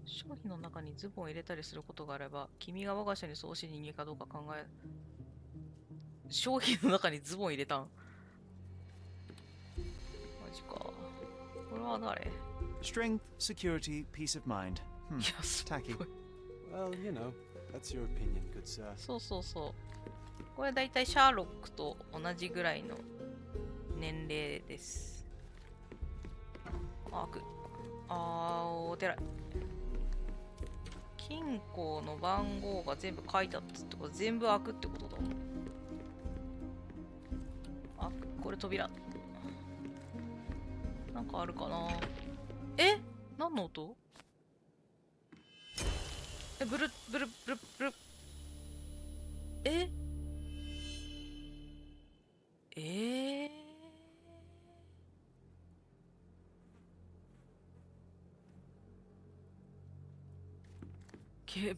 商品の中にズボンを入れたりすることがあれば、君が我が社にそうし人間かどうか考え。商品の中にズボン入れたん。マジか。これは誰？ Strength, security, peace of mind. Tacky. Well, you know, that's your opinion, good sir. そうそうそう。これだいたいシャーロックと同じぐらいの年齢です。お寺。金庫の番号が全部書いてあったってことは全部開くってことだ。これ扉。なんかあるかな。何の音？ブルブルブルブル。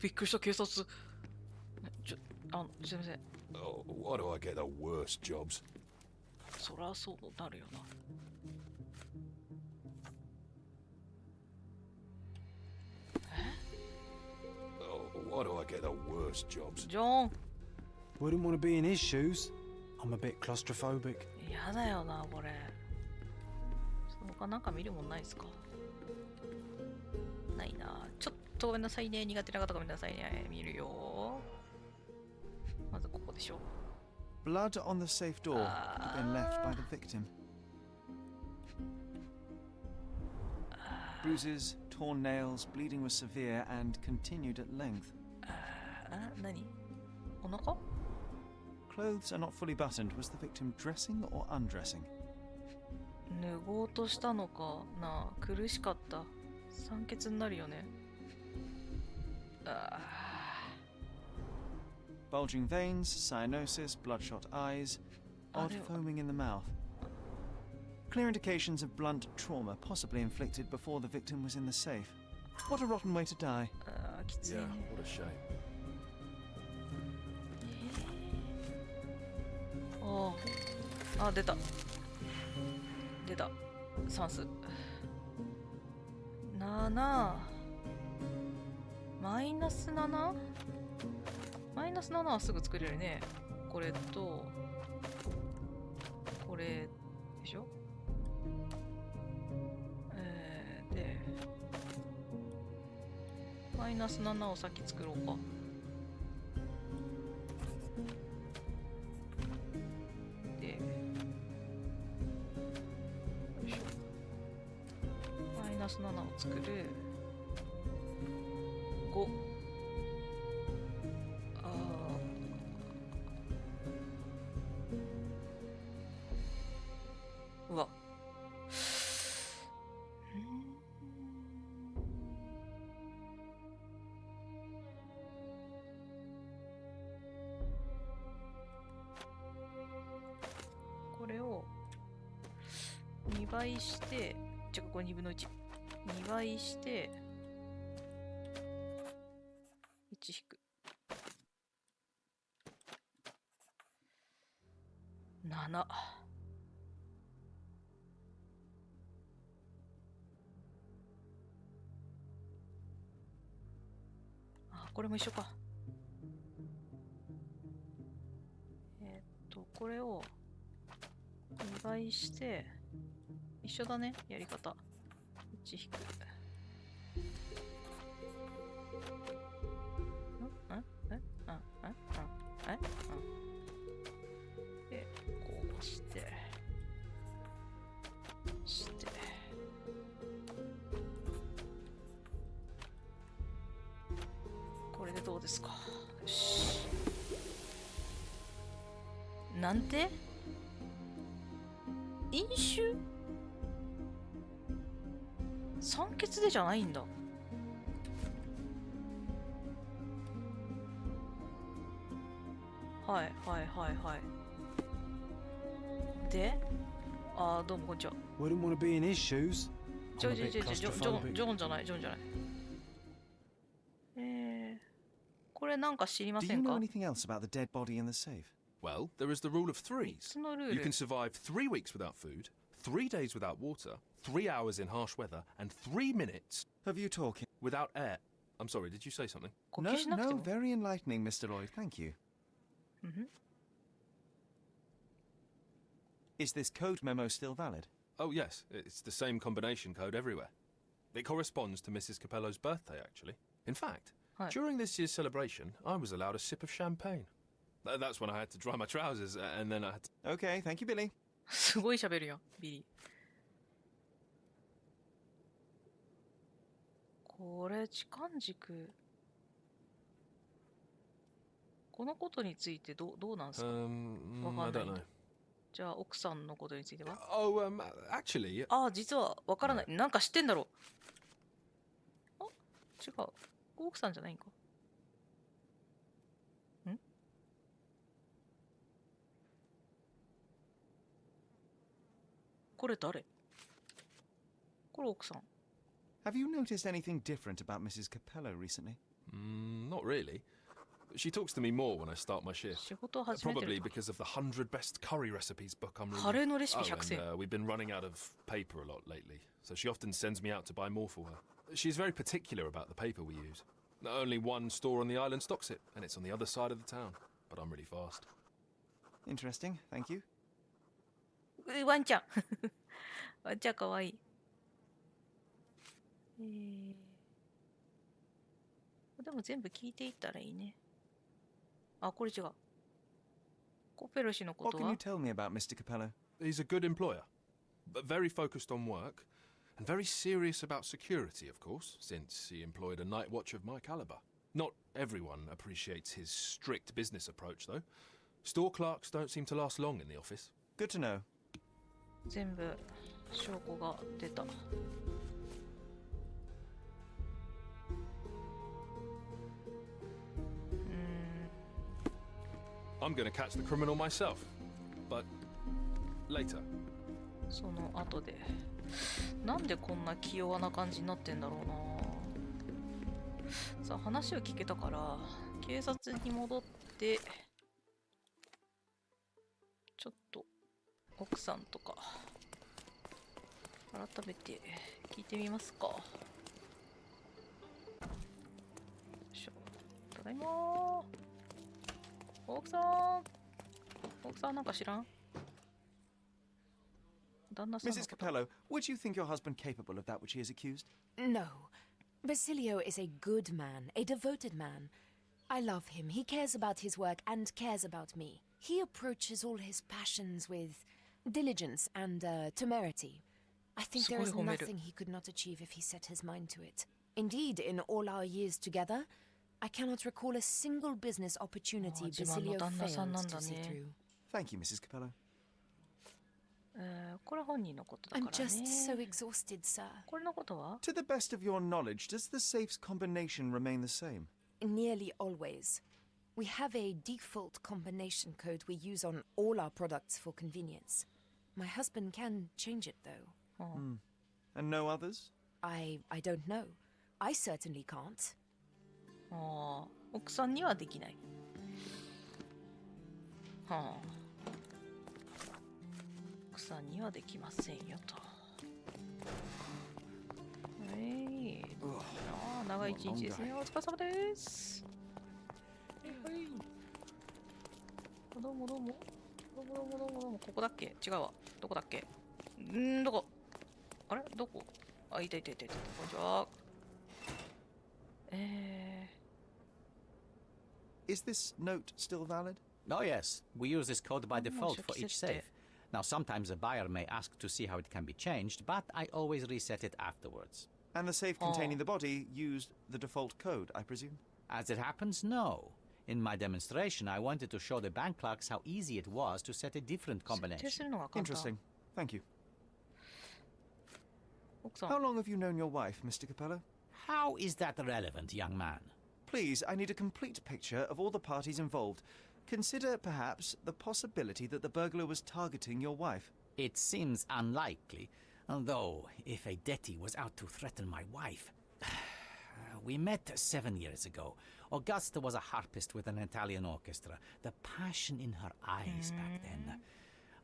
びっくりした警察。すいません。Oh, why do I get the worst jobs? そらそうなるよな。Oh, why do I get the worst jobs? John. Wouldn't want to be in his shoes. I'm a bit claustrophobic. やだよな、これ。他なんか見るもんないですか？ないな。ちょっとごめんなさいね。苦手な方ごめんなさいね。見るよ。まずここでしょ。Blood on the safe door had been left by the victim. Bruises, torn nails, bleeding was severe and continued at length. 何？お腹？ Clothes are not fully buttoned. Was the victim dressing or undressing? 脱ごうとしたのかな。苦しかった。酸欠になるよね。Bulging veins, cyanosis, bloodshot eyes, odd foaming in the mouth. Clear indications of blunt trauma, possibly inflicted before the victim was in the safe. What a rotten way to die. Yeah, what a shame. 出た。出た。算数。7。マイナス 7？ マイナス7はすぐ作れるね。これと、これでしょ？で、マイナス7を先作ろうか。で、よいしょ。マイナス7を作る。5。うわ。これを2倍して、これ2分の1。2倍して、1引く。7。これも一緒か。これを2倍して、一緒だね、やり方。1引く。で、こうして、これでどうですか。よし。なんて？飲酒？酸欠でじゃないんだ。はいはいはいはい。で、どうもこんにちは。Wouldn't want to be in his shoes. ジョンじゃない、ジョンじゃない。これなんか知りませんか？ Do you know anything else about the dead body in the safe? Well, there is the rule of threes. You can survive 3 weeks without food, 3 days without water, 3 hours in harsh weather, and 3 minutes of you talking without air. I'm sorry, did you say something? No, very enlightening, Mr. Lloyd. Thank you. Is this code memo still valid? Oh, yes. It's the same combination code everywhere. It corresponds to Mrs. Capello's birthday, actually. In fact, during this year's celebration, I was allowed a sip of champagne. That's when I had to dry my trousers, and then I had to... Okay, thank you, Billy. すごい喋るよ、ビリー。これ、時間軸。このことについてどうなんですか？わかんない。じゃあ、奥さんのことについては？ Oh, actually... 実はわからない。なんか知ってんだろう。違う。奥さんじゃないんか。これ誰？これ奥さん。Have you noticed anything different about Mrs. Capello recently? Not really. She talks to me more when I start my shift. Probably because of the 100 best curry recipes book I'm reading. And we've been running out of paper a lot lately, so she often sends me out to buy more for her. She's very particular about the paper we use. Only one store on the island stocks it, and it's on the other side of the town. But I'm really fast. Interesting, thank you. ワンちゃん。ワンちゃんかわいい。でも全部聞いていったらいいね。あ、これ違う。コペロ氏のことは What can you tell me about Mr. Capello? He's a good employer, but very focused on work, and very serious about security, of course, since he employed a night watch of my caliber. Not everyone appreciates his strict business approach, though. Store clerks don't seem to last long in the office. Good to know. 全部証拠が出た。I'm gonna catch the criminal myself, but later. その後で。なんでこんな気弱な感じになってんだろうな。さあ、話を聞けたから、警察に戻って、ちょっと奥さんとか、改めて聞いてみますか。よいしょ。ただいまー。奥さんなんか知らん？旦那さんのこと。 Mrs. Capello, would you think your husband capable of that which he is accused? No. Basilio is a good man, a devoted man. I love him. He cares about his work and cares about me. He approaches all his passions with diligence and temerity. I think there is nothing he could not achieve if he set his mind to it. Indeed, in all our years together, I cannot recall a single business opportunity Basilio failed to see through. Thank you, Mrs. Capello. これ本人のことだからね。 I'm just so exhausted, sir. これのことは To the best of your knowledge, does the safe's combination remain the same? Nearly always. We have a default combination code we use on all our products for convenience. My husband can change it, though. And no others? I don't know. I certainly can't. ああ、奥さんにはできない。はあ。奥さんにはできませんよと。ああ、長い一日ですね。お疲れ様です。はい。どうも。ここだっけ？違うわ。どこだっけ？どこ？あれ？どこ？あ、いた。こんにちは。Is this note still valid? Oh, yes. We use this code by default for each safe. Now, sometimes a buyer may ask to see how it can be changed, but I always reset it afterwards. And the safe containing the body used the default code, I presume? As it happens, no. In my demonstration, I wanted to show the bank clerks how easy it was to set a different combination. Interesting. Thank you. How long have you known your wife, Mr. Capello? How is that relevant, young man? Please, I need a complete picture of all the parties involved. Consider, perhaps, the possibility that the burglar was targeting your wife. It seems unlikely, although if a Detti was out to threaten my wife... We met 7 years ago. Augusta was a harpist with an Italian orchestra. The passion in her eyes back then.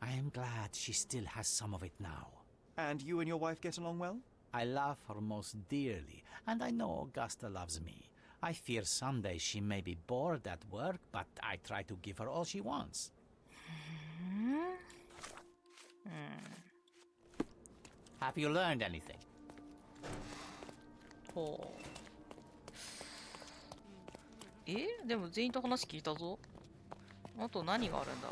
I am glad she still has some of it now. And you and your wife get along well? I love her most dearly, and I know Augusta loves me. I fear someday she may be bored at work, but I try to give her all she wants. Have you learned anything? Oh. でも全員と話聞いたぞ。あと何があるんだ？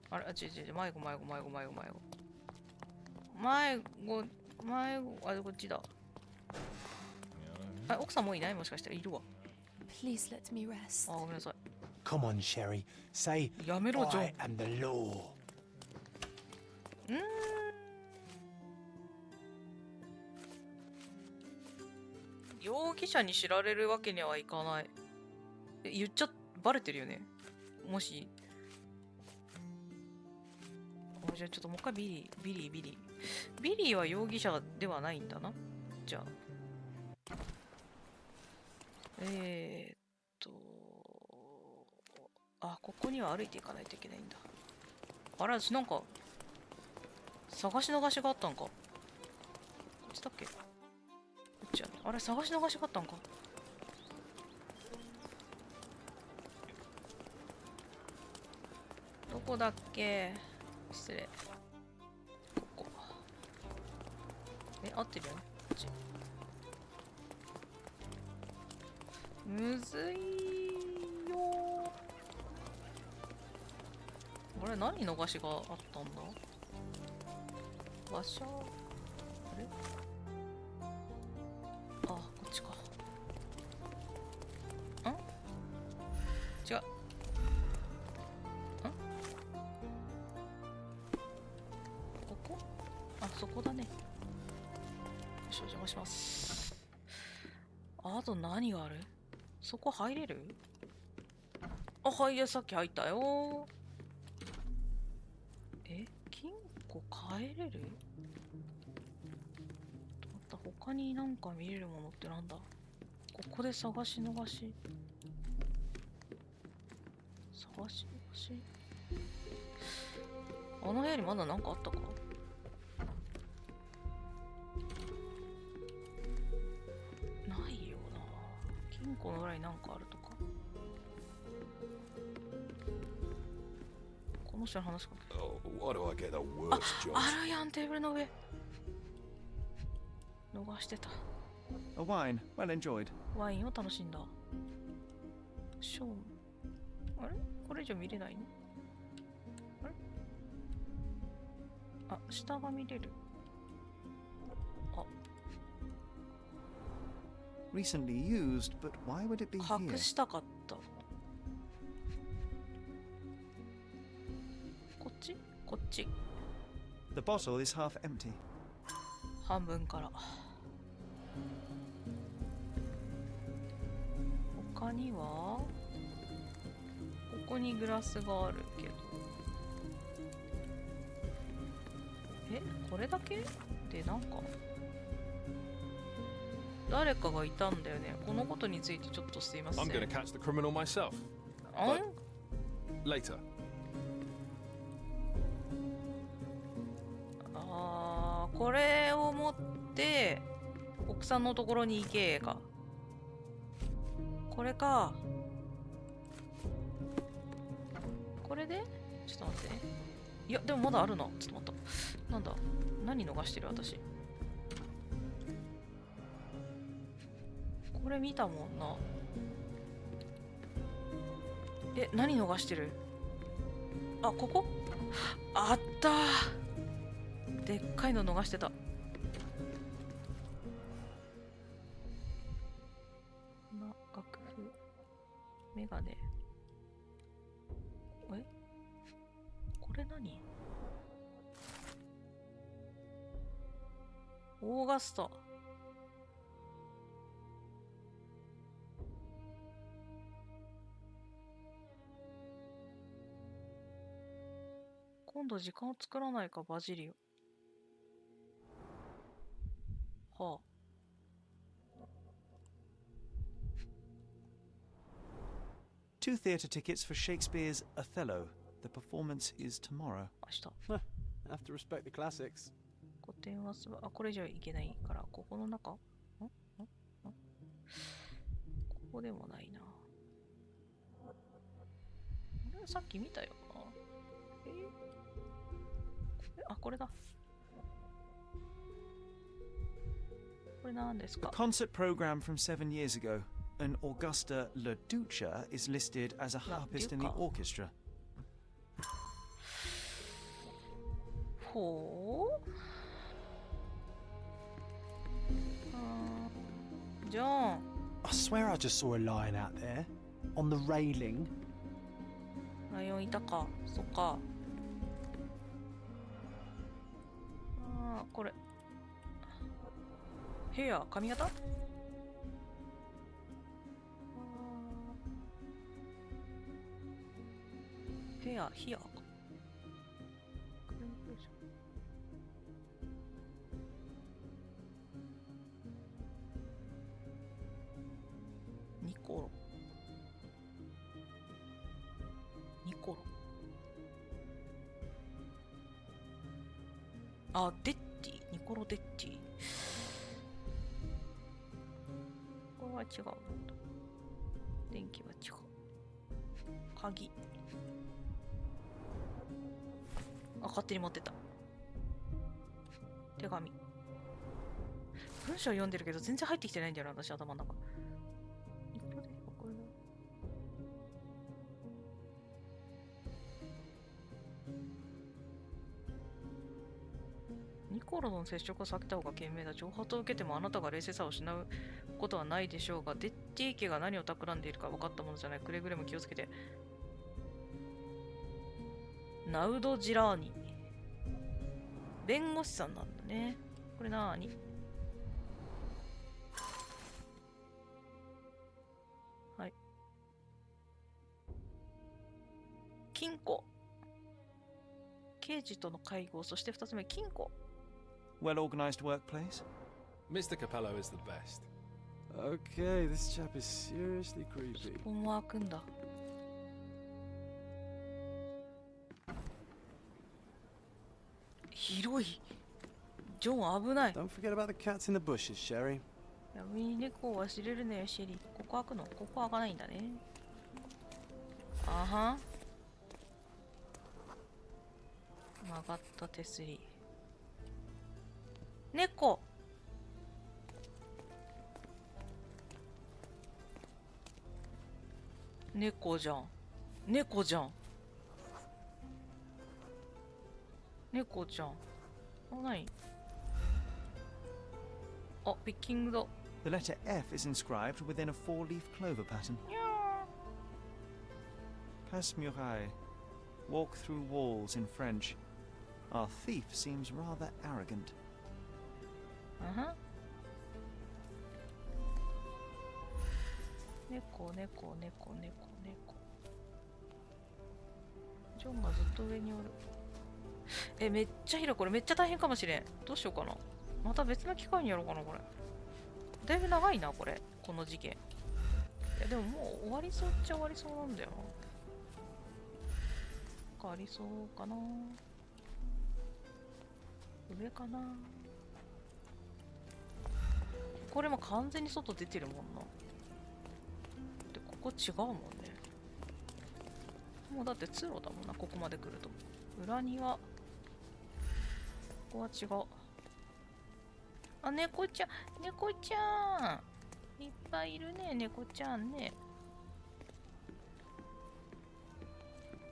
あれ、違う、迷子。あれ、こっちだ。あ、奥さんもういない？もしかしたらいるわ。Please let me rest. あ、ごめんなさい。Come on, Sherry. Say, やめろ、ジョン。 I am the law. 容疑者に知られるわけにはいかない。言っちゃバレてるよね。もし。じゃあちょっともう一回ビリーは容疑者ではないんだな。じゃあ。あ、ここには歩いていかないといけないんだ。あれ、私なんか、探し逃しがあったんか。こっちだっけ？こっちやね。あれ、探し逃しがあったんか。どこだっけ？失礼。ここ。合ってるよね。こっち。むずいよー。あれ、何逃しがあったんだ？場所。あれ？あ、こっちか。ん？違う。ここ？あ、そこだね。よし、お邪魔します。あと何がある？そこ入れる？あ、はい、さっき入ったよ。金庫変えれる？また他になんか見れるものってなんだ？ここで探し逃し。探し逃し。あの部屋にまだなんかあったか？ないよな。金庫の裏になんかあるとか。この人の話かけ。あるやん、テーブルの上。逃してた。A wine, well enjoyed. ワインを楽しんだ。ショーン。あれ？これ以上見れないの？あれ？あ、下が見れる。あ。Recently used, but why would it be here? 隠したかった。こっち？こっち。The bottle is half empty. 半分から。他にはここにグラスがあるけど。これだけでなんか誰かがいたんだよね。このことについてちょっとすいません。I'm gonna catch the criminal myself. But later. これを持って奥さんのところに行けか。これか。これでちょっと待ってね。いやでもまだあるな。ちょっと待った。なんだ、何逃してる私。これ見たもんな。何逃してる？あ、ここ？あったー。でっかいの逃してた。楽譜、メガネ。これ何？オーガスタ。今度時間を作らないか、バジリオ。はあ。2 theatre tickets for Shakespeare's Othello. The performance is tomorrow. 明日。Have to respect the classics. 古典はこれ以上いけないから、ここの中？ここでもないな。さっき見たよな。あ、これだ。これ何ですか？ A concert program from 7 years ago. An Augusta La Duca is listed as a harpist in the orchestra. ほう。じゃあ。I swear I just saw a lion out there on the railing. ライオンいたか。そっか。これ。ヘア、髪型？ヘア、ヒアか。あ、デッティ、ニコロ・デッティ。これは違う。電気は違う。鍵。あ、勝手に持ってた。手紙。文章読んでるけど全然入ってきてないんだよな、私頭の中。ニコロの接触を避けた方が賢明だ。蒸発を受けてもあなたが冷静さを失うことはないでしょうが、デッティ家が何を企んでいるか分かったものじゃない。くれぐれも気をつけて。ナウド・ジラーニ。弁護士さんなんだね。これなーに？はい。金庫。刑事との会合、そして2つ目、金庫。Well-organized workplace? Mr. Capello is the best. Okay, this chap is seriously creepy. ここも開くんだ。広い。ジョン危ない。Don't forget about the cats in the bushes, Sherry. 闇に猫を忘れるねよ、シェリー。ここ開くの？ここ開かないんだね。あはん。曲がった手すり。猫。猫じゃん。猫じゃん。猫ちゃん。あ、何？あ、ピッキングだ。The letter F is inscribed within a four-leaf clover pattern. Passe-muraille. Walk through walls in French. Our thief seems rather arrogant. Uh-huh. 猫。ジョンがずっと上におる。めっちゃ広い。これめっちゃ大変かもしれん。どうしようかな。また別の機会にやろうかな、これ。だいぶ長いな、これ。この事件。いや、でももう終わりそうっちゃ終わりそうなんだよな。なんかありそうかな。上かな。これも完全に外出てるもんな。で、ここ違うもんね。もうだって通路だもんな、ここまで来ると。裏庭。ここは違う。あ、猫ちゃん、猫ちゃん。いっぱいいるね、猫ちゃんね。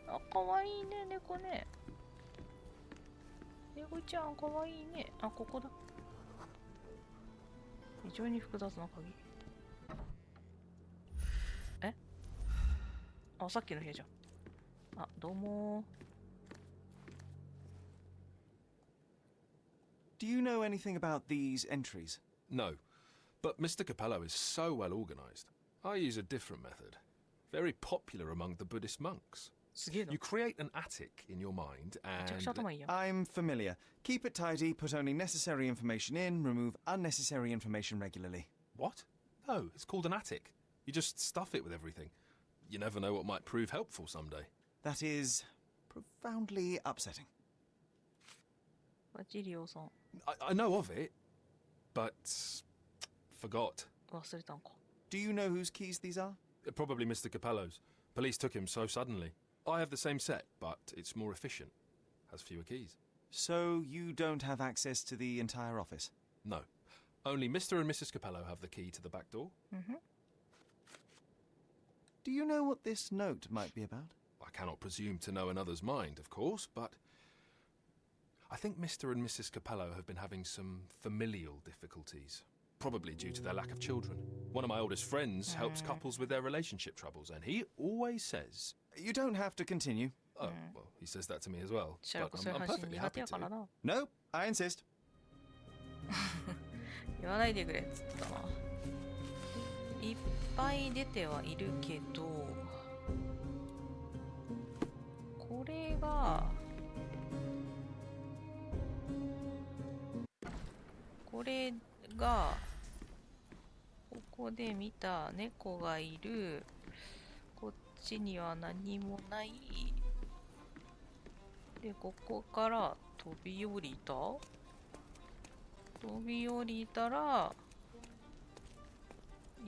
あ、かわいいね、猫ね。猫ちゃん、かわいいね。あ、ここだ。非常に複雑な鍵。え？あ、さっきの部屋じゃん。あ、どうもー。Do you know anything about these entries? No, but Mr. Capello is so well organized. I use a different method. Very popular among the Buddhist monks. You create an attic in your mind and... I'm familiar. Keep it tidy, put only necessary information in, remove unnecessary information regularly. What? No, it's called an attic. You just stuff it with everything. You never know what might prove helpful someday. That is profoundly upsetting. I know of it, but forgot. Do you know whose keys these are? Probably Mr. Capello's. Police took him so suddenly. I have the same set, but it's more efficient. Has fewer keys. So you don't have access to the entire office? No. Only Mr. and Mrs. Capello have the key to the back door. Do you know what this note might be about? I cannot presume to know another's mind, of course, but I think Mr. and Mrs. Capello have been having some familial difficulties, probably due to their lack of children. One of my oldest friends helps couples with their relationship troubles, and he always says... You don't have to continue. Oh, well, he says that to me as well, but I'm perfectly happy to. No, I insist. 言わないでくれっつったな。いっぱい出てはいるけど、これがここで見た猫がいる。こっちには何もない。で、ここから飛び降りた？飛び降りたら、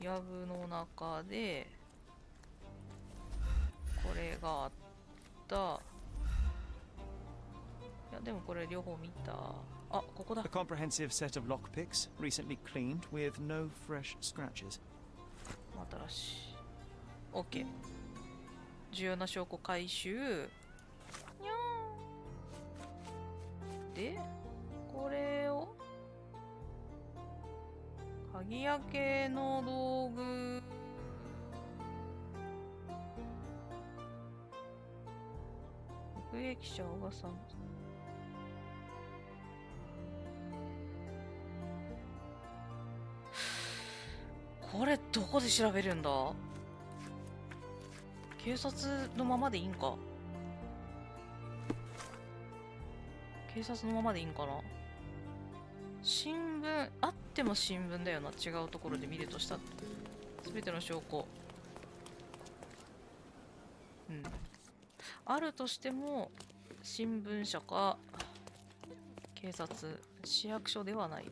藪の中で、これがあった。いや、でもこれ両方見た。あ、ここだ。A comprehensive set of lockpicks, recently cleaned with no fresh scratches. またらし。OK。重要な証拠回収。にゃーん。で、これを鍵開けの道具。目撃者おばさん。これどこで調べるんだ？警察のままでいいんか？警察のままでいいんかな？新聞、あっても新聞だよな。違うところで見るとしたって。すべての証拠。うん。あるとしても、新聞社か、警察、市役所ではない。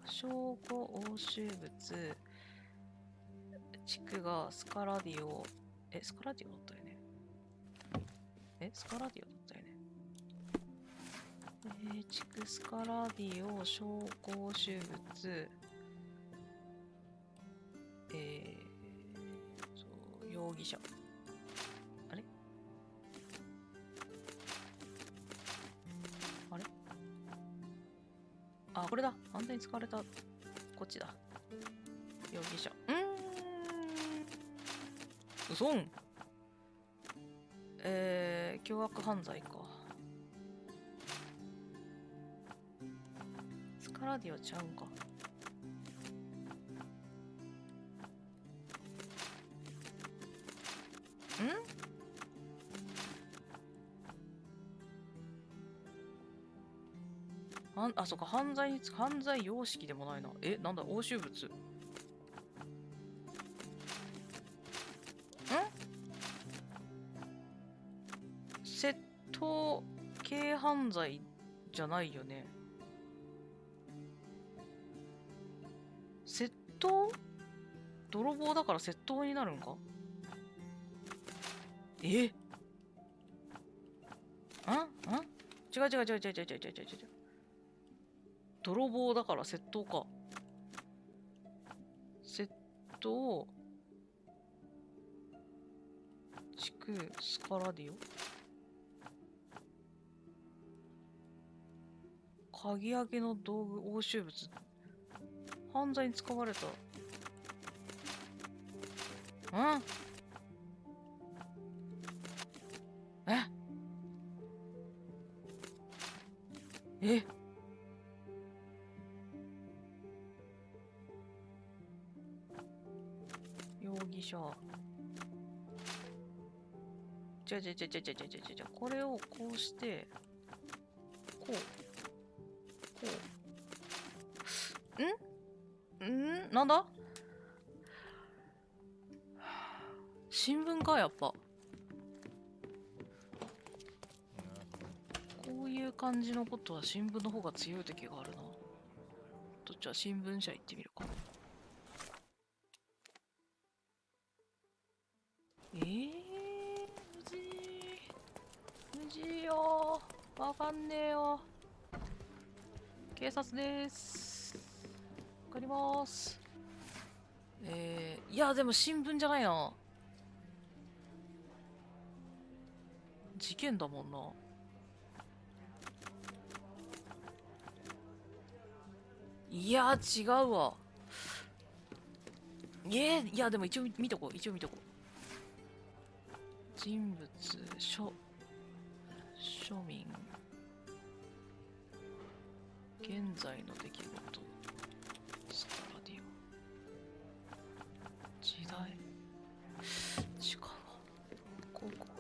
証拠押収物、地区がスカラディオ、スカラディオだったよね。スカラディオだったよね。地区スカラディオ、証拠押収物、容疑者。あれあれあ、これだ。犯罪に使われた。こっちだ。容疑者。うそん。凶悪犯罪か。スカラディオちゃうんか。あ、そうか、犯罪様式でもないな。なんだ、押収物。窃盗軽犯罪じゃないよね。窃盗？泥棒だから窃盗になるんか？違う。泥棒だから窃盗か。窃盗、地区スカラディオ、鍵開けの道具、押収物、犯罪に使われた。容疑者。じゃこれをこうして、こう。なんだ？新聞か、やっぱ。こういう感じのことは新聞の方が強い時があるな。どっちは新聞社行ってみるか。無事よ。わかんねえよ。警察です。わかります。いや、でも新聞じゃないな。事件だもんな。いや、違うわ。いや、でも一応見とこう。人物、庶民、現在の出来事、スカラディオ、時代、違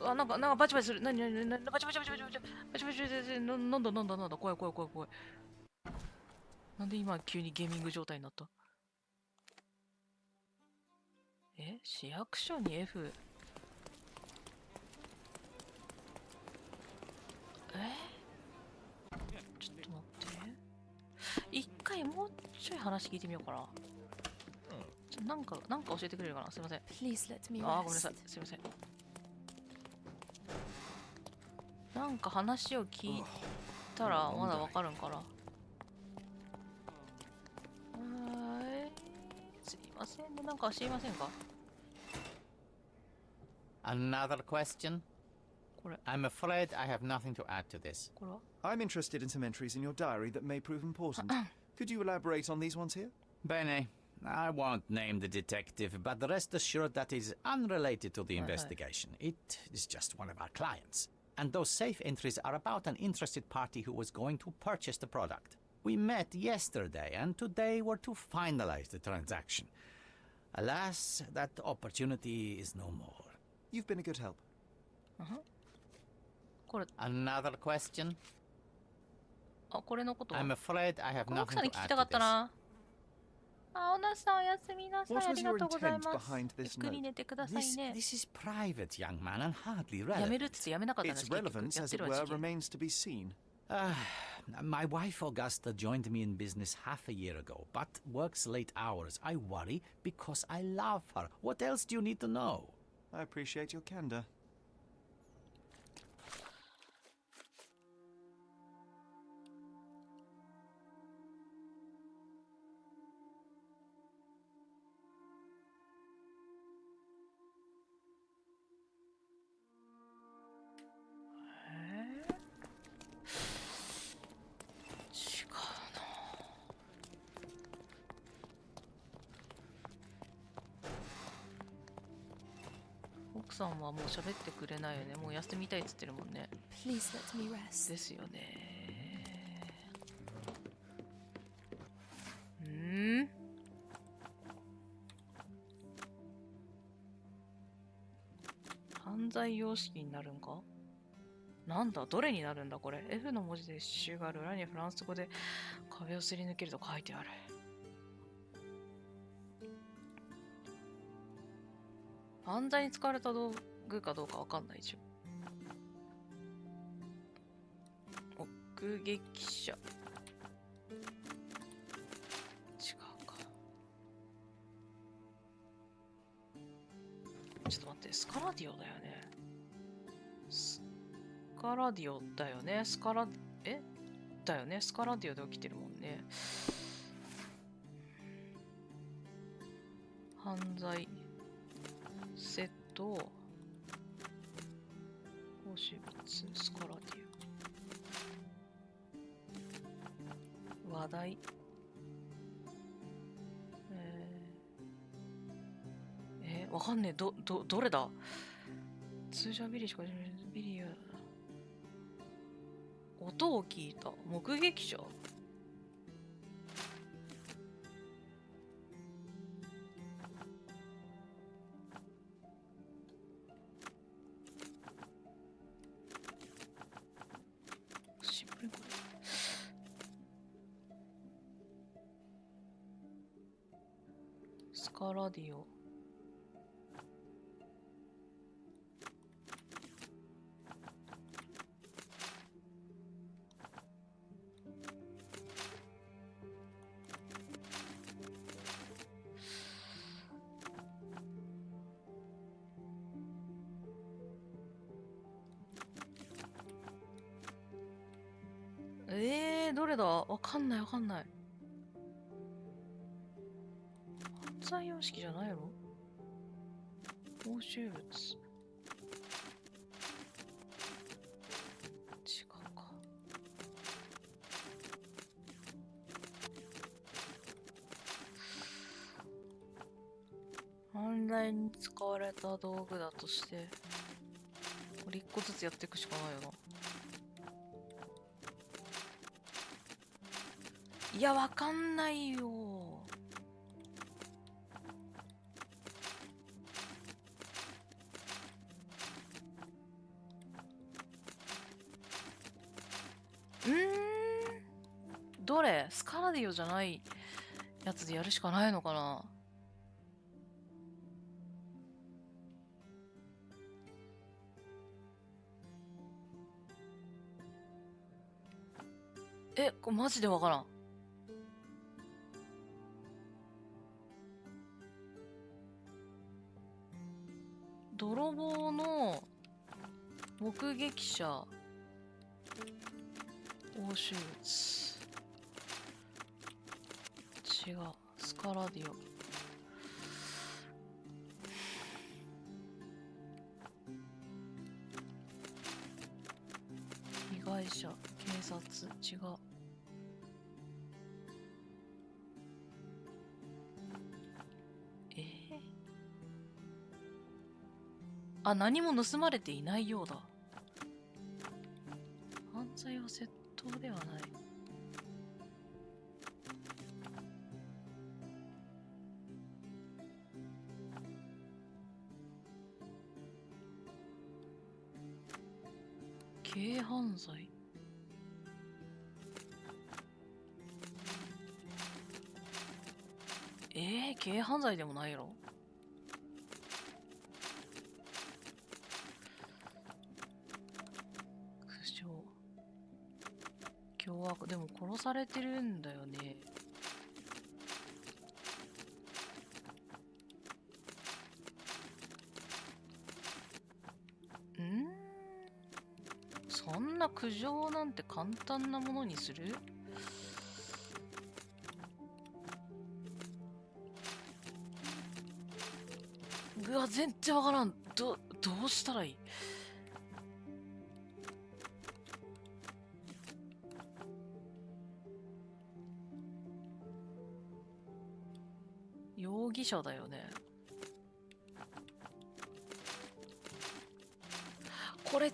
うわ。なんかバチバチする。バチなんだ、怖い。なんで今急にゲーミング状態になった？市役所に F。ちょい話聞いてみようかな。なんか教えてくれるかな。すいません。Please let me rest. あー、ごめんなさい。すいません。なんか話を聞いたらまだわかるんかな。すいませんね。なんか知りませんか？ Another question? I'm afraid I have nothing to add to this. I'm interested in some entries in your diary that may prove important. Could you elaborate on these ones here? Bene. I won't name the detective, but rest assured that is unrelated to the investigation. It is just one of our clients. And those safe entries are about an interested party who was going to purchase the product. We met yesterday, and today were to finalize the transaction. Alas, that opportunity is no more. You've been a good help. Another question? I'm afraid I have この奥さん nothing に to 聞き add たか to った this. な。あ、おなさんおやすみなさい。 What あ was りが your とうござい intent ます。 behind ゆっ this くり note? 寝てください This ね。 is private, young man, and hardly やめるっ relevant. つってやめなかったんです。 Its 結局 relevance, やっ as て it るわ were, 時期。 remains to be seen. My wife Augusta joined me in business half a year ago, but works late hours. I worry because I love her. What else do you need to know? I appreciate your candor. Please 奥さんはもう喋ってくれないよね。もう休みたいっつってるもんね。let me rest. ですよね。犯罪様式になるんか？なんだ、どれになるんだこれ。F の文字で刺繍がある。裏にフランス語で壁をすり抜けると書いてある。犯罪に使われた道具かどうかわかんないでしょ。目撃者。違うか。ちょっと待って、スカラディオだよね。スカラディオだよね。だよね。スカラディオで起きてるもんね。犯罪。セット。押収物。スカラディオ。話題。わかんねえ。どれだ？通常ビリしかビリや。音を聞いた。目撃者？シンプルにこれ。スカラディオ。どれだ？わかんないわかんない。犯罪様式じゃないの？押収物。違うか。犯罪に使われた道具だとして、これ一個ずつやっていくしかないよな。いや、わかんないよ。どれ？スカラディオじゃないやつでやるしかないのかな。これマジでわからん。泥棒の目撃者押収物。違う。スカラディオ。被害者、警察、違う。あ、何も盗まれていないようだ。犯罪は窃盗ではない。軽犯罪？軽犯罪でもないやろ。凶悪。でも殺されてるんだよね。そんな苦情なんて簡単なものにする？うわ、全然わからん。どうしたらいい？容疑者だよね。これ違う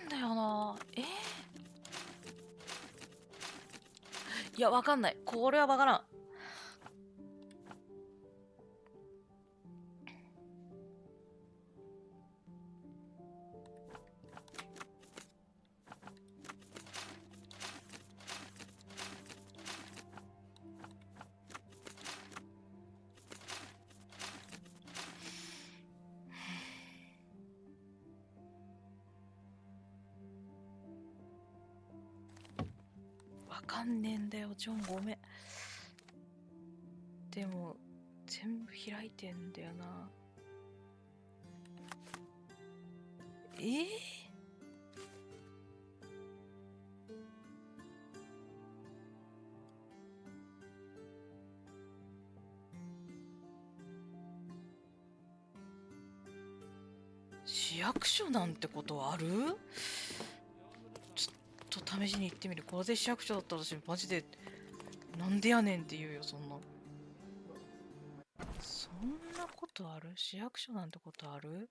んだよな。いや、わかんない。これはわからん。わかんねえんだよ、ジョン、ごめん。でも、全部開いてんだよな。市役所なんてことある？ちょっと試しに行ってみる。これで市役所だったら私マジでなんでやねんって言うよ。そんなことある？市役所なんてことある？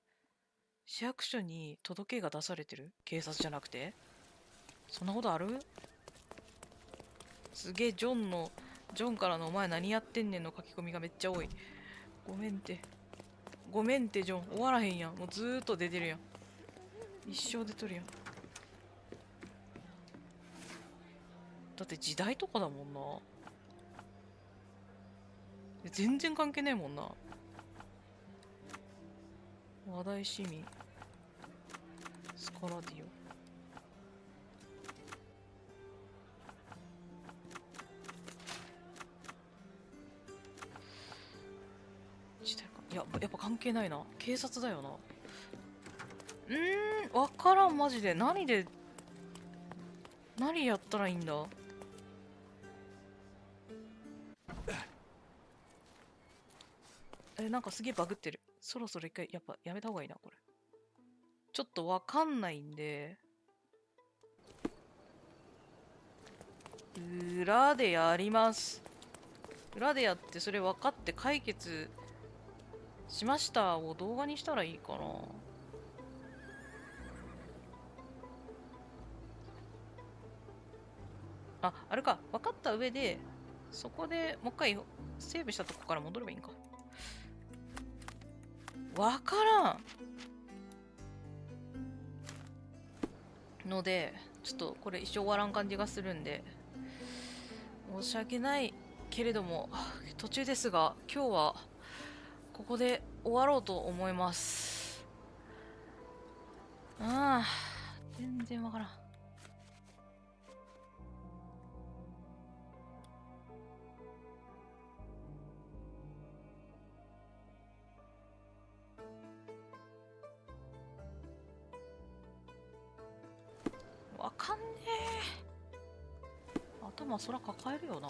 市役所に届けが出されてる？警察じゃなくて？そんなことある？すげえジョンからのお前何やってんねんの書き込みがめっちゃ多い。ごめんってジョン、終わらへんやん。もうずーっと出てるやん。一生出とるやん。だって時代とかだもんな。全然関係ねえもんな。話題市民スカラディオ。いや、やっぱ関係ないな。警察だよな。わからん、マジで。何やったらいいんだ？なんかすげえバグってる。そろそろ一回、やっぱやめた方がいいな、これ。ちょっとわかんないんで。裏でやります。裏でやって、それ分かって解決しましたを動画にしたらいいかな。あれか。分かった上で、そこでもう一回セーブしたとこから戻ればいいんか。わからんので、ちょっとこれ一生終わらん感じがするんで、申し訳ないけれども、途中ですが、今日はここで終わろうと思います。全然わからん。わかんねえ。頭空抱えるよな。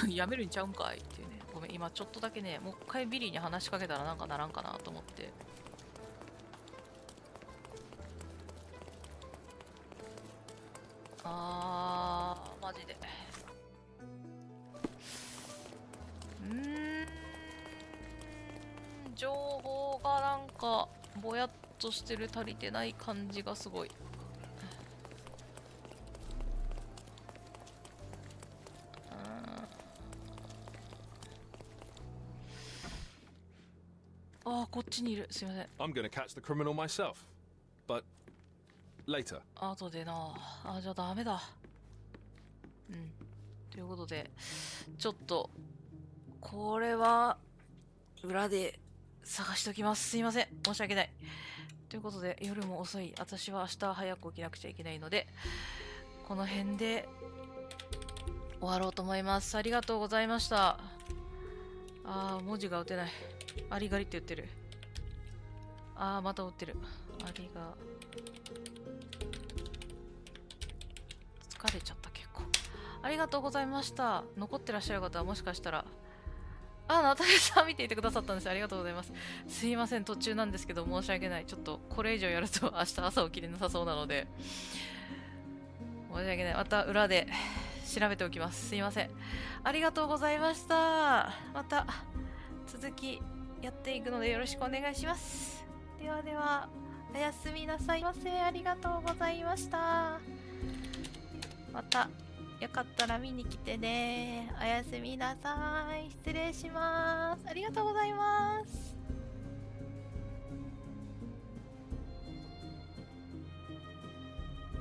やめるんちゃうんかいっていうね。ごめん、今ちょっとだけね、もう一回ビリーに話しかけたらなんかならんかなと思って。マジで。情報がなんかぼやっとしてる、足りてない感じがすごい。こっちにいる。すいません。I'm gonna catch the criminal myself, but later. 後でな。じゃあダメだ。ということで、ちょっとこれは裏で探しときます。すいません。申し訳ない。ということで、夜も遅い。私は明日早く起きなくちゃいけないので、この辺で終わろうと思います。ありがとうございました。文字が打てない。ありがりって言ってる。また打ってる。ありが。疲れちゃった、結構。ありがとうございました。残ってらっしゃる方はもしかしたら、ナタリさん見ていてくださったんです。ありがとうございます。すいません、途中なんですけど、申し訳ない。ちょっとこれ以上やると明日朝起きれなさそうなので、申し訳ない。また裏で調べておきます。すいません。ありがとうございました。また続きやっていくのでよろしくお願いします。ではでは、おやすみなさいませ。ありがとうございました。またよかったら見に来てね。おやすみなさい。失礼します。ありがとうございます。